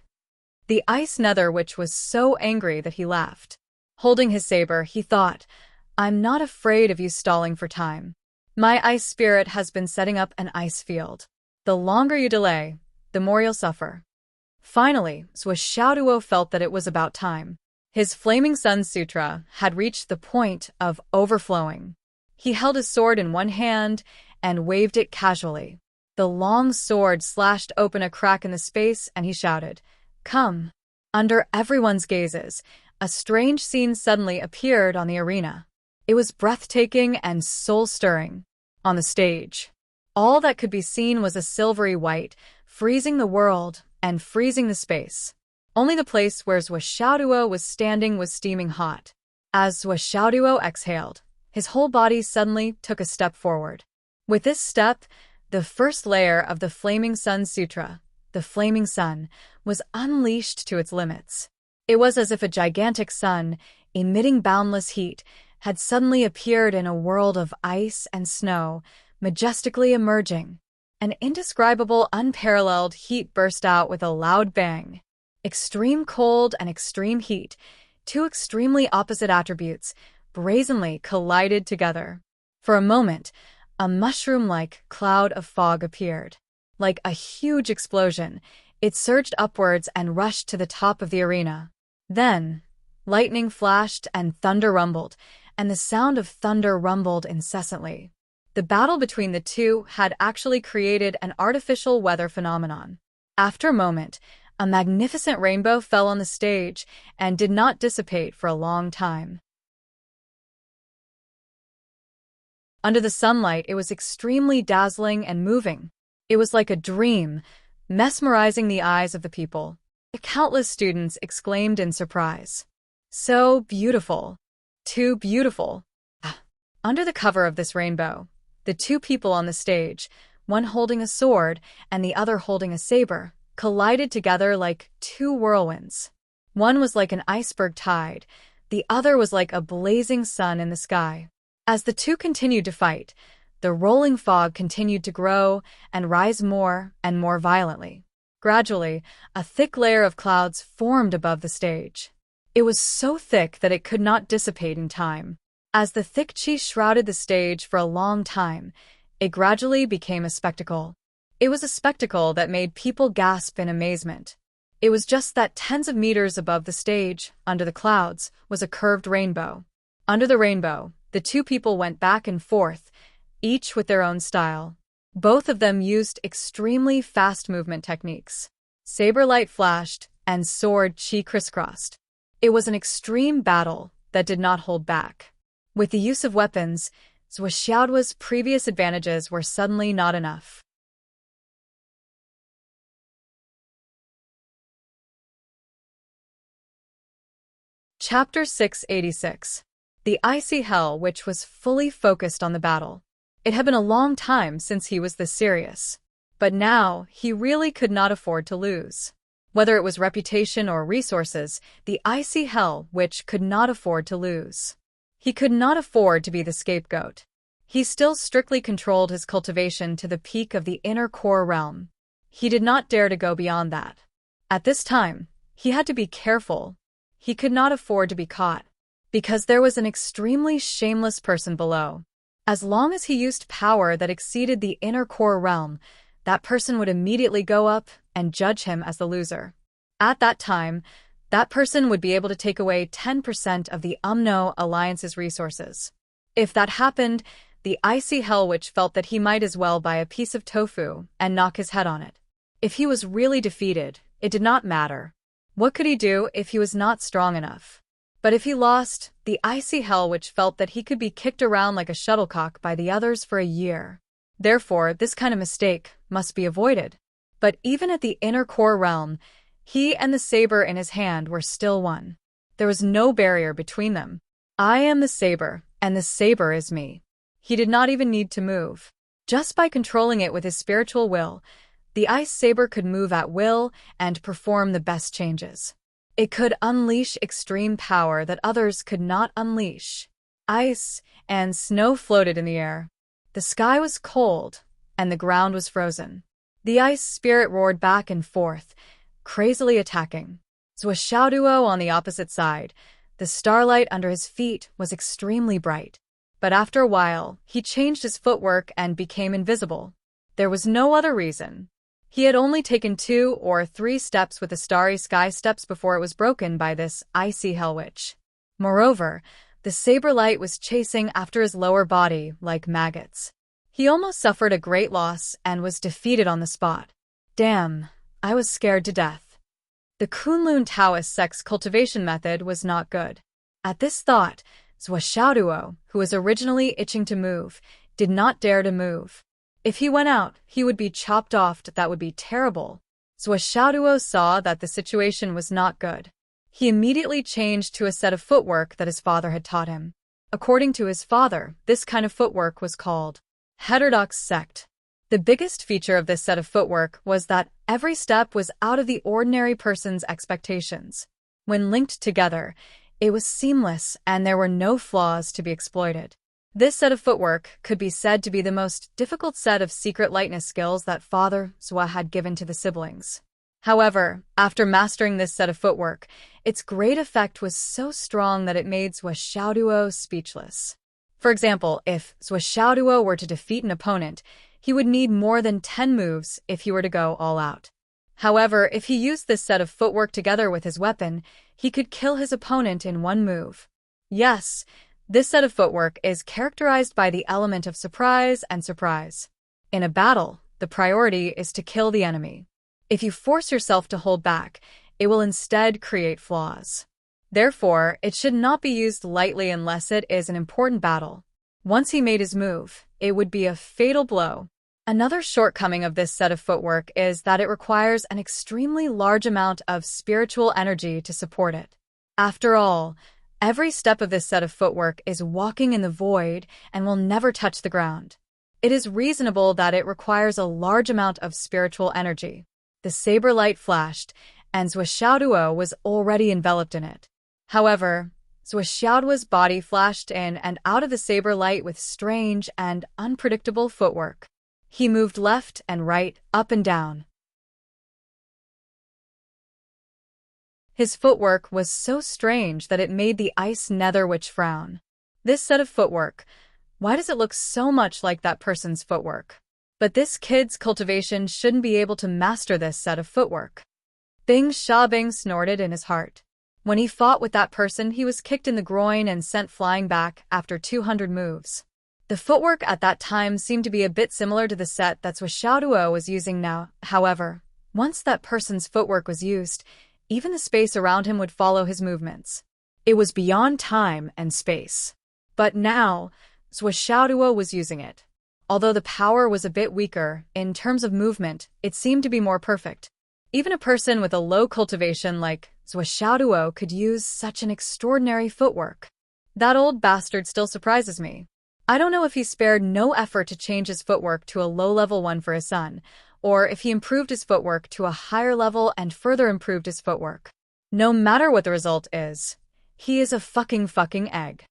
The ice nether witch was so angry that he laughed. Holding his saber, he thought, I'm not afraid of you stalling for time. My ice spirit has been setting up an ice field. The longer you delay, the more you'll suffer. Finally, Zhuo Xiaoduo felt that it was about time. His Flaming Sun Sutra had reached the point of overflowing. He held his sword in one hand and waved it casually. The long sword slashed open a crack in the space and he shouted, Come. Under everyone's gazes, a strange scene suddenly appeared on the arena. It was breathtaking and soul-stirring. On the stage, all that could be seen was a silvery white, freezing the world and freezing the space. Only the place where Zhuo Xiaoduo was standing was steaming hot. As Zhuo Xiaoduo exhaled, his whole body suddenly took a step forward. With this step, the first layer of the Flaming Sun Sutra, the Flaming Sun, was unleashed to its limits. It was as if a gigantic sun, emitting boundless heat, had suddenly appeared in a world of ice and snow, majestically emerging. An indescribable, unparalleled heat burst out with a loud bang. Extreme cold and extreme heat, two extremely opposite attributes, brazenly collided together. For a moment, a mushroom-like cloud of fog appeared. Like a huge explosion, it surged upwards and rushed to the top of the arena. Then, lightning flashed and thunder rumbled, and the sound of thunder rumbled incessantly. The battle between the two had actually created an artificial weather phenomenon. After a moment, a magnificent rainbow fell on the stage and did not dissipate for a long time. Under the sunlight, it was extremely dazzling and moving. It was like a dream, mesmerizing the eyes of the people. Countless students exclaimed in surprise. So beautiful. Too beautiful. Under the cover of this rainbow, the two people on the stage, one holding a sword and the other holding a saber, collided together like two whirlwinds. One was like an iceberg tide, the other was like a blazing sun in the sky. As the two continued to fight, the rolling fog continued to grow and rise more and more violently. Gradually, a thick layer of clouds formed above the stage. It was so thick that it could not dissipate in time. As the thick chi shrouded the stage for a long time, it gradually became a spectacle. It was a spectacle that made people gasp in amazement. It was just that tens of meters above the stage, under the clouds, was a curved rainbow. Under the rainbow, the two people went back and forth, each with their own style. Both of them used extremely fast movement techniques. Saber light flashed, and sword chi crisscrossed. It was an extreme battle that did not hold back. With the use of weapons, Zhuo Xiaoduo's previous advantages were suddenly not enough. Chapter 686. The Icy Hell, which was fully focused on the battle. It had been a long time since he was this serious. But now, he really could not afford to lose. Whether it was reputation or resources, the Icy Hell, which could not afford to lose. He could not afford to be the scapegoat. He still strictly controlled his cultivation to the peak of the inner core realm. He did not dare to go beyond that. At this time, he had to be careful. He could not afford to be caught, because there was an extremely shameless person below. As long as he used power that exceeded the inner core realm, that person would immediately go up and judge him as the loser. At that time, that person would be able to take away 10% of the Umno Alliance's resources. If that happened, the Icy Hell Witch felt that he might as well buy a piece of tofu and knock his head on it. If he was really defeated, it did not matter. What could he do if he was not strong enough? But if he lost, the Icy Hell Witch felt that he could be kicked around like a shuttlecock by the others for a year. Therefore, this kind of mistake must be avoided. But even at the inner core realm, he and the saber in his hand were still one. There was no barrier between them. I am the saber, and the saber is me. He did not even need to move. Just by controlling it with his spiritual will, the ice saber could move at will and perform the best changes. It could unleash extreme power that others could not unleash. Ice and snow floated in the air. The sky was cold, and the ground was frozen. The ice spirit roared back and forth, crazily attacking. Zhuo Xiaoduo on the opposite side. The starlight under his feet was extremely bright. But after a while, he changed his footwork and became invisible. There was no other reason. He had only taken 2 or 3 steps with the starry sky steps before it was broken by this icy hell witch. Moreover, the saber light was chasing after his lower body like maggots. He almost suffered a great loss and was defeated on the spot. Damn, I was scared to death. The Kunlun Taoist sex cultivation method was not good. At this thought, Zhuo Xiaoduo, who was originally itching to move, did not dare to move. If he went out, he would be chopped off. That would be terrible. Zhuo Xiaoduo saw that the situation was not good. He immediately changed to a set of footwork that his father had taught him. According to his father, this kind of footwork was called heterodox sect. The biggest feature of this set of footwork was that every step was out of the ordinary person's expectations. When linked together, it was seamless and there were no flaws to be exploited. This set of footwork could be said to be the most difficult set of secret lightness skills that Father Zhuo had given to the siblings. However, after mastering this set of footwork, its great effect was so strong that it made Zhuo Xiaoduo speechless. For example, if Zhuo Xiaoduo were to defeat an opponent, he would need more than 10 moves if he were to go all out. However, if he used this set of footwork together with his weapon, he could kill his opponent in 1 move. Yes, this set of footwork is characterized by the element of surprise and surprise. In a battle, the priority is to kill the enemy. If you force yourself to hold back, it will instead create flaws. Therefore, it should not be used lightly unless it is an important battle. Once he made his move, it would be a fatal blow. Another shortcoming of this set of footwork is that it requires an extremely large amount of spiritual energy to support it. After all, every step of this set of footwork is walking in the void and will never touch the ground. It is reasonable that it requires a large amount of spiritual energy. The saber light flashed, and Zhuo Xiaoduo was already enveloped in it. However, Zhuo Xiaoduo's body flashed in and out of the saber light with strange and unpredictable footwork. He moved left and right, up and down. His footwork was so strange that it made the ice nether witch frown. This set of footwork, why does it look so much like that person's footwork? But this kid's cultivation shouldn't be able to master this set of footwork. Bing Sha-bing snorted in his heart. When he fought with that person, he was kicked in the groin and sent flying back after 200 moves. The footwork at that time seemed to be a bit similar to the set that Zhou Xiaoduo was using now. However, once that person's footwork was used, even the space around him would follow his movements. It was beyond time and space. But now, Zhou Xiaoduo was using it. Although the power was a bit weaker, in terms of movement, it seemed to be more perfect. Even a person with a low cultivation like Zhou Xiaoduo could use such an extraordinary footwork. That old bastard still surprises me. I don't know if he spared no effort to change his footwork to a low-level one for his son, or if he improved his footwork to a higher level and further improved his footwork. No matter what the result is, he is a fucking egg.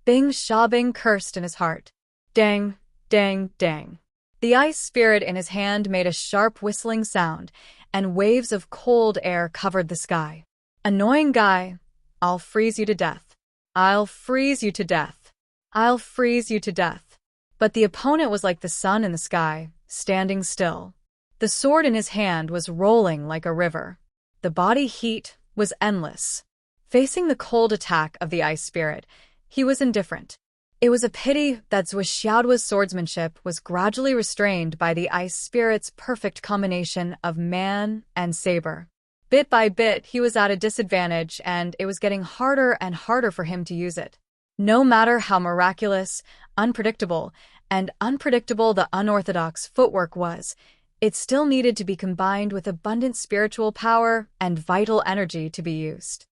Bing Sha-bing cursed in his heart. Dang, dang, dang. The ice spirit in his hand made a sharp whistling sound, and waves of cold air covered the sky. Annoying guy, I'll freeze you to death. I'll freeze you to death. I'll freeze you to death. But the opponent was like the sun in the sky, standing still. The sword in his hand was rolling like a river. The body heat was endless. Facing the cold attack of the ice spirit, he was indifferent. It was a pity that Zhou Xiaoduo's swordsmanship was gradually restrained by the ice spirit's perfect combination of man and saber. Bit by bit, he was at a disadvantage, and it was getting harder and harder for him to use it. No matter how miraculous, unpredictable the unorthodox footwork was, it still needed to be combined with abundant spiritual power and vital energy to be used.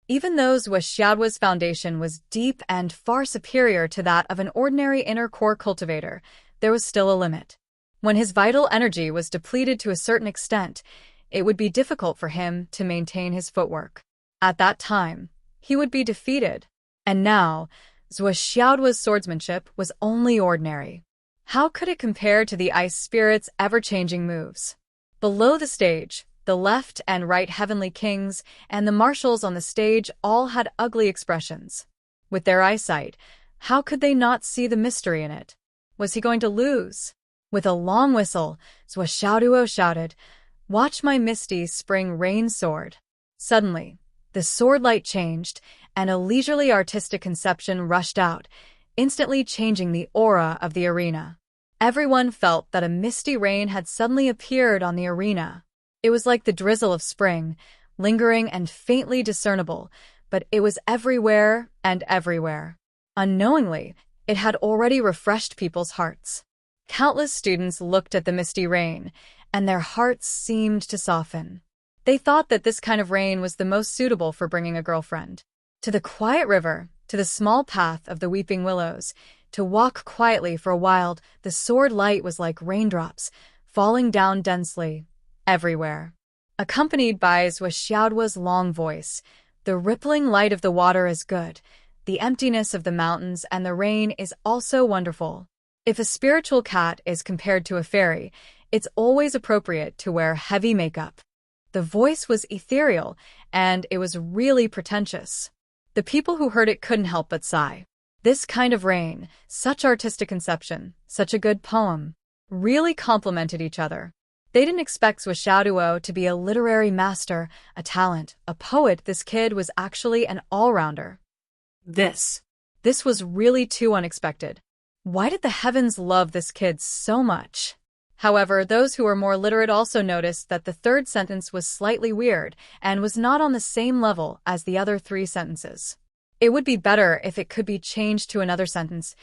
Even though Zhou Xiaoduo's foundation was deep and far superior to that of an ordinary inner core cultivator, there was still a limit. When his vital energy was depleted to a certain extent, it would be difficult for him to maintain his footwork. At that time, he would be defeated. And now, Zhou Xiaoduo's swordsmanship was only ordinary. How could it compare to the ice spirit's ever-changing moves? Below the stage, the left and right heavenly kings and the marshals on the stage all had ugly expressions. With their eyesight, how could they not see the mystery in it? Was he going to lose? With a long whistle, Zhou Xiaoduo shouted, "Watch my misty spring rain sword." Suddenly, the sword light changed, and a leisurely artistic conception rushed out, instantly changing the aura of the arena. Everyone felt that a misty rain had suddenly appeared on the arena. It was like the drizzle of spring, lingering and faintly discernible, but it was everywhere and everywhere. Unknowingly, it had already refreshed people's hearts. Countless students looked at the misty rain, and their hearts seemed to soften. They thought that this kind of rain was the most suitable for bringing a girlfriend. To the quiet river, to the small path of the weeping willows, to walk quietly for a while, the sword light was like raindrops, falling down densely, everywhere. Accompanied by Zhou Xiaoduo's long voice, "The rippling light of the water is good. The emptiness of the mountains and the rain is also wonderful. If a spiritual cat is compared to a fairy, it's always appropriate to wear heavy makeup." The voice was ethereal, and it was really pretentious. The people who heard it couldn't help but sigh. This kind of rain, such artistic conception, such a good poem, really complemented each other. They didn't expect Zhou Xiaoduo to be a literary master, a talent, a poet. This kid was actually an all-rounder. This was really too unexpected. Why did the heavens love this kid so much? However, those who were more literate also noticed that the third sentence was slightly weird and was not on the same level as the other three sentences. It would be better if it could be changed to another sentence,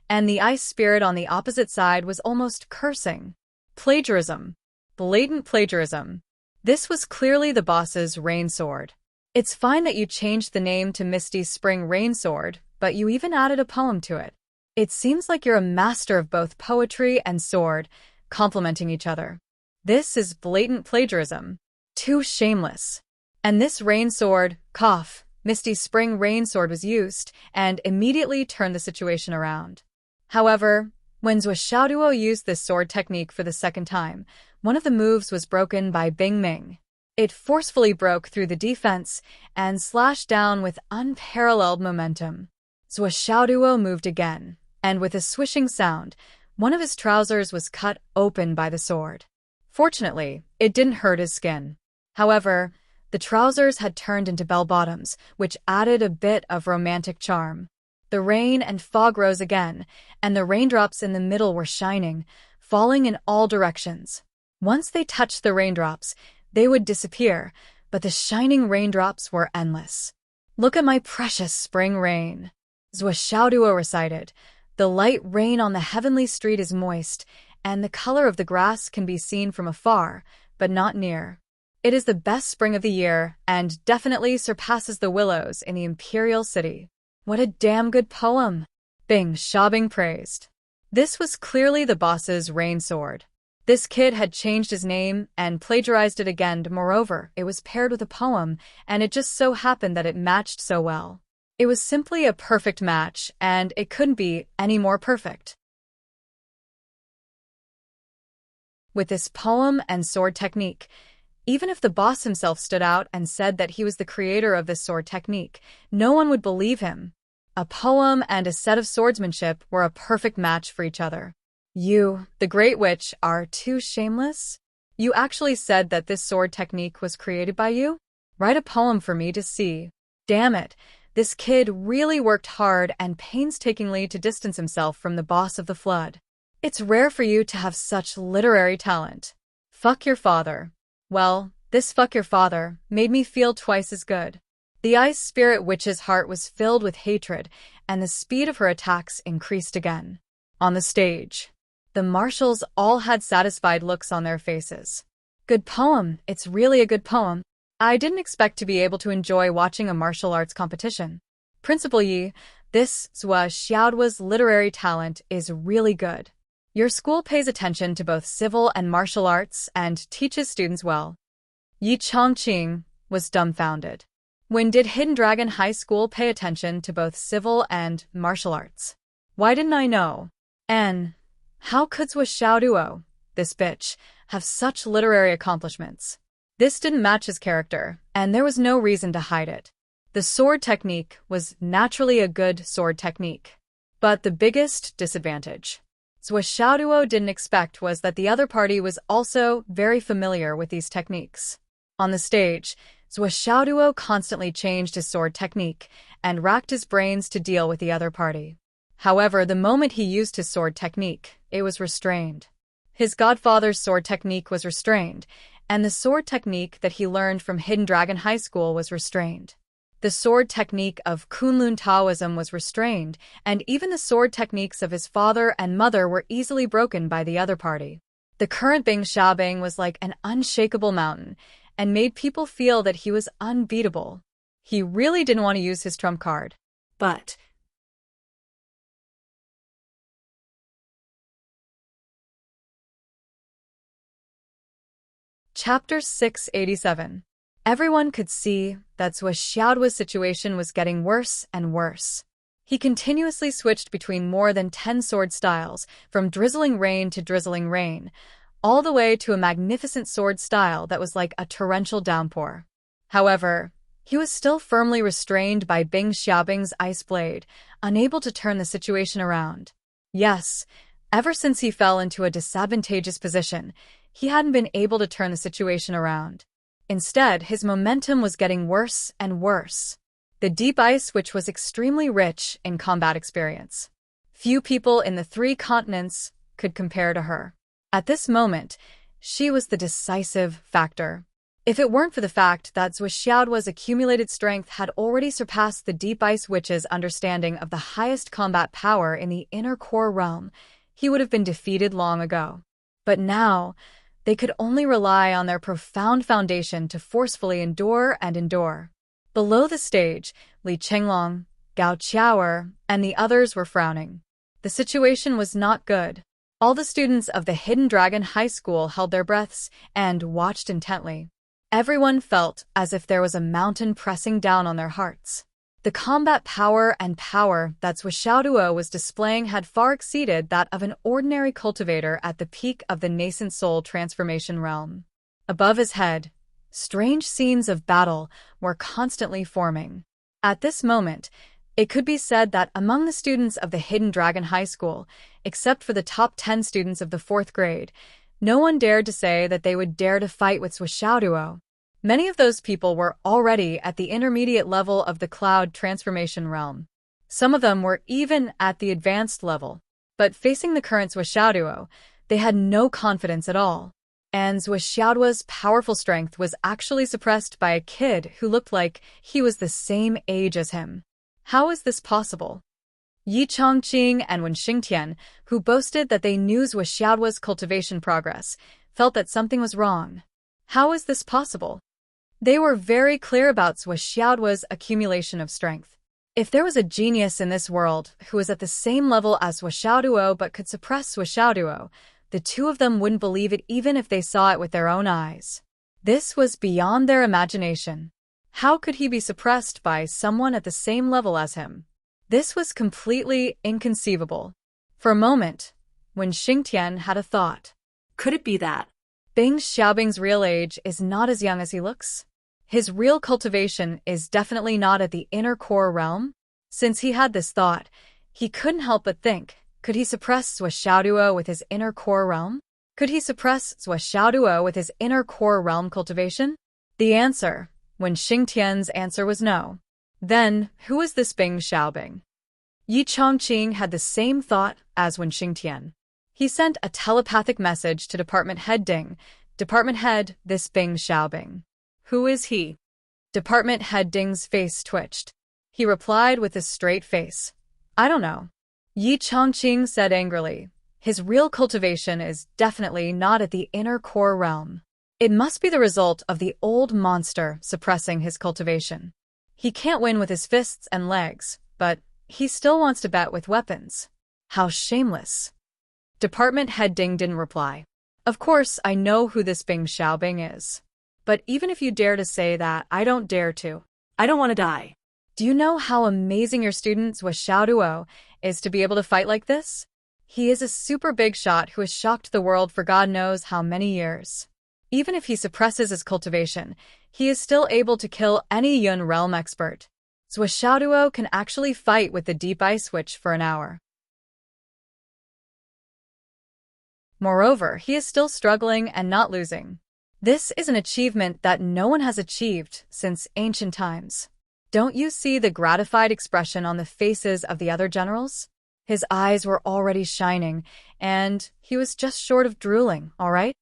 and the ice spirit on the opposite side was almost cursing. Plagiarism. Blatant plagiarism. This was clearly the boss's rain sword. It's fine that you changed the name to Misty Spring Rain Sword, but you even added a poem to it. It seems like you're a master of both poetry and sword, complementing each other. This is blatant plagiarism. Too shameless. And this rain sword, Misty Spring Rain Sword was used, and immediately turned the situation around. However, when Zhou Xiaoduo used this sword technique for the second time, One of the moves was broken by Bing Ming. It forcefully broke through the defense and slashed down with unparalleled momentum. Zhou Xiaoduo moved again, and with a swishing sound, one of his trousers was cut open by the sword. Fortunately, it didn't hurt his skin. However, the trousers had turned into bell-bottoms, which added a bit of romantic charm. The rain and fog rose again, and the raindrops in the middle were shining, falling in all directions. Once they touched the raindrops, they would disappear, but the shining raindrops were endless. "Look at my precious spring rain," Zhou Xiaoduo recited. "The light rain on the heavenly street is moist, and the color of the grass can be seen from afar, but not near. It is the best spring of the year and definitely surpasses the willows in the imperial city." "What a damn good poem," Bing Xiaobing praised. This was clearly the boss's rain sword. This kid had changed his name and plagiarized it again. Moreover, it was paired with a poem, and it just so happened that it matched so well. It was simply a perfect match, and it couldn't be any more perfect. With this poem and sword technique, even if the boss himself stood out and said that he was the creator of this sword technique, no one would believe him. A poem and a set of swordsmanship were a perfect match for each other. "You, the Great Witch, are too shameless? You actually said that this sword technique was created by you? Write a poem for me to see." Damn it, this kid really worked hard and painstakingly to distance himself from the boss of the flood. It's rare for you to have such literary talent. Fuck your father. Well, this fuck your father made me feel twice as good. The Ice Spirit Witch's heart was filled with hatred, and the speed of her attacks increased again. On the stage, the marshals all had satisfied looks on their faces. "Good poem, it's really a good poem. I didn't expect to be able to enjoy watching a martial arts competition. Principal Yi, this Zhou Xiaoduo's literary talent is really good. Your school pays attention to both civil and martial arts and teaches students well." Yi Chongqing was dumbfounded. When did Hidden Dragon High School pay attention to both civil and martial arts? Why didn't I know? And how could Zhou Xiaoduo, this bitch, have such literary accomplishments? This didn't match his character, and there was no reason to hide it. The sword technique was naturally a good sword technique. But the biggest disadvantage Zhou Xiaoduo didn't expect was that the other party was also very familiar with these techniques. On the stage, Zhou Xiaoduo constantly changed his sword technique and racked his brains to deal with the other party. However, the moment he used his sword technique, it was restrained. His godfather's sword technique was restrained, and the sword technique that he learned from Hidden Dragon High School was restrained. The sword technique of Kunlun Taoism was restrained, and even the sword techniques of his father and mother were easily broken by the other party. The current Bing Xiaobing was like an unshakable mountain, and made people feel that he was unbeatable. He really didn't want to use his trump card. But Chapter 687. Everyone could see that Zhou Xiaoduo's situation was getting worse and worse. He continuously switched between more than 10 sword styles, from drizzling rain to drizzling rain, all the way to a magnificent sword style that was like a torrential downpour. However, he was still firmly restrained by Bing Xiaobing's ice blade, unable to turn the situation around. Yes, ever since he fell into a disadvantageous position, he hadn't been able to turn the situation around. Instead, his momentum was getting worse and worse. The deep ice, which was extremely rich in combat experience. Few people in the 3 continents could compare to her. At this moment, she was the decisive factor. If it weren't for the fact that Zhou Xiaoduo's accumulated strength had already surpassed the deep ice witch's understanding of the highest combat power in the inner core realm, he would have been defeated long ago. But now, they could only rely on their profound foundation to forcefully endure and endure. Below the stage, Li Qinglong, Gao Qiaoer, and the others were frowning. The situation was not good. All the students of the Hidden Dragon High School held their breaths and watched intently. Everyone felt as if there was a mountain pressing down on their hearts. The combat power that Suishaoduo was displaying had far exceeded that of an ordinary cultivator at the peak of the nascent soul transformation realm. Above his head, strange scenes of battle were constantly forming. At this moment, it could be said that among the students of the Hidden Dragon High School, except for the top 10 students of the 4th grade, no one dared to say that they would dare to fight with Suishaoduo. Many of those people were already at the intermediate level of the cloud transformation realm. Some of them were even at the advanced level. But facing the current Suishaoduo, they had no confidence at all. And Suishaoduo's powerful strength was actually suppressed by a kid who looked like he was the same age as him. How is this possible? Yi Chongqing and Wen Xingtian, who boasted that they knew Suishaoduo's cultivation progress, felt that something was wrong. How is this possible? They were very clear about Suishaoduo's accumulation of strength. If there was a genius in this world who was at the same level as Suishaoduo but could suppress Suishaoduo, the two of them wouldn't believe it even if they saw it with their own eyes. This was beyond their imagination. How could he be suppressed by someone at the same level as him? This was completely inconceivable. For a moment, Wen Xingtian had a thought. Could it be that Bing Xiaobing's real age is not as young as he looks? His real cultivation is definitely not at the inner core realm? Since he had this thought, he couldn't help but think, could he suppress Suishaoduo with his inner core realm? Could he suppress Suishaoduo with his inner core realm cultivation? The answer, Wen Xingtian's answer, was no. Then, who is this Bing Xiaobing? Yi Chongqing had the same thought as Wen Xingtian. He sent a telepathic message to Department Head Ding. Department Head, this Bing Xiaobing. Who is he? Department Head Ding's face twitched. He replied with a straight face. I don't know. Yi Chongqing said angrily. His real cultivation is definitely not at the inner core realm. It must be the result of the old monster suppressing his cultivation. He can't win with his fists and legs, but he still wants to bet with weapons. How shameless. Department Head Ding didn't reply. Of course, I know who this Bing Xiaobing is. But even if you dare to say that, I don't dare to. I don't want to die. Do you know how amazing your student Suishaoduo is to be able to fight like this? He is a super big shot who has shocked the world for God knows how many years. Even if he suppresses his cultivation, he is still able to kill any Yun realm expert. Suishaoduo can actually fight with the deep ice witch for an hour. Moreover, he is still struggling and not losing. This is an achievement that no one has achieved since ancient times. Don't you see the gratified expression on the faces of the other generals? His eyes were already shining, and he was just short of drooling, all right?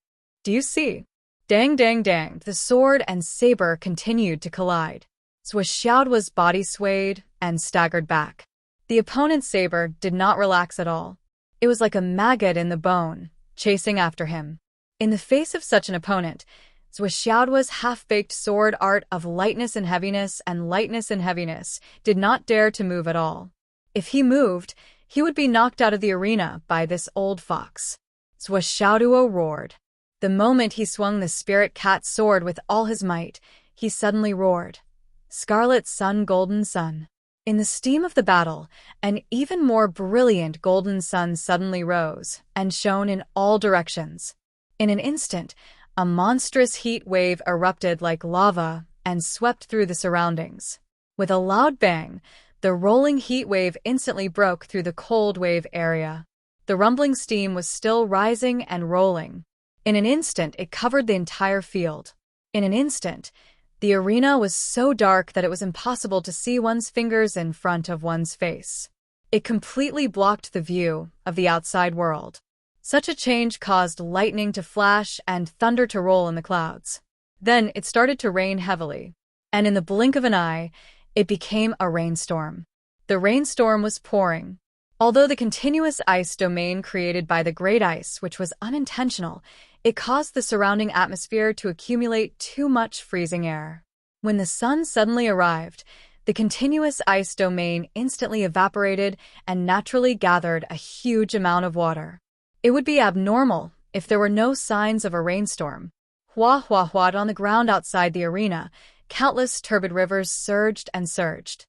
Do you see? Dang, dang, dang, the sword and saber continued to collide. Suishaoduo's body swayed and staggered back. The opponent's saber did not relax at all. It was like a maggot in the bone, chasing after him. In the face of such an opponent, Suishaoduo's half-baked sword art of lightness and heaviness did not dare to move at all. If he moved, he would be knocked out of the arena by this old fox. Suishaoduo roared. The moment he swung the spirit cat sword with all his might, he suddenly roared. Scarlet sun, golden sun. In the steam of the battle, an even more brilliant golden sun suddenly rose and shone in all directions. In an instant, a monstrous heat wave erupted like lava and swept through the surroundings. With a loud bang, the rolling heat wave instantly broke through the cold wave area. The rumbling steam was still rising and rolling. In an instant, it covered the entire field. In an instant, the arena was so dark that it was impossible to see one's fingers in front of one's face. It completely blocked the view of the outside world. Such a change caused lightning to flash and thunder to roll in the clouds. Then it started to rain heavily, and in the blink of an eye, it became a rainstorm. The rainstorm was pouring. Although the continuous ice domain created by the Great Ice, which was unintentional, it caused the surrounding atmosphere to accumulate too much freezing air. When the sun suddenly arrived, the continuous ice domain instantly evaporated and naturally gathered a huge amount of water. It would be abnormal if there were no signs of a rainstorm. Hua hua hua on the ground outside the arena, countless turbid rivers surged and surged.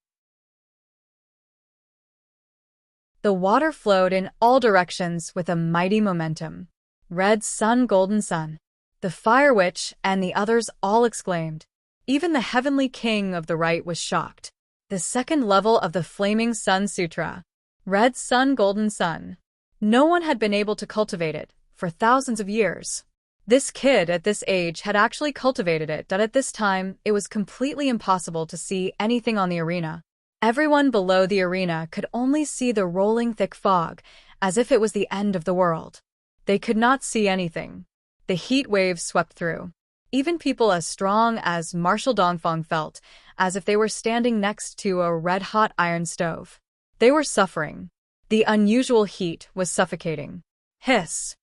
The water flowed in all directions with a mighty momentum. Red sun, golden sun. The Fire Witch and the others all exclaimed. Even the heavenly king of the right was shocked. The second level of the Flaming Sun Sutra. Red sun, golden sun. No one had been able to cultivate it for thousands of years. This kid at this age had actually cultivated it, but at this time it was completely impossible to see anything on the arena. Everyone below the arena could only see the rolling thick fog, as if it was the end of the world. They could not see anything. The heat waves swept through. Even people as strong as Marshal Dongfeng felt as if they were standing next to a red-hot iron stove. They were suffering. The unusual heat was suffocating. Hiss!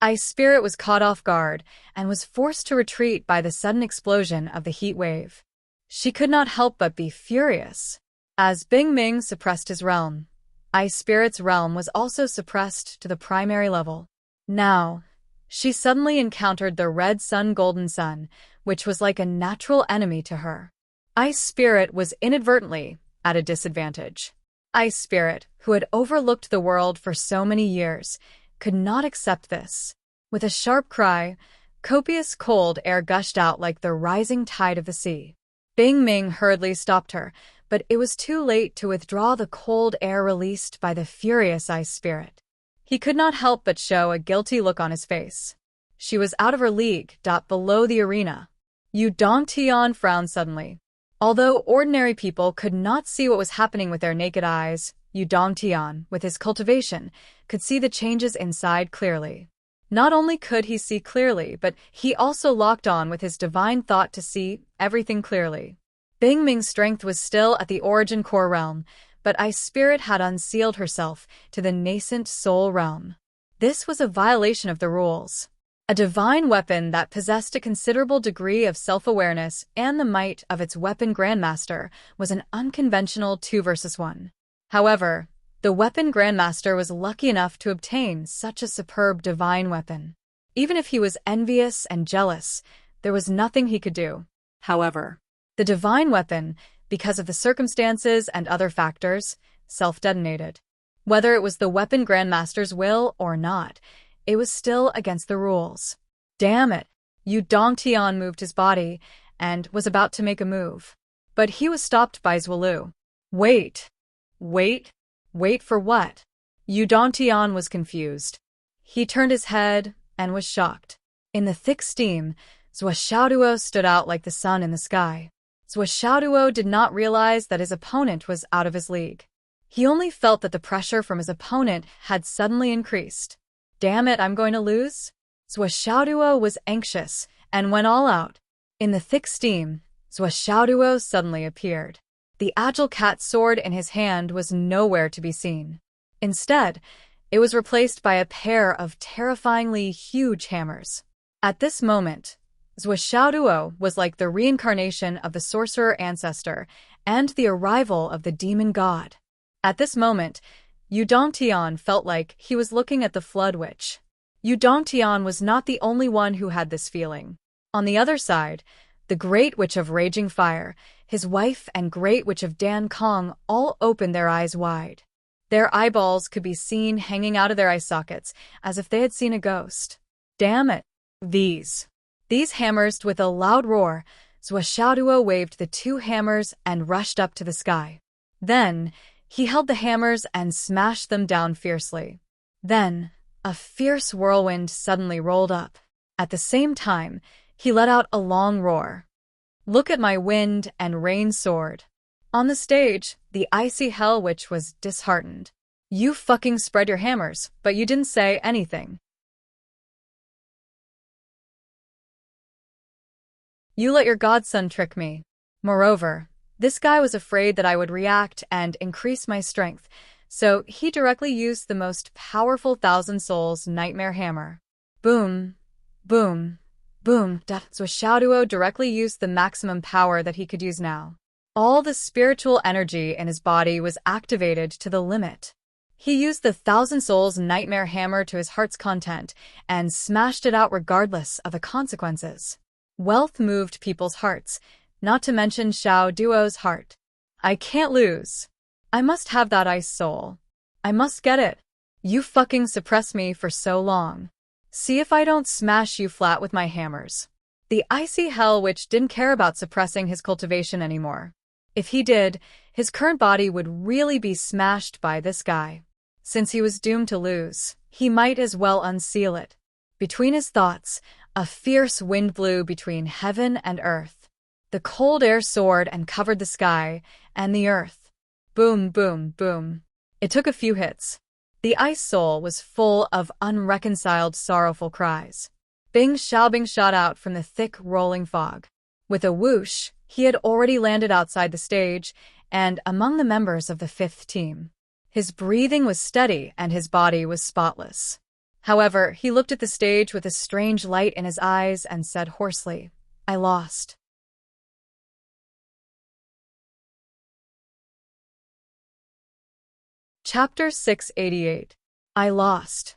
Ice Spirit was caught off guard and was forced to retreat by the sudden explosion of the heat wave. She could not help but be furious. As Bing Ming suppressed his realm, Ice Spirit's realm was also suppressed to the primary level. Now, she suddenly encountered the red sun, golden sun, which was like a natural enemy to her. Ice Spirit was inadvertently at a disadvantage. Ice Spirit, who had overlooked the world for so many years, could not accept this. With a sharp cry, copious cold air gushed out like the rising tide of the sea. Bing Ming hurriedly stopped her, but it was too late to withdraw the cold air released by the furious Ice Spirit. He could not help but show a guilty look on his face. She was out of her league. Below the arena. Yu Dongtian frowned suddenly. Although ordinary people could not see what was happening with their naked eyes, Yu Dongtian, with his cultivation, could see the changes inside clearly. Not only could he see clearly, but he also locked on with his divine thought to see everything clearly. Bing Ming's strength was still at the origin core realm, but Ice Spirit had unsealed herself to the nascent soul realm. This was a violation of the rules. A divine weapon that possessed a considerable degree of self-awareness and the might of its weapon Grandmaster was an unconventional 2 versus 1. However, the weapon Grandmaster was lucky enough to obtain such a superb divine weapon. Even if he was envious and jealous, there was nothing he could do. However, the divine weapon, because of the circumstances and other factors, self-detonated. Whether it was the weapon Grandmaster's will or not, it was still against the rules. Damn it! Yu Dongtian moved his body and was about to make a move. But he was stopped by Zhualu. Wait! Wait? Wait for what? Yu Dongtian was confused. He turned his head and was shocked. In the thick steam, Zhuaxiaoduo stood out like the sun in the sky. Zhuaxiaoduo did not realize that his opponent was out of his league. He only felt that the pressure from his opponent had suddenly increased. Damn it, I'm going to lose? Zhuaxiaoduo was anxious and went all out. In the thick steam, Zhuaxiaoduo suddenly appeared. The agile cat sword in his hand was nowhere to be seen. Instead, it was replaced by a pair of terrifyingly huge hammers. At this moment, Zhuaxiaoduo was like the reincarnation of the sorcerer ancestor and the arrival of the demon god. At this moment, Yu Dongtian felt like he was looking at the Flood Witch. Yu Dongtian was not the only one who had this feeling. On the other side, the Great Witch of Raging Fire, his wife and Great Witch of Dan Kong all opened their eyes wide. Their eyeballs could be seen hanging out of their eye sockets, as if they had seen a ghost. Damn it! These hammers. With a loud roar, Zhuaxiaoduo waved the 2 hammers and rushed up to the sky. Then, he held the hammers and smashed them down fiercely. Then, a fierce whirlwind suddenly rolled up. At the same time, he let out a long roar. Look at my wind and rain sword. On the stage, the icy Hell Witch was disheartened. You fucking spread your hammers, but you didn't say anything. You let your godson trick me. Moreover, this guy was afraid that I would react and increase my strength, so he directly used the most powerful Thousand Souls Nightmare Hammer. Boom, boom, boom. Zhuaxiaoduo directly used the maximum power that he could use now. All the spiritual energy in his body was activated to the limit. He used the Thousand Souls Nightmare Hammer to his heart's content and smashed it out regardless of the consequences. Wealth moved people's hearts, not to mention Xiao Duo's heart. I can't lose. I must have that ice soul. I must get it. You fucking suppressed me for so long. See if I don't smash you flat with my hammers. The icy hell witch didn't care about suppressing his cultivation anymore. If he did, his current body would really be smashed by this guy. Since he was doomed to lose, he might as well unseal it. Between his thoughts, a fierce wind blew between heaven and earth. The cold air soared and covered the sky and the earth. Boom, boom, boom. It took a few hits. The ice soul was full of unreconciled, sorrowful cries. Bing Xiaobing shot out from the thick, rolling fog. With a whoosh, he had already landed outside the stage and among the members of the 5th team. His breathing was steady and his body was spotless. However, he looked at the stage with a strange light in his eyes and said hoarsely, "I lost." Chapter 688. I lost.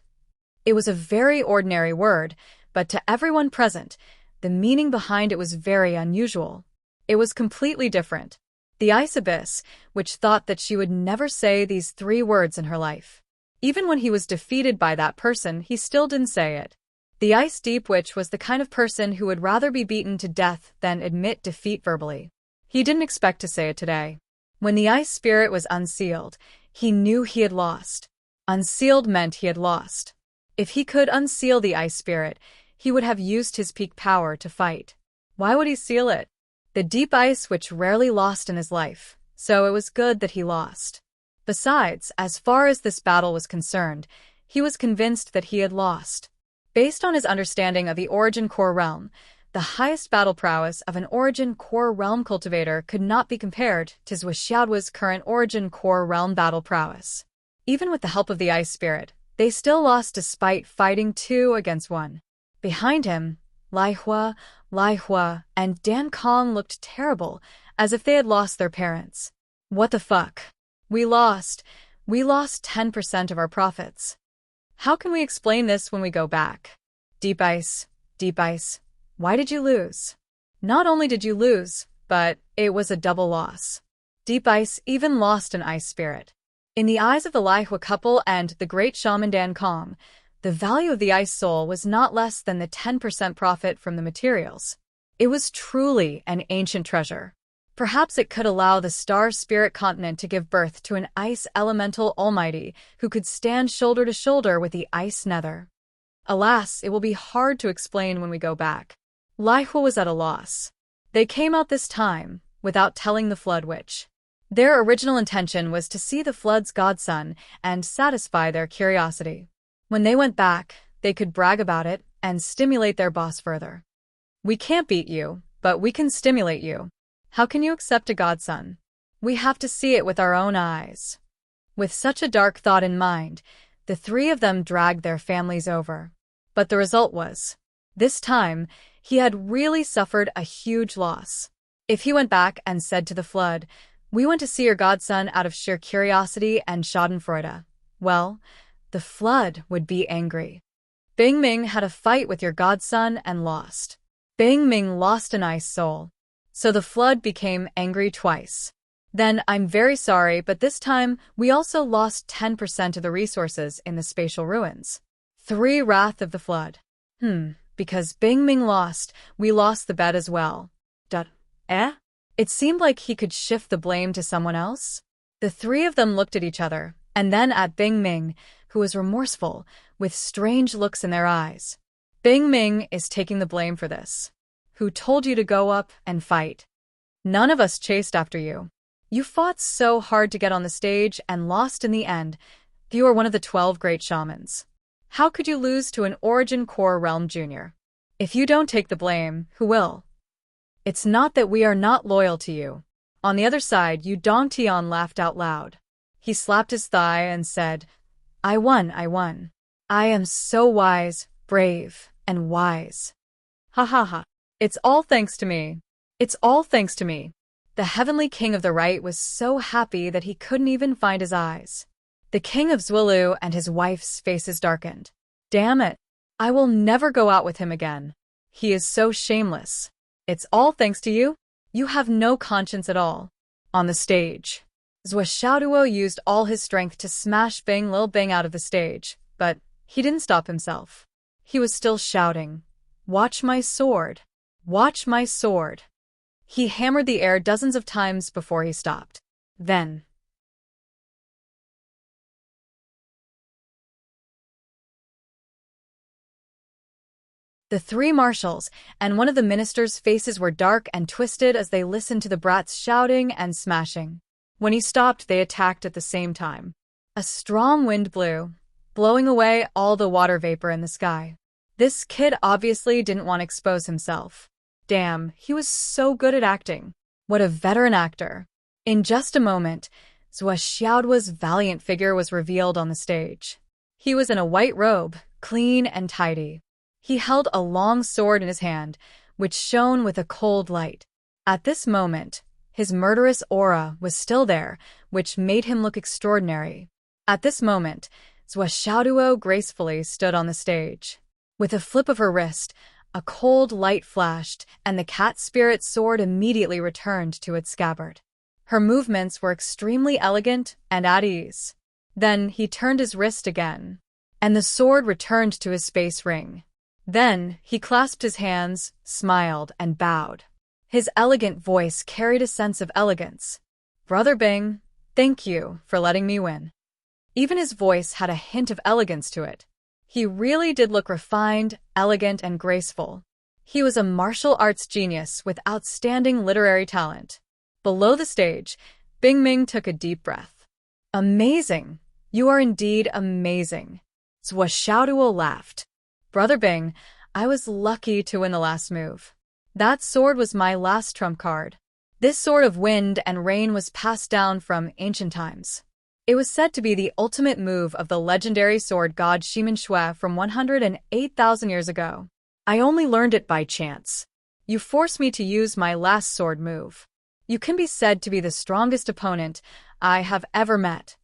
It was a very ordinary word, but to everyone present, the meaning behind it was very unusual. It was completely different. The ice abyss, which thought that she would never say these 3 words in her life. Even when he was defeated by that person, he still didn't say it. The ice deep witch was the kind of person who would rather be beaten to death than admit defeat verbally. He didn't expect to say it today. When the ice spirit was unsealed, he knew he had lost. Unsealed meant he had lost. If he could unseal the ice spirit, he would have used his peak power to fight. Why would he seal it? The deep ice which rarely lost in his life, so it was good that he lost. Besides, as far as this battle was concerned, he was convinced that he had lost. Based on his understanding of the Origin Core Realm, the highest battle prowess of an Origin Core Realm cultivator could not be compared to Zhou Xiaodua's current Origin Core Realm battle prowess. Even with the help of the ice spirit, they still lost despite fighting 2 against 1. Behind him, Lai Hua, and Dan Kong looked terrible, as if they had lost their parents. What the fuck? We lost 10% of our profits. How can we explain this when we go back? Deep ice. Why did you lose? Not only did you lose, but it was a double loss. Deep ice even lost an ice spirit. In the eyes of the Lai Hua couple and the great shaman Dan Kong, the value of the ice soul was not less than the 10% profit from the materials. It was truly an ancient treasure. Perhaps it could allow the star spirit continent to give birth to an ice elemental almighty who could stand shoulder to shoulder with the ice nether. Alas, it will be hard to explain when we go back. Lai Hua was at a loss. They came out this time without telling the Flood Witch. Their original intention was to see the Flood's godson and satisfy their curiosity. When they went back, they could brag about it and stimulate their boss further. We can't beat you, but we can stimulate you. How can you accept a godson? We have to see it with our own eyes. With such a dark thought in mind, the 3 of them dragged their families over. But the result was, this time, he had really suffered a huge loss. If he went back and said to the Flood, "We went to see your godson out of sheer curiosity and schadenfreude," well, the Flood would be angry. Bing Ming had a fight with your godson and lost. Bing Ming lost an ice soul. So the Flood became angry twice. Then, I'm very sorry, but this time, we also lost 10% of the resources in the spatial ruins. 3 Wrath of the Flood. Because Bing Ming lost, we lost the bet as well. It seemed like he could shift the blame to someone else. The 3 of them looked at each other, and then at Bing Ming, who was remorseful, with strange looks in their eyes. Bing Ming is taking the blame for this. Who told you to go up and fight? None of us chased after you. You fought so hard to get on the stage and lost in the end. You are one of the 12 great shamans. How could you lose to an Origin Core Realm Junior? If you don't take the blame, who will? It's not that we are not loyal to you. On the other side, Yu Dongtian laughed out loud. He slapped his thigh and said, I won. I am so wise, brave, and wise. Ha ha ha. It's all thanks to me. The heavenly king of the right was so happy that he couldn't even find his eyes. The king of Zwillu and his wife's faces darkened. Damn it. I will never go out with him again. He is so shameless. It's all thanks to you? You have no conscience at all. On the stage, Xiaoduo used all his strength to smash Bing Lil Bing out of the stage, but he didn't stop himself. He was still shouting, "Watch my sword! Watch my sword!" He hammered the air dozens of times before he stopped. Then, the three marshals and one of the ministers' faces were dark and twisted as they listened to the brats shouting and smashing. When he stopped, they attacked at the same time. A strong wind blew, blowing away all the water vapor in the sky. This kid obviously didn't want to expose himself. Damn, he was so good at acting. What a veteran actor. In just a moment, Xiaoduo's valiant figure was revealed on the stage. He was in a white robe, clean and tidy. He held a long sword in his hand, which shone with a cold light. At this moment, his murderous aura was still there, which made him look extraordinary. At this moment, Xiaoduo gracefully stood on the stage. With a flip of her wrist, a cold light flashed, and the cat spirit sword immediately returned to its scabbard. Her movements were extremely elegant and at ease. Then he turned his wrist again, and the sword returned to his space ring. Then he clasped his hands, smiled, and bowed. His elegant voice carried a sense of elegance. "Brother Bing, thank you for letting me win." Even his voice had a hint of elegance to it. He really did look refined, elegant, and graceful. He was a martial arts genius with outstanding literary talent. Below the stage, Bing Ming took a deep breath. "Amazing! You are indeed amazing." Xiaoduo laughed. "Brother Bing, I was lucky to win the last move. That sword was my last trump card. This sword of wind and rain was passed down from ancient times. It was said to be the ultimate move of the legendary sword god Shimen Shui from 108,000 years ago. I only learned it by chance. You forced me to use my last sword move. You can be said to be the strongest opponent I have ever met."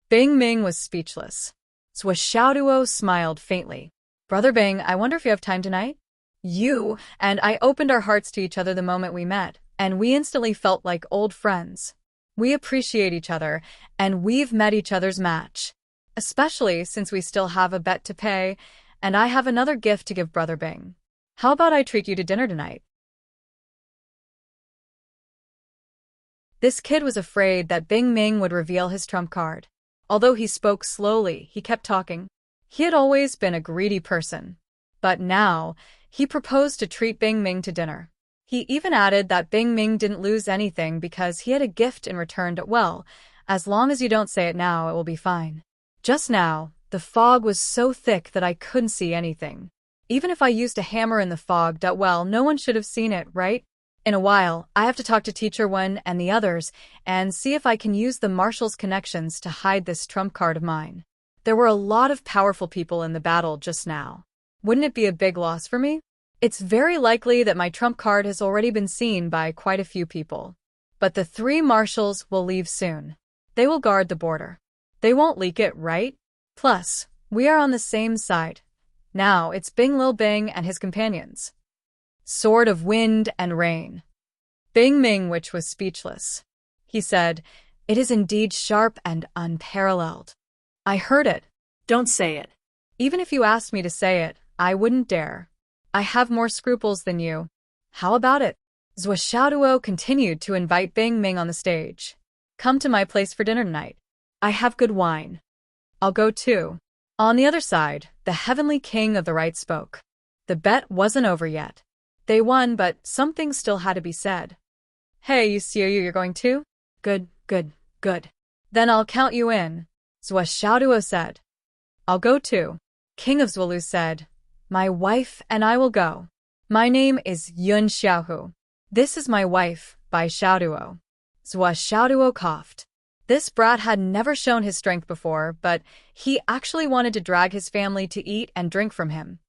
Bing Ming was speechless. Xiaoduo smiled faintly. "Brother Bing, I wonder if you have time tonight? You and I opened our hearts to each other the moment we met, and we instantly felt like old friends. We appreciate each other, and we've met each other's match. Especially since we still have a bet to pay, and I have another gift to give Brother Bing. How about I treat you to dinner tonight?" This kid was afraid that Bing Ming would reveal his trump card. Although he spoke slowly, he kept talking. He had always been a greedy person. But now, he proposed to treat Bing Ming to dinner. He even added that Bing Ming didn't lose anything because he had a gift in return. Well, as long as you don't say it now, it will be fine. Just now, the fog was so thick that I couldn't see anything. Even if I used a hammer in the fog, well, no one should have seen it, right? In a while, I have to talk to Teacher Wen and the others and see if I can use the Marshal's connections to hide this trump card of mine. There were a lot of powerful people in the battle just now. Wouldn't it be a big loss for me? It's very likely that my trump card has already been seen by quite a few people. But the three marshals will leave soon. They will guard the border. They won't leak it, right? Plus, we are on the same side. Now it's Bing Lil Bing and his companions. Sword of wind and rain. Bing Ming, which was speechless. He said, "It is indeed sharp and unparalleled." I heard it. Don't say it. Even if you asked me to say it, I wouldn't dare. I have more scruples than you. How about it? Xiaoduo continued to invite Bing Ming on the stage. "Come to my place for dinner tonight. I have good wine." "I'll go too." On the other side, the heavenly king of the right spoke. The bet wasn't over yet. They won, but something still had to be said. "Hey, you see you're going too? Good, good, good. Then I'll count you in," Xiaoduo said. "I'll go too." King of Zulu said, "My wife and I will go. My name is Yun Xiaohu. This is my wife, Bai Xiaoduo." Xiaoduo coughed. This brat had never shown his strength before, but he actually wanted to drag his family to eat and drink from him.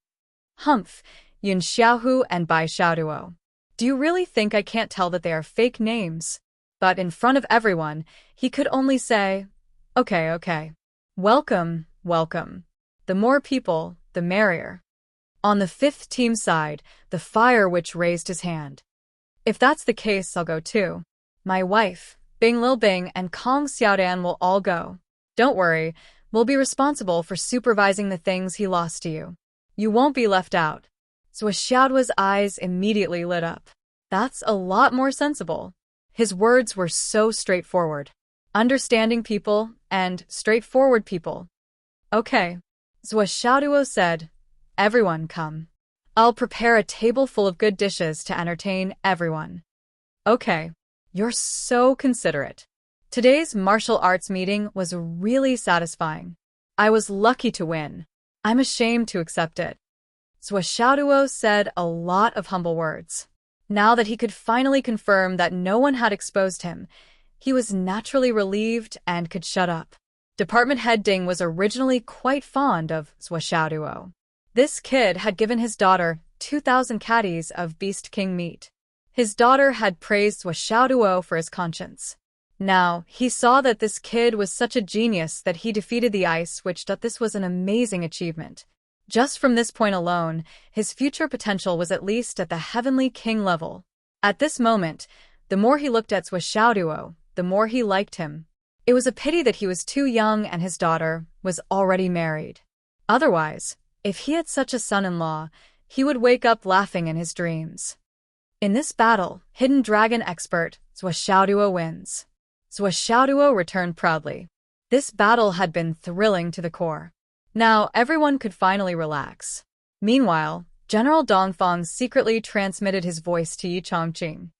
"Humph, Yun Xiaohu and Bai Xiaoduo. Do you really think I can't tell that they are fake names?" But in front of everyone, he could only say, Okay. Welcome, welcome. The more people, the merrier." On the fifth team side, the Fire Witch raised his hand. "If that's the case, I'll go too. My wife, Bing Lil Bing and Kong Xiaodan will all go. Don't worry, we'll be responsible for supervising the things he lost to you. You won't be left out. Zhuo Xiaoduo's eyes immediately lit up. That's a lot more sensible. His words were so straightforward. Understanding people and straightforward people. Okay. Zhuo Xiaoduo said, everyone come. I'll prepare a table full of good dishes to entertain everyone. Okay. You're so considerate. Today's martial arts meeting was really satisfying. I was lucky to win. I'm ashamed to accept it. Zhuo Xiaoduo said a lot of humble words. Now that he could finally confirm that no one had exposed him, he was naturally relieved and could shut up. Department head Ding was originally quite fond of Zhuo Xiaoduo. This kid had given his daughter 2,000 caddies of Beast King meat. His daughter had praised Zhuo Xiaoduo for his conscience. Now, he saw that this kid was such a genius that he defeated the Ice Witch, that this was an amazing achievement. Just from this point alone, his future potential was at least at the Heavenly King level. At this moment, the more he looked at Zhuo Xiaoduo, the more he liked him. It was a pity that he was too young and his daughter was already married. Otherwise, if he had such a son-in-law, he would wake up laughing in his dreams. In this battle, Hidden Dragon expert Zhuo Xiaoduo wins. Zhuo Xiaoduo returned proudly. This battle had been thrilling to the core. Now everyone could finally relax. Meanwhile, General Dongfang secretly transmitted his voice to Yi Chongqing.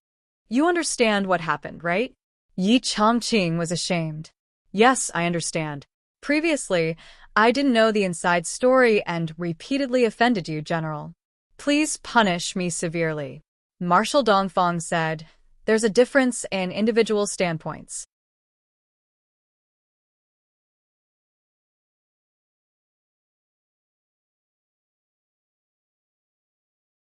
You understand what happened, right? Yi Chongqing was ashamed. Yes, I understand. Previously, I didn't know the inside story and repeatedly offended you, General. Please punish me severely. Marshal Dongfang said, there's a difference in individual standpoints.